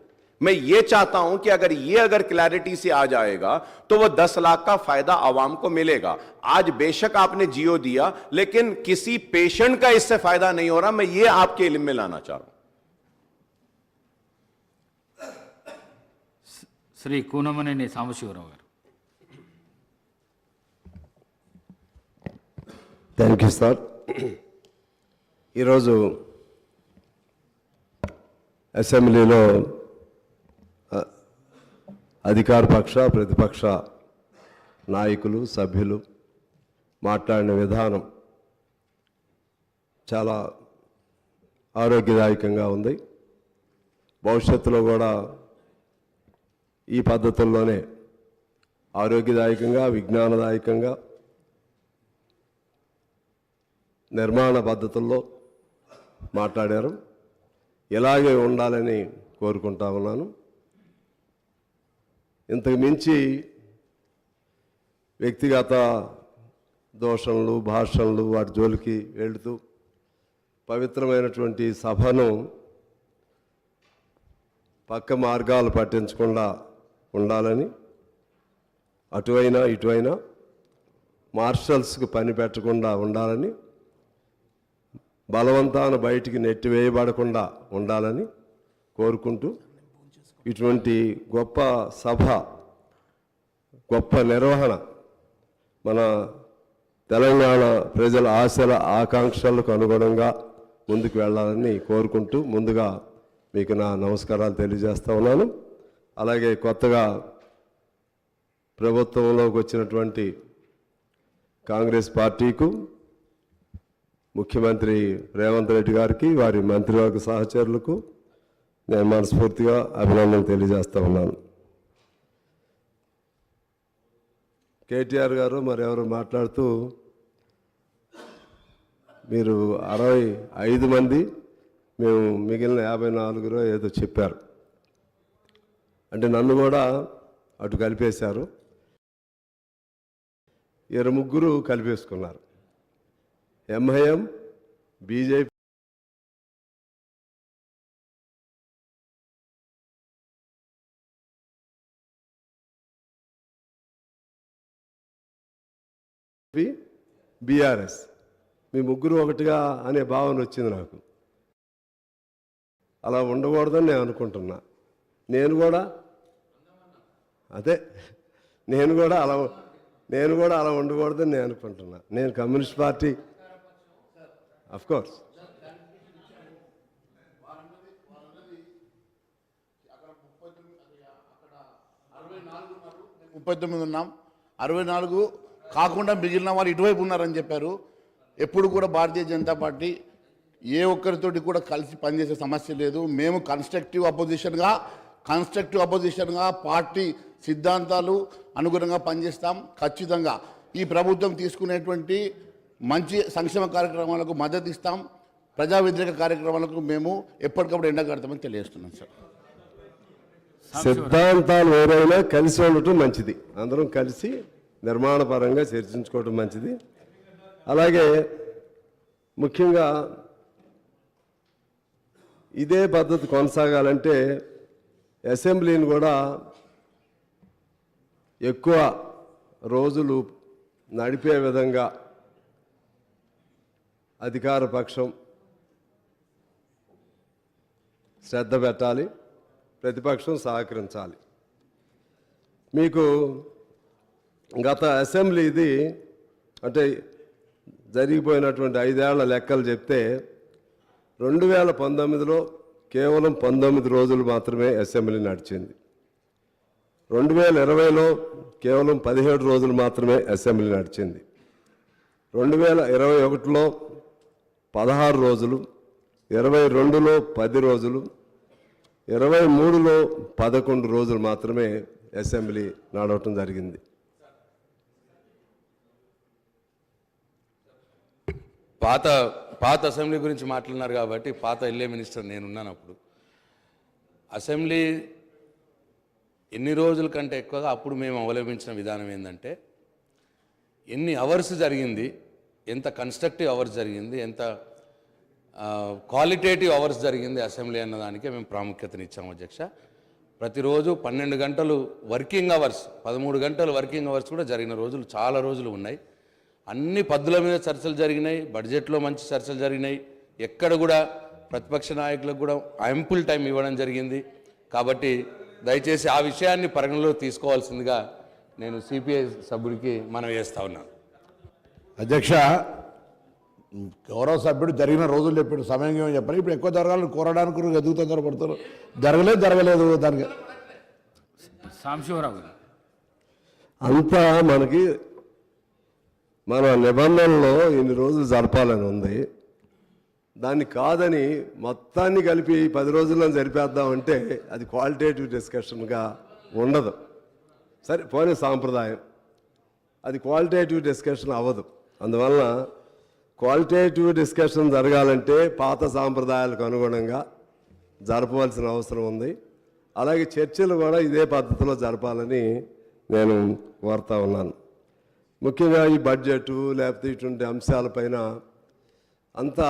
मैं ये चाहता हूं कि अगर क्लैरिटी से आ जाएगा तो वो 10 लाख का फायदा आवाम को मिलेगा। आज बेशक आपने जियो दिया लेकिन किसी पेशेंट का इससे फायदा नहीं हो रहा। मैं ये आपके इल्म में लाना चाह रहा हूं। శ్రీ కూనమనేని సాంబశివరావు గారు. Thank you sir. ఈరోజు అసెంబ్లీలో అధికార పక్ష ప్రతిపక్ష నాయకులు సభ్యులు మాట్లాడిన విధానం చాలా ఆరోగ్యదాయకంగా ఉంది. భవిష్యత్తులో కూడా ఈ పద్ధతుల్లోనే ఆరోగ్యదాయకంగా, విజ్ఞానదాయకంగా, నిర్మాణ పద్ధతుల్లో మాట్లాడారు. ఇలాగే ఉండాలని కోరుకుంటా ఉన్నాను. ఇంతకు మించి వ్యక్తిగత దోషణలు, భాషణలు వాటి జోలికి వెళుతూ పవిత్రమైనటువంటి సభను పక్క మార్గాలు పట్టించకుండా ఉండాలని, అటువైనా ఇటువైనా మార్షల్స్కి పని పెట్టకుండా ఉండాలని, బలవంతాన బయటికి నెట్టివేయబడకుండా ఉండాలని కోరుకుంటూ, ఇటువంటి గొప్ప సభ, గొప్ప నిర్వహణ మన తెలంగాణ ప్రజల ఆశల ఆకాంక్షలకు అనుగుణంగా ముందుకు వెళ్ళాలని కోరుకుంటూ ముందుగా మీకు నా నమస్కారాలు తెలియజేస్తా ఉన్నాను. అలాగే కొత్తగా ప్రభుత్వంలోకి వచ్చినటువంటి కాంగ్రెస్ పార్టీకు, ముఖ్యమంత్రి రేవంత్ రెడ్డి గారికి, వారి మంత్రివర్గ సహచరులకు నేను మనస్ఫూర్తిగా అభినందనలు తెలియజేస్తా ఉన్నాను. కేటీఆర్ గారు మరెవరు మాట్లాడుతూ మీరు 65 మంది, మేము మిగిలిన 54 ఏదో చెప్పారు. అంటే నన్ను కూడా అటు కలిపేశారు. 23 కలిపేసుకున్నారు. ఎంఐఎం, బీజేపీ, బీఆర్ఎస్, మీ ముగ్గురు ఒకటిగా అనే భావన వచ్చింది నాకు. అలా ఉండకూడదని నేను అనుకుంటున్నా. నేను కూడా అలా ఉండకూడదని నేను అనుకుంటున్నా. నేను కమ్యూనిస్ట్ పార్టీ అఫ్కోర్స్ ముప్పై 39 ఉన్నాం. 64 కాకుండా మిగిలిన వాళ్ళు ఇటువైపు ఉన్నారని చెప్పారు. ఎప్పుడు కూడా భారతీయ జనతా పార్టీ ఏ ఒక్కరితోటి కూడా కలిసి పనిచేసే సమస్య లేదు. మేము కన్స్ట్రక్టివ్ అపోజిషన్గా పార్టీ సిద్ధాంతాలు అనుగుణంగా పనిచేస్తాం. ఖచ్చితంగా ఈ ప్రభుత్వం తీసుకునేటువంటి మంచి సంక్షేమ కార్యక్రమాలకు మద్దతు ఇస్తాం. ప్రజా వ్యతిరేక కార్యక్రమాలకు మేము ఎప్పటికప్పుడు ఎండగడతామని తెలియజేస్తున్నాం సార్. సిద్ధాంతాలు వేరైనా కలిసి ఉండటం మంచిది. అందరం కలిసి నిర్మాణపరంగా చర్చించుకోవడం మంచిది. అలాగే ముఖ్యంగా ఇదే పద్ధతి కొనసాగాలంటే అసెంబ్లీని కూడా ఎక్కువ రోజులు నడిపే విధంగా అధికార పక్షం శ్రద్ధ పెట్టాలి, ప్రతిపక్షం సహకరించాలి. మీకు గత అసెంబ్లీది అంటే జరిగిపోయినటువంటి 5 ఏళ్ల లెక్కలు చెప్తే 2019లో కేవలం 19 రోజులు మాత్రమే అసెంబ్లీ నడిచింది. 2020లో కేవలం 17 రోజులు మాత్రమే అసెంబ్లీ నడిచింది. 2021లో 16 రోజులు, 22లో 10 రోజులు, 23లో 11 రోజులు మాత్రమే అసెంబ్లీ నడవటం జరిగింది. పాత అసెంబ్లీ గురించి మాట్లాడినారు కాబట్టి పాత ఎల్ఏ మినిస్టర్ నేనున్నాను. అప్పుడు అసెంబ్లీ ఎన్ని రోజుల కంటే ఎక్కువగా అప్పుడు మేము అవలంబించిన విధానం ఏంటంటే ఎన్ని అవర్స్ జరిగింది, ఎంత కన్స్ట్రక్టివ్ అవర్స్ జరిగింది, ఎంత క్వాలిటేటివ్ అవర్స్ జరిగింది అసెంబ్లీ అన్నదానికే మేము ప్రాముఖ్యతనిచ్చాము అధ్యక్ష. ప్రతిరోజు 12 గంటలు వర్కింగ్ అవర్స్, 13 గంటలు వర్కింగ్ అవర్స్ కూడా జరిగిన రోజులు చాలా రోజులు ఉన్నాయి. అన్ని పద్ధతుల మీద చర్చలు జరిగినాయి, బడ్జెట్లో మంచి చర్చలు జరిగినాయి. ఎక్కడ కూడా ప్రతిపక్ష నాయకులకు కూడా యాంపుల్ టైం ఇవ్వడం జరిగింది. కాబట్టి దయచేసి ఆ విషయాన్ని పరిగణలో తీసుకోవాల్సిందిగా నేను సిపిఐ సభ్యుడికి మనవి చేస్తా ఉన్నాను. అధ్యక్ష, గౌరవ సభ్యుడు జరిగిన రోజులు చెప్పాడు, సమయం ఏమని చెప్పారు. ఇప్పుడు ఎక్కువ జరగాలని కోరడానికి ఎందుకు తొందరపడతారు? జరగలేదు దానికి సాంబశివరావు గారు. అంతా మనకి మన నిబంధనలో ఇన్ని రోజులు జరపాలని ఉంది. దాన్ని కాదని మొత్తాన్ని కలిపి 10 రోజుల్లో జరిపేద్దామంటే అది క్వాలిటేటివ్ డిస్కషన్గా ఉండదు. సరే పోనీ సాంప్రదాయం, అది క్వాలిటేటివ్ డిస్కషన్ అవ్వదు. అందువలన క్వాలిటేటివ్ డిస్కషన్ జరగాలంటే పాత సాంప్రదాయాలకు అనుగుణంగా జరపవలసిన అవసరం ఉంది. అలాగే చర్చలు కూడా ఇదే పద్ధతిలో జరపాలని నేను కోరుతా ఉన్నాను. ముఖ్యంగా ఈ బడ్జెటు లేకపోతే ఇటువంటి అంశాలపైన అంతా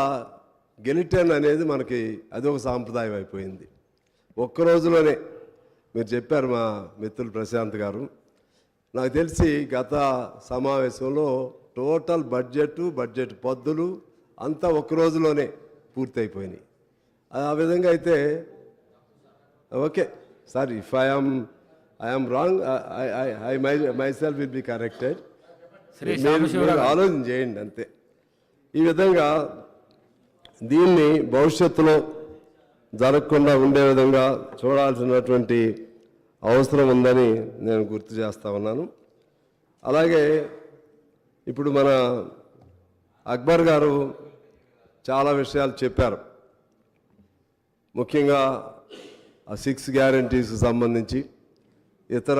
గెలిటన్ అనేది మనకి అదొక సాంప్రదాయం అయిపోయింది. ఒక్క రోజులోనే మీరు చెప్పారు మా మిత్రులు ప్రశాంత్ గారు, నాకు తెలిసి గత సమావేశంలో టోటల్ బడ్జెట్ పద్దులు అంతా ఒక్క రోజులోనే పూర్తయిపోయినాయి. ఆ విధంగా అయితే okay sir, if I'm wrong I myself will be corrected. మీరు ఆలోచన చేయండి అంతే. ఈ విధంగా దీన్ని భవిష్యత్తులో జరగకుండా ఉండే విధంగా చూడాల్సినటువంటి అవసరం ఉందని నేను గుర్తు చేస్తా ఉన్నాను. అలాగే ఇప్పుడు మన అక్బర్ గారు చాలా విషయాలు చెప్పారు. ముఖ్యంగా ఆ 6 గ్యారంటీస్కి సంబంధించి, ఇతర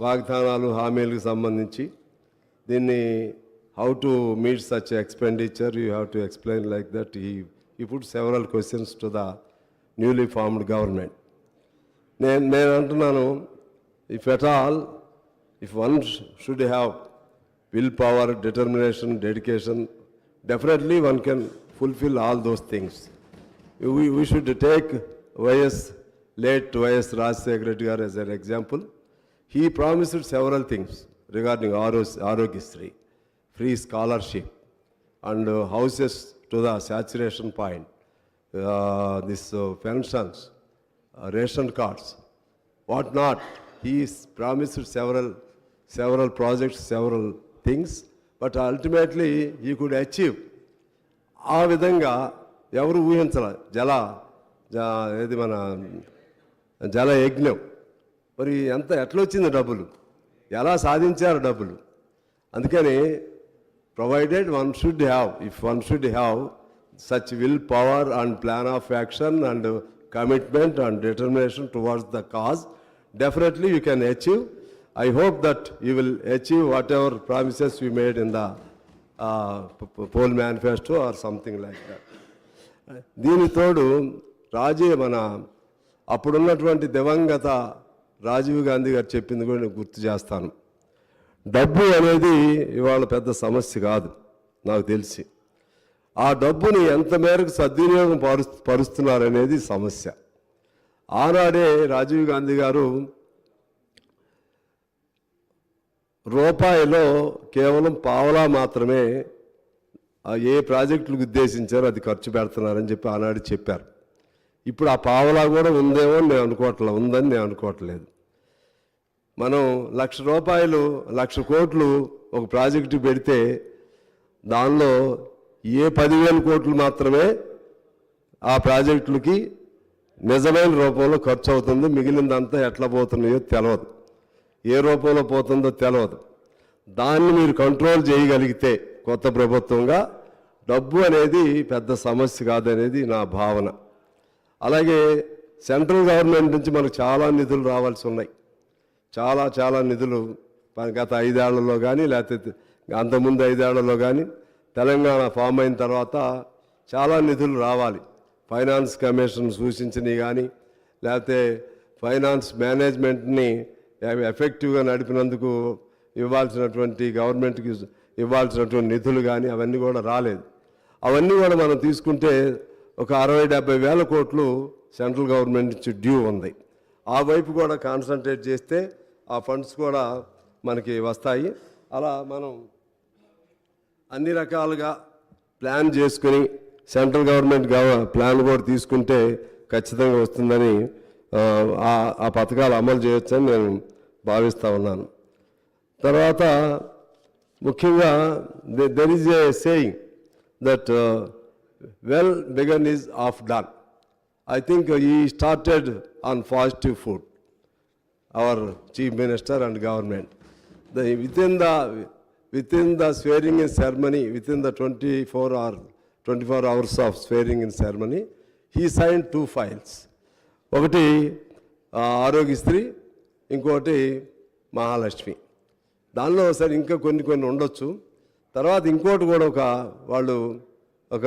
వాగ్దానాలు హామీలకు సంబంధించి దీన్ని how to meet such expenditure, you have to explain like that. He put several questions to the newly formed government. నేను అంటున్నాను, if at all, if one should have willpower, determination, dedication, definitely one can fulfill all those things. We should take late YS Rajశేఖర Reddy garu as an example. He promised several things regarding Arogyasri, free scholarship and houses to the saturation point, this pensions, ration cards, what not. He promised several projects, several things, but ultimately he could achieve. ఆ విధంగా ఎవరు ఊహించాల ఏది మన జల యజ్ఞం, మరి ఎట్లా వచ్చింది డబ్బులు, ఎలా సాధించారు డబ్బులు. అందుకని provided one should have such willpower and plan of action and commitment and determination towards the cause, definitely you can achieve. I hope that you will achieve whatever promises you made in the poll manifesto or something like that. దీని తోడు మన అప్పుడున్నటువంటి దివంగత రాజీవ్ గాంధీ గారు చెప్పింది కూడా నేను గుర్తు చేస్తాను. డబ్బు అనేది ఇవాళ పెద్ద సమస్య కాదు నాకు తెలిసి. ఆ డబ్బుని ఎంత మేరకు సద్వినియోగం పరుస్తున్నారనేది సమస్య. ఆనాడే రాజీవ్ గాంధీ గారు రూపాయిలో కేవలం పావలా మాత్రమే ఏ ప్రాజెక్టులకు ఉద్దేశించారో అది ఖర్చు పెడుతున్నారని చెప్పి ఆనాడు చెప్పారు. ఇప్పుడు ఆ పావలా కూడా ఉందేమో ఉందని నేను అనుకోవట్లేదు. మనం ₹1,00,000 1,00,000 కోట్లు ఒక ప్రాజెక్టు పెడితే దానిలో 10,000 కోట్లు మాత్రమే ఆ ప్రాజెక్టులకి నిజమైన రూపంలో ఖర్చు అవుతుంది. మిగిలిందంతా ఎట్లా పోతున్నాయో తెలియదు, ఏ రూపంలో పోతుందో తెలియదు. దాన్ని మీరు కంట్రోల్ చేయగలిగితే కొత్త ప్రభుత్వంగా డబ్బు అనేది పెద్ద సమస్య కాదనేది నా భావన. అలాగే సెంట్రల్ గవర్నమెంట్ నుంచి మనకు చాలా నిధులు రావాల్సి ఉన్నాయి. చాలా నిధులు గత 5 ఏళ్లలో కానీ లేకపోతే అంతకుముందు 5 ఏళ్లలో కానీ తెలంగాణ ఫామ్ అయిన తర్వాత చాలా నిధులు రావాలి. ఫైనాన్స్ కమిషన్ సూచించినవి కానీ లేకపోతే ఫైనాన్స్ మేనేజ్మెంట్ని ఎఫెక్టివ్గా నడిపినందుకు ఇవ్వాల్సినటువంటి గవర్నమెంట్కి ఇవ్వాల్సినటువంటి నిధులు కానీ అవన్నీ కూడా రాలేదు. అవన్నీ కూడా మనం తీసుకుంటే ఒక 60-70 వేల కోట్లు సెంట్రల్ గవర్నమెంట్ నుంచి డ్యూ ఉంది. ఆ వైపు కూడా కాన్సన్ట్రేట్ చేస్తే ఆ ఫండ్స్ కూడా మనకి వస్తాయి. అలా మనం అన్ని రకాలుగా ప్లాన్ చేసుకుని సెంట్రల్ గవర్నమెంట్ ప్లాన్ కూడా తీసుకుంటే ఖచ్చితంగా వస్తుందని ఆ పథకాలు అమలు చేయొచ్చని నేను భావిస్తూ ఉన్నాను. తర్వాత ముఖ్యంగా there is a saying that well began is half done. I think he started on positive foot. our Chief Minister and government. Within the swearing-in ceremony, within the 24 hours of swearing-in ceremony, he signed 2 files. ఒకటి ఆరోగ్యశ్రీ, ఇంకోటి మహాలక్ష్మి. దానిలో సరే ఇంకా కొన్ని ఉండొచ్చు. తర్వాత ఇంకోటి కూడా వాళ్ళు ఒక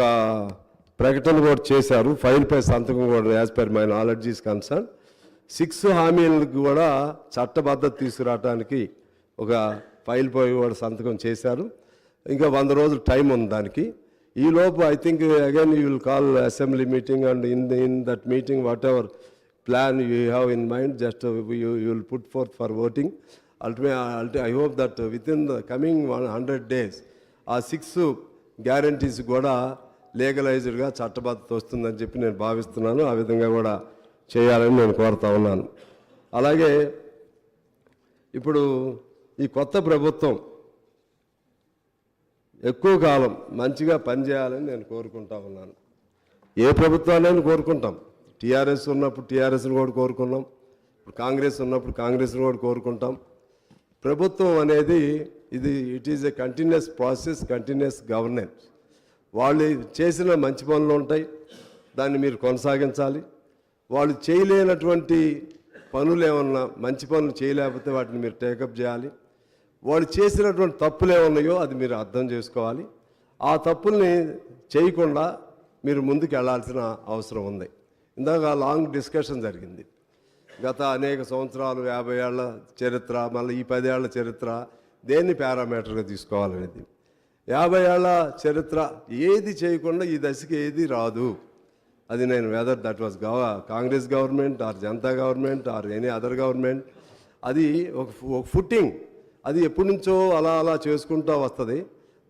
ప్రకటన కూడా చేశారు, ఫైల్పై సంతకం కూడా, as per my knowledge is concern. 6 హామీలకు కూడా చట్టబద్ధత తీసుకురావడానికి ఒక ఫైల్ పై కూడా సంతకం చేశారు. ఇంకా 100 రోజులు టైం ఉంది దానికి. ఈ లోపు I think again you will call assembly meeting, and in that meeting what ever plan you have in mind, just you will put forth for voting. I hope that within the coming 100 days ఆ 6 guarantees కూడా లీగలైజ్డ్గా చట్టబద్ధత వస్తుందని చెప్పి నేను భావిస్తున్నాను. ఆ విధంగా కూడా చేయాలని నేను కోరుతా ఉన్నాను. అలాగే ఇప్పుడు ఈ కొత్త ప్రభుత్వం ఎక్కువ కాలం మంచిగా పనిచేయాలని నేను కోరుకుంటా ఉన్నాను. ఏ ప్రభుత్వాన్ని కోరుకుంటాం. టీఆర్ఎస్ ఉన్నప్పుడు టీఆర్ఎస్ని కూడా కోరుకున్నాం, ఇప్పుడు కాంగ్రెస్ ఉన్నప్పుడు కాంగ్రెస్ని కూడా కోరుకుంటాం. ప్రభుత్వం అనేది it is a continuous process, continuous governance. వాళ్ళు చేసిన మంచి పనులు ఉంటాయి, దాన్ని మీరు కొనసాగించాలి. వాళ్ళు చేయలేనటువంటి పనులు ఏమన్నా, మంచి పనులు చేయలేకపోతే వాటిని మీరు టేకప్ చేయాలి. వాళ్ళు చేసినటువంటి తప్పులు ఏమన్నాయో అది మీరు అర్థం చేసుకోవాలి. ఆ తప్పుల్ని చేయకుండా మీరు ముందుకు వెళ్ళాల్సిన అవసరం ఉంది. ఇందాక లాంగ్ డిస్కషన్ జరిగింది. గత అనేక సంవత్సరాలు, 50 ఏళ్ల చరిత్ర, మళ్ళీ ఈ 10 ఏళ్ల చరిత్ర, దేన్ని పారామీటర్గా తీసుకోవాలనేది. 50 ఏళ్ల చరిత్ర ఏది చేయకుండా ఈ దశకి ఏది రాదు. అది నేను weather that was Congress government are Janata government or any other government, అది ఒక ఫుట్టింగ్, అది ఎప్పటి నుంచో అలా చేసుకుంటూ వస్తుంది.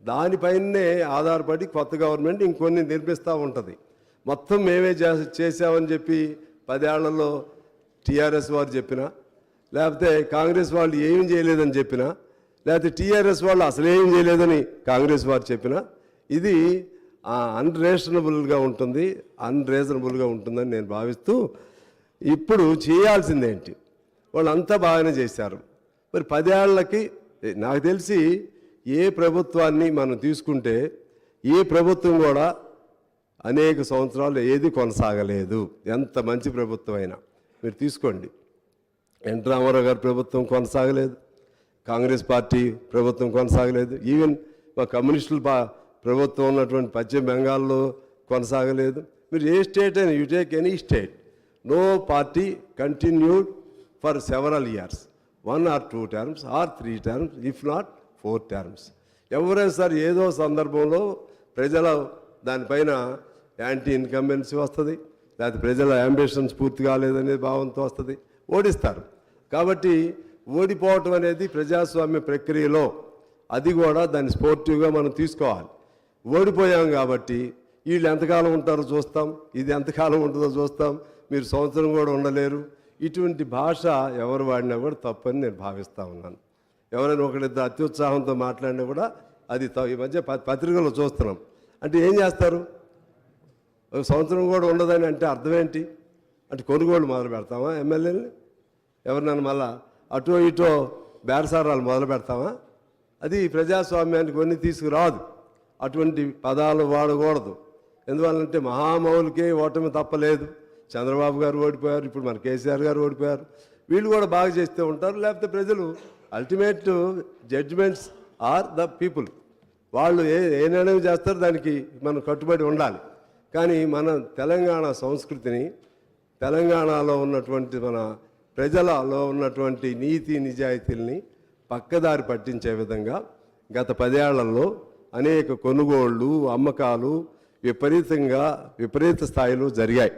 దానిపైనే ఆధారపడి కొత్త గవర్నమెంట్ ఇంకొన్ని నిర్మిస్తూ ఉంటుంది. మొత్తం మేమే చేసామని చెప్పి 10 ఏళ్లలో టీఆర్ఎస్ వారు చెప్పినా, లేకపోతే కాంగ్రెస్ వాళ్ళు ఏం చేయలేదని చెప్పినా, లేకపోతే టీఆర్ఎస్ వాళ్ళు అసలు ఏం చేయలేదని కాంగ్రెస్ వారు చెప్పినా, ఇది అన్రీజనబుల్గా ఉంటుందని నేను భావిస్తూ, ఇప్పుడు చేయాల్సిందేంటి, వాళ్ళంతా బాగానే చేశారు. మరి 10 ఏళ్లకి నాకు తెలిసి ఏ ప్రభుత్వాన్ని మనం తీసుకుంటే ఏ ప్రభుత్వం కూడా అనేక సంవత్సరాలు ఏది కొనసాగలేదు. ఎంత మంచి ప్రభుత్వం అయినా మీరు తీసుకోండి. ఎన్టీ రామారావు గారి ప్రభుత్వం కొనసాగలేదు, కాంగ్రెస్ పార్టీ ప్రభుత్వం కొనసాగలేదు, ఈవెన్ మా కమ్యూనిస్టుల ప్రభుత్వం ఉన్నటువంటి పశ్చిమ బెంగాల్లో కొనసాగలేదు. మీరు ఏ స్టేట్ అయినా, you take any state, no party continued for several years, 1 or 2 terms or 3 terms, if not 4 terms. ఎవరైనా సార్ ఏదో సందర్భంలో ప్రజల దానిపైన యాంటీ ఇన్కంబెన్సీ వస్తుంది, లేకపోతే ప్రజల అంబిషన్స్ పూర్తి కాలేదనే భావంతో వస్తుంది, ఓడిస్తారు. కాబట్టి ఓడిపోవటం అనేది ప్రజాస్వామ్య ప్రక్రియలో అది కూడా దాన్ని స్పోర్టివ్గా మనం తీసుకోవాలి. ఓడిపోయాం కాబట్టి వీళ్ళు ఎంతకాలం ఉంటారో చూస్తాం, ఇది ఎంతకాలం ఉంటుందో చూస్తాం, మీరు సంవత్సరం కూడా ఉండలేరు, ఇటువంటి భాష ఎవరు వాడినా కూడా తప్పని నేను భావిస్తూ ఉన్నాను. ఎవరైనా ఒకరిద్దరు అత్యుత్సాహంతో మాట్లాడినా కూడా అది ఈ మధ్య పత్రికల్లో చూస్తున్నాం. అంటే ఏం చేస్తారు, ఒక సంవత్సరం కూడా ఉండదని అంటే అర్థం ఏంటి? అంటే కొనుగోలు మొదలు పెడతామా ఎమ్మెల్యేని? ఎవరినైనా మళ్ళా అటో ఇటో బేరసారాలు మొదలు పెడతామా? అది ప్రజాస్వామ్యానికి కొన్ని తీసుకురాదు. అటువంటి పదాలు వాడకూడదు. ఎందువల్లంటే మహామౌలికే ఓటమి తప్పలేదు. చంద్రబాబు గారు ఓడిపోయారు, ఇప్పుడు మన కేసీఆర్ గారు ఓడిపోయారు, వీళ్ళు కూడా బాగా చేస్తూ ఉంటారు. లేకపోతే ప్రజలు ultimate judgements are the people, వాళ్ళు ఏ నిర్ణయం చేస్తారో దానికి మనం కట్టుబడి ఉండాలి. కానీ మన తెలంగాణ సంస్కృతిని, తెలంగాణలో ఉన్నటువంటి మన ప్రజలలో ఉన్నటువంటి నీతి నిజాయితీల్ని పక్కదారి పట్టించే విధంగా గత 10 ఏళ్లలో అనేక కొనుగోళ్ళు, అమ్మకాలు విపరీత స్థాయిలో జరిగాయి.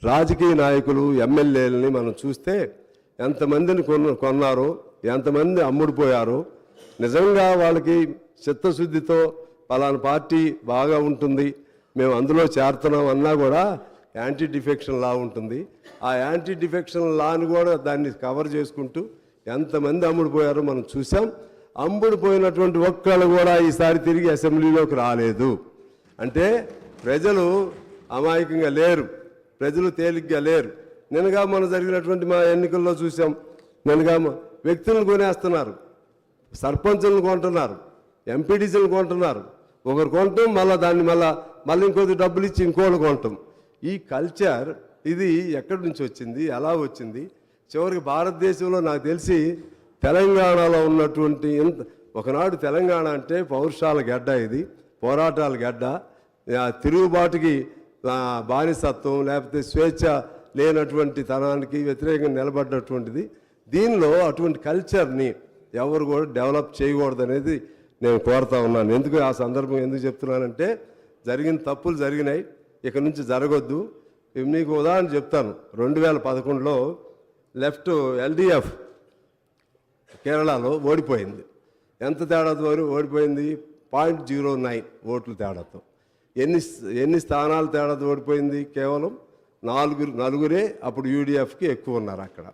రాజకీయ నాయకులు, ఎమ్మెల్యేలని మనం చూస్తే ఎంతమందిని కొన్నారో, ఎంతమంది అమ్ముడుపోయారో, నిజంగా వాళ్ళకి చిత్తశుద్ధితో పలానా పార్టీ బాగా ఉంటుంది, మేము అందులో చేరుతున్నాం అన్నా కూడా యాంటీ డిఫెక్షన్ లా ఉంటుంది. ఆ యాంటీ డిఫెక్షన్ లాని కూడా దాన్ని కవర్ చేసుకుంటూ ఎంతమంది అమ్ముడుపోయారో మనం చూసాం. అమ్ముడుపోయినటువంటి ఒక్కళ్ళు కూడా ఈసారి తిరిగి అసెంబ్లీలోకి రాలేదు. అంటే ప్రజలు అమాయకంగా లేరు, ప్రజలు తేలిగ్గా లేరు. నిన్నగా మనం జరిగినటువంటి మా ఎన్నికల్లో చూసాం, నెలగా వ్యక్తులను కొనేస్తున్నారు, సర్పంచులను కొంటున్నారు, ఎంపీటీసీలను కొంటున్నారు. ఒకరు కొంటాం, దాన్ని మళ్ళీ ఇంకొద్ది డబ్బులు ఇచ్చి ఇంకోళ్ళు కొంటాం. ఈ కల్చర్ ఇది ఎక్కడి నుంచి వచ్చింది, ఎలా వచ్చింది? చివరికి భారతదేశంలో నాకు తెలిసి తెలంగాణలో ఉన్నటువంటి ఒకనాడు తెలంగాణ అంటే పౌరుషాల గడ్డ, ఇది పోరాటాల గడ్డ, తిరుగుబాటుకి బానిసత్వం లేకపోతే స్వేచ్ఛ లేనటువంటి తనానికి వ్యతిరేకంగా నిలబడినటువంటిది. దీనిలో అటువంటి కల్చర్ని ఎవరు కూడా డెవలప్ చేయకూడదు అనేది నేను కోరుతా ఉన్నాను. ఎందుకు ఆ సందర్భం ఎందుకు చెప్తున్నానంటే జరిగిన తప్పులు జరిగినాయి, ఇక నుంచి జరగొద్దు. మీకు ఉదాహరణ చెప్తాను. 2011లో లెఫ్ట్ ఎల్డిఎఫ్ కేరళలో ఓడిపోయింది. ఎంత తేడాతో ఓడిపోయింది? 0.09 ఓట్ల తేడాతో. ఎన్ని స్థానాలు తేడాతో ఓడిపోయింది? కేవలం నలుగురే అప్పుడు యూడిఎఫ్కి ఎక్కువ ఉన్నారు అక్కడ.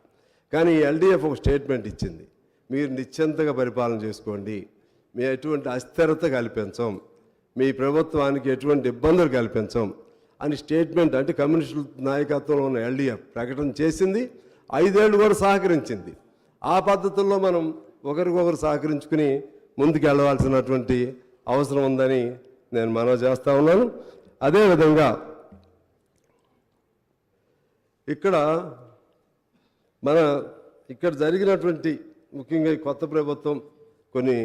కానీ ఎల్డిఎఫ్ ఒక స్టేట్మెంట్ ఇచ్చింది, మీరు నిశ్చింతగా పరిపాలన చేసుకోండి, మీ ఎటువంటి అస్థిరత కల్పించం, మీ ప్రభుత్వానికి ఎటువంటి ఇబ్బందులు కల్పించం అని స్టేట్మెంట్, అంటే కమ్యూనిస్టు నాయకత్వంలో ఉన్న ఎల్డిఎఫ్ ప్రకటన చేసింది. 5 ఏళ్ళు కూడా సహకరించింది. ఆ పద్ధతుల్లో మనం ఒకరికొకరు సహకరించుకుని ముందుకు వెళ్ళవలసినటువంటి అవసరం ఉందని నేను మనవి చేస్తూ ఉన్నాను. అదేవిధంగా ఇక్కడ జరిగినటువంటి ముఖ్యంగా ఈ కొత్త ప్రభుత్వం కొన్ని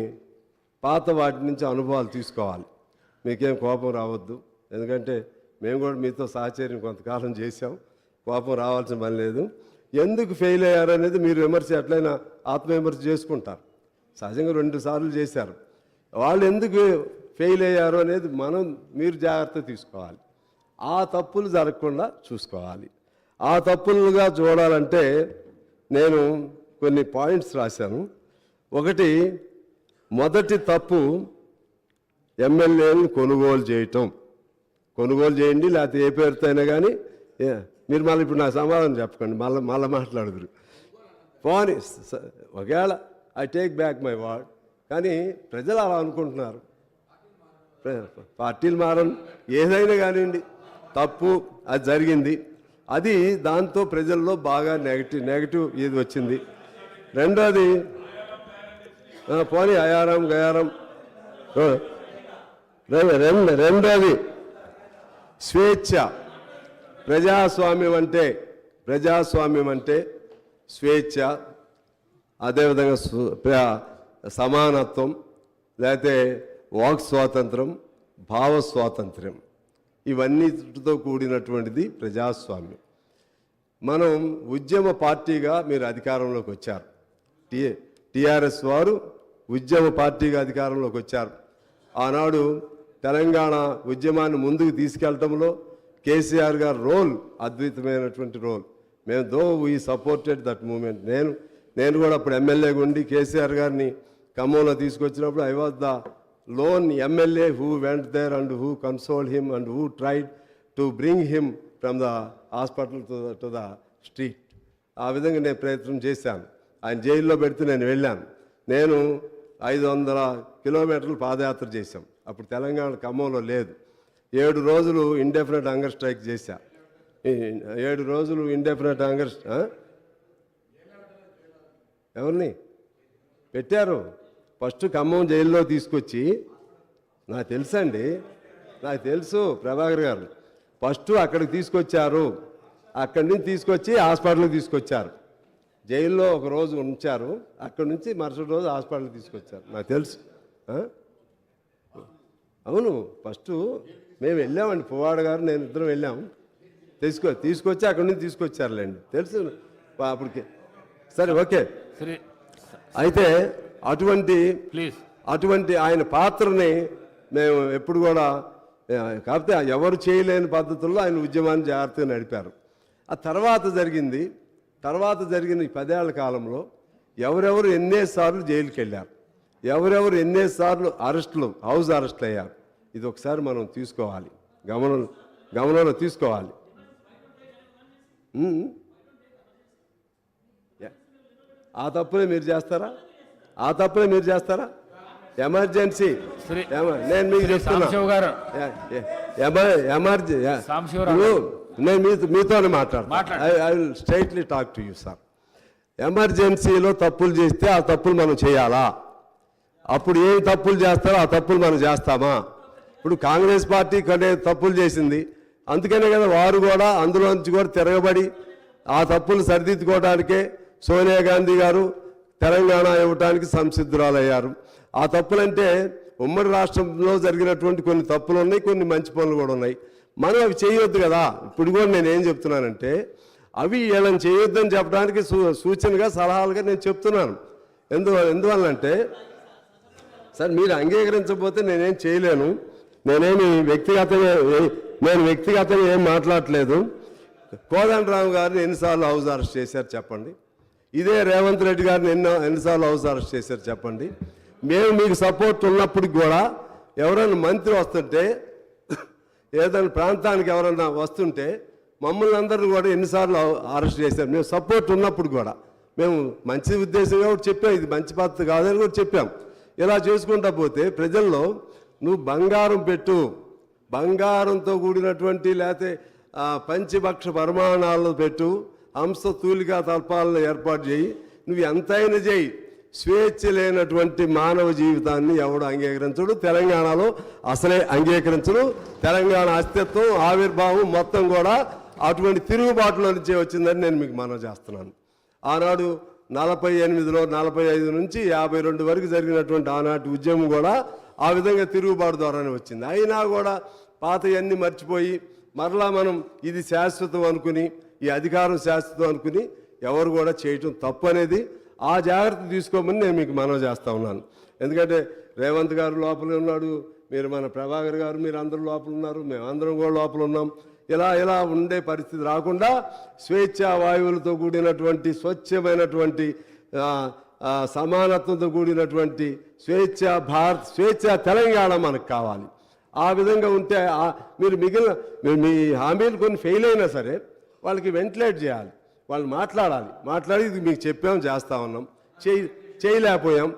పాత వాటి నుంచి అనుభవాలు తీసుకోవాలి. మీకేం కోపం రావద్దు, ఎందుకంటే మేము కూడా మీతో సహచర్యం కొంతకాలం చేశాం, కోపం రావాల్సిన పని లేదు. ఎందుకు ఫెయిల్ అయ్యారనేది మీరు విమర్శ ఎట్లయినా ఆత్మవిమర్శ చేసుకుంటారు. సహజంగా 2 సార్లు చేశారు. వాళ్ళు ఎందుకు ఫెయిల్ అయ్యారు అనేది మీరు జాగ్రత్త తీసుకోవాలి. ఆ తప్పులు జరగకుండా చూసుకోవాలి. ఆ తప్పులుగా చూడాలంటే నేను కొన్ని పాయింట్స్ రాశాను. ఒకటి, మొదటి తప్పు ఎమ్మెల్యేలను కొనుగోలు చేయటం. కొనుగోలు చేయండి, లేకపోతే ఏ పేరుతో అయినా కానీ. మీరు మళ్ళీ ఇప్పుడు నా సమాధానం చెప్పకండి, మళ్ళీ మాట్లాడుదురు. పోనీ ఒకవేళ I take back my word, కానీ ప్రజలు అలా అనుకుంటున్నారు. పార్టీలు మారని ఏదైనా కానివ్వండి, తప్పు అది జరిగింది. అది దాంతో ప్రజల్లో బాగా నెగటివ్ ఇది వచ్చింది. రెండోది, పోనీ అయారం గయారం. రెండోది స్వేచ్ఛ. ప్రజాస్వామ్యం అంటే స్వేచ్ఛ, అదేవిధంగా సమానత్వం, లేకపోతే వాక్ స్వాతంత్రం, భావ స్వాతంత్ర్యం, ఇవన్నిటితో కూడినటువంటిది ప్రజాస్వామ్యం. మనం ఉద్యమ పార్టీగా మీరు అధికారంలోకి వచ్చారు. టిఆర్ఎస్ వారు ఉద్యమ పార్టీగా అధికారంలోకి వచ్చారు. ఆనాడు తెలంగాణ ఉద్యమాన్ని ముందుకు తీసుకెళ్లడంలో కేసీఆర్ గారి రోల్ అద్భుతమైనటువంటి రోల్. మేము వీ సపోర్టెడ్ దట్ మూమెంట్. నేను కూడా అప్పుడు ఎమ్మెల్యేగా ఉండి కేసీఆర్ గారిని ఖమ్మంలో తీసుకొచ్చినప్పుడు I was the lone MLA who went there and who consoled him and who tried to bring him from the hospital to the street. ఆ విధంగా నేను ప్రయత్నం చేశాను. ఆయన జైల్లో పెడితే నేను వెళ్ళాను. నేను 500 కిలోమీటర్లు పాదయాత్ర చేశాం. అప్పుడు తెలంగాణ ఖమ్మంలో లేదు. 7 రోజులు ఇండెఫినెట్ హంగర్ స్ట్రైక్ చేశా. 7 రోజులు ఇండెఫినెట్ హంగర్. ఎవరిని పెట్టారు? ఫస్ట్ ఖమ్మం జైల్లో తీసుకొచ్చి, నాకు తెలుసండి, నాకు తెలుసు ప్రభాకర్ గారు, ఫస్ట్ అక్కడికి తీసుకొచ్చారు. అక్కడి నుంచి తీసుకొచ్చి హాస్పిటల్కి తీసుకొచ్చారు. జైల్లో ఒక రోజు ఉంచారు, అక్కడి నుంచి మరుసటి రోజు హాస్పిటల్కి తీసుకొచ్చారు. నాకు తెలుసు. అవును, ఫస్ట్ మేము వెళ్ళామండి, పువ్వాడ గారు నేను ఇద్దరం వెళ్ళాము. తీసుకొచ్చి అక్కడి నుంచి తీసుకొచ్చారులేండి, తెలుసు అప్పటికి. సరే, ఓకే. అయితే అటువంటి ఆయన పాత్రని మేము ఎప్పుడు కూడా, కాకపోతే ఎవరు చేయలేని పద్ధతుల్లో ఆయన ఉద్యమాన్ని జాగ్రత్తగా నడిపారు. ఆ తర్వాత జరిగిన ఈ 10 ఏళ్ల కాలంలో ఎవరెవరు ఎన్నేసార్లు జైలుకి వెళ్ళారు, ఎవరెవరు ఎన్నేసార్లు హౌస్ అరెస్టులు అయ్యారు, ఇది ఒకసారి మనం తీసుకోవాలి, గమనంలో తీసుకోవాలి. ఆ తప్పులే మీరు చేస్తారా? ఎమర్జెన్సీ నేను మీకు చెప్తున్నా, నేను మీతోనే మాట్లాడతాను. I will straightly talk to you sir. ఎమర్జెన్సీలో తప్పులు చేస్తే ఆ తప్పులు మనం చేయాలా? అప్పుడు ఏం తప్పులు చేస్తారో ఆ తప్పులు మనం చేస్తామా? ఇప్పుడు కాంగ్రెస్ పార్టీ కంటే తప్పులు చేసింది, అందుకనే కదా వారు కూడా అందులోంచి కూడా తిరగబడి ఆ తప్పులు సరిదిద్దుకోవడానికే సోనియా గాంధీ గారు తెలంగాణ ఇవ్వడానికి సంసిద్ధురాలయ్యారు. ఆ తప్పులంటే ఉమ్మడి రాష్ట్రంలో జరిగినటువంటి కొన్ని తప్పులు ఉన్నాయి, కొన్ని మంచి పనులు కూడా ఉన్నాయి. మనం అవి చేయొద్దు కదా. ఇప్పుడు కూడా నేను ఏం చెప్తున్నానంటే అవి వీళ్ళని చేయొద్దని చెప్పడానికి సూచనగా సలహాలుగా నేను చెప్తున్నాను. ఎందువల్లంటే సార్ మీరు అంగీకరించకపోతే నేనేం చేయలేను. నేను వ్యక్తిగతంగా ఏం మాట్లాడట్లేదు. కోదండరామ్ గారిని ఎన్నిసార్లు హౌస్ అరెస్ట్ చేశారు చెప్పండి? ఇదే రేవంత్ రెడ్డి గారిని ఎన్నిసార్లు హౌస్ అరెస్ట్ చేశారు చెప్పండి? మేము మీకు సపోర్ట్ ఉన్నప్పటికి కూడా ఎవరైనా మంత్రి వస్తుంటే, ఏదైనా ప్రాంతానికి ఎవరైనా వస్తుంటే మమ్మల్ని అందరినీ కూడా ఎన్నిసార్లు అరెస్ట్ చేశారు. మేము సపోర్ట్ ఉన్నప్పుడు కూడా మేము మంచి ఉద్దేశంగా కూడా చెప్పాం, ఇది మంచి పద్ధతి కాదని కూడా చెప్పాం. ఇలా చేసుకుంటా పోతే ప్రజల్లో నువ్వు బంగారం పెట్టు, బంగారంతో కూడినటువంటి లేకపోతే పంచభక్ష పరిమాణాలు పెట్టు, హంస తూలికా తల్పాలను ఏర్పాటు చేయి, నువ్వు ఎంతైనా చేయి, స్వేచ్ఛ లేనటువంటి మానవ జీవితాన్ని ఎవడు అంగీకరించడు. తెలంగాణలో అసలే అంగీకరించడు. తెలంగాణ అస్తిత్వం ఆవిర్భావం మొత్తం కూడా అటువంటి తిరుగుబాటులో నుంచే వచ్చిందని నేను మీకు మనవి చేస్తున్నాను. ఆనాడు 48లో 45 నుంచి 52 వరకు జరిగినటువంటి ఆనాటి ఉద్యమం కూడా ఆ విధంగా తిరుగుబాటు ద్వారానే వచ్చింది. అయినా కూడా పాతయన్నీ మర్చిపోయి మరలా మనం ఇది శాశ్వతం అనుకుని, ఈ అధికారం శాశ్వతం అనుకుని ఎవరు కూడా చేయటం తప్పు అనేది ఆ జాగ్రత్త తీసుకోమని నేను మీకు మనవి చేస్తూ ఉన్నాను. ఎందుకంటే రేవంత్ గారు లోపల ఉన్నాడు, మీరు మన ప్రభాకర్ గారు మీరు అందరూ లోపల ఉన్నారు, మేమందరం కూడా లోపల ఉన్నాం. ఇలా ఉండే పరిస్థితి రాకుండా స్వేచ్ఛా వాయువులతో కూడినటువంటి స్వచ్ఛమైనటువంటి సమానత్వంతో కూడినటువంటి స్వేచ్ఛా తెలంగాణ మనకు కావాలి. ఆ విధంగా ఉంటే మీరు మీ హామీలు కొన్ని ఫెయిల్ అయినా సరే వాళ్ళకి వెంటిలేట్ చేయాలి, వాళ్ళు మాట్లాడి ఇది మీకు చెప్పాం చేస్తా ఉన్నాం, చేయలేకపోయాం,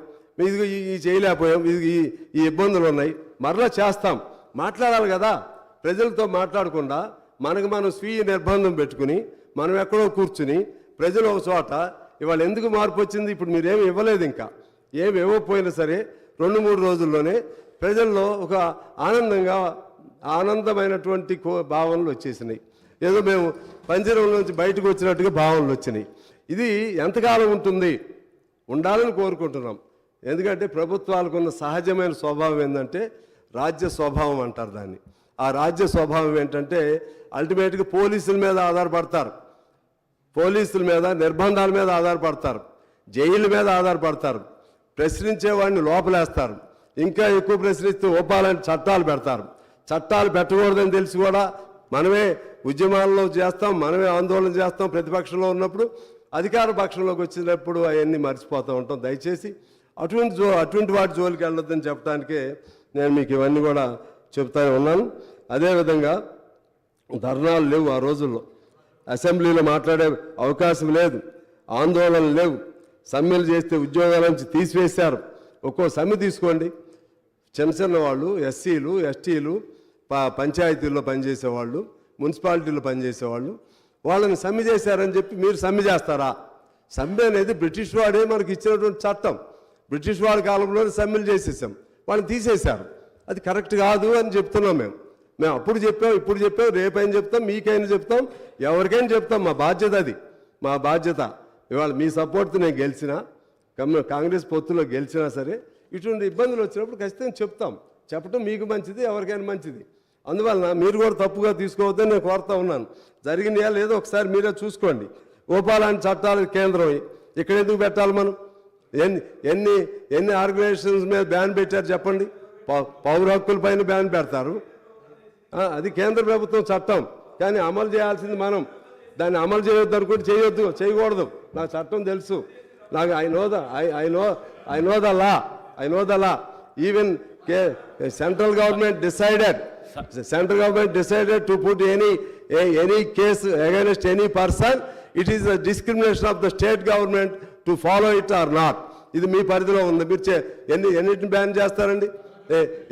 ఇది చేయలేకపోయాం, ఈ ఇబ్బందులు ఉన్నాయి, మరలా చేస్తాం, మాట్లాడాలి కదా. ప్రజలతో మాట్లాడకుండా మనం స్వీయ నిర్బంధం పెట్టుకుని మనం ఎక్కడో కూర్చుని ప్రజలు ఒక చోట ఇవాళ ఎందుకు మార్పు వచ్చింది? ఇప్పుడు మీరేమి ఇవ్వలేదు, ఇంకా ఏమి ఇవ్వకపోయినా సరే 2-3 రోజుల్లోనే ప్రజల్లో ఒక ఆనందమైనటువంటి భావనలు వచ్చేసినాయి. ఏదో మేము పంజరంలోంచి బయటకు వచ్చినట్టుగా భావనలు వచ్చినాయి. ఇది ఎంతకాలం ఉంటుంది? ఉండాలని కోరుకుంటున్నాం. ఎందుకంటే ప్రభుత్వాలకు ఉన్న సహజమైన స్వభావం ఏంటంటే రాజ్య స్వభావం అంటారు దాన్ని. ఆ రాజ్య స్వభావం ఏంటంటే అల్టిమేట్గా పోలీసుల మీద ఆధారపడతారు, పోలీసుల మీద నిర్బంధాల మీద ఆధారపడతారు, జైళ్ళ మీద ఆధారపడతారు, ప్రశ్నించేవాడిని లోపలేస్తారు, ఇంకా ఎక్కువ ప్రశ్నిస్తే ఓపాలని చట్టాలు పెడతారు. చట్టాలు పెట్టకూడదని తెలిసి కూడా మనమే ఉద్యమాల్లో చేస్తాం, మనమే ఆందోళన చేస్తాం. ప్రతిపక్షంలో ఉన్నప్పుడు అధికార పక్షంలోకి వచ్చినప్పుడు అవన్నీ మర్చిపోతూ ఉంటాం. దయచేసి అటువంటి వాటి జోలికి వెళ్ళొద్దని చెప్పడానికే నేను మీకు ఇవన్నీ కూడా చెప్తానే ఉన్నాను. అదేవిధంగా ధర్నాలు లేవు, ఆ రోజుల్లో అసెంబ్లీలో మాట్లాడే అవకాశం లేదు, ఆందోళనలు లేవు, సమ్మెలు చేస్తే ఉద్యోగాల నుంచి తీసివేశారు. ఒక్కో సమ్మె తీసుకోండి, చిన్న వాళ్ళు, ఎస్సీలు, ఎస్టీలు, పంచాయతీల్లో పనిచేసేవాళ్ళు, మున్సిపాలిటీలో పనిచేసేవాళ్ళు, వాళ్ళని సమ్మె చేశారని చెప్పి మీరు సమ్మె చేస్తారా? సమ్మె అనేది బ్రిటిష్ వాడే మనకి ఇచ్చినటువంటి చట్టం. బ్రిటిష్ వాడి కాలంలోనే సమ్మెలు చేసేసాం, వాళ్ళని తీసేశారు. అది కరెక్ట్ కాదు అని చెప్తున్నాం. మేము అప్పుడు చెప్పాం, ఇప్పుడు చెప్పాం, రేపైనా చెప్తాం, మీకైనా చెప్తాం, ఎవరికైనా చెప్తాం. మా బాధ్యత అది, మా బాధ్యత. ఇవాళ మీ సపోర్ట్తో నేను గెలిచినా, కాంగ్రెస్ పొత్తులో గెలిచినా సరే ఇటువంటి ఇబ్బందులు వచ్చినప్పుడు ఖచ్చితంగా చెప్తాం. చెప్పడం మీకు మంచిది, ఎవరికైనా మంచిది. అందువలన మీరు కూడా తప్పుగా తీసుకోవద్దని నేను కోరుతా ఉన్నాను. జరిగింది లేదో ఒకసారి మీరే చూసుకోండి. ఓపాలాంటి చట్టాలు కేంద్రం ఇక్కడ ఎందుకు పెట్టాలి? మనం ఎన్ని ఆర్గనైజేషన్స్ మీద బ్యాన్ పెట్టారు చెప్పండి? పౌర హక్కుల పైన బ్యాన్ పెడతారు, అది కేంద్ర ప్రభుత్వం చట్టం. కానీ అమలు చేయాల్సింది మనం. దాన్ని అమలు చేయొద్దు అనుకుంటే చేయకూడదు. నాకు చట్టం తెలుసు, నాకు I know the law. Even central government decided to put any case against any person. It is a discrimination of the state government to follow it or not. ఇది మీ పరిధిలో ఉంది. మీరు ఎన్నిటిని బ్యాన్ చేస్తారండి?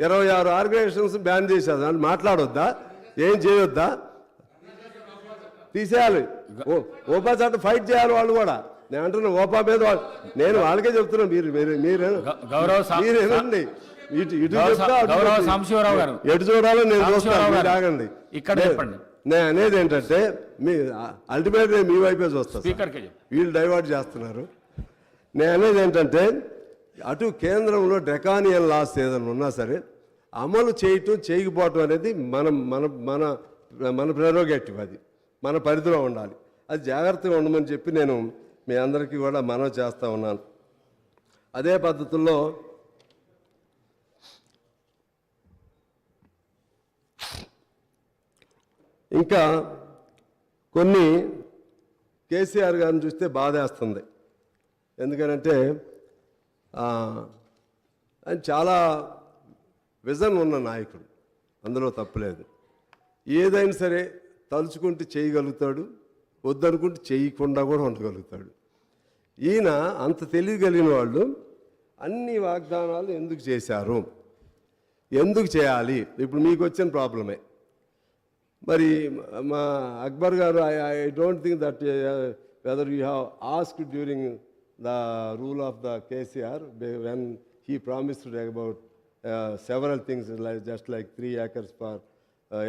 26 ఆర్గనైజేషన్స్ బ్యాన్ చేశారు. దాన్ని మాట్లాడొద్దా? ఏం చేయొద్దా? తీసేయాలి. ఓపా చట్టం ఫైట్ చేయాలి వాళ్ళు కూడా. నేను అంటున్నా ఓపా మీద నేను వాళ్ళకే చెప్తున్నా మీరేనండి ఇటు సాంబశివరావు గారు ఎటు చూడాలో నేను చూస్తాను ఆగండి. ఇక్కడ చెప్పండి. నేను అనేది ఏంటంటే మీ అల్టిమేట్ మీ వైపే చూస్తాను. స్పీకర్కే వీళ్ళు డైవర్ట్ చేస్తున్నారు. నేను అనేది ఏంటంటే అటు కేంద్రంలో డ్రెకానియన్ లాస్ ఏదైనా ఉన్నా సరే అమలు చేయకపోవటం అనేది మన ప్రెరోగేటివ్, అది మన పరిధిలో ఉండాలి. అది జాగ్రత్తగా ఉండమని చెప్పి నేను మీ అందరికీ కూడా మనవి చేస్తూ ఉన్నాను. అదే పద్ధతుల్లో ఇంకా కొన్ని కేసీఆర్ గారిని చూస్తే బాధేస్తుంది. ఎందుకనంటే ఆయన చాలా విజన్ ఉన్న నాయకుడు, అందులో తప్పులేదు. ఏదైనా సరే తలుచుకుంటే చేయగలుగుతాడు, వద్దనుకుంటే చేయకుండా కూడా ఉండగలుగుతాడు. ఈయన అంత తెలియగలిగిన వాళ్ళు అన్ని వాగ్దానాలు ఎందుకు చేశారు, ఎందుకు చేయాలి? ఇప్పుడు మీకు వచ్చిన ప్రాబ్లమే. మరి మా అక్బర్ గారు I don't think that whether you have asked during the rule of the KCR when he promised about several things, like just like 3 acres for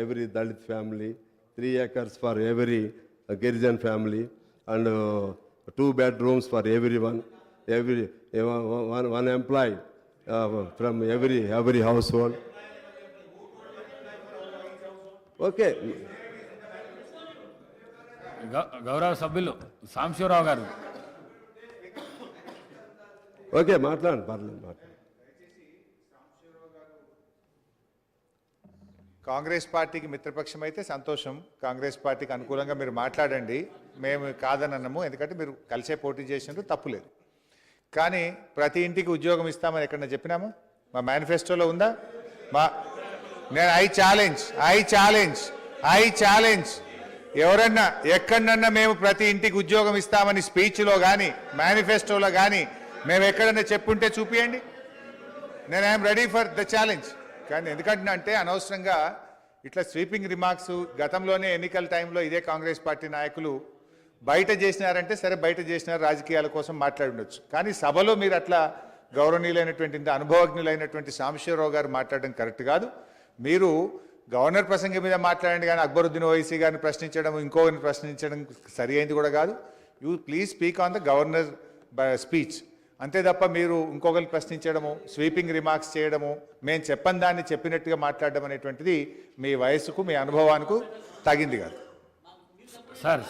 every Dalit family, 3 acres for every Girijan family, and 2 bedrooms for everyone, one employee from every household. Okay. గౌరవ సభ్యులు సాంబశివరావు గారు. Okay, మాట్లాడండి, పర్లేదు. కాంగ్రెస్ పార్టీకి మిత్రపక్షం అయితే సంతోషం, కాంగ్రెస్ పార్టీకి అనుకూలంగా మీరు మాట్లాడండి, మేము కాదనన్నాము. ఎందుకంటే మీరు కలిసే పోటీ చేసినారు, తప్పులేదు. కానీ ప్రతి ఇంటికి ఉద్యోగం ఇస్తామని ఎక్కడన్నా చెప్పినామా? మా మేనిఫెస్టోలో ఉందా? నేను ఐ ఛాలెంజ్ ఎవరన్నా ఎక్కడన్నా మేము ప్రతి ఇంటికి ఉద్యోగం ఇస్తామని స్పీచ్లో కానీ మేనిఫెస్టోలో కానీ మేము ఎక్కడన్నా చెప్పుంటే చూపియండి. నేను I'm ready for the challenge. కానీ ఎందుకంటున్నా అంటే అనవసరంగా ఇట్లా స్వీపింగ్ రిమార్క్స్ గతంలోనే ఎన్నికల టైంలో ఇదే కాంగ్రెస్ పార్టీ నాయకులు బయట చేసినారంటే సరే బయట చేసినారు, రాజకీయాల కోసం మాట్లాడి ఉండొచ్చు. కానీ సభలో మీరు అట్లా గౌరవనీయులైనటువంటి అనుభవజ్ఞులైనటువంటి సాంబశివరావు గారు మాట్లాడడం కరెక్ట్ కాదు. మీరు గవర్నర్ ప్రసంగం మీద మాట్లాడండి, కానీ అక్బరుద్దీన్ ఓవైసీ గారిని ప్రశ్నించడం, ఇంకోరిని ప్రశ్నించడం సరి అయింది కూడా కాదు. You please speak on the governor speech. అంతే తప్ప మీరు ఇంకొకరిని ప్రశ్నించడము, స్వీపింగ్ రిమార్క్స్ చేయడము, మేము చెప్పని దాన్ని చెప్పినట్టుగా మాట్లాడడం అనేటువంటిది మీ వయసుకు మీ అనుభవానికి తగింది కాదు. Sir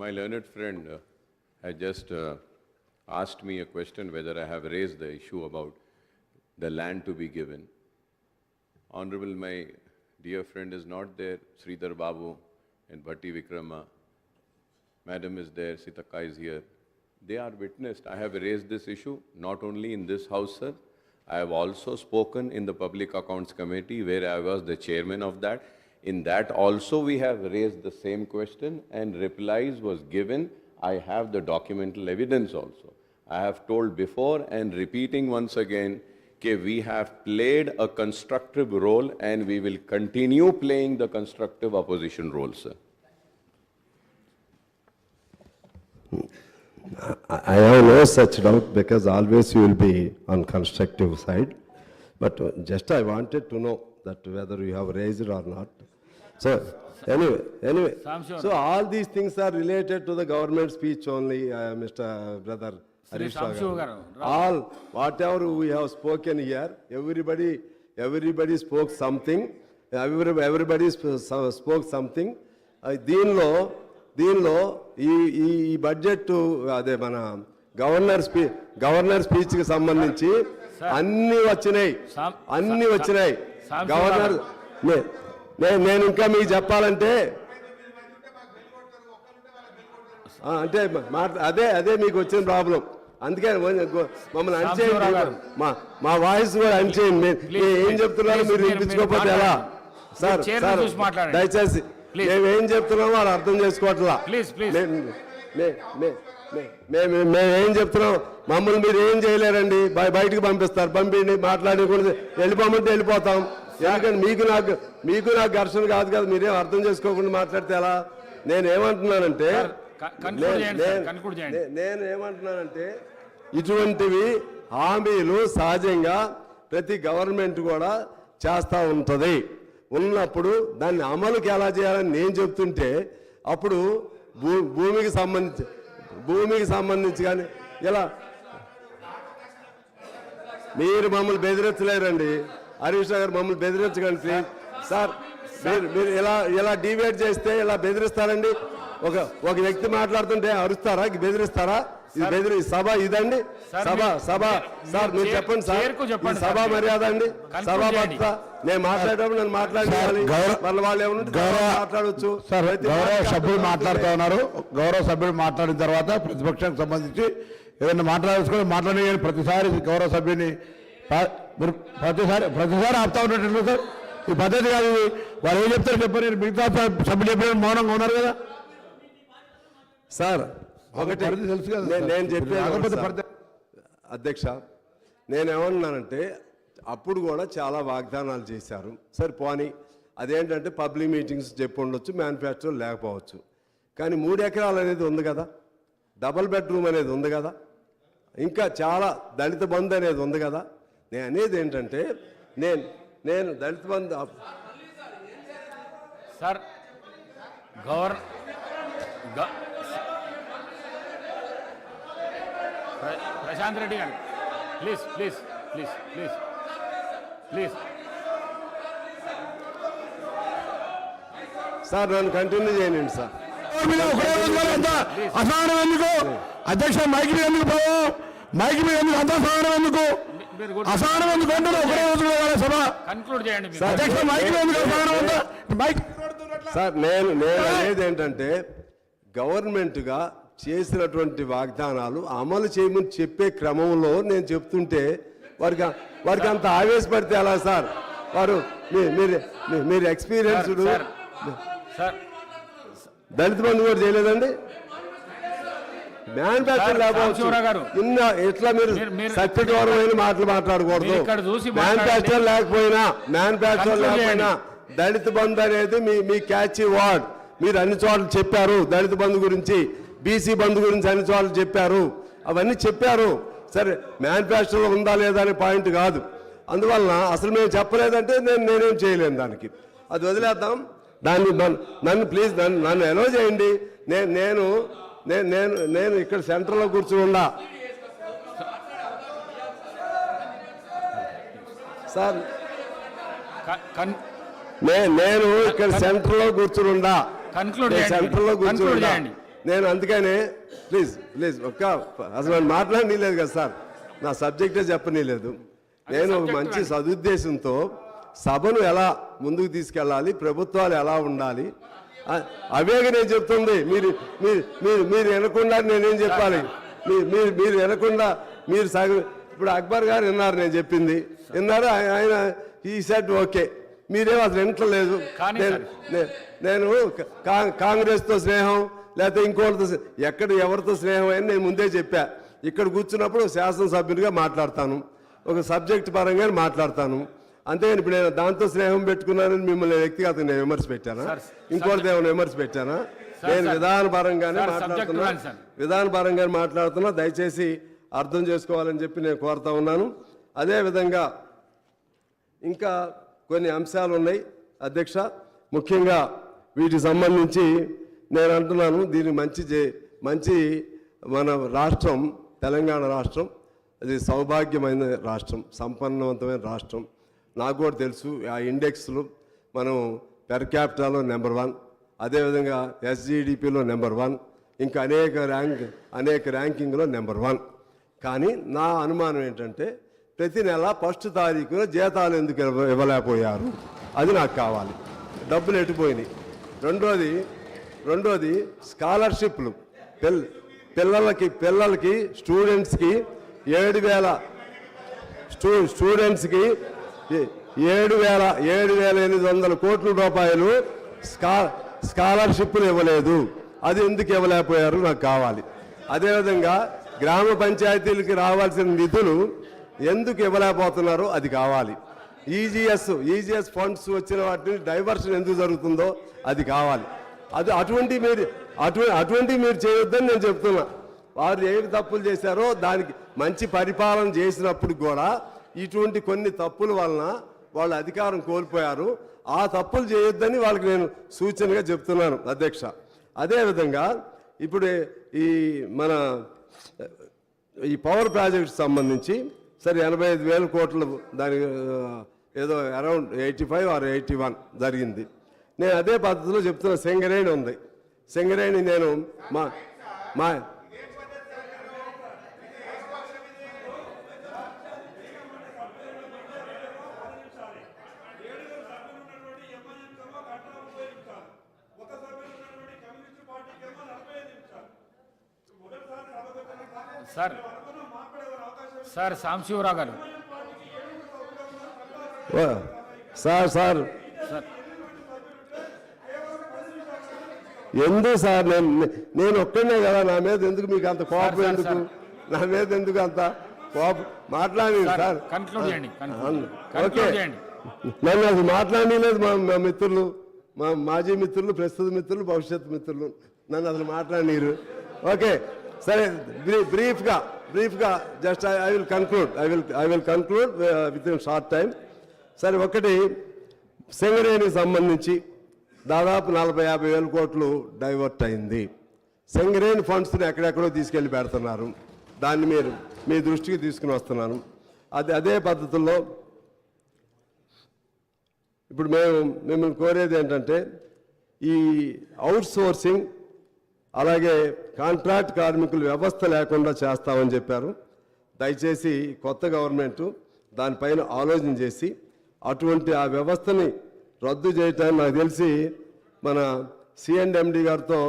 My learned friend had just asked me a question whether I have raised the issue about the land to be given. Honorable, my dear friend is not there. Sridhar Babu and Bhatti Vikrama, Madam is there, Sitaka is here. They are witnessed. I have raised this issue not only in this house, sir. I have also spoken in the Public Accounts Committee where I was the chairman of that. In that also we have raised the same question and replies was given. I have the documental evidence also. I have told before and repeating once again that we have played a constructive role and we will continue playing the constructive opposition role, sir. I have no such doubt because always you will be on constructive side. But just I wanted to know that whether you have raised it or not. So anyway, so all these things are related to the government speech only, Mr. Brother Harish Rao. All whatever we have spoken here, everybody spoke something. Everybody spoke something. దీనిలో ఈ budget అదే మన governor స్పీచ్కి సంబంధించి అన్నీ వచ్చినాయి. Governor నేను ఇంకా మీకు చెప్పాలంటే అంటే అదే మీకు వచ్చిన ప్రాబ్లం. అందుకే మమ్మల్ని అన్చేయండి, మా వాయిస్ కూడా అన్చేయండి. ఏం చెప్తున్నారో మీరు వినిపించుకోకపోతే ఎలా? సార్ దయచేసి మేమేం చెప్తున్నామో వాళ్ళు అర్థం చేసుకోవట్లా. మేమేం చెప్తున్నాం, మమ్మల్ని మీరు ఏం చేయలేరండి, బయటికి పంపిస్తారు, పంపిండి మాట్లాడి వెళ్ళిపోమంటే వెళ్ళిపోతాం. ఎందుకంటే మీకు నాకు ఘర్షణ కాదు కదా, మీరేం అర్థం చేసుకోకుండా మాట్లాడితే ఎలా? నేనేమంటున్నానంటే నేనేమంటున్నానంటే ఇటువంటివి హామీలు సహజంగా ప్రతి గవర్నమెంట్ కూడా చేస్తూ ఉంటుంది. ఉన్నప్పుడు దాన్ని అమలుకి ఎలా చేయాలని నేను చెప్తుంటే అప్పుడు భూమికి సంబంధించి కానీ ఇలా మీరు మమ్మల్ని బెదిరించలేరండి. హరీష్ రావు గారు మమ్మల్ని బెదిరించకండి ప్లీజ్ సార్. మీరు ఇలా డిబేట్ చేస్తే ఇలా బెదిరిస్తారండి? ఒక వ్యక్తి మాట్లాడుతుంటే అరుస్తారా, బెదిరిస్తారా? ఇది సభ ఇదండి, సభ సార్ మీరు చెప్పండి సార్, సభ మర్యాద అండి, సభ భద్రత. నేను మాట్లాడేటప్పుడు నన్ను మాట్లాడాలి, వాళ్ళు ఏమన్నా మాట్లాడవచ్చు. గౌరవ సభ్యులు మాట్లాడుతూ ఉన్నారు. గౌరవ సభ్యులు మాట్లాడిన తర్వాత ప్రతిపక్షానికి సంబంధించి ఏదైనా మాట్లాడుకొని మాట్లాడే ప్రతిసారి గౌరవ సభ్యుని ప్రతిసారి ఆపుతా ఉన్నట్టు సార్. ఈ పద్ధతి కాదు. వాళ్ళు ఏం చెప్తారు చెప్పారు, మిగతా సభ్యులు చెప్పిన మౌనంగా ఉన్నారు కదా సార్. ఒకటి తెలుసు కదా నేను చెప్పేది అధ్యక్ష, నేనేమన్నానంటే అప్పుడు కూడా చాలా వాగ్దానాలు చేశారు. సరే పోనీ అదేంటంటే పబ్లిక్ మీటింగ్స్ చెప్పి ఉండొచ్చు, మేనిఫెస్టో లేకపోవచ్చు. కానీ 3 ఎకరాలు అనేది ఉంది కదా, డబుల్ బెడ్రూమ్ అనేది ఉంది కదా, ఇంకా చాలా దళిత బంధు అనేది ఉంది కదా. నేను అనేది ఏంటంటే నేను దళిత బంధు సార్ ప్రశాంత్ రెడ్డి గారు please please please please please sir నన్ను కంటిన్యూ చేయండి సార్. అసహనం ఎందుకు అధ్యక్ష? మైక్ మీద ఎందుకు పోవు? మైక్ మీద ఎందుకు అంత అసహనం ఎందుకు? అసహనం ఎందుకు అంటారు? ఒకరే రోజులో సభ కన్క్లూడ్ చేయండి అధ్యక్ష. మైక్ మీద ఎందుకు అసహనం అంతా? మైక్ సార్ నేను అనేది ఏంటంటే గవర్నమెంట్గా చేసినటువంటి వాగ్దానాలు అమలు చేయమని చెప్పే క్రమంలో నేను చెప్తుంటే వారికి అంత ఆవేశపడితే ఎలా సార్? వారు మీరు ఎక్స్పీరియన్స్డ్ దళిత బంధు కూడా చేయలేదండి. మ్యానుఫ్యాక్చర్ లేకపోవచ్చు, ఎట్లా మీరు సత్యగౌరవమైన మాటలు మాట్లాడకూడదు. మ్యానుఫ్యాక్చర్ లేకపోయినా దళిత బంధు అనేది మీ క్యాచీ వర్డ్. మీరు అన్ని చోట్ల చెప్పారు దళిత బంధు గురించి, బీసీ బంధు గురించి అన్ని చోట్ల చెప్పారు, అవన్నీ చెప్పారు. సరే మేనిఫెస్టోలో ఉందా లేదా అనే పాయింట్ కాదు. అందువలన అసలు మేము చెప్పలేదంటే నేనేం చేయలేను దానికి. అది వదిలేద్దాం. దాన్ని నన్ను ప్లీజ్ నన్ను ఎలో చేయండి. నేను ఇక్కడ సెంటర్లో కూర్చుని ఉండా సార్. నేను ఇక్కడ సెంటర్లో కూర్చుని ఉండా నేను అందుకనే ప్లీజ్ అసలు మాట్లాడనీలేదు కదా సార్, నా సబ్జెక్టే చెప్పనీలేదు. నేను మంచి సదుద్దేశంతో సభను ఎలా ముందుకు తీసుకెళ్ళాలి, ప్రభుత్వాలు ఎలా ఉండాలి అవేగా నేను చెప్తుంది. మీరు వినకుండా నేనేం చెప్పాలి? మీరు వినకుండా మీరు ఇప్పుడు అక్బర్ గారు విన్నారు నేను చెప్పింది, విన్నారు. ఆయన ఈ సెట్ ఓకే, మీరేమో అసలు వింటలేదు. నేను కాంగ్రెస్తో స్నేహం లేకపోతే ఇంకోటితో ఎవరితో స్నేహం అని నేను ముందే చెప్పా. ఇక్కడ కూర్చున్నప్పుడు శాసనసభ్యునిగా మాట్లాడతాను, ఒక సబ్జెక్ట్ పరంగా మాట్లాడతాను. అంతేగాని ఇప్పుడు నేను దాంతో స్నేహం పెట్టుకున్నానని మిమ్మల్ని వ్యక్తిగతంగా నేను విమర్శ పెట్టానా? ఇంకోటితో ఏమైనా విమర్శ పెట్టానా? నేను విధానపరంగానే మాట్లాడుతున్నా. దయచేసి అర్థం చేసుకోవాలని చెప్పి నేను కోరుతా ఉన్నాను. అదేవిధంగా ఇంకా కొన్ని అంశాలు ఉన్నాయి అధ్యక్ష. ముఖ్యంగా వీటికి సంబంధించి నేను అంటున్నాను, దీన్ని మంచి మన రాష్ట్రం తెలంగాణ రాష్ట్రం అది సౌభాగ్యమైన రాష్ట్రం, సంపన్నవంతమైన రాష్ట్రం. నాకు కూడా తెలుసు ఆ ఇండెక్స్లు మనం పెర్ క్యాపిటాలో నెంబర్ 1, అదేవిధంగా ఎస్జిడిపిలో నెంబర్ 1, ఇంకా అనేక ర్యాంకింగ్లో నెంబర్ 1. కానీ నా అనుమానం ఏంటంటే ప్రతి నెల 1వ తారీఖున జీతాలు ఎందుకు ఇవ్వలేకపోయారు? అది నాకు కావాలి. డబ్బులు ఎటుపోయినాయి. రెండోది స్కాలర్షిప్లు పిల్లలకి స్టూడెంట్స్కి 7,800 కోట్ల రూపాయలు స్కాలర్షిప్లు ఇవ్వలేదు. అది ఎందుకు ఇవ్వలేకపోయారు నాకు కావాలి. అదేవిధంగా గ్రామ పంచాయతీలకి రావాల్సిన నిధులు ఎందుకు ఇవ్వలేకపోతున్నారో అది కావాలి. ఈజీఎస్ ఫండ్స్ వచ్చిన వాటిని డైవర్షన్ ఎందుకు జరుగుతుందో అది కావాలి. అటువంటి మీరు చేయొద్దని నేను చెప్తున్నా. వారు ఏమి తప్పులు చేశారో దానికి మంచి పరిపాలన చేసినప్పుడు కూడా ఇటువంటి కొన్ని తప్పుల వలన వాళ్ళు అధికారం కోల్పోయారు. ఆ తప్పులు చేయొద్దని వాళ్ళకి నేను సూచనగా చెప్తున్నాను అధ్యక్ష. అదేవిధంగా ఇప్పుడు ఈ పవర్ ప్రాజెక్ట్ సంబంధించి సరే 85,000 కోట్లు దానికి ఏదో అరౌండ్ 85 or 81 జరిగింది. నేను అదే పద్ధతిలో చెప్తున్నా. సింగరేణి ఉంది. సింగరేణి నేను మా సార్ సాంశివరావు గారు సార్ ఎందుకు సార్ నేను ఒక్కనే కదా, నా మీద ఎందుకు మీకు అంత కోపం? ఎందుకు నా మీద ఎందుకు అంత కోపం? మాట్లాడి సార్ ఓకే, నన్ను అది మాట్లాడలేదు. మా మిత్రులు, మా మాజీ మిత్రులు, ప్రస్తుత మిత్రులు, భవిష్యత్ మిత్రులు నన్ను అసలు మాట్లాడినారు. ఓకే సరే, బ్రీఫ్గా just I will conclude with in short time. సరే, ఒకటి సింగరేణికి సంబంధించి దాదాపు 40-50 కోట్లు డైవర్ట్ అయింది. సింగరేణి ఫండ్స్ని ఎక్కడెక్కడో తీసుకెళ్ళి పెడుతున్నారు. దాన్ని మీ దృష్టికి తీసుకుని వస్తున్నాను. అదే పద్ధతుల్లో ఇప్పుడు మిమ్మల్ని కోరేది ఏంటంటే ఈ అవుట్ సోర్సింగ్ అలాగే కాంట్రాక్ట్ కార్మికుల వ్యవస్థ లేకుండా చేస్తామని చెప్పారు. దయచేసి కొత్త గవర్నమెంట్ దానిపైన ఆలోచన చేసి అటువంటి ఆ వ్యవస్థని రద్దు చేయటానికి నాకు తెలిసి మన సిఎండి గారితో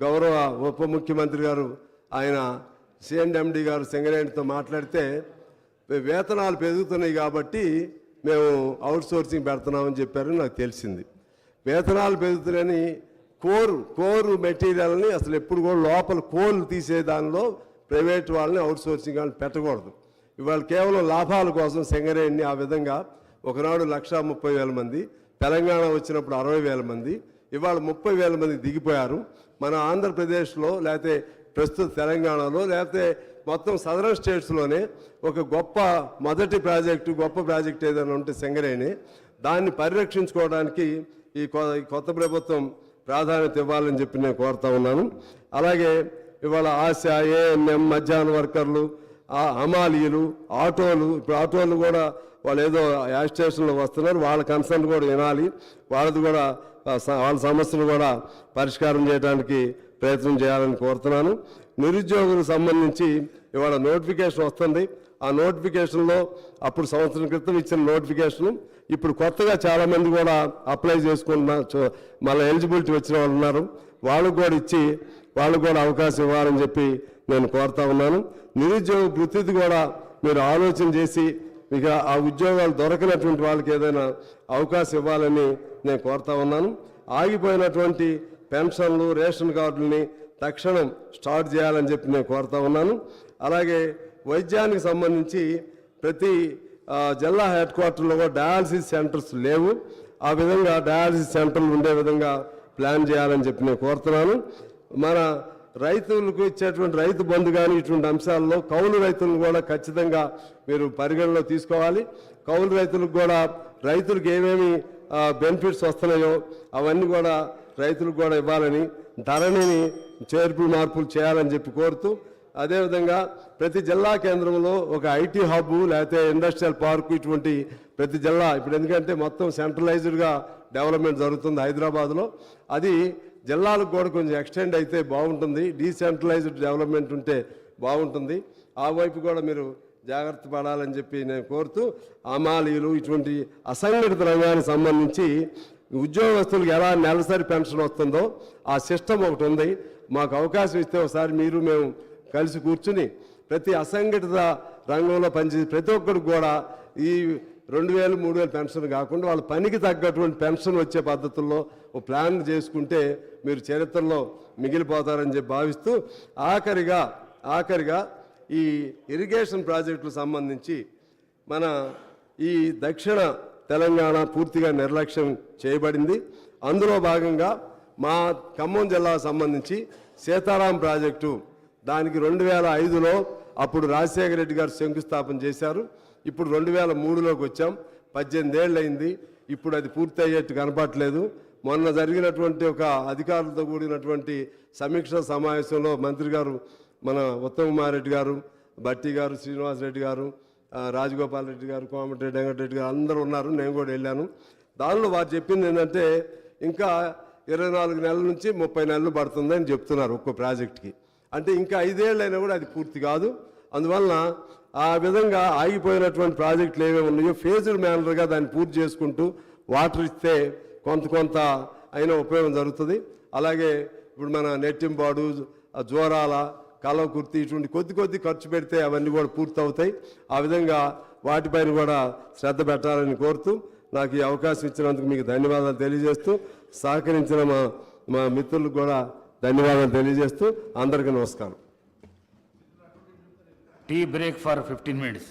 గౌరవ ఉప ముఖ్యమంత్రి గారు ఆయన సిఎండి గారు సింగరేణితో మాట్లాడితే వేతనాలు పెరుగుతున్నాయి కాబట్టి మేము అవుట్ సోర్సింగ్ పెడుతున్నామని చెప్పారు. నాకు తెలిసింది వేతనాలు పెరుగుతున్నాయని కోరు మెటీరియల్ని అసలు ఎప్పుడు కూడా లోపల కోళ్ళు తీసే దానిలో ప్రైవేట్ వాళ్ళని అవుట్ సోర్సింగ్ వాళ్ళని పెట్టకూడదు. ఇవాళ కేవలం లాభాల కోసం సింగరేణిని ఆ విధంగా ఒకనాడు 130,000 మంది, తెలంగాణ వచ్చినప్పుడు 60,000 మంది, ఇవాళ 30,000 మంది దిగిపోయారు. మన ఆంధ్రప్రదేశ్లో లేకపోతే ప్రస్తుత తెలంగాణలో లేకపోతే మొత్తం సదరన్ స్టేట్స్లోనే ఒక మొదటి గొప్ప ప్రాజెక్ట్ ఏదైనా ఉంటే సింగరేణి. దాన్ని పరిరక్షించుకోవడానికి ఈ కొత్త ప్రభుత్వం ప్రాధాన్యత ఇవ్వాలని చెప్పి నేను కోరుతా ఉన్నాను. అలాగే ఇవాళ ఆశ, ఏఎన్ఎం, మధ్యాహ్న వర్కర్లు, హమాలీలు, ఇప్పుడు ఆటోలు కూడా వాళ్ళు ఏదో యాడ్ స్టేషన్లో వస్తున్నారు. వాళ్ళ కన్సర్న్ కూడా వినాలి. వాళ్ళ సమస్యలు కూడా పరిష్కారం చేయడానికి ప్రయత్నం చేయాలని కోరుతున్నాను. నిరుద్యోగులకు సంబంధించి ఇవాళ నోటిఫికేషన్ వస్తుంది. ఆ నోటిఫికేషన్లో అప్పుడు సంవత్సరం క్రితం ఇచ్చిన నోటిఫికేషన్ ఇప్పుడు కొత్తగా చాలామంది కూడా అప్లై చేసుకుంటున్నారు. మళ్ళీ ఎలిజిబిలిటీ వచ్చిన వాళ్ళు ఉన్నారు. వాళ్ళకు కూడా అవకాశం ఇవ్వాలని చెప్పి నేను కోరుతా ఉన్నాను. నిరుద్యోగ వృత్తిది కూడా మీరు ఆలోచన చేసి ఇక ఆ ఉద్యోగాలు దొరకనటువంటి వాళ్ళకి ఏదైనా అవకాశం ఇవ్వాలని నేను కోరుతా ఉన్నాను. ఆగిపోయినటువంటి పెన్షన్లు, రేషన్ కార్డులని తక్షణం స్టార్ట్ చేయాలని చెప్పి నేను కోరుతా ఉన్నాను. అలాగే వైద్యానికి సంబంధించి ప్రతి జిల్లా హెడ్ క్వార్టర్లో కూడా డయాలసిస్ సెంటర్స్ లేవు. ఆ విధంగా డయాలసిస్ సెంటర్లు ఉండే విధంగా ప్లాన్ చేయాలని చెప్పి నేను కోరుతున్నాను. మన రైతులకు ఇచ్చేటువంటి రైతు బంధు కానీ ఇటువంటి అంశాల్లో కౌలు రైతులను కూడా ఖచ్చితంగా మీరు పరిగణలో తీసుకోవాలి. కౌలు రైతులకు కూడా రైతులకు ఏమేమి బెనిఫిట్స్ వస్తున్నాయో అవన్నీ కూడా రైతులకు కూడా ఇవ్వాలని, ధరణిని మార్పులు చేయాలని చెప్పి కోరుతూ, అదేవిధంగా ప్రతి జిల్లా కేంద్రంలో ఒక ఐటీ హబ్ లేకపోతే ఇండస్ట్రియల్ పార్కు ఇటువంటి ప్రతి జిల్లా, ఇప్పుడు ఎందుకంటే మొత్తం సెంట్రలైజ్డ్గా డెవలప్మెంట్ జరుగుతుంది హైదరాబాద్లో, అది జిల్లాలకు కూడా కొంచెం ఎక్స్టెండ్ అయితే బాగుంటుంది. డీసెంట్రలైజ్డ్ డెవలప్మెంట్ ఉంటే బాగుంటుంది. ఆ వైపు కూడా మీరు జాగ్రత్త పడాలని చెప్పి నేను కోరుతూ, హమాలీలు ఇటువంటి అసంఘటిత రంగానికి సంబంధించి ఉద్యోగస్తులకు ఎలా నెలసరి పెన్షన్ వస్తుందో ఆ సిస్టమ్ ఒకటి ఉంది. మాకు అవకాశం ఇస్తే ఒకసారి మేము కలిసి కూర్చుని ప్రతి అసంఘటిత రంగంలో పనిచేసి ప్రతి ఒక్కరికి కూడా ఈ 2,000, 3,000 పెన్షన్ కాకుండా వాళ్ళ పనికి తగ్గటువంటి పెన్షన్ వచ్చే పద్ధతుల్లో ఒక ప్లాన్ చేసుకుంటే మీరు చరిత్రలో మిగిలిపోతారని చెప్పి భావిస్తూ, ఆఖరిగా ఈ ఇరిగేషన్ ప్రాజెక్టులకు సంబంధించి మన ఈ దక్షిణ తెలంగాణ పూర్తిగా నిర్లక్ష్యం చేయబడింది. అందులో భాగంగా మా ఖమ్మం జిల్లాకు సంబంధించి సీతారాం ప్రాజెక్టు దానికి 2005లో అప్పుడు రాజశేఖర రెడ్డి గారు శంకుస్థాపన చేశారు. ఇప్పుడు 2003లోకి వచ్చాం. 18 ఏళ్ళు అయింది. ఇప్పుడు అది పూర్తి అయ్యేట్టు కనపడట్లేదు. మొన్న జరిగినటువంటి ఒక అధికారులతో కూడినటువంటి సమీక్ష సమావేశంలో మంత్రి గారు, మన ఉత్తమ్ కుమార్ రెడ్డి గారు, భట్టి గారు, శ్రీనివాస్ రెడ్డి గారు, రాజగోపాల్ రెడ్డి గారు, కోమటిరెడ్డి వెంకటరెడ్డి గారు అందరూ ఉన్నారు. నేను కూడా వెళ్ళాను. దానిలో వారు చెప్పింది ఏంటంటే ఇంకా 24 నెలల నుంచి 30 నెలలు పడుతుందని చెప్తున్నారు ఒక్కో ప్రాజెక్టుకి. అంటే ఇంకా 5 ఏళ్ళు అయినా కూడా అది పూర్తి కాదు. అందువలన ఆ విధంగా ఆగిపోయినటువంటి ప్రాజెక్టులు ఏమేమి ఉన్నాయో ఫేజ్డ్ మేనర్గా దాన్ని పూర్తి చేసుకుంటూ వాటర్ ఇస్తే కొంత అయినా ఉపయోగం జరుగుతుంది. అలాగే ఇప్పుడు మన నెట్టింపాడు, జోరాల, కలవకుర్తి ఇటువంటి కొద్ది ఖర్చు పెడితే అవన్నీ కూడా పూర్తి అవుతాయి. ఆ విధంగా వాటిపైన కూడా శ్రద్ధ పెట్టాలని కోరుతూ నాకు ఈ అవకాశం ఇచ్చినందుకు మీకు ధన్యవాదాలు తెలియజేస్తూ, సహకరించిన మా మిత్రులకు కూడా ధన్యవాదాలు తెలియజేస్తూ అందరికీ నమస్కారం. Tea break for 15 minutes.